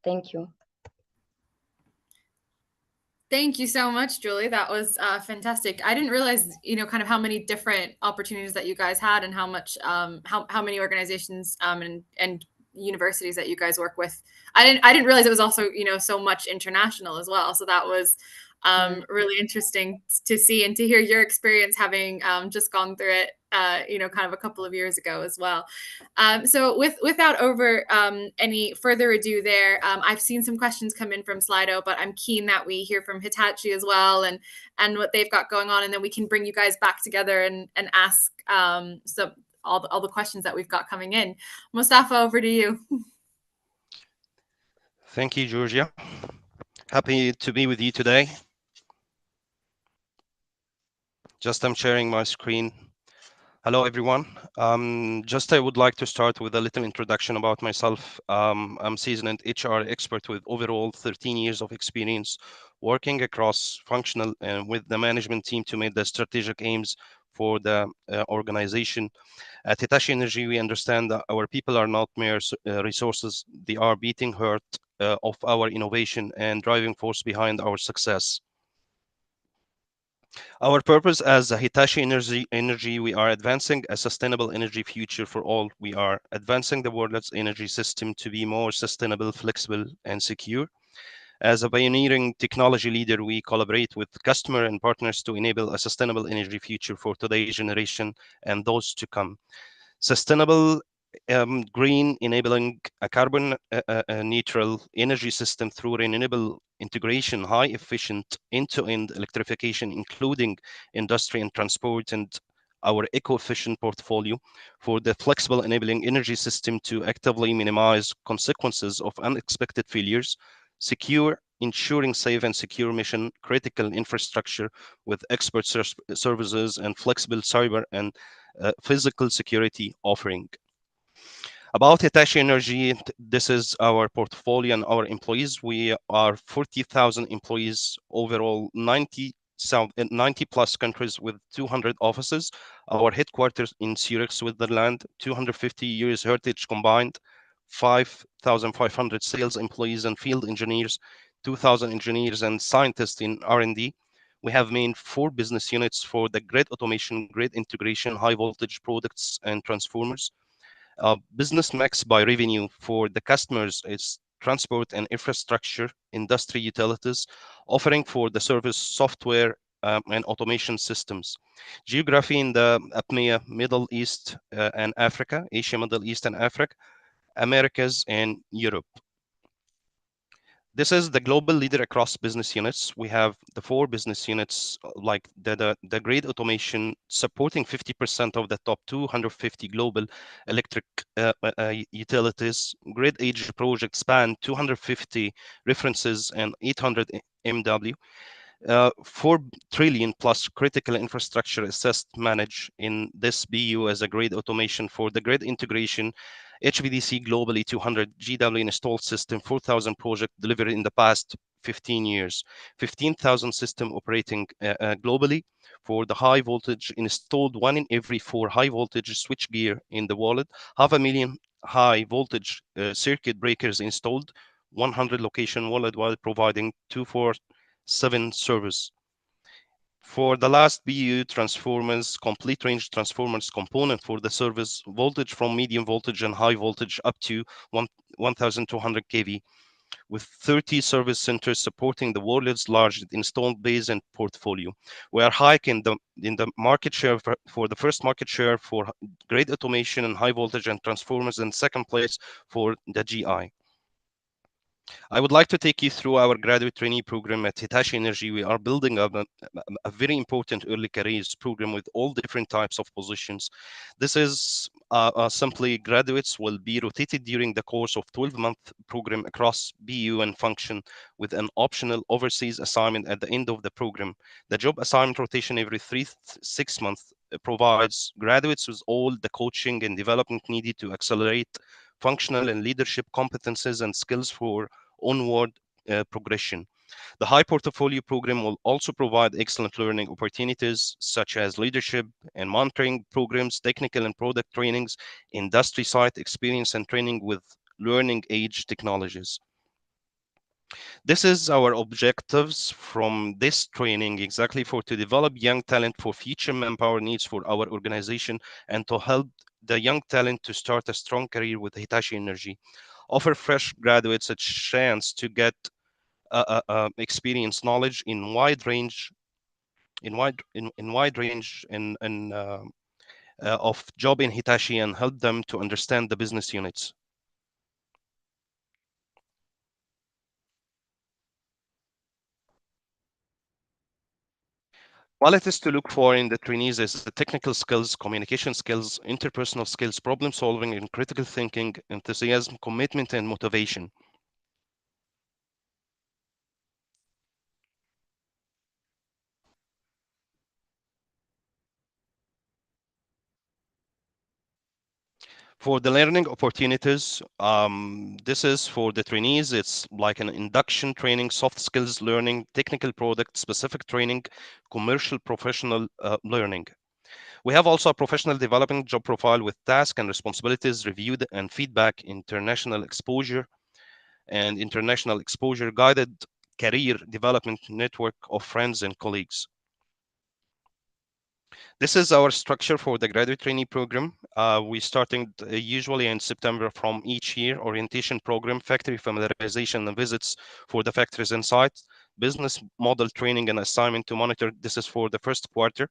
Thank you. Thank you so much, Julie. That was fantastic. I didn't realize, kind of how many different opportunities that you guys had and how much, how many organizations and universities that you guys work with. I didn't realize it was also, so much international as well. So that was really interesting to see and to hear your experience having just gone through it, kind of a couple of years ago as well. So without any further ado there, I've seen some questions come in from Slido, but I'm keen that we hear from Hitachi as well and what they've got going on, and then we can bring you guys back together and ask all the questions that we've got coming in. Mustafa, over to you. Thank you, Georgia. Happy to be with you today. I'm sharing my screen. Hello, everyone. I would like to start with a little introduction about myself. I'm seasoned HR expert with overall 13 years of experience working across functional and with the management team to meet the strategic aims for the organization. At Hitachi Energy, we understand that our people are not mere resources. They are beating heart of our innovation and driving force behind our success. Our purpose as a Hitachi Energy, we are advancing a sustainable energy future for all. We are advancing the world's energy system to be more sustainable, flexible, and secure. As a pioneering technology leader, we collaborate with customers and partners to enable a sustainable energy future for today's generation and those to come. Sustainable, green, enabling a carbon neutral energy system through renewable integration, high efficient end-to-end electrification, including industry and transport, and our eco-efficient portfolio for the flexible enabling energy system to actively minimize consequences of unexpected failures, secure, ensuring safe and secure mission critical infrastructure with expert services and flexible cyber and physical security offering. About Hitachi Energy, this is our portfolio and our employees. We are 40,000 employees overall, 90 plus countries with 200 offices. Our headquarters in Zurich, Switzerland, 250 years heritage combined, 5,500 sales employees and field engineers, 2,000 engineers and scientists in R&D. We have made 4 business units for the grid automation, grid integration, high voltage products and transformers. Business mix by revenue for the customers is transport and infrastructure, industry utilities, offering for the service software and automation systems. Geography in the APMEA, Middle East and Africa, Asia, Middle East and Africa, Americas and Europe. This is the global leader across business units. We have the 4 business units, like the grid automation, supporting 50% of the top 250 global electric utilities. Grid age project span 250 references and 800 MW. 4 trillion plus critical infrastructure assessed managed in this BU as a grid automation for the grid integration. HVDC globally 200 GW installed system, 4,000 project delivered in the past 15 years, 15,000 system operating globally. For the high voltage installed 1 in every 4 high voltage switch gear in the world, 500,000 high voltage circuit breakers installed, 100 location worldwide providing 24/7 service. For the last BU, transformers, complete range transformers component for the service, voltage from medium voltage and high voltage up to 1,200 kV, with 30 service centers supporting the world's largest installed base and portfolio. We are high in the market share for the first market share for grid automation and high voltage and transformers, and second place for the GI. I would like to take you through our graduate trainee program at Hitachi Energy. We are building up a very important early careers program with all different types of positions. This is simply graduates will be rotated during the course of 12-month program across BU and function with an optional overseas assignment at the end of the program. The job assignment rotation every 6 months provides graduates with all the coaching and development needed to accelerate functional and leadership competences and skills for onward progression. The high portfolio program will also provide excellent learning opportunities such as leadership and monitoring programs, technical and product trainings, industry site experience, and training with learning age technologies. This is our objectives from this training exactly to develop young talent for future manpower needs for our organization and to help the young talent to start a strong career with Hitachi Energy. Offer fresh graduates a chance to get experience knowledge in wide range of job in Hitachi and help them to understand the business units. Qualities to look for in the trainees is the technical skills, communication skills, interpersonal skills, problem solving and critical thinking, enthusiasm, commitment, and motivation. For the learning opportunities, this is for the trainees. It's like an induction training, soft skills learning, technical product specific training, commercial professional learning. We have also a professional development job profile with tasks and responsibilities reviewed and feedback, international exposure guided career development network of friends and colleagues. This is our structure for the graduate trainee program. We starting usually in September from each year, orientation program, factory familiarization and visits for the factories and sites, business model training and assignment to monitor. This is for the first quarter.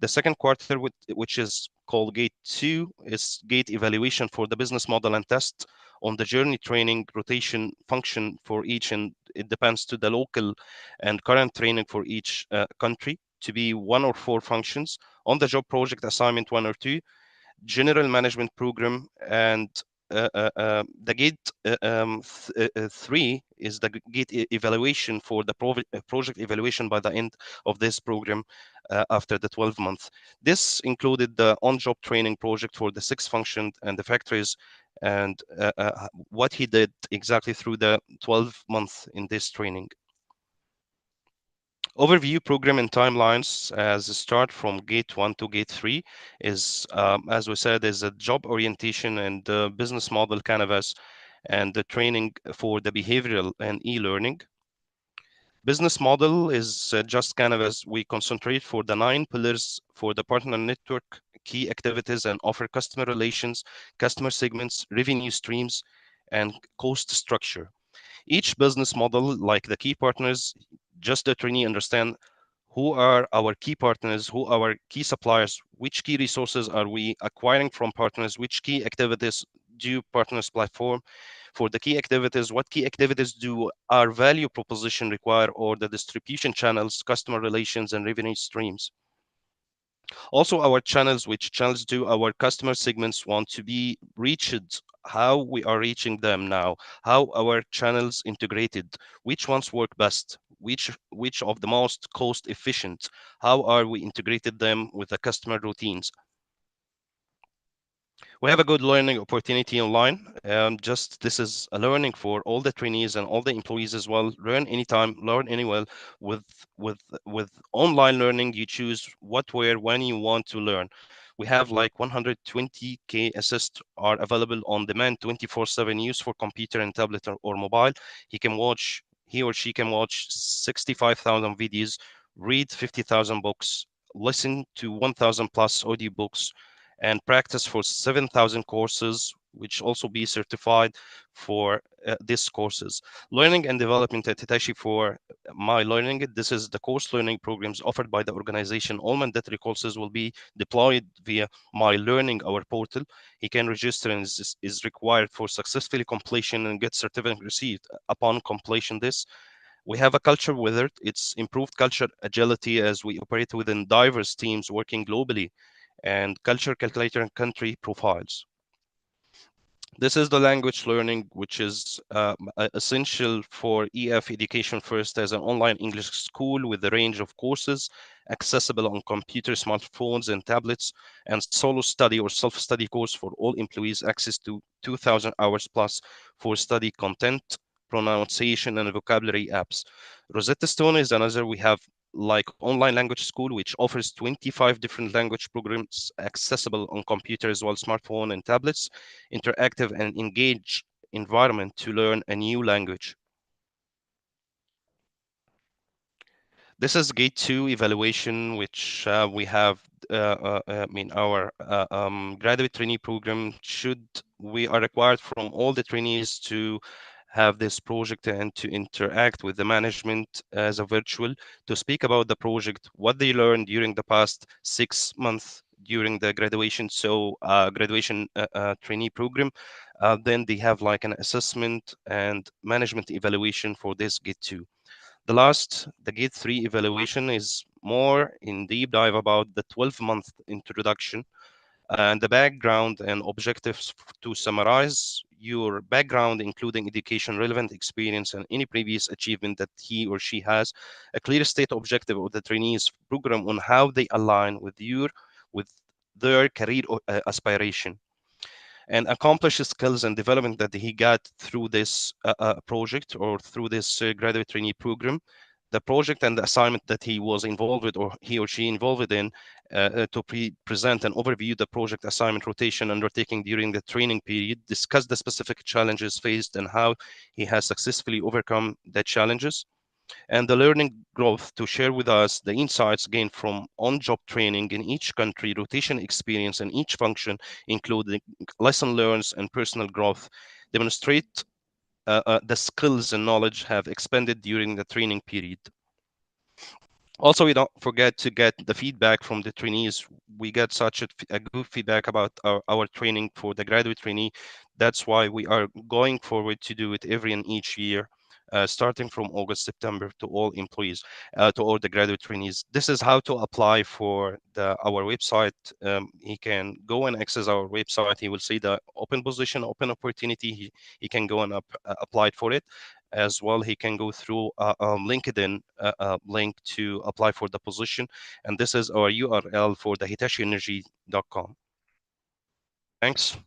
The second quarter, which is called Gate 2, is gate evaluation for the business model and test on the journey training rotation function for each, and it depends to the local and current training for each country to be 1 or 4 functions. On the job project assignment 1 or 2, general management program, and the gate 3 is the gate evaluation for the project evaluation by the end of this program after the 12 months. This included the on-job training project for the 6 functions and the factories, and what he did exactly through the 12 months in this training. Overview program and timelines as a start from gate 1 to gate 3 is, as we said, is a job orientation and business model canvas and the training for the behavioral and e-learning. Business model is just canvas. We concentrate for the 9 pillars for the partner network, key activities and offer customer relations, customer segments, revenue streams, and cost structure. Each business model, like the key partners, just the trainee understand who are our key partners, who are our key suppliers, which key resources are we acquiring from partners, which key activities do partners platform. For the key activities, what key activities do our value proposition require, or the distribution channels, customer relations, and revenue streams. Also, our channels, which channels do our customer segments want to be reached, how we are reaching them now, how our channels integrated, which ones work best, which of the most cost efficient, how are we integrated them with the customer routines. We have a good learning opportunity online. This is a learning for all the trainees and all the employees as well. Learn anytime, learn anywhere. With online learning, you choose what, where, when you want to learn. We have like 120K assists are available on demand 24/7 use for computer and tablet or mobile. He or she can watch 65,000 videos, read 50,000 books, listen to 1,000 plus audiobooks, and practice for 7,000 courses which also be certified for these courses. Learning and development at Hitachi for My Learning. This is the course learning programs offered by the organization. All mandatory courses will be deployed via My Learning, our portal. He can register and is required for successfully completion and get certificate received upon completion. This we have a culture with it. It's improved culture agility as we operate within diverse teams working globally, and culture calculator and country profiles. This is the language learning, which is essential for EF Education First as an online English school with a range of courses accessible on computers, smartphones, and tablets, and solo study or self-study course for all employees, access to 2,000 hours plus for study content, pronunciation, and vocabulary apps. Rosetta Stone is another. We have like online language school, which offers 25 different language programs accessible on computers, well, smartphone and tablets, interactive and engaged environment to learn a new language. This is Gate 2 evaluation, which we have, our graduate trainee program. We are required from all the trainees to have this project and to interact with the management as a virtual, to speak about the project, what they learned during the past 6 months during the graduation. So graduation trainee program. Then they have like an assessment and management evaluation for this Gate 2. The Gate 3 evaluation is more in deep dive about the 12-month introduction and the background and objectives. To summarize your background, including education, relevant experience, and any previous achievement that he or she has, a clear state objective of the trainees program on how they align with their career aspiration, and accomplish skills and development that he got through this project or through this graduate trainee program, the project and the assignment that he was involved with or he or she involved in, to present and overview the project assignment rotation undertaking during the training period, discuss the specific challenges faced and how he has successfully overcome the challenges, and the learning growth, to share with us the insights gained from on-job training in each country, rotation experience in each function, including lesson learned and personal growth, demonstrate the skills and knowledge have expanded during the training period. Also, we don't forget to get the feedback from the trainees. We get such a good feedback about our training for the graduate trainee. That's why we are going forward to do it every and each year, starting from August, September, to all employees, to all the graduate trainees. This is how to apply for our website. He can go and access our website. He will see the open position, open opportunity. He can go and apply for it. As well, he can go through LinkedIn link to apply for the position. And this is our URL for the hitachienergy.com. Thanks.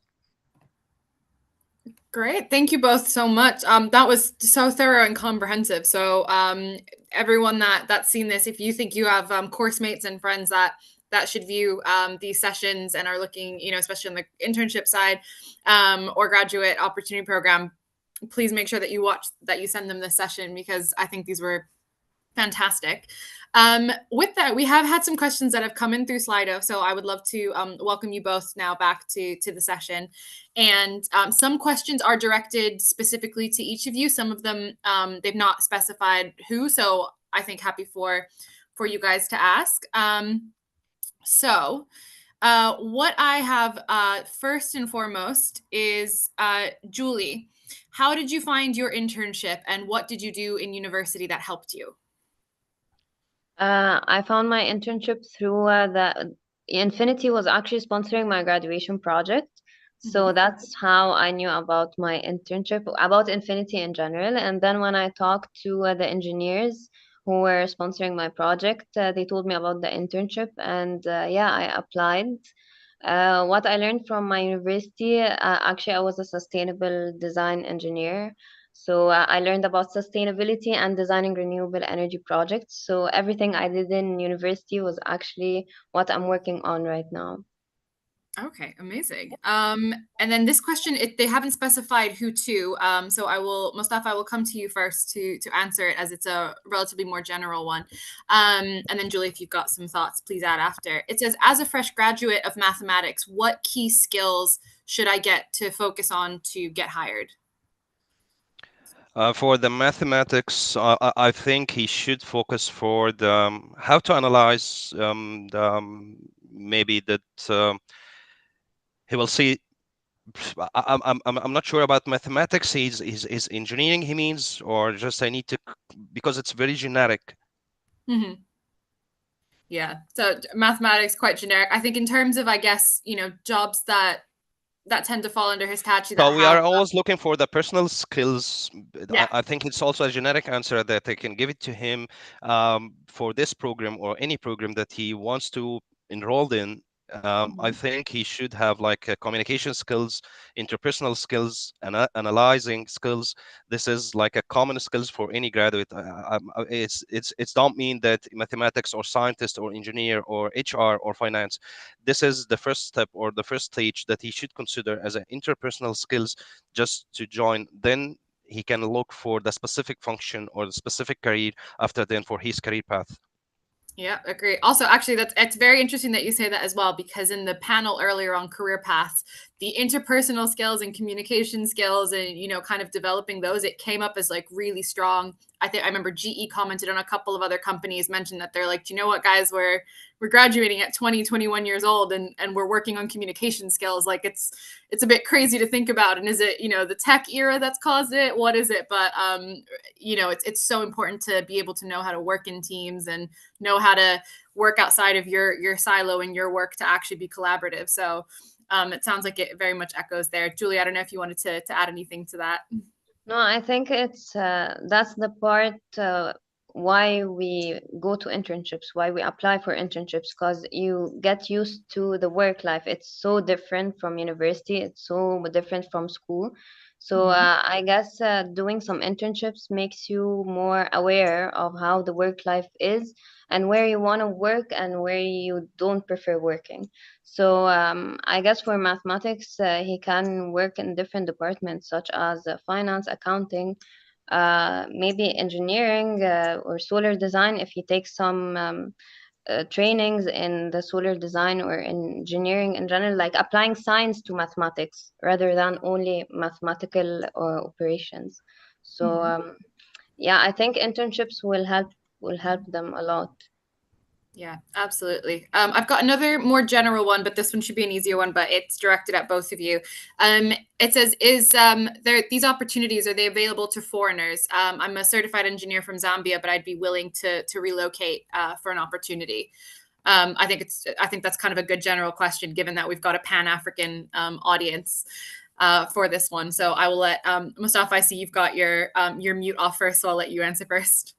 Great. Thank you both so much. That was so thorough and comprehensive. So everyone that's seen this, if you think you have course mates and friends that should view these sessions and are looking, especially on the internship side or graduate opportunity program, please make sure that you send them this session, because I think these were fantastic. With that, we have had some questions that have come in through Slido, so I would love to welcome you both now back to the session. And some questions are directed specifically to each of you. Some of them, they've not specified who, so I think happy for you guys to ask. What I have first and foremost is Julie. How did you find your internship, and what did you do in university that helped you? I found my internship through the Infinity was actually sponsoring my graduation project. So that's how I knew about my internship, about Infinity in general. And then when I talked to the engineers who were sponsoring my project, they told me about the internship, and I applied. What I learned from my university, actually, I was a sustainable design engineer. So I learned about sustainability and designing renewable energy projects. So everything I did in university was actually what I'm working on right now. Okay, amazing. And then this question, they haven't specified who to. So Mustafa, I will come to you first to answer it, as it's a relatively more general one. And then Julie, if you've got some thoughts, please add after. It says, as a fresh graduate of mathematics, what key skills should I get to focus on to get hired? For the mathematics, I think he should focus for the how to analyze maybe that he will see. I'm not sure about mathematics. He's engineering. He means, or just I need to, because it's very generic. Mm-hmm. Yeah. So mathematics quite generic. I think in terms of, I guess, jobs that tend to fall under Hitachi. So we are always looking for the personal skills. Yeah. I think it's also a generic answer that I can give it to him for this program or any program that he wants to enroll in. I think he should have like communication skills, interpersonal skills, and analyzing skills. This is like a common skills for any graduate. It's don't mean that mathematics or scientist or engineer or HR or finance. This is the first step or the first stage that he should consider as an interpersonal skills just to join. Then he can look for the specific function or the specific career after then for his career path. Yeah, agree. Also, actually, it's very interesting that you say that as well, because in the panel earlier on career paths, the interpersonal skills and communication skills and, kind of developing those, it came up as like really strong. I remember GE commented on a couple of other companies, mentioned that they're like, do you know what, guys, we're graduating at 20, 21 years old and we're working on communication skills. Like it's a bit crazy to think about. And is it, the tech era that's caused it? What is it? But, it's so important to be able to know how to work in teams and know how to work outside of your silo and your work to actually be collaborative. So it sounds like it very much echoes there. Julie, I don't know if you wanted to add anything to that. No, I think it's that's the part why we go to internships, why we apply for internships, because you get used to the work life. It's so different from university. It's so different from school. So I guess doing some internships makes you more aware of how the work life is and where you want to work and where you don't prefer working. So I guess for mathematics, he can work in different departments such as finance, accounting, maybe engineering or solar design if he takes some trainings in the solar design or engineering in general, like applying science to mathematics rather than only mathematical operations. So yeah, I think internships will help them a lot. Yeah, absolutely. I've got another more general one, but this one should be an easier one, but it's directed at both of you. It says, these opportunities, are they available to foreigners? I'm a certified engineer from Zambia, but I'd be willing to relocate for an opportunity. I think that's kind of a good general question, given that we've got a Pan-African audience for this one. So I will let Mustafa, I see you've got your mute off first, so I'll let you answer first.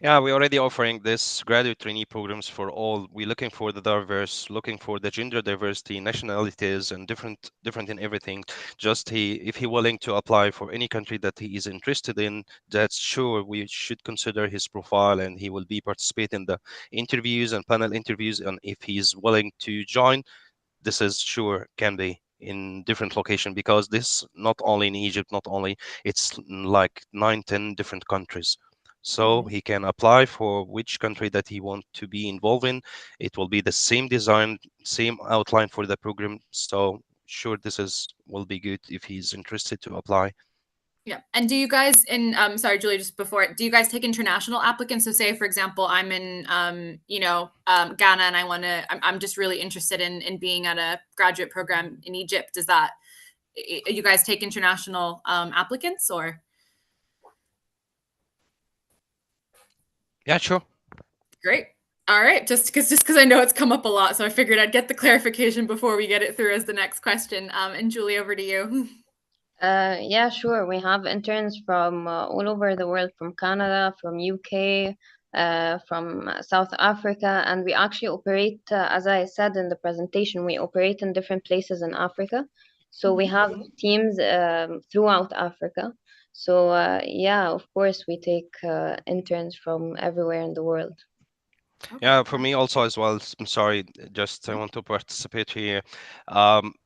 Yeah, we're already offering this graduate trainee programs for all. We're looking for the diverse, looking for the gender diversity, nationalities, and different in everything. Just if he willing to apply for any country that he is interested in, that's sure we should consider his profile, and he will be participate in the interviews and panel interviews. And if he's willing to join, this is sure can be in different location, because this not only in Egypt, not only it's like 9-10 different countries. So he can apply for which country that he want to be involved in. It will be the same design, same outline for the program. So sure, will be good if he's interested to apply. Yeah. And do you guys sorry, Julie, just before, do you guys take international applicants? So say, for example, I'm in, Ghana and I'm just really interested in being at a graduate program in Egypt. You guys take international applicants or? Yeah, sure. Great. All right. Just because I know it's come up a lot, so I figured I'd get the clarification before we get it through as the next question. And Julie, over to you. Yeah, sure. We have interns from all over the world, from Canada, from UK, from South Africa, and we actually operate, as I said in the presentation, we operate in different places in Africa. So we have teams throughout Africa. So yeah, of course, we take interns from everywhere in the world. Yeah, for me also as well. I'm sorry, I want to participate here.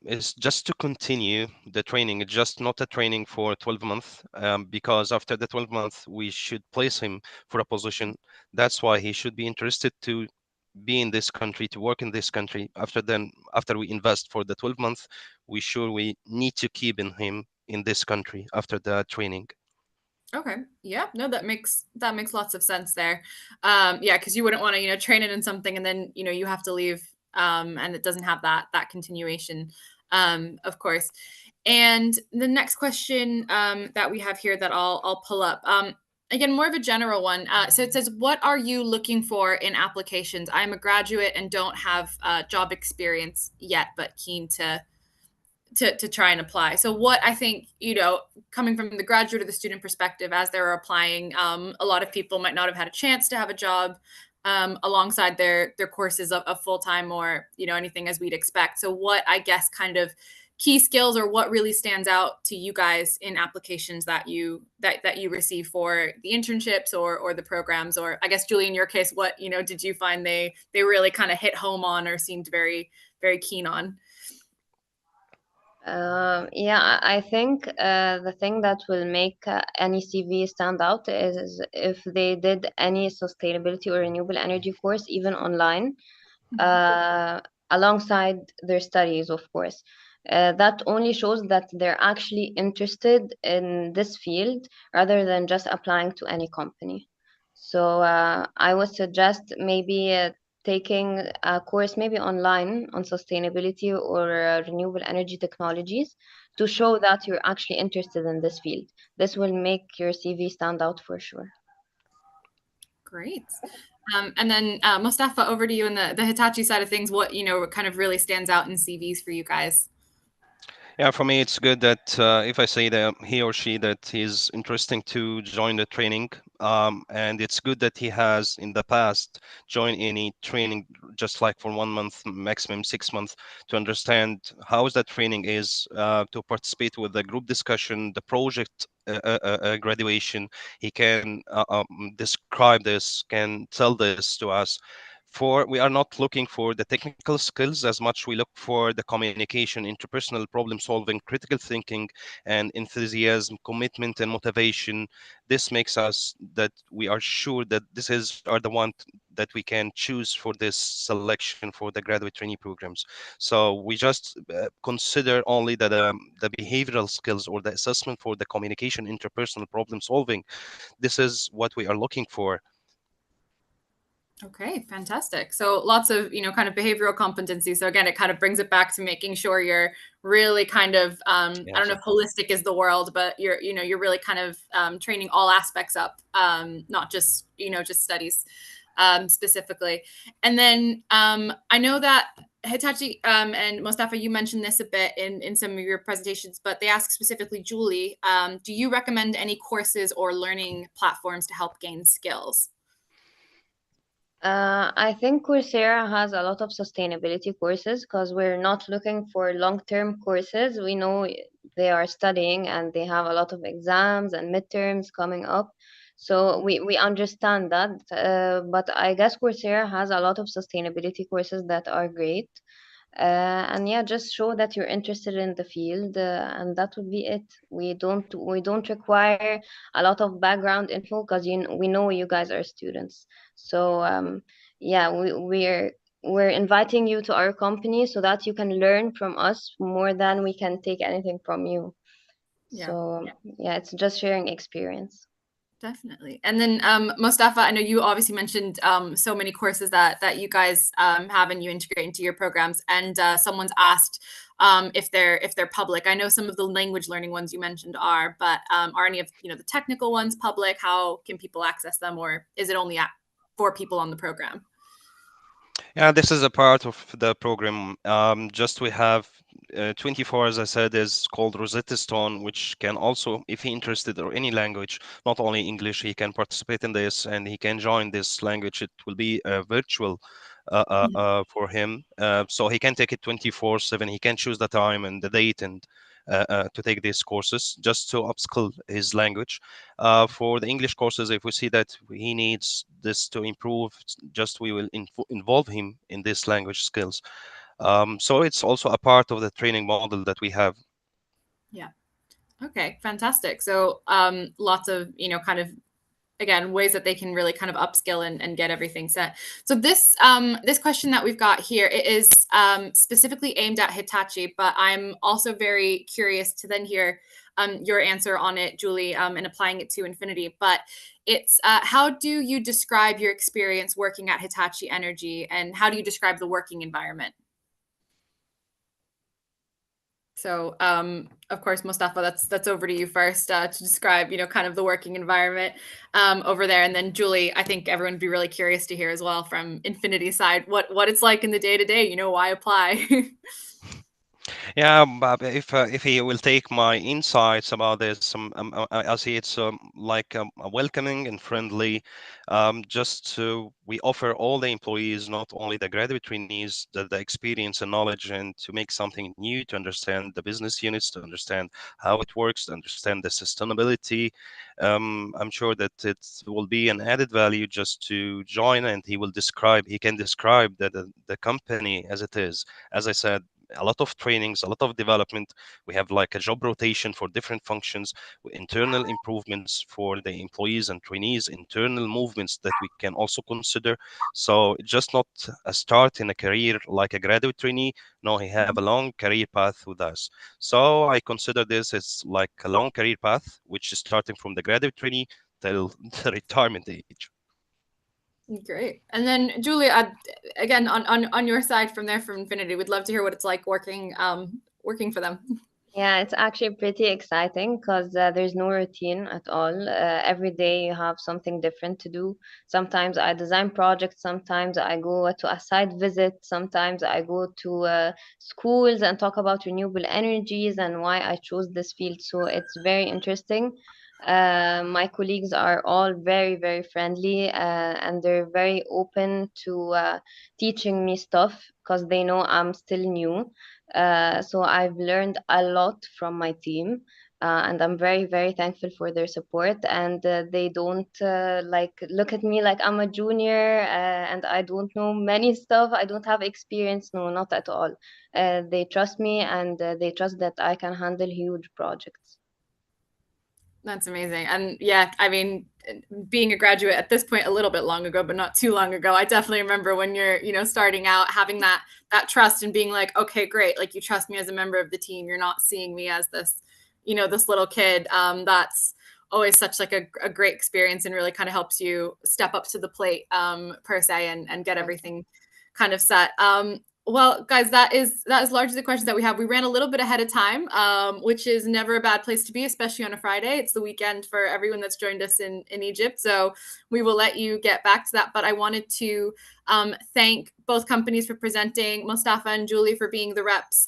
It's just to continue the training. It's just not a training for 12 months, because after the 12 months, we should place him for a position. That's why he should be interested to be in this country, to work in this country. After we invest for the 12 months, we need to keep him in this country after the training. Okay. Yeah. No, that makes lots of sense there. Yeah, because you wouldn't want to, train it in something and then, you have to leave, and it doesn't have that continuation, of course. And the next question that we have here that I'll pull up. Again, more of a general one. So it says, what are you looking for in applications? I'm a graduate and don't have job experience yet, but keen to try and apply. So what I think, coming from the graduate or the student perspective, as they're applying, a lot of people might not have had a chance to have a job alongside their courses of full-time or, anything as we'd expect. So what, I guess, kind of key skills or what really stands out to you guys in applications that you receive for the internships or the programs? Or I guess, Julie, in your case, what, did you find they really kind of hit home on or seemed very, very keen on? Yeah, I think the thing that will make any CV stand out is if they did any sustainability or renewable energy course, even online, alongside their studies, of course. That only shows that they're actually interested in this field rather than just applying to any company. So I would suggest maybe taking a course maybe online on sustainability or renewable energy technologies to show that you're actually interested in this field. This will make your CV stand out for sure. Great. And then Mostafa, over to you on the Hitachi side of things. What, kind of really stands out in CVs for you guys? Yeah, for me, it's good that if I say that he or she that he's interesting to join the training, and it's good that he has in the past joined any training, just like for 1 month, maximum 6 months, to understand how that training is, to participate with the group discussion, the project graduation. He can describe this, can tell this to us. We are not looking for the technical skills as much. We look for the communication, interpersonal problem solving, critical thinking, and enthusiasm, commitment, and motivation. This makes us that we are sure that are the one that we can choose for this selection for the graduate trainee programs. So we just consider only the behavioral skills or the assessment for the communication, interpersonal problem solving. This is what we are looking for. Okay, fantastic. So lots of, kind of behavioral competency. So again, it kind of brings it back to making sure you're really kind of, I don't know if holistic is the world, but you're really kind of training all aspects up, not just, just studies specifically. And then I know that Hitachi and Mostafa, you mentioned this a bit in some of your presentations, but they ask specifically, Julie, do you recommend any courses or learning platforms to help gain skills? I think Coursera has a lot of sustainability courses because we're not looking for long-term courses. We know they are studying and they have a lot of exams and midterms coming up. So we understand that. But I guess Coursera has a lot of sustainability courses that are great. And yeah, just show that you're interested in the field, and that would be it. We don't require a lot of background info because we know you guys are students. So yeah, we're inviting you to our company so that you can learn from us more than we can take anything from you. Yeah. So yeah, it's just sharing experience. Definitely. And then Mostafa, I know you obviously mentioned so many courses that you guys have and you integrate into your programs. And someone's asked if they're public. I know some of the language learning ones you mentioned are, but are any of the technical ones public? How can people access them, or is it only for people on the program? Yeah, this is a part of the program. Just we have 24, as I said, is called Rosetta Stone, which can also, if he interested or any language, not only English, he can participate in this and he can join this language. It will be virtual for him, so he can take it 24/7. He can choose the time and the date and to take these courses just to upskill his language. For the English courses, if we see that he needs this to improve, just we will involve him in this language skills. So it's also a part of the training model that we have. Yeah. Okay, fantastic. So lots of, kind of again, ways that they can really kind of upskill and get everything set. So this this question that we've got here, it is specifically aimed at Hitachi, but I'm also very curious to then hear your answer on it, Julie, and applying it to Infinity. But it's how do you describe your experience working at Hitachi Energy, and how do you describe the working environment? So, of course, Mustafa, that's over to you first to describe, you know, kind of the working environment over there, and then Julie, I think everyone would be really curious to hear as well from Infinity's side what it's like in the day to day. You know, why apply? Yeah, but if he will take my insights about this, I see it's like welcoming and friendly. We offer all the employees, not only the graduate trainees, the experience and knowledge, and to make something new, to understand the business units, to understand how it works, to understand the sustainability. I'm sure that it will be an added value just to join, and he can describe the company as it is. As I said, a lot of trainings, a lot of development. We have like a job rotation for different functions, internal improvements for the employees and trainees, internal movements that we can also consider. So just not a start in a career like a graduate trainee. No, he have a long career path with us. So I consider this as like a long career path, which is starting from the graduate trainee till the retirement age. Great. And then Julie, again, on your side from there, from Infinity, we'd love to hear what it's like working for them. Yeah, it's actually pretty exciting because there's no routine at all. Every day you have something different to do. Sometimes I design projects, sometimes I go to a site visit, sometimes I go to schools and talk about renewable energies and why I chose this field. So it's very interesting. My colleagues are all very, very friendly and they're very open to teaching me stuff because they know I'm still new. So I've learned a lot from my team, and I'm very, very thankful for their support. And they don't like look at me like I'm a junior and I don't know many stuff. I don't have experience. No, not at all. They trust me and they trust that I can handle huge projects. That's amazing. And yeah, I mean, being a graduate at this point a little bit long ago, but not too long ago, I definitely remember when you're, you know, starting out, having that trust and being like, okay, great. Like you trust me as a member of the team. You're not seeing me as this, you know, this little kid. That's always such like a great experience and really kind of helps you step up to the plate per se and get everything kind of set. Well, guys, that is largely the questions that we have. We ran a little bit ahead of time, which is never a bad place to be, especially on a Friday. It's the weekend for everyone that's joined us in Egypt. So we will let you get back to that. But I wanted to thank both companies for presenting, Mustafa and Julie for being the reps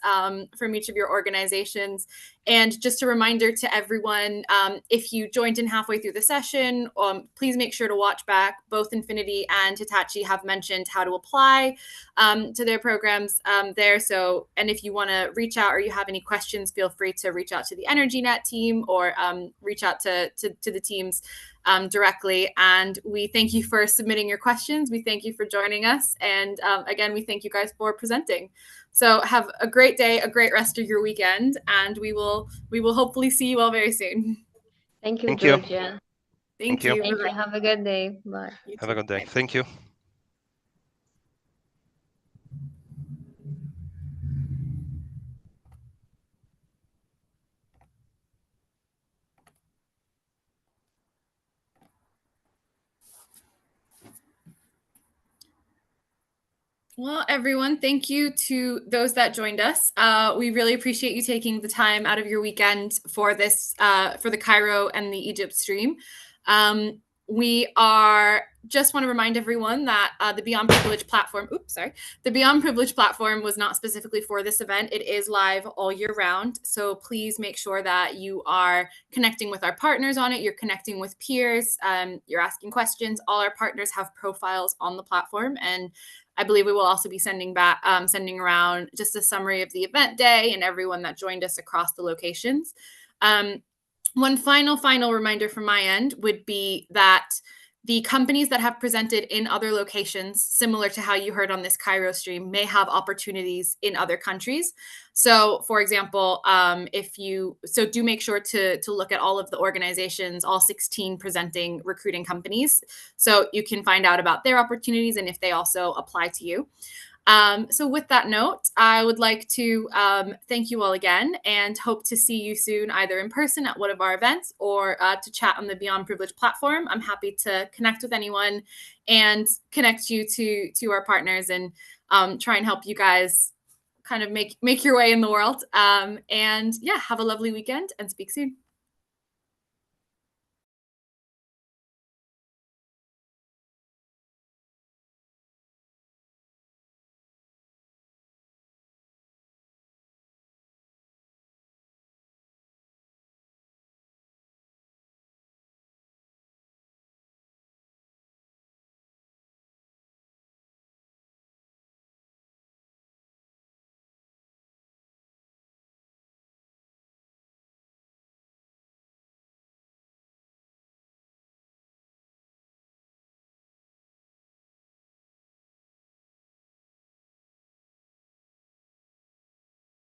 from each of your organizations. And just a reminder to everyone, if you joined in halfway through the session, please make sure to watch back. Both Infinity and Hitachi have mentioned how to apply to their programs there. So, and if you want to reach out or you have any questions, feel free to reach out to the EnergyNet team or reach out to the teams directly. And we thank you for submitting your questions. We thank you for joining us. And again, we thank you guys for presenting. So have a great day, a great rest of your weekend, and we will hopefully see you all very soon. Thank you, Thank you. Georgia. Thank you. Thank you. Have a good day. Bye. Have a good day. Thank you. Well, everyone, thank you to those that joined us. We really appreciate you taking the time out of your weekend for this, for the Cairo and the Egypt stream. We just want to remind everyone that the Beyond Privilege platform, the Beyond Privilege platform was not specifically for this event. It is live all year round. So please make sure that you are connecting with our partners on it. You're connecting with peers. You're asking questions. All our partners have profiles on the platform, and I believe we will also be sending around just a summary of the event day and everyone that joined us across the locations. One final reminder from my end would be that the companies that have presented in other locations, similar to how you heard on this Cairo stream, may have opportunities in other countries. So, for example, do make sure to look at all of the organizations, all 16 presenting recruiting companies, so you can find out about their opportunities and if they also apply to you. So with that note, I would like to thank you all again and hope to see you soon, either in person at one of our events or to chat on the Beyond Privilege platform. I'm happy to connect with anyone and connect you to our partners and try and help you guys kind of make your way in the world. And yeah, have a lovely weekend and speak soon.